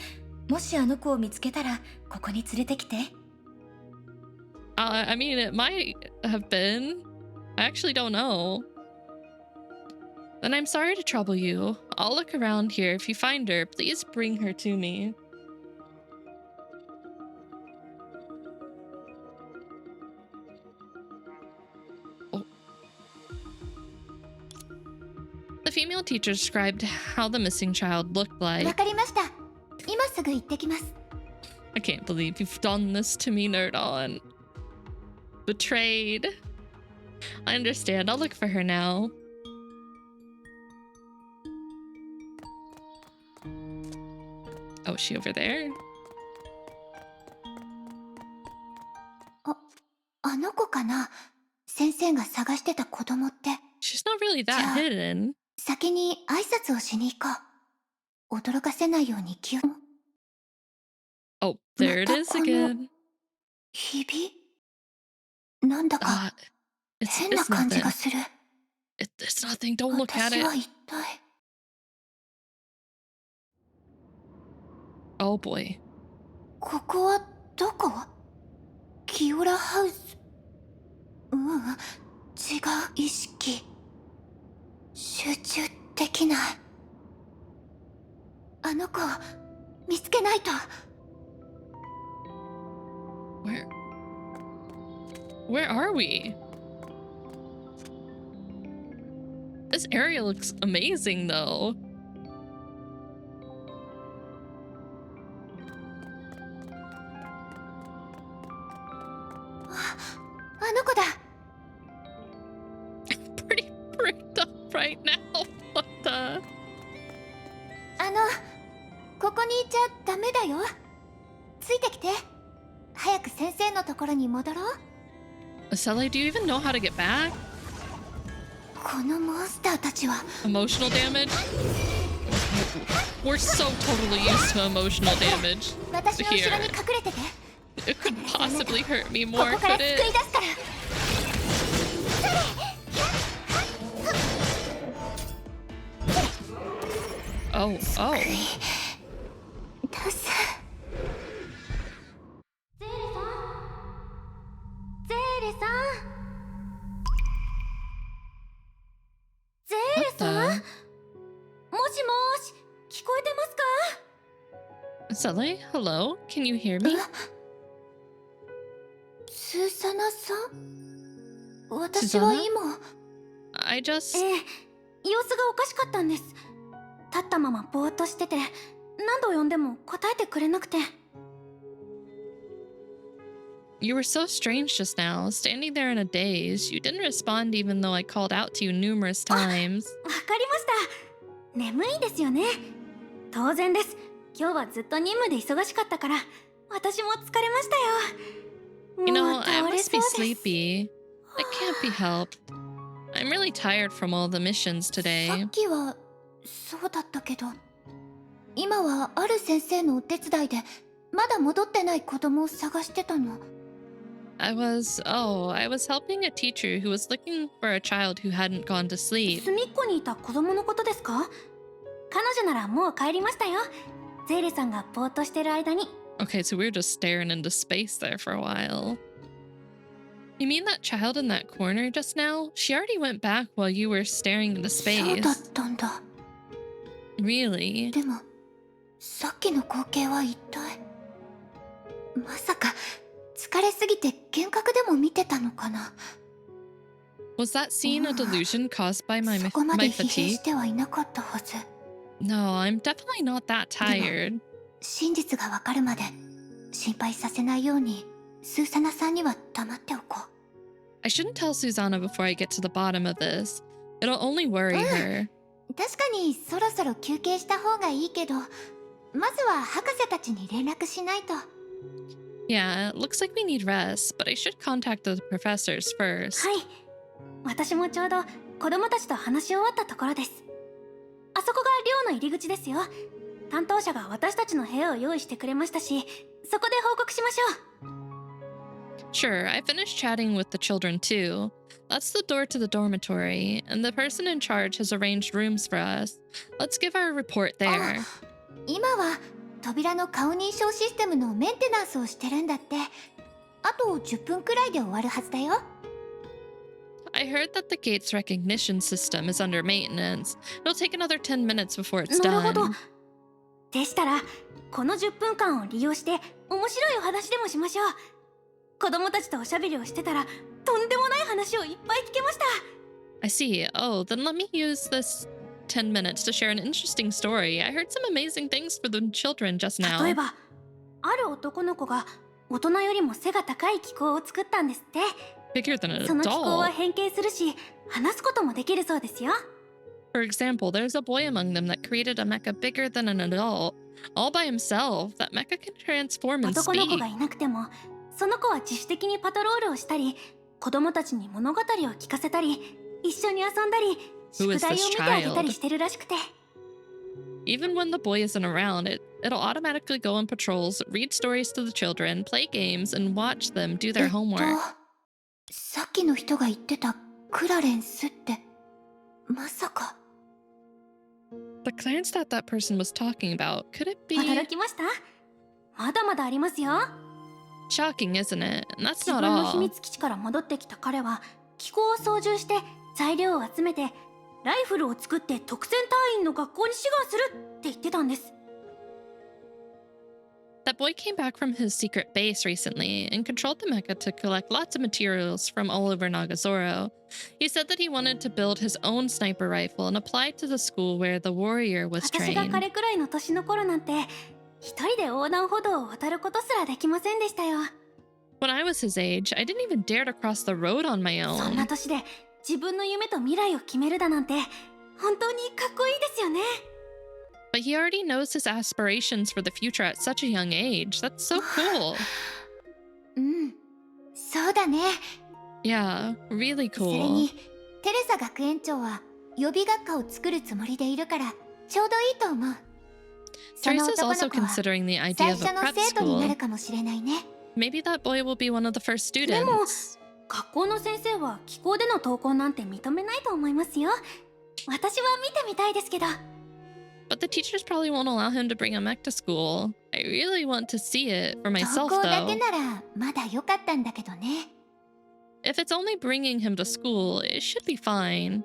S14: もしあの子を見つけたら、ここに連れてきて。
S1: I mean, it might have been. I actually don't know. Then I'm sorry to trouble you. I'll look around here. If you find her, please bring her to me. Oh. The female teacher described how the missing child looked
S11: わ
S1: like.
S11: かりました。今すぐ行ってきます。
S1: I can't believe you've done this to me, nerd on. Betrayed. I understand. I'll look for her now. Oh, is she over there?
S11: あの子かな？先生が探してた子供って。
S1: She's not really that
S11: じゃあ
S1: hidden.
S11: 先に挨拶をしに行こう。驚かせないように気を。
S1: Oh, there it is again.
S11: ひび？なんだか
S1: It's
S11: 変な感じ
S1: nothing.
S11: がする。
S1: It's nothing. Don't look at
S11: 私は
S1: it.
S11: 一体。
S1: Oh boy.
S2: ここはどこ？キオラハウス。違う。意識集中できない。あの子を見つけないと。
S1: Where are we? This area looks amazing though. Pretty bricked up right now. What the?
S11: ここにいちゃダメだよ。ついてきて。早く先生のところに戻ろう。
S1: Sally, do you even know how to get back?
S2: このモンスターたちは
S1: Emotional damage? We're so totally used to emotional damage
S2: 私の後ろに
S1: here.
S2: 隠れてて。
S1: It could possibly hurt me
S2: こ
S1: more,
S2: こから
S1: could
S2: 救い
S1: it?
S2: 出すから。
S1: Oh, oh.
S2: 出す。ゼーレさん。ゼーレさん。もしもし、聞こえてますか？
S1: Sally, hello? Can you hear me?
S2: スーサナさん？私は今。
S1: I just...
S2: 様子がおかしかったんです。立ったままぼーっとしてて、何度呼んでも答えてくれなくて。
S1: You were so strange just now, standing there in a daze. You didn't respond even though I called out to you numerous times.
S2: わかりました。眠いですよね。当然です。今日はずっと任務で忙しかったから、私も疲れましたよ。
S1: You
S2: もう
S1: know, I
S2: 倒れ
S1: must
S2: そ
S1: be
S2: うです。
S1: sleepy. It can't be helped. I'm really tired from all the missions
S2: さ
S1: today.
S2: っきはそうだったけど、今はある先生のお手伝いでまだ戻ってない子供を探してたの。
S1: I was helping a teacher who was looking for a child who hadn't gone to sleep.
S2: 隅っこにいた子供のことですか？彼女ならもう帰りましたよ。ゼーレさんがぼーっとしてる間に。
S1: Okay, so we were just staring into space there for a while. You mean that child in that corner just now? She already went back while you were staring into
S2: そうだっ
S1: space.
S2: たんだ。
S1: Really?
S2: でも、さっきの光景は一体。まさか、疲れすぎて幻覚でも見てたのかな。
S1: Was that scene a delusion caused by my
S2: そこまで
S1: my
S2: 疲弊
S1: fatigue?
S2: してはいなかったはず。
S1: No, I'm definitely not that tired.
S2: 真実がわかるまで心配させないようにスーサナさんには黙っておこう。
S1: I shouldn't tell Susanna before I get to the bottom of this. It'll only worry her.
S2: 確かにそろそろ休憩した方がいいけど、まずは博士たちに連絡しないと。
S1: Yeah, it looks like we need rest, but I should contact the professors first.
S2: はい、私もちょうど子供たちと話し終わったところです。あそこが寮の入り口ですよ。担当者が私たちの部屋を用意してくれましたし、そこで報告しましょう。
S1: Sure, I finished chatting with the children too. That's the door to the dormitory, and the person in charge has arranged rooms for us. Let's give our report there.
S2: 今は扉の顔認証システムのメンテナンスをしてるんだって。あと10分くらいで終わるはずだよ。
S1: I heard that the gate's recognition system is under maintenance. It'll take another 10 minutes before it's
S2: なるほど。
S1: done.
S2: でしたら、この10分間を利用して面白いお話でもしましょう。子供たちとおしゃべりをしてたら、とんでもない話をいっぱい聞けました。
S1: I see. Oh, then let me use this 10 minutes to share an interesting story. I heard some amazing things for the children just
S2: 例
S1: now.
S2: えば、ある男の子が大人よりも背が高い気候を作ったんですって。
S1: Bigger than an
S2: その気候は
S1: adult.
S2: 変形するし、話すこともできるそうですよ。
S1: For example, there's a boy among them that created a mecha bigger than an adult. All by himself, that mecha can transform and
S2: 男の子
S1: speak.
S2: がいなくても、その子は自主的にパトロールをしたり、子供たちに物語を聞かせたり、一緒に遊んだり、
S1: Who
S2: 宿
S1: is
S2: 題を
S1: this
S2: 見てあげたり
S1: child?
S2: してるらしくて。
S1: Even when the boy isn't around, it'll automatically go on patrols, read stories to the children, play games, and watch them do their homework.
S2: さっきの人が言ってたクラレンスって、まさか。
S1: The Clarence that person was talking about, could it be?
S2: 驚きました？まだまだありますよ。
S1: Shocking, isn't it? And that's
S2: 自
S1: not
S2: 分の秘
S1: all.
S2: 密基地から戻ってきた彼は機構を操縦して材料を集めてライフルを作って特戦隊員の学校に志願するって言ってたんです。
S1: That boy came back from his secret base recently and controlled the mecha to collect lots of materials from all over Nagazora. He said that he wanted to build his own sniper rifle and apply to the school where the warrior was
S2: 私が
S1: trained.
S2: 彼くらいの年の頃なんて一人で横断歩道を渡ることすらできませんでしたよ。
S1: When I was his age, I didn't even dare to cross the road on my
S2: そんな
S1: own.
S2: 年で自分の夢と未来を決めるだなんて本当にかっこいいですよね。
S1: But he already knows his aspirations for the future at such a young age. That's so cool.
S11: うん、そうだね。
S1: Yeah, really
S11: それに
S1: cool.
S11: テレサ学園長は予備学科を作るつもりでいるからちょうどいいと思う。その
S1: Teresa's
S11: 男
S1: also
S11: の子は
S1: considering the
S11: 最
S1: idea of
S11: 初
S1: a
S11: の
S1: prep
S11: 生徒にな
S1: school.
S11: るかもしれないね。
S1: Maybe that boy will be one of the first
S2: でも
S1: students.
S2: 学校の先生は気候での登校なんて認めないと思いますよ。私は見てみたいですけど。
S1: But the teachers probably won't allow him to bring a mech to school. I really want to see it for
S11: 登
S1: myself,
S11: 校だけ
S1: though.
S11: ならまだ良かったんだけどね。
S1: If it's only bringing him to school, it should be fine.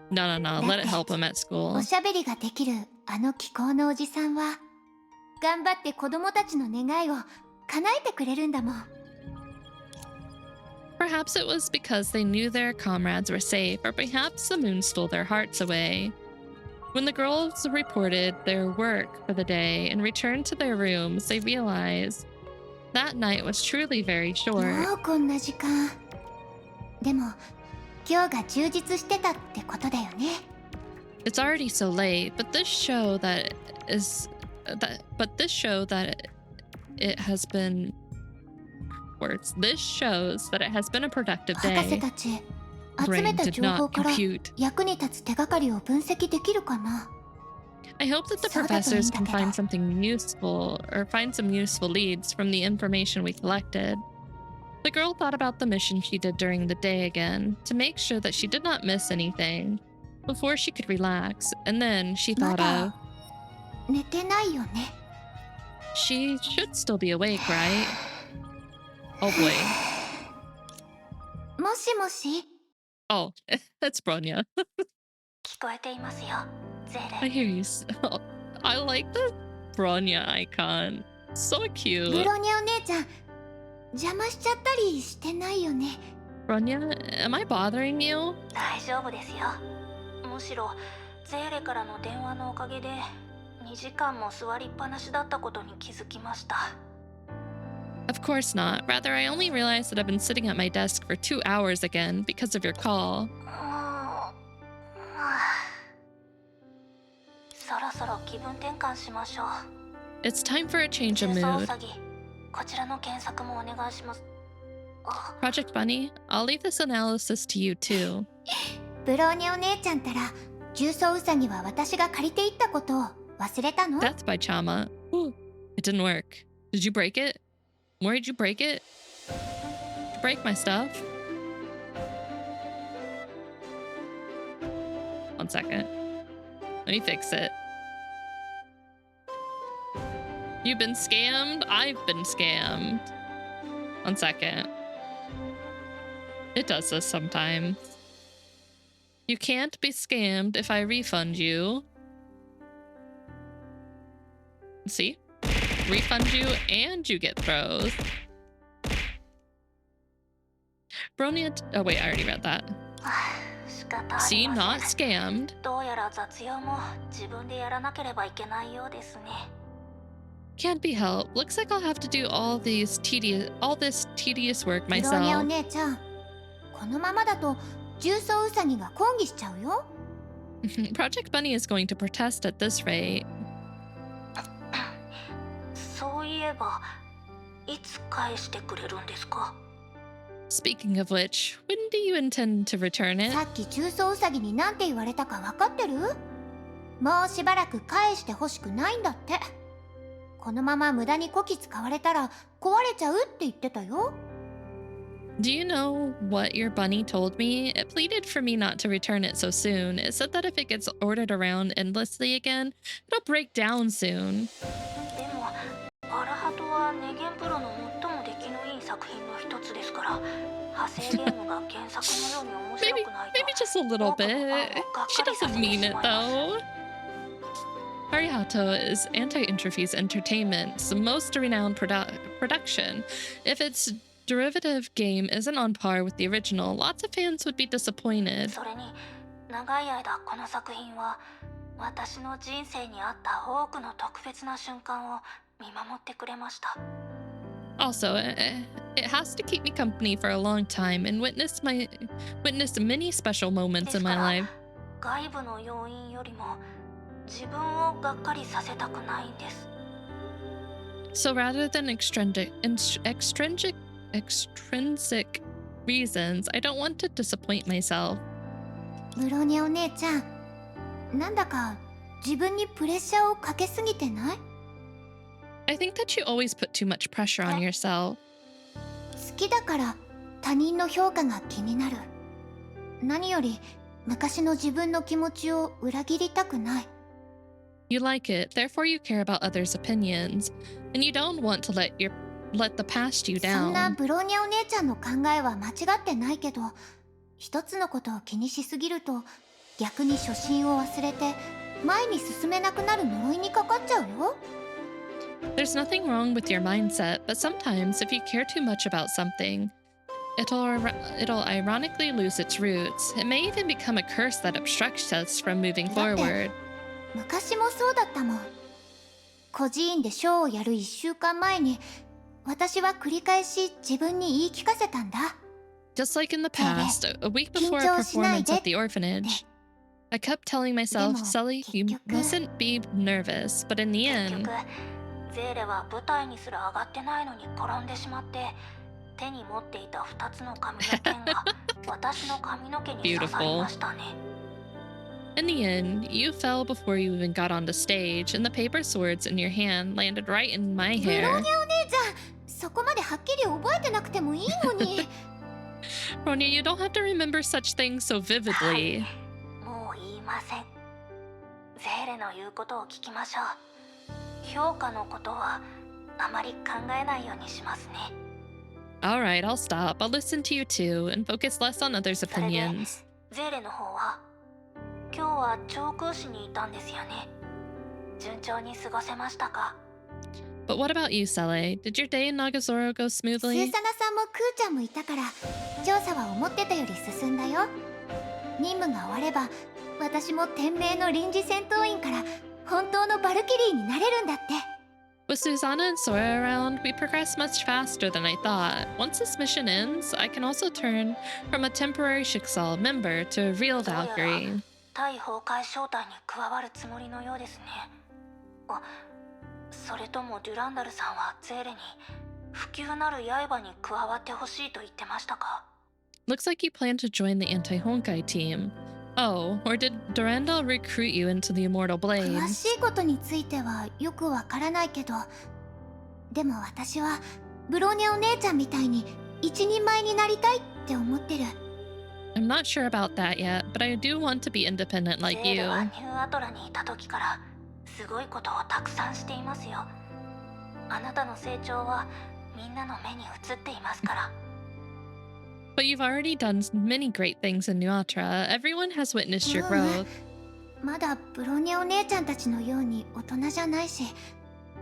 S1: No, let it help him at
S11: お
S1: school.
S11: しゃべりができるあの気候のおじさんは頑張って子供たちの願いを叶えてくれるんだもん。
S1: Perhaps it was because they knew their comrades were safe, or perhaps the moon stole their hearts away. When the girls reported their work for the day and returned to their rooms, they realized that night was truly very short.
S11: もうこんな時間。でも今日が充実してたってことだよね。
S1: It's already so late, but this show that it has been words. This shows that it has been a productive
S11: 博士
S1: day.
S11: たち集
S1: Brain
S11: めた
S1: did
S11: 情報
S1: not
S11: から
S1: compute.
S11: 役に立つ手がかりを分析できるかな。
S1: I hope that the
S11: そうだといいん
S1: professors
S11: だ
S1: can
S11: けど。
S1: find something useful or find some useful leads from the information we collected. The girl thought about the mission she did during the day again to make sure that she did not miss anything before she could relax, and then she
S11: ま
S1: thought
S11: だ
S1: of
S11: 寝てないよね。
S1: she should still be awake, right? Oh boy.
S11: もしもし。
S1: Oh, that's Bronya.
S2: 聞こえていますよ、ゼ
S1: I
S2: レ。
S1: hear you. I like the Bronya icon. So
S11: ブ
S1: cute.
S11: ロニャお姉ちゃん邪魔しちゃったりしてないよね。
S1: Bronya, am I bothering you?
S2: 大丈夫ですよ。むしろゼーレからの電話のおかげで2時間も座りっぱなしだったことに気づきました。
S1: Of course not. Rather, I only realized that I've been sitting at my desk for 2 hours again because of your call.
S2: そろそろ気分転換しましょう。
S1: It's time for a change of
S2: 重曹
S1: mood.
S2: ウサギ、こちらの検索もお願いします。
S1: Project Bunny, I'll leave this analysis to you too.
S11: ブローニャお姉ちゃんたら重曹ウサギは私が借りていったことを忘れたの？
S1: Death by Chama. Ooh, it didn't work. Did you break it? Where did you break it? Did you break my stuff? One second. Let me fix it. You've been scammed? I've been scammed. One second. It does this sometimes. You can't be scammed if I refund you. See? Refund you and you get throws. Bronya. Oh, wait, I already read that.
S2: 仕方あり
S1: See,
S2: ま
S1: not
S2: せん。
S1: scammed.
S2: どうやら雑用も自分でやらなければいけないようですね。
S1: Can't be helped. Looks like I'll have to do all this tedious work
S11: ブローニャお
S1: myself.
S11: 姉ちゃんこのままだと重曹ウサギが抗議しちゃうよ。
S1: Project Bunny is going to protest at this rate.
S2: そういえば、いつ返してくれるんですか？
S1: Speaking of which, when do you intend to return it?
S11: さっき重曹ウサギに何て言われたか分かってる？もうしばらく返してほしくないんだって。このまま無駄にこき使われたら壊れちゃうって言ってたよ。
S1: Do you know what your bunny told me? It pleaded for me not to return it so soon. It said that if it gets ordered around endlessly again, it'll break down soon.
S2: でも
S1: Maybe just a little bit. She doesn't mean it though. Arihato is Anti-Interfe's Entertainment's most renowned production. If its derivative game isn't on par with the original, lots of fans would be disappointed.
S2: それに長い間この作品は私の人生にあった多くの特別な瞬間を見守ってくれました。
S1: Also, it has to keep me company for a long time and witness many special moments in my life.
S2: 外部の要因よりも自分をがっかりさせたくないんです。
S1: So rather than extrinsic reasons, I don't want to disappoint myself.
S11: ブローニャお姉ちゃん、なんだか自分にプレッシャーをかけすぎてない？
S1: I think that you always put too much pressure on yourself.
S11: 好きだから他人の評価が気になる。何より昔の自分の気持ちを裏切りたくない。
S1: You like it, therefore you care about others' opinions, and you don't want to let the past you
S11: そんな
S1: down.
S11: ブローニャお姉ちゃんの考えは間違ってないけど、一つのことを気にしすぎると逆に初心を忘れて前に進めなくなる呪いにかかっちゃうよ。
S1: There's nothing wrong with your mindset, but sometimes if you care too much about something, it'll ironically lose its roots. It may even become a curse that obstructs us from moving forward.
S11: 昔もそうだったもん。孤児院でショーをやる1週間前に私は繰り返し自分に言い聞かせたんだ。
S1: Just like in the past, a week before a performance at the orphanage, I kept telling myself, Sully, you mustn't be nervous, but in the end...
S2: ゼーレは舞台にすら上がってないのに転んでしまって手に持っていた2つの髪の剣が私の髪の毛に刺さりましたね。
S1: In the end, you fell before you even got on the stage, and the paper swords in your hand landed right in my
S11: ブローニャ
S1: hair.
S11: お姉ちゃん、そこまではっきり覚えてなくてもいいのに。
S1: Ronya, you don't have to remember such things so vividly.
S2: もう言いません。ゼーレの言うことを聞きましょう。評価のことはあまり考えないようにしますね。
S1: Alright, I'll stop. I'll listen to you too, and focus less on others'
S2: それで
S1: opinions.
S2: ゼーレの方は今日は長空市にいたんですよね。順調に過ごせましたか？
S1: But what about you, Sele? Did your day in Nagazora go
S11: スー
S1: smoothly?
S11: サナさんもクーちゃんもいたから調査は思ってたより進んだよ。任務が終われば私も天命の臨時戦闘員から本当のバルキリーになれるんだって。
S1: With Susanna and Sora around, we progress much faster than I thought. Once this mission ends, I can also turn from a temporary Schicksal member to a real
S2: どうやら
S1: Valkyrie.
S2: 対崩壊招待に加わるつもりのようですね。あ、それともデュランダルさんはゼーレに不朽なる刃に加わってほしいと言ってましたか？
S1: Looks like you plan to join the anti-Honkai team. Oh, or did Durandal recruit you into the Immortal
S11: 詳
S1: Blade?
S11: しいことについてはよくわからないけど、でも私はブローニャお姉ちゃんみたいに一人前になりたいって思ってる。
S1: I'm not sure about that yet, but I do want to be independent
S2: ゼ
S1: like
S2: ーレ
S1: you.
S2: はニューアトラにいた時からすごいことをたくさんしていますよ。あなたの成長はみんなの目に映っていますから。
S1: But you've already done many great things in Nuatra. Everyone has witnessed your growth.
S11: まだブローニャお姉ちゃんたちのように大人じゃないし、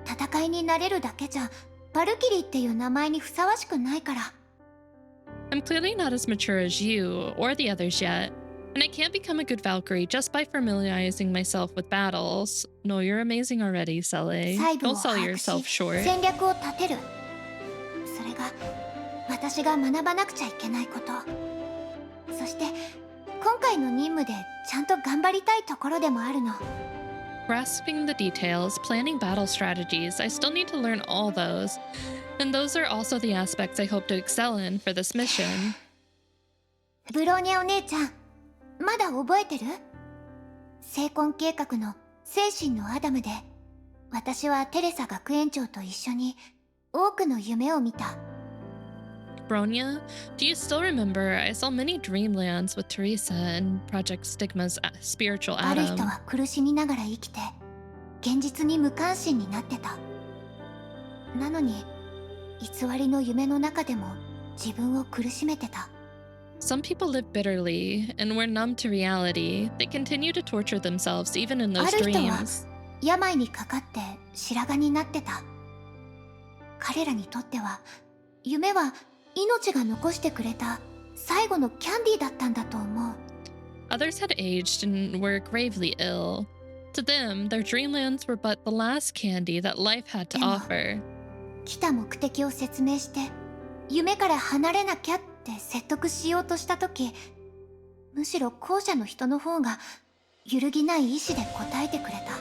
S11: 戦いになれるだけじゃバルキリーっていう名前にふさわしくないから。
S1: I'm clearly not as mature as you or the others yet, and I can't become a good Valkyrie just by familiarizing myself with battles. No, you're amazing already, Sele.
S11: 細部を
S1: Don't sell
S11: 把握
S1: yourself
S11: し
S1: short.
S11: 戦略を立てる。それが私が学ばなくちゃいけないこと。そして今回の任務でちゃんと頑張りたいところでもあるの。
S1: Grasping the details, planning battle strategies, I still need to learn all those. And those are also the aspects I hope to excel in for this mission.
S11: ブローニャお姉ちゃん、まだ覚えてる？成婚計画の精神のアダムで、私はテレサ学園長と一緒に多くの夢を見た。
S1: Bronya, do you still remember I saw many dreamlands with Teresa and Project Stigma's spiritual
S11: ある人
S1: atom?
S11: は苦しみながら生きて、現実に無関心になってた。なのに、偽りの夢の中でも自分を苦しめてた。
S1: Some people live bitterly and were numb to reality. They continue to torture themselves even in
S11: あ
S1: those
S11: る人は
S1: dreams.
S11: 病にかかって白髪になってた。彼らにとっては夢は命が残してくれた最後のキャンディーだったんだと思う。
S1: Others had aged and were gravely ill. To them, their dreamlands were but the last candy that life had to offer.
S11: 来た目的を説明して夢から離れなきゃって説得しようとした時、むしろ後者の人の方が揺るぎない意志で答えてくれた。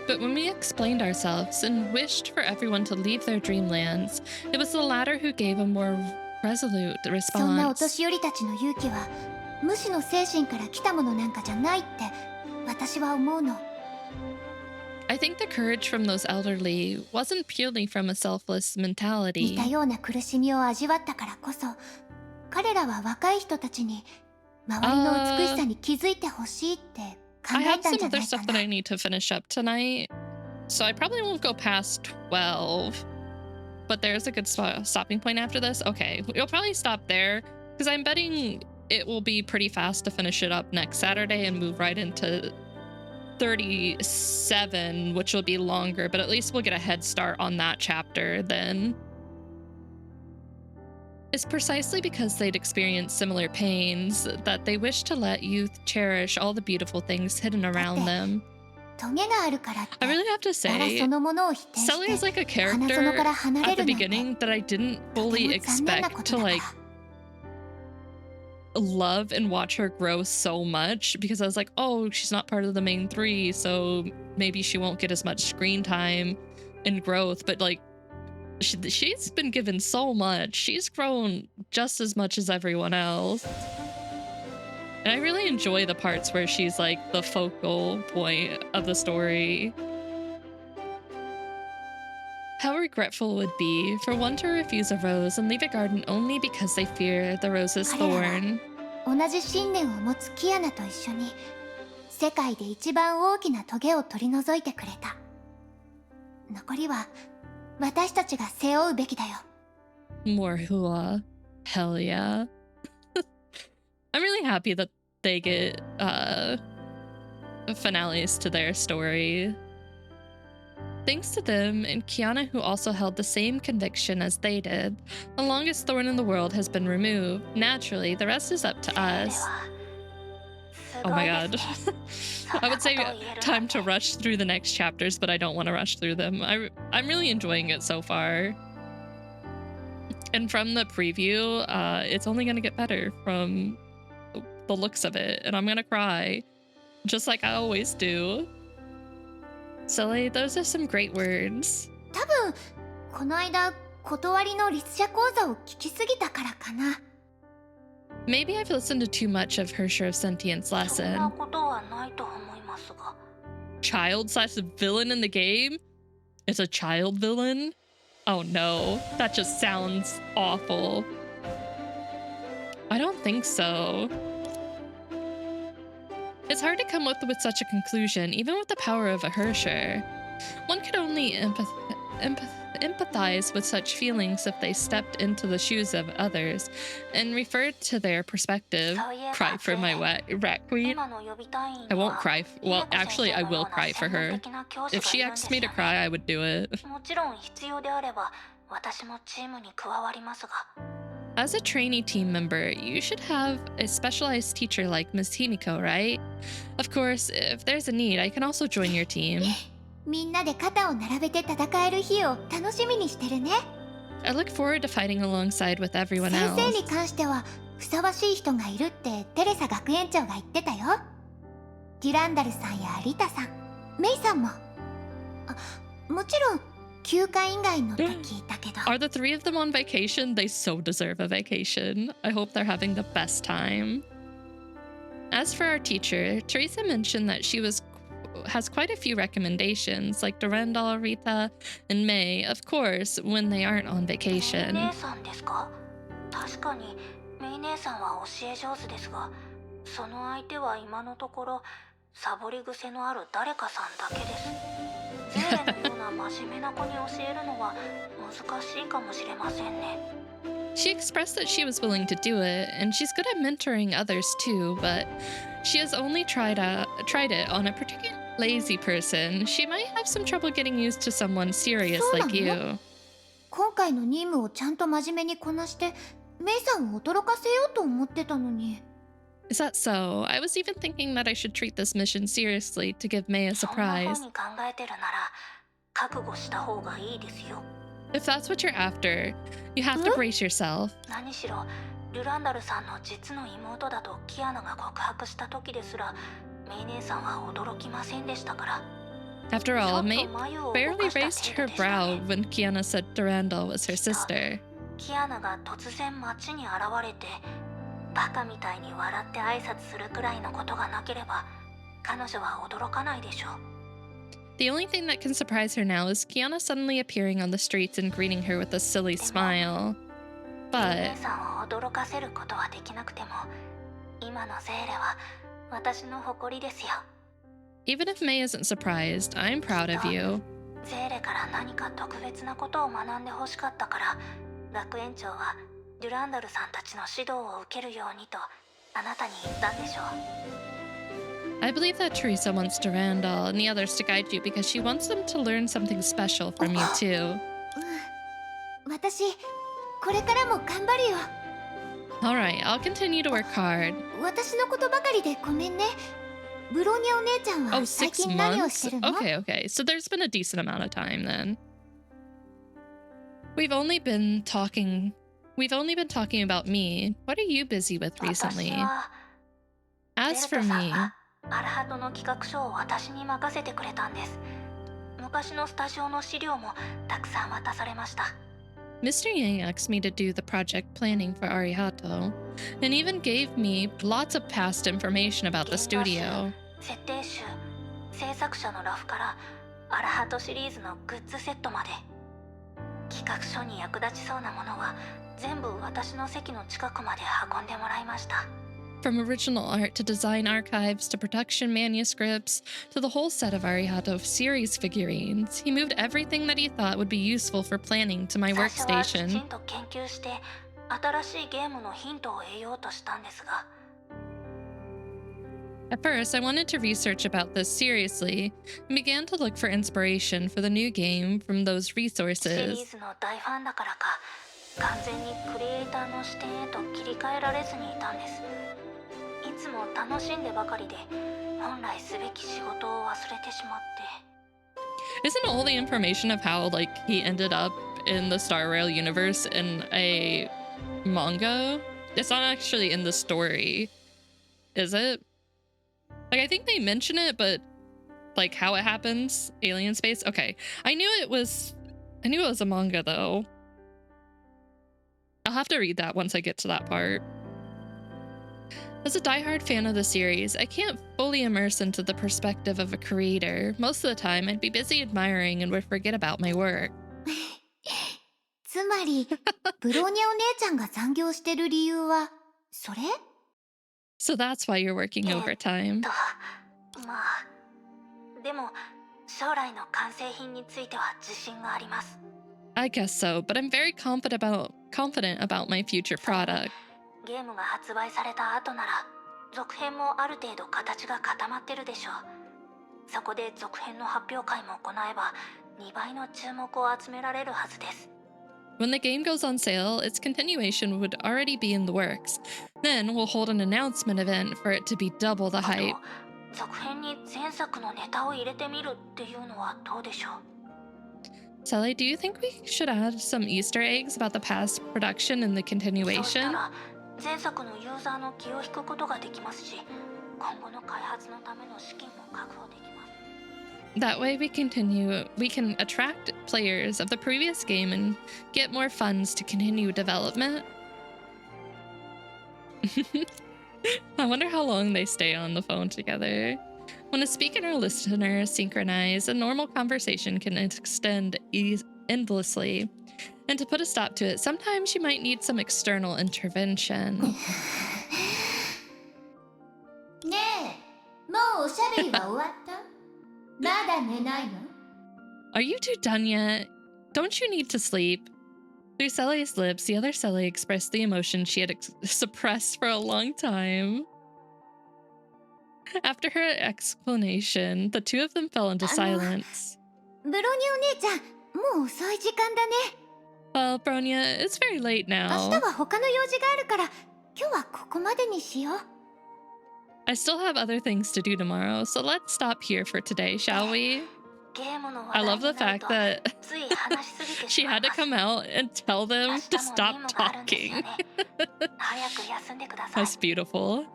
S1: But when we explained ourselves and wished for everyone to leave their dreamlands, it was the latter who gave a more resolute
S11: そんなお
S1: response.
S11: 年寄りたちの勇気は無視の精神から来たものなんかじゃないって私は思うの。
S1: I think the courage from those elderly wasn't purely from a selfless
S11: 似
S1: mentality.
S11: たような苦しみを味わったからこそ、彼らは若い人たちに周りの美しさに気づいてほしいって考
S1: I
S11: え
S1: have
S11: たん
S1: some
S11: じゃな
S1: other
S11: いか
S1: stuff that
S11: な。
S1: I need to finish up tonight, so I probably won't go past 12. But there's a good stopping point after this. Okay, you'll probably stop there because I'm betting it will be pretty fast to finish it up next Saturday and move right into 37, which will be longer, but at least we'll get a head start on that chapter then. It's precisely because they'd experienced similar pains that they wish to let youth cherish all the beautiful things hidden around them.
S11: トゲがあるからって
S1: I really have to
S11: バラ
S1: say,
S11: そのものを否定
S1: Sally
S11: し
S1: is
S11: て
S1: like a
S11: 花園か
S1: character
S11: ら離
S1: at
S11: れ
S1: the
S11: るなんて
S1: beginning that I didn't
S11: と
S1: fully
S11: ても残念なこ
S1: expect
S11: と
S1: to
S11: だから
S1: like love and watch her grow so much, because I was like, oh, she's not part of the main three, so maybe she won't get as much screen time and growth. But like, she's been given so much. She's grown just as much as everyone else. And I really enjoy the parts where she's like the focal point of the story. How regretful it would be for one to refuse a rose and leave a garden only because they fear the rose's
S11: 彼らは
S1: thorn.
S11: 同じ信念を持つキアナと一緒に世界で一番大きなトゲを取り除いてくれた。残りは私たちが背負うべきだよ。
S1: More hua. Hell yeah. I'm really happy that they get finales to their story. Thanks to them and Kiana, who also held the same conviction as they did, the longest thorn in the world has been removed. Naturally, the rest is up to us. Oh my god. I would say time to rush through the next chapters, but I don't want to rush through them. I'm really enjoying it so far. And from the preview, it's only going to get better from the looks of it, and I'm going to cry, just like I always do. Silly, those are some great words.
S11: 多分この間断りの律者講座を聞きすぎたからかな。
S1: Maybe I've listened to too much of Hersher of Sentience
S2: そんな
S1: lesson.
S2: ことはないと思いますが。
S1: Child slash villain in the game? It's a child villain? Oh no, that just sounds awful. I don't think so. It's hard to come up with such a conclusion, even with the power of a Hersher. One could only empathize with such feelings if they stepped into the shoes of others and referred to their perspective. Cry for my rat queen. I won't cry. Well, actually, I will cry for her. If she asks me to cry, I would do it.
S2: もちろん必要であれば私もチームに加わりますが。
S1: As a trainee team member, you should have a specialized teacher like Ms. Himiko, right? Of course, if there's a need, I can also join your team.
S11: みんなで肩を並べて戦える日を楽しみにしてるね。
S1: I look forward to fighting alongside with everyone
S11: 先生
S1: else.
S11: に関してはふさわしい人がいるってテレサ学園長が言ってたよ。デュランダルさんやリタさん、メイさんも。あ、もちろん休暇以外のって聞いたけど。
S1: Are the three of them on vacation? They so deserve a vacation. I hope they're having the best time. As for our teacher, Teresa mentioned that she has quite a few recommendations, like Durandal, Rita, and May, of course, when they aren't on vacation.
S2: 姉さんですか？確かにメイ姉さんは教え上手ですが、その相手は今のところサボり癖のある誰かさんだけです。ゼーレのような真面目な子に教えるのは難しいかもしれませんね。
S1: She expressed that she was willing to do it, and she's good at mentoring others too, but she has only tried it on a particularly lazy person. She might have some trouble getting used to someone serious like you.
S11: 今回の任務をちゃんと真面目にこなしてメイさんを驚かせようと思ってたのに。
S1: Is that so? I was even thinking that I should treat this mission seriously to give May a surprise.
S2: そんな風に考えてるなら覚悟した方がいいですよ。
S1: If that's what you're after, you have to brace yourself.
S2: 何しろルランダルさんの実の妹だとキアナが告白した時ですらメイ姉さんは驚きませんでしたから。
S1: After all, May barely raised her brow when Kiana said Durandal was her sister.
S2: キアナが突然街に現れてバカみたいに笑って挨拶するくらいのことがなければ彼女は驚かないでしょう。
S1: The only thing that can surprise her now is Kiana suddenly appearing on the streets and greeting her with a silly smile. But
S2: 姉さんを驚かせることはできなくても今のゼーレは私の誇りですよ。
S1: even if May isn't surprised, I'm proud of you.
S2: ゼーレから何か特別なことを学んでほしかったから学園長はデュランダルさんたちの指導を受けるようにとあなたに言ったんでしょう。
S1: I believe that Teresa wants Durandal and the others to guide you because she wants them to learn something special from you too.
S11: 私これからも頑張るよ。
S1: Alright, I'll continue to work hard.
S11: 私のことばかりでごめんね。ブローニャお姉ちゃんは
S1: Oh,
S11: 最
S1: 6
S11: 近何を
S1: months?
S11: してるの？
S1: Okay. So there's been a decent amount of time then. We've only been talking about me. What are you busy with recently?
S2: 私は
S1: As
S2: ゼ
S1: for
S2: ルテさん
S1: me,
S2: がアルハトの企画書を私に任せてくれたんです。昔のスタジオの資料もたくさん渡されました。
S1: Mr. Yang asked me to do the project planning for Arihato, and even gave me lots of past information about the studio.
S2: 設定集、制作者のラフからアルハトシリーズのグッズセットまで企画書に役立ちそうなものは全部私の席の近くまで運んでもらいました。
S1: From original art to design archives to production manuscripts to the whole set of Arihato series figurines, he moved everything that he thought would be useful for planning to my
S2: 最初はきち
S1: workstation.
S2: んと研究して新しいゲームのヒントを得ようとしたんですが
S1: At first, I wanted to research about this seriously and began to look for inspiration for the new game from those
S2: シリー
S1: resources.
S2: ズの大ファンだからか完全にクリエイターの視点へと切り替えられずにいたんです。いつも楽しんでばかりで本来すべき仕事を忘れてしまって
S1: Isn't all the information of how, like, he ended up in the Star Rail universe in a manga? It's not actually in the story, is it? Like, I think they mention it, but, like, how it happens, alien space? Okay, I knew it was a manga, though. I'll have to read that once I get to that part. As a diehard fan of the series, I can't fully immerse into the perspective of a creator. Most of the time, I'd be busy admiring and would forget about my work.
S11: つまりブローニャお姉ちゃんが残業してる理由はそれ？
S1: So that's why you're working overtime.
S2: まあでも将来の完成品については自信があります。
S1: I guess so, but I'm very confident about my future product.
S2: ゲームが発売された後なら続編もある程度形が固まってるでしょう。そこで続編の発表会も行えば2倍の注目を集められるはずです。
S1: When the game goes on sale, its continuation would already be in the works. Then we'll hold an announcement event for it to be double the hype.
S2: 続編に前作のネタを入れてみるっていうのはどうでしょう？
S1: Sally, do you think we should add some Easter eggs about the past production and the
S2: そうした
S1: continuation?
S2: ら前作のユーザーの気を引くことができますし、今後の開発のための資金も確保できます。
S1: That way we can attract players of the previous game and get more funds to continue development. I wonder how long they stay on the phone together. When a speaker or listener synchronize, a normal conversation can extend endlessly. And to put a stop to it, sometimes you might need some external intervention.
S11: ねえ、もうおしゃべりは終わった？まだ寝ないの？
S1: Are you two done yet? Don't you need to sleep? Through Sally's lips, the other Sally expressed the emotion she had suppressed for a long time. After her explanation, the two of them fell into silence.
S2: ブロニャお姉ちゃん、もう遅い時間だね。
S1: Well, Bronya, it's very late
S2: 明
S1: now.
S2: 日は他の用事があるから、今日はここまでにしよう。
S1: I still have other things to do tomorrow, so let's stop here for today, shall we? I love the fact that she had to come out and tell them to stop talking. That's beautiful.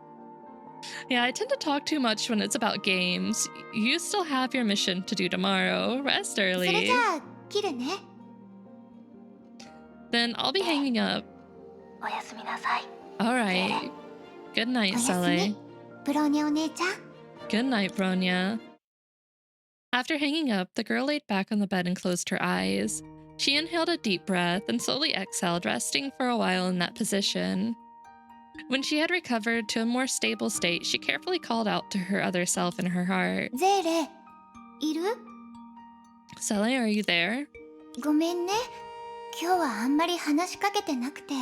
S1: Yeah, I tend to talk too much when it's about games. You still have your mission to do tomorrow. Rest
S2: それ
S1: early.
S2: じゃあ切るね。
S1: Then I'll be hanging up.
S2: おやすみなさい。
S1: Alright. Good night,
S2: おやす
S1: Sally.
S2: み。ブロニャお姉ちゃん。
S1: Good night, Bronya. After hanging up, the girl laid back on the bed and closed her eyes. She inhaled a deep breath and slowly exhaled, resting for a while in that position. When she had recovered to a more stable state, she carefully called out to her other self in her heart.
S2: ゼーレ、いる？
S1: Sally, are you there?
S2: ごめんね。今日はあんまり話しかけてなくて。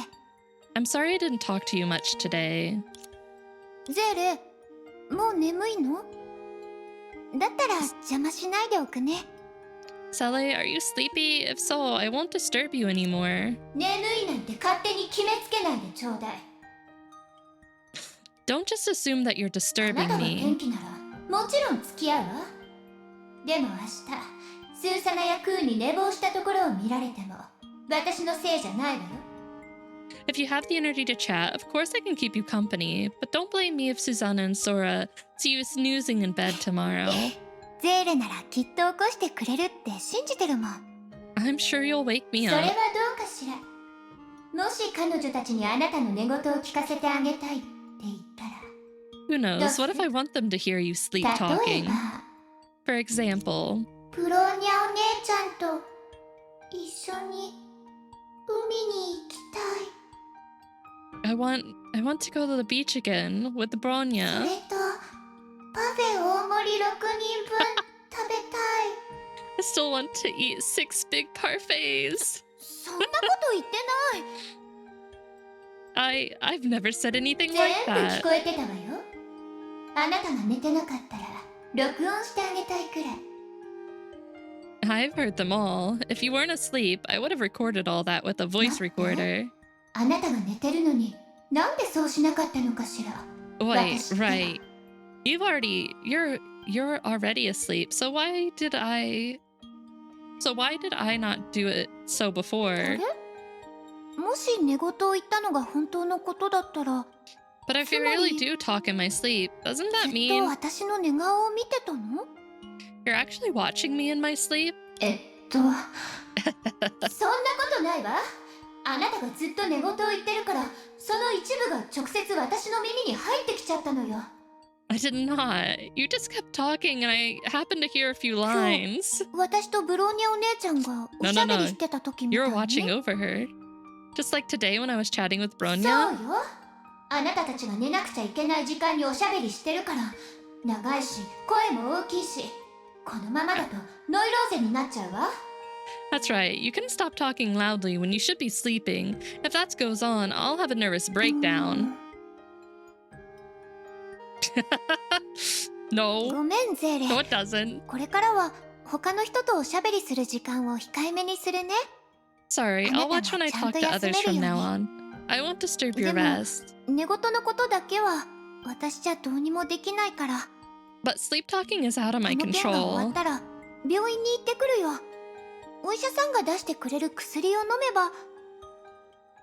S1: I'm sorry I didn't talk to you much today.
S2: ゼーレ、もう眠いの？だったら邪魔しないでおくね。
S1: Sally, are you sleepy? If so, I won't disturb you anymore.
S2: 眠いなんて勝手に決めつけないでちょうだい。
S1: Don't just assume that you're
S2: あな
S1: disturbing
S2: たが元
S1: me.
S2: 気ならもちろん付き合うわ。でも明日、スーサナやクーに寝坊したところを見られても私のせいじゃないわよ。
S1: If you have the energy to chat, of course I can keep you company, but don't blame me if Susanna and Sora see you snoozing in bed tomorrow.
S2: ゼーレならきっと起こしてくれるって信じてるもん。
S1: I'm sure you'll wake
S2: そ
S1: me
S2: れは
S1: up.
S2: どうかしら。もし彼女たちにあなたの寝言を聞かせてあげたいって言ったら。
S1: Who knows? What if I want them to hear you sleep
S2: 例え
S1: talking?
S2: ば、
S1: For example,
S2: プロニャお姉ちゃんと一緒に海に行きたい。
S1: I want to go to the beach again with
S2: そ
S1: Bronya.
S2: れとパフェ大盛り6人分食べたい。
S1: I still want to eat 6 big parfaits.
S2: そんなこと言ってない。
S1: I've never said anything
S2: 全
S1: like
S2: 部聞
S1: that.
S2: こえてたわよ。あなたが寝てなかったら録音してあげたいくらい。
S1: I've heard them all. If you weren't asleep, I would have recorded all that with a voice recorder.
S2: あなたが寝てるのになんでそうしなかったのかしら。
S1: Wait,
S2: 私ってば
S1: right. You're already asleep. So why did I not do it so
S2: あ
S1: before?
S2: れ？もし寝言を言ったのが本当のことだったら、
S1: But if I really do talk in my sleep, doesn't
S2: ず
S1: that
S2: っと
S1: mean
S2: 私の寝顔を見てたの？
S1: you're actually watching me in my sleep?
S2: そんなことないわ。あなたがずっと寝言を言ってるから、その一部が直接私の耳に入ってきちゃったのよ。
S1: I did not. You just kept talking and I happened to hear a few lines.
S2: 私とブローニャお姉ちゃんがおしゃべりしてた時みた
S1: You
S2: い
S1: were
S2: に。
S1: watching over her. Just like today when I was chatting with
S2: そう
S1: Bronya.
S2: よ。あなたたちが寝なくちゃいけない時間におしゃべりしてるから、長いし声も大きいし、このままだとノイローゼになっちゃうわ。
S1: That's right. You can stop talking loudly when you should be sleeping. If that goes on, I'll have a nervous breakdown. No.
S2: ごめんゼーレ。
S1: No, it doesn't.
S2: これからは他の人とおしゃべりする時間を控えめにするね。
S1: Sorry, I'll watch when I talk to others from now on. I won't disturb your
S2: でも
S1: rest.
S2: 寝言のことだけは私じゃどうにもできないから。
S1: But sleep talking is out of
S2: こ
S1: my
S2: の件が終わ
S1: control.
S2: ったら病院に行ってくるよ。お医者さんが出してくれる薬を飲めば。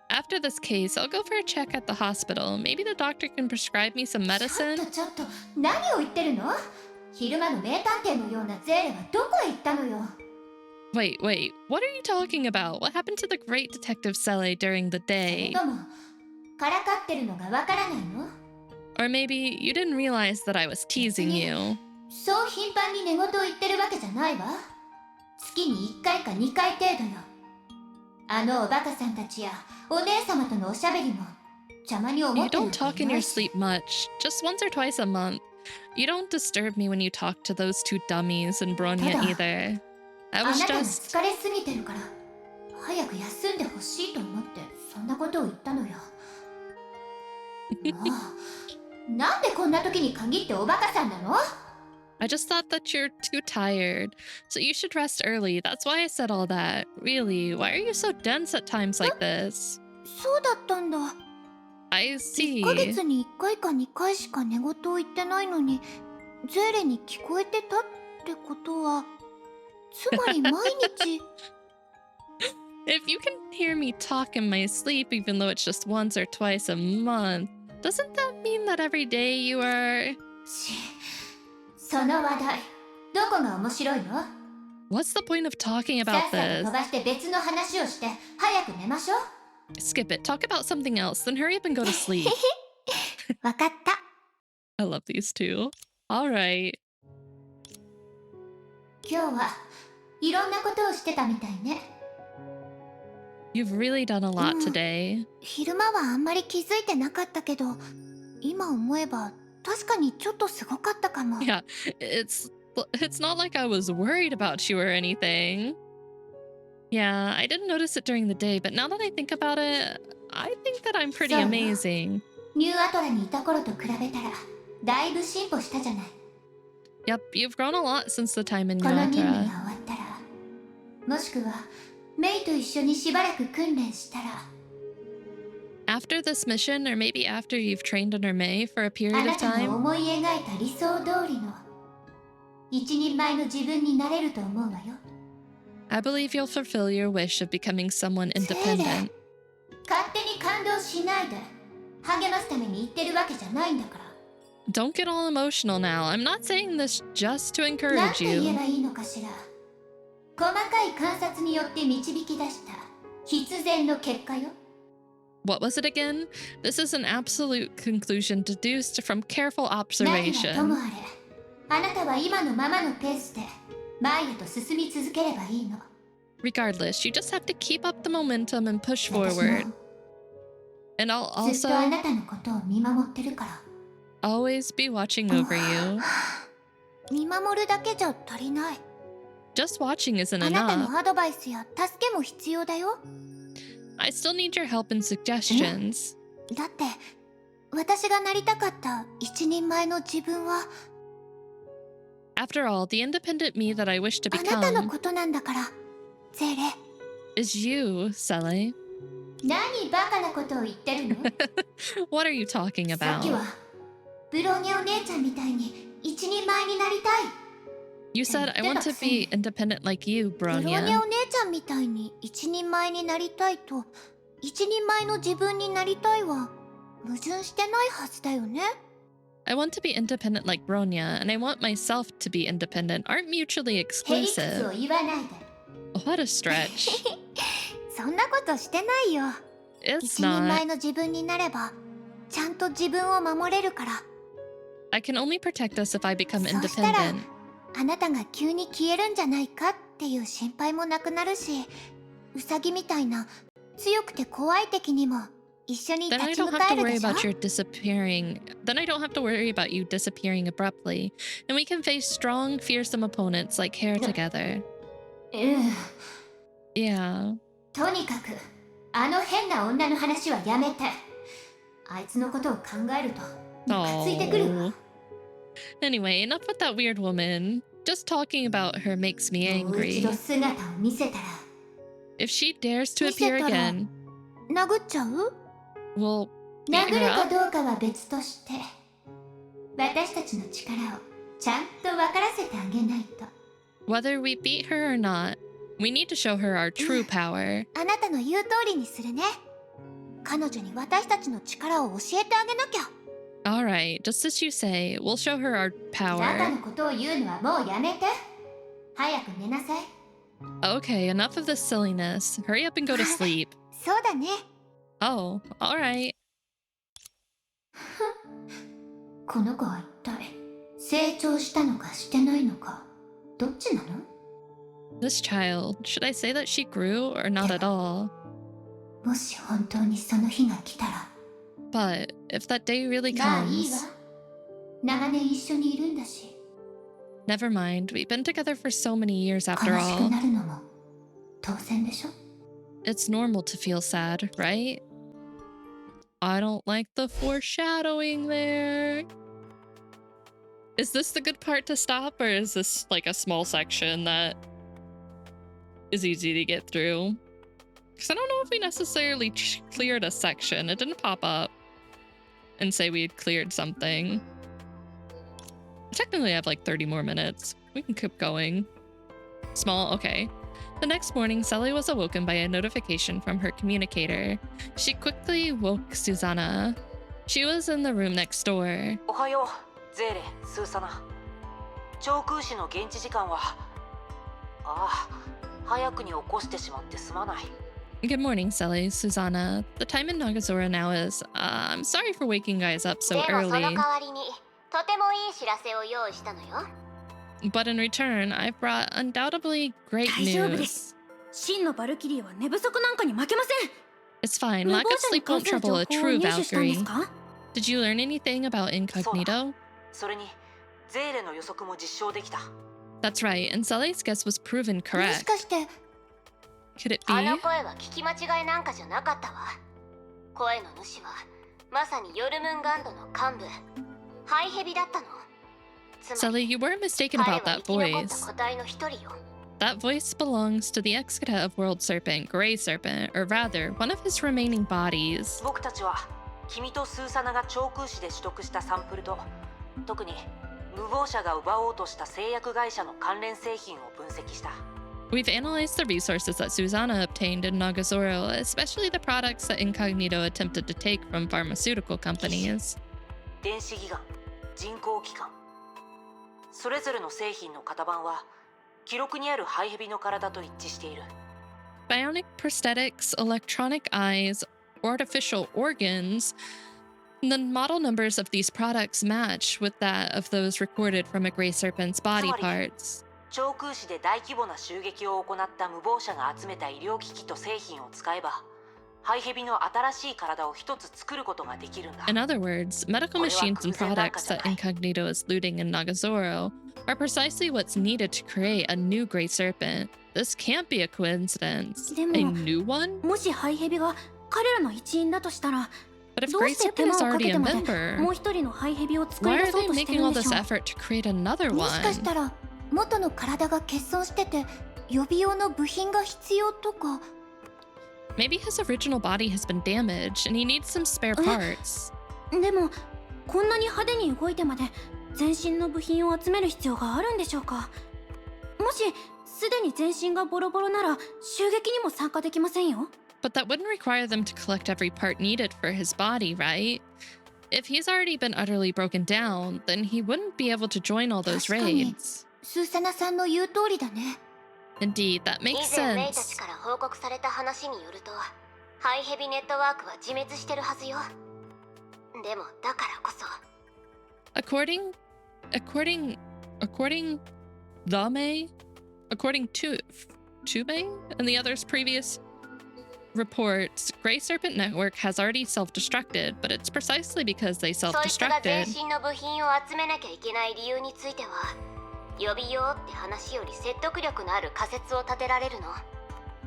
S1: After this case, I'll go for a check at the hospital. Maybe the doctor can prescribe me some
S2: ちょ
S1: medicine.
S2: っと何を言ってるの？昼間の名探偵のようなゼーレはどこへ行ったのよ。
S1: Wait, what are you talking about? What happened to the great detective Sele during the
S2: それ
S1: day?
S2: ともからかってるのがわからないの？
S1: Or maybe you didn't realize that I was teasing you.
S2: そう頻繁に寝言を言ってるわけじゃないわ。月に1回か2回程度よ。あのおバカさんたちやお姉様とのおしゃべりも邪魔に思
S1: You
S2: ってる
S1: don't
S2: と
S1: talk
S2: い
S1: in
S2: な
S1: your
S2: いし。
S1: sleep much, just once or twice a month. You don't disturb me when you talk to those two dummies and Bronya
S2: Tada.
S1: either. I
S2: あ
S1: was
S2: なたが
S1: just...
S2: 疲れすぎてるから早く休んでほしいと思ってそんなことを言ったのよ。もう、なんでこんな時に限っておバカさんなの？
S1: I just thought that you're too tired, so you should rest early. That's why I said all that. Really, why are you so dense at times like this?
S2: そうだったんだ。
S1: I
S2: 1ヶ
S1: see.
S2: 月に1回か2回しか寝言を言ってないのに、ゼーレに聞こえてたってことは、つまり毎日。
S1: If you can hear me talk in my sleep, even though it's just once or twice a month, doesn't that mean that every day you are...
S2: その話題、どこが面白いの？
S1: What's the point of talking
S2: さ
S1: about
S2: っさと
S1: this?
S2: 飛ばして別の話をして早く寝ましょう。
S1: Skip it. Talk about something else, then hurry up and go to sleep.
S2: わかった。
S1: I love these two. All right.
S2: 今日はいろんなことをしてたみたいね。
S1: You've really done a lot today.
S2: 昼間はあんまり気づいてなかったけど、今思えば確かにちょっとすごかったかも。
S1: Yeah, it's not like I was worried about you or anything. Yeah, I didn't notice it during the day, but now that I think about it, I think that I'm pretty amazing.
S2: ニューアトラにいた頃と比べたらだいぶ進歩したじゃない。
S1: Yep, you've grown a lot since the time in
S2: この任務が
S1: Nagazora.
S2: 終わったら、もしくはメイと一緒にしばらく訓練したら、
S1: After this mission, or maybe after you've trained under May for a
S2: あ
S1: period
S2: な
S1: of
S2: たが
S1: time,
S2: 思い描いた理想通りの一人前の自分になれると思うわよ。
S1: I believe you'll fulfill your wish of becoming someone independent.
S2: 勝手に感動しないで。励ますために言ってるわけじゃないんだから。
S1: Don't get all emotional now. I'm not saying this just to
S2: なん
S1: encourage
S2: て言え
S1: you.
S2: ばいいのかしら。細かい観察によって導き出した必然の結果よ。
S1: What was it again? This is an absolute conclusion deduced from careful
S2: 何はと
S1: observation.
S2: もあれ、あなたは今のままのペースで前へと進み続ければいいの。
S1: Regardless, you just have to keep up the momentum and push
S2: 私
S1: forward.
S2: も
S1: And I'll
S2: ずっとあ
S1: also
S2: なたのことを見守ってるから。
S1: always be watching over you.
S2: 見守るだけじゃ足りない。
S1: Just watching isn't
S2: あなた
S1: enough.
S2: のアドバイスや助けも必要だよ。
S1: I still need your help and suggestions.
S2: だって私がなりたかった一人前の自分は
S1: After all, the independent me that I wish to
S2: あなたの
S1: become
S2: ことなんだから、ゼーレ。
S1: is you, Sele.
S2: 何バカなことを言ってるの？
S1: What are you talking
S2: さっき
S1: about?
S2: はブロニャお姉ちゃんみたいに一人前になりたい。
S1: You said I want to be independent like you,
S2: ブロニャ
S1: Bronya.
S2: お姉ちゃんみたいに一人前になりたいと一人前の自分になりたいは矛盾してないはずだよね。
S1: I want to be independent like Bronya, and I want myself to be independent aren't mutually
S2: へりくつを
S1: exclusive.
S2: 言わないで。
S1: What a stretch.
S2: そんなことしてないよ。
S1: It's
S2: 一人前
S1: not.
S2: の自分になればちゃんと自分を守れるから。
S1: I can only protect us if I become
S2: そうしたら
S1: independent.
S2: あなたが急に消えるんじゃないかっていう心配もなくなるし、ウサギみたいな強くて怖い敵にも一緒に
S1: Then I
S2: 立ち
S1: don't
S2: 向
S1: have
S2: か
S1: to
S2: える
S1: worry
S2: でしょ。
S1: about your disappearing. Then I don't have to worry about you disappearing abruptly, and we can face strong, fearsome opponents like hair together.
S2: うん。
S1: Yeah.
S2: とにかくあの変な女の話はやめて。あいつのことを考えるとムカついてくるわ。
S1: Anyway, enough with that weird woman. Just talking about her makes me
S2: もう一
S1: angry.
S2: 度姿を見せたら
S1: If she dares to
S2: 見せ
S1: appear
S2: たら
S1: again,
S2: 殴っちゃう？
S1: we'll beat
S2: 殴る
S1: her
S2: か
S1: up.
S2: どうかは別として私たちの力をちゃんと分からせてあげないと。
S1: Whether we beat her or not, we need to show her our true power.
S2: あなたの言う通りにするね。彼女に私たちの力を教えてあげなきゃ。
S1: Alright, just as you say, we'll show her our
S2: バカ
S1: power.
S2: なことを言うのはもうやめて。早く寝なさい。
S1: Okay, enough of this silliness. Hurry up and go to sleep.
S2: そうだね。
S1: Oh, alright.
S2: この子は一体成長したのかしてないのかどっちなの？
S1: This child, should I say that she grew or not at all?
S2: もし本当にその日が来たら
S1: But if that day really
S2: まあいいわ。
S1: comes,
S2: 長年一緒にいるんだし
S1: never mind. We've been together for so many years
S2: 悲
S1: after
S2: しく
S1: all.
S2: なるのも当然でしょ。
S1: it's normal to feel sad, right? I don't like the foreshadowing there. Is this the good part to stop, or is this like a small section that is easy to get through? Because I don't know if we necessarily cleared a section. It didn't pop up and say we had cleared something. Technically, I have like 30 more minutes. We can keep going. Small, okay. The next morning, Sally was awoken by a notification from her communicator. She quickly woke Susanna. She was in the room next door.
S4: おはよう、ゼーレ、スーサナ。長空市の現地時間は。ああ、早くに起こしてしまってすまない。
S1: Good morning, Sally, Susanna. The time in Nagazora now is, I'm sorry for waking guys up so
S3: でもその
S1: early.
S3: 代わりにとてもいい知らせを用意したのよ。
S1: But in return, I've brought undoubtedly great
S2: 大丈夫で
S1: news.
S2: す。真のバルキリーは寝不足なんかに負けません。
S1: It's fine.
S2: 無
S1: Lack
S2: 謀
S1: of
S2: 者に
S1: sleep
S2: 関
S1: won't
S2: する情
S1: trouble
S2: 報
S1: a
S2: を
S1: true
S2: 入手したんです
S1: Valkyrie.
S2: か？
S1: Did you learn anything about incognito?
S4: それに、ゼーレの予測も実証できた。
S1: That's right, and Sally's guess was proven
S11: もし
S1: correct.
S11: かして
S1: Could it
S3: あ
S1: be?
S3: の声は聞き間違いなんかじゃなかったわ。声の主はまさにヨルムンガンドの幹部、ハイヘビだったの。つま
S1: Sally,
S3: り
S1: you weren't mistaken
S3: 彼
S1: about
S3: は
S1: that
S3: 生き残った
S1: voice.
S3: 個体の一人よ。
S1: That voice belongs to the ex-cadet of World Serpent, Grey Serpent, or rather, one of his remaining bodies.
S4: 僕たちは君とスーサナが長空市で取得したサンプルと、特に無謀者が奪おうとした製薬会社の関連製品を分析した。
S1: We've analyzed the resources that Susanna obtained in Nagazora, especially the products that Incognito attempted to take from pharmaceutical companies.
S4: 電子ギガン、人工器官、それぞれの製品の型番は記録にあるハイヘビの体と一致している。
S1: Bionic prosthetics, electronic eyes, artificial organs. The model numbers of these products match with that of those recorded from a Grey Serpent's body parts.
S4: 長空市で大規模な襲撃を行った無謀者が集めた医療機器と製品を使えば、ハイヘビの新しい体を一つ作ることができるんだ。
S1: In other words, medical machines and products that Incognito is looting in Nagazoro are precisely what's needed to create a new Grey Serpent. This can't be a coincidence.
S2: でも
S1: A new one?
S2: もしハイヘビが彼らの一員だとしたら、
S1: But if
S2: どう
S1: Grey
S2: して手
S1: Serpent
S2: 間
S1: is
S2: をかけ
S1: already
S2: て
S1: a
S2: まで
S1: member,
S2: もう一人のハイヘビを作り
S1: why
S2: 出
S1: are
S2: そう
S1: they
S2: として
S1: making
S2: る
S1: all
S2: んで
S1: this
S2: しょう？
S1: effort to create another
S11: もしかし
S1: one?
S11: たら元の体が欠損してて予備用の部品が必要とか。
S1: Maybe his original body has been damaged and he needs some spare parts.
S2: でもこんなに派手に動いてまで全身の部品を集める必要があるんでしょうか？もしすでに全身がボロボロなら襲撃にも参加できませんよ。
S1: But that wouldn't require them to collect every part needed for his body, right? If he's already been utterly broken down, then he wouldn't be able to join all those
S11: 確かに
S1: raids.
S11: スーサナさんの言う通りだね。
S1: Indeed, that
S3: 以
S1: makes
S3: 前メイた
S1: sense.
S3: ちから報告された話によると、ハイヘビネットワークは自滅してるはずよ。でもだからこそ
S1: According to May and the others' previous reports, Grey Serpent Network has already self-destructed, but it's precisely because they
S3: そいつが全
S1: self-destructed.
S3: 身の部品を集めなきゃいけない理由については、予備用って話より説得力のある仮説を立てられるの。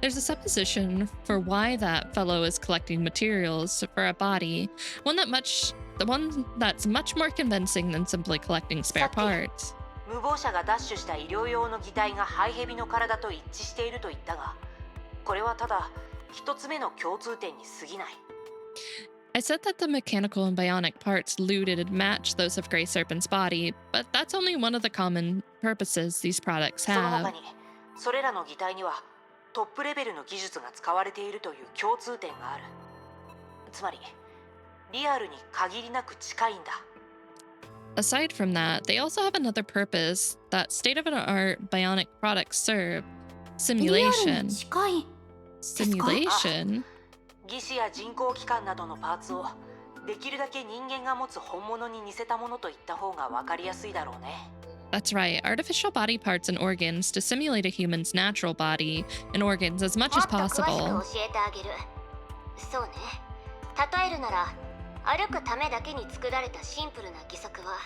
S1: There's a supposition for why that fellow is collecting materials for a body, one that's much more convincing than simply collecting spare parts.
S4: 無謀者が奪取した医療用の擬態がハイヘビの体と一致していると言ったが、これはただ一つ目の共通点に過ぎない。
S1: I said that the mechanical and bionic parts looted match those of Grey Serpent's body, but that's only one of the common purposes these products
S4: その他
S1: have.
S4: に、それらの擬態にはトップレベルの技術が使われているという共通点がある。つまり、リアルに限りなく近いんだ。
S1: Aside from that, they also have another purpose that state-of-the-art bionic products serve:
S2: リアル
S1: simulation.
S2: に近い。
S1: Simulation?
S4: 義肢や人工器官などのパーツをできるだけ人間が持つ本物に似せたものと言った方が分かりやすいだろうね。
S1: That's right, artificial body parts and organs to simulate a human's natural body and organs as much
S3: も
S1: as
S3: っと詳しく
S1: possible.
S3: 教えてあげる。そうね。例えるなら、歩くためだけに作られたシンプルな義足は、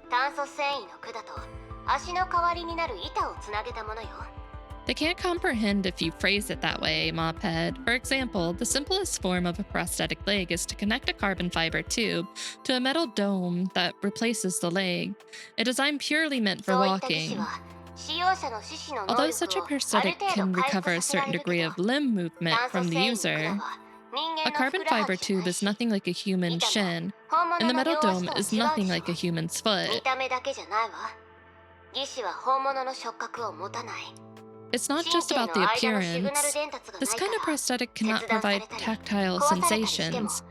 S3: 炭素繊維の管と足の代わりになる板をつなげたものよ。
S1: They can't comprehend if you phrase it that way, Mophead. For example, the simplest form of a prosthetic leg is to connect a carbon fiber tube to a metal dome that replaces the leg, a design purely meant for walking. Although such a prosthetic can recover a certain degree of limb movement from the user, a carbon fiber tube is nothing like a human shin, and the metal dome is nothing like a human's foot. It's not just about the appearance. This kind of prosthetic cannot provide tactile sensations,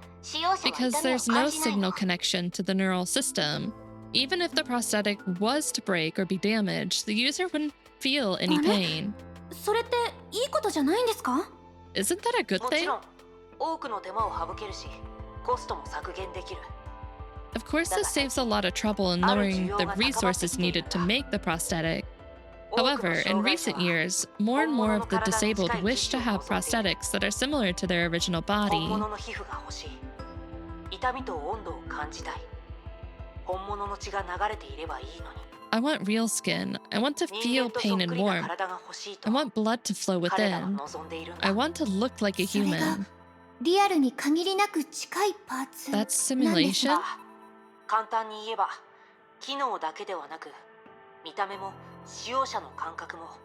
S1: because there's no signal connection to the neural system. Even if the prosthetic was to break or be damaged, the user wouldn't feel any pain. Isn't that a good thing? Of course, this saves a lot of trouble in lowering the resources needed to make the prosthetic. However, in recent years, more and more of the disabled wish to have prosthetics that are similar to their original body. I want real skin. I want to feel pain and warmth. I want blood to flow within. I want to look like a human. That's simulation?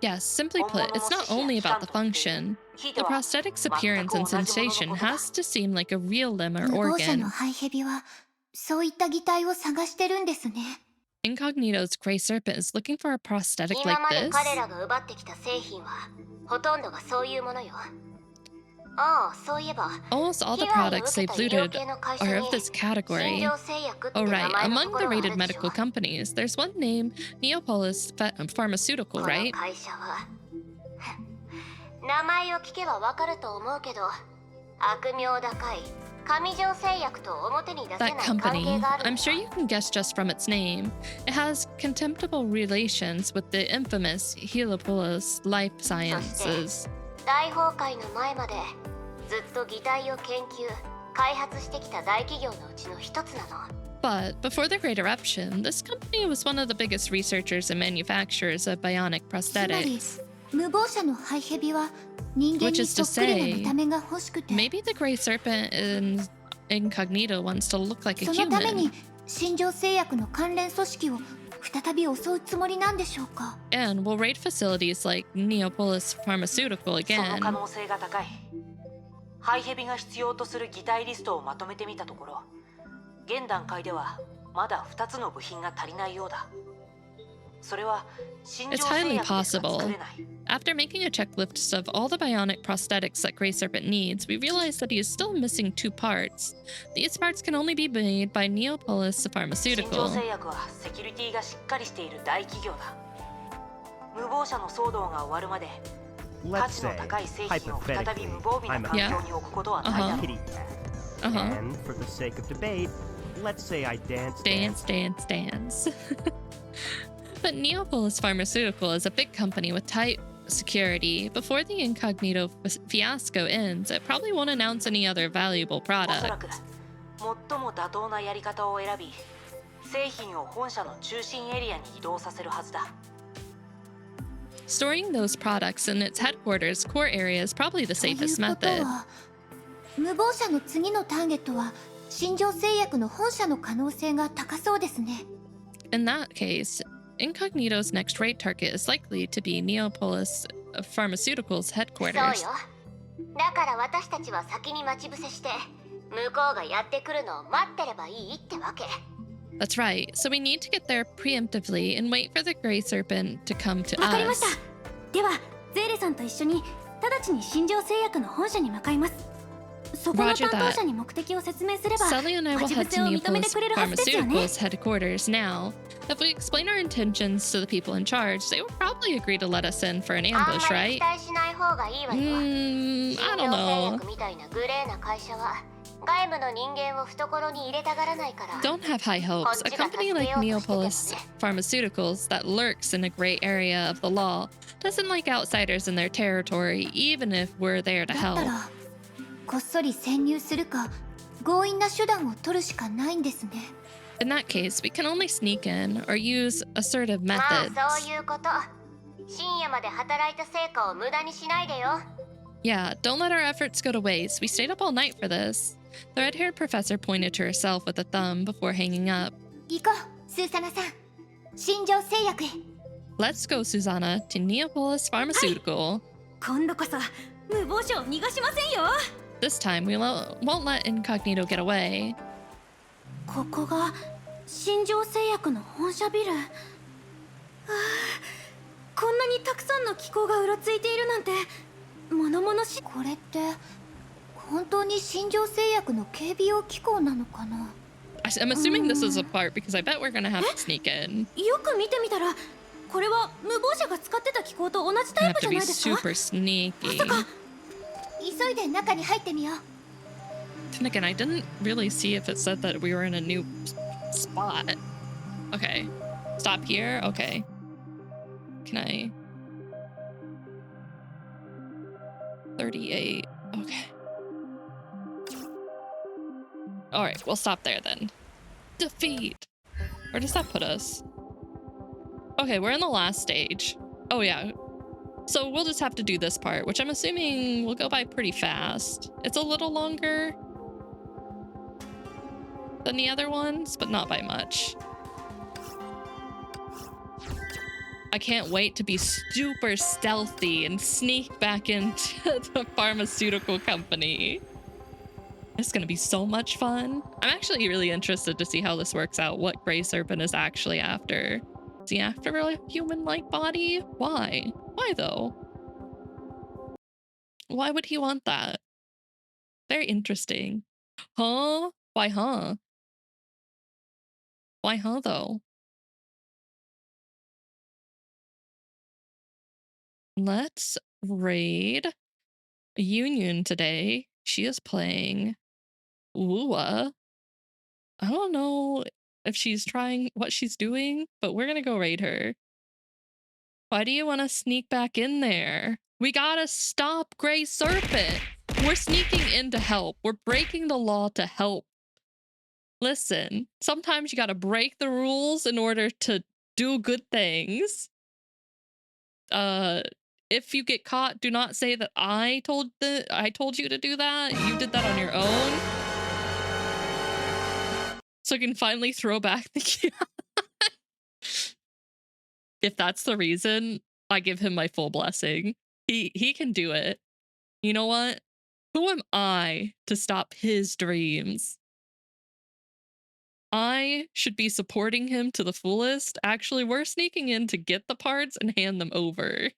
S1: Yes, simply put, it's not only about the function. The prosthetic's appearance and sensation has to seem like a real limb or organ. Incognito's Grey Serpent is looking for a prosthetic like this? Almost all the products they've looted are of this category. Oh right, among the rated medical companies, there's one named Neopolis Pharmaceutical, right? That company, I'm sure you can guess just from its name. It has contemptible relations with the infamous Heliopolis Life Sciences. But before the Great Eruption, this company was one of the biggest researchers and manufacturers of bionic prosthetics. Which is to say, maybe the Grey Serpent in Incognito wants to look like a human. And will raid facilities like Neopolis Pharmaceutical again. It's highly possible. After making a checklist of all the bionic prosthetics that Grey Serpent needs, we realize that he is still missing 2 parts. These parts can only be made by Neopolis Pharmaceutical.
S15: Let's say, hypothetically, I'm a kitty cat. And for the sake of debate, let's say I dance.
S1: But Neopolis Pharmaceutical is a big company with tight security. Before the Incognito fiasco ends, it probably won't announce any other valuable product. Storing those products in its headquarters core area is probably the safest method. In that case, Incognito's next raid target is likely to be Neopolis Pharmaceutical's headquarters. That's right, so we need to get there preemptively and wait for the Grey Serpent to come to us. Roger that. Sally and I will head to Neopolis Pharmaceutical's headquarters now. If we explain our intentions to the people in charge, they will probably agree to let us in for an ambush, right? I don't know. Don't have high hopes. A company like Neopolis Pharmaceuticals that lurks in a gray area of the law doesn't like outsiders in their territory, even if we're there to help. In that case, we can only sneak in or use assertive methods.
S3: 深夜まで働いた成果を無駄にしないでよ。
S1: Yeah, don't let our efforts go to waste. We stayed up all night for this. The red-haired professor pointed to herself with a thumb before hanging up.
S11: 行こう、スーサナさん。新庄製薬へ。
S1: Let's go, Susanna, to Neapolis Pharmaceutical.
S2: 今度こそ無謀者を逃がしませんよ。
S1: This time, we won't let Incognito get away.
S2: ここが新庄製薬の本社ビル。こんなにたくさんの機構がうろついているなんて物々しい。
S11: これって本当に新庄製薬の警備用機構なのかな。
S1: I'm assuming this is a part because I bet we're gonna have to sneak in.
S2: よく見てみたらこれは無謀者が使ってた機構と同じタイ
S1: Have
S2: プじ
S1: to
S2: ゃ
S1: be
S2: ないですか。
S1: super sneaky.
S11: 急いで中に入ってみよう。
S1: Then again, I didn't really see if it said that we were in a new spot. Okay. Stop here? Okay. Can I? 38. Okay. Alright, we'll stop there then. Defeat! Where does that put us? Okay, we're in the last stage. Oh yeah. So we'll just have to do this part, which I'm assuming will go by pretty fast. It's a little longer than the other ones, but not by much. I can't wait to be super stealthy and sneak back into the pharmaceutical company. It's gonna be so much fun. I'm actually really interested to see how this works out, what Grey Serpent is actually after. Is he after a human-like body? Why? Why though? Why would he want that? Very interesting. Huh? Why huh? Why huh though? Let's raid Union today. She is playing Wua. I don't know if she's trying what she's doing, but we're gonna go raid her. Why do you want to sneak back in there? We gotta stop Grey Serpent. We're sneaking in to help. We're breaking the law to help. Listen, sometimes you gotta break the rules in order to do good things. If you get caught, do not say that I told you to do that. You did that on your own. So I can finally throw back the key. If that's the reason, I give him my full blessing. He can do it. You know what? Who am I to stop his dreams? I should be supporting him to the fullest. Actually, we're sneaking in to get the parts and hand them over.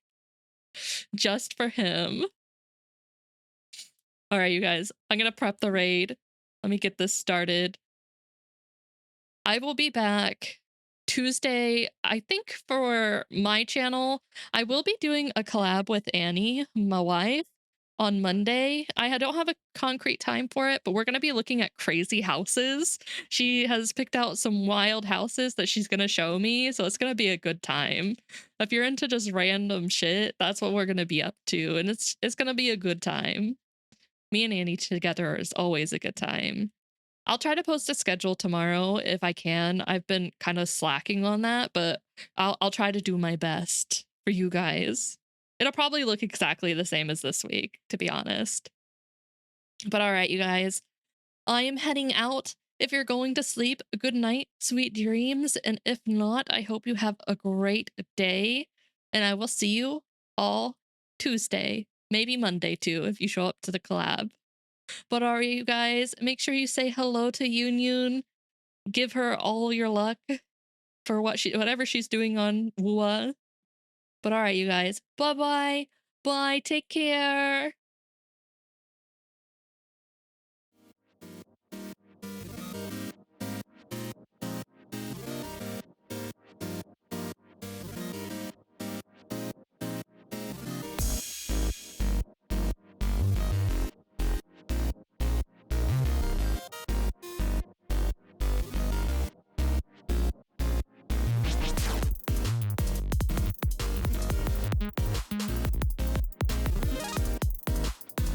S1: Just for him. All right, you guys. I'm going to prep the raid. Let me get this started. I will be back Tuesday, I think, for my channel. I will be doing a collab with Annie, my wife, on Monday. I don't have a concrete time for it, but we're going to be looking at crazy houses. She has picked out some wild houses that she's going to show me, so it's going to be a good time. If you're into just random shit, that's what we're going to be up to, and it's going to be a good time. Me and Annie together is always a good time. I'll try to post a schedule tomorrow if I can. I've been kind of slacking on that, but I'll try to do my best for you guys. It'll probably look exactly the same as this week, to be honest. But all right, you guys, I am heading out. If you're going to sleep, good night, sweet dreams. And if not, I hope you have a great day. And I will see you all Tuesday, maybe Monday too, if you show up to the collab. But all right, you guys, make sure you say hello to Union. Give her all your luck for whatever she's doing on Wua. But all right, you guys, bye-bye. Bye, take care.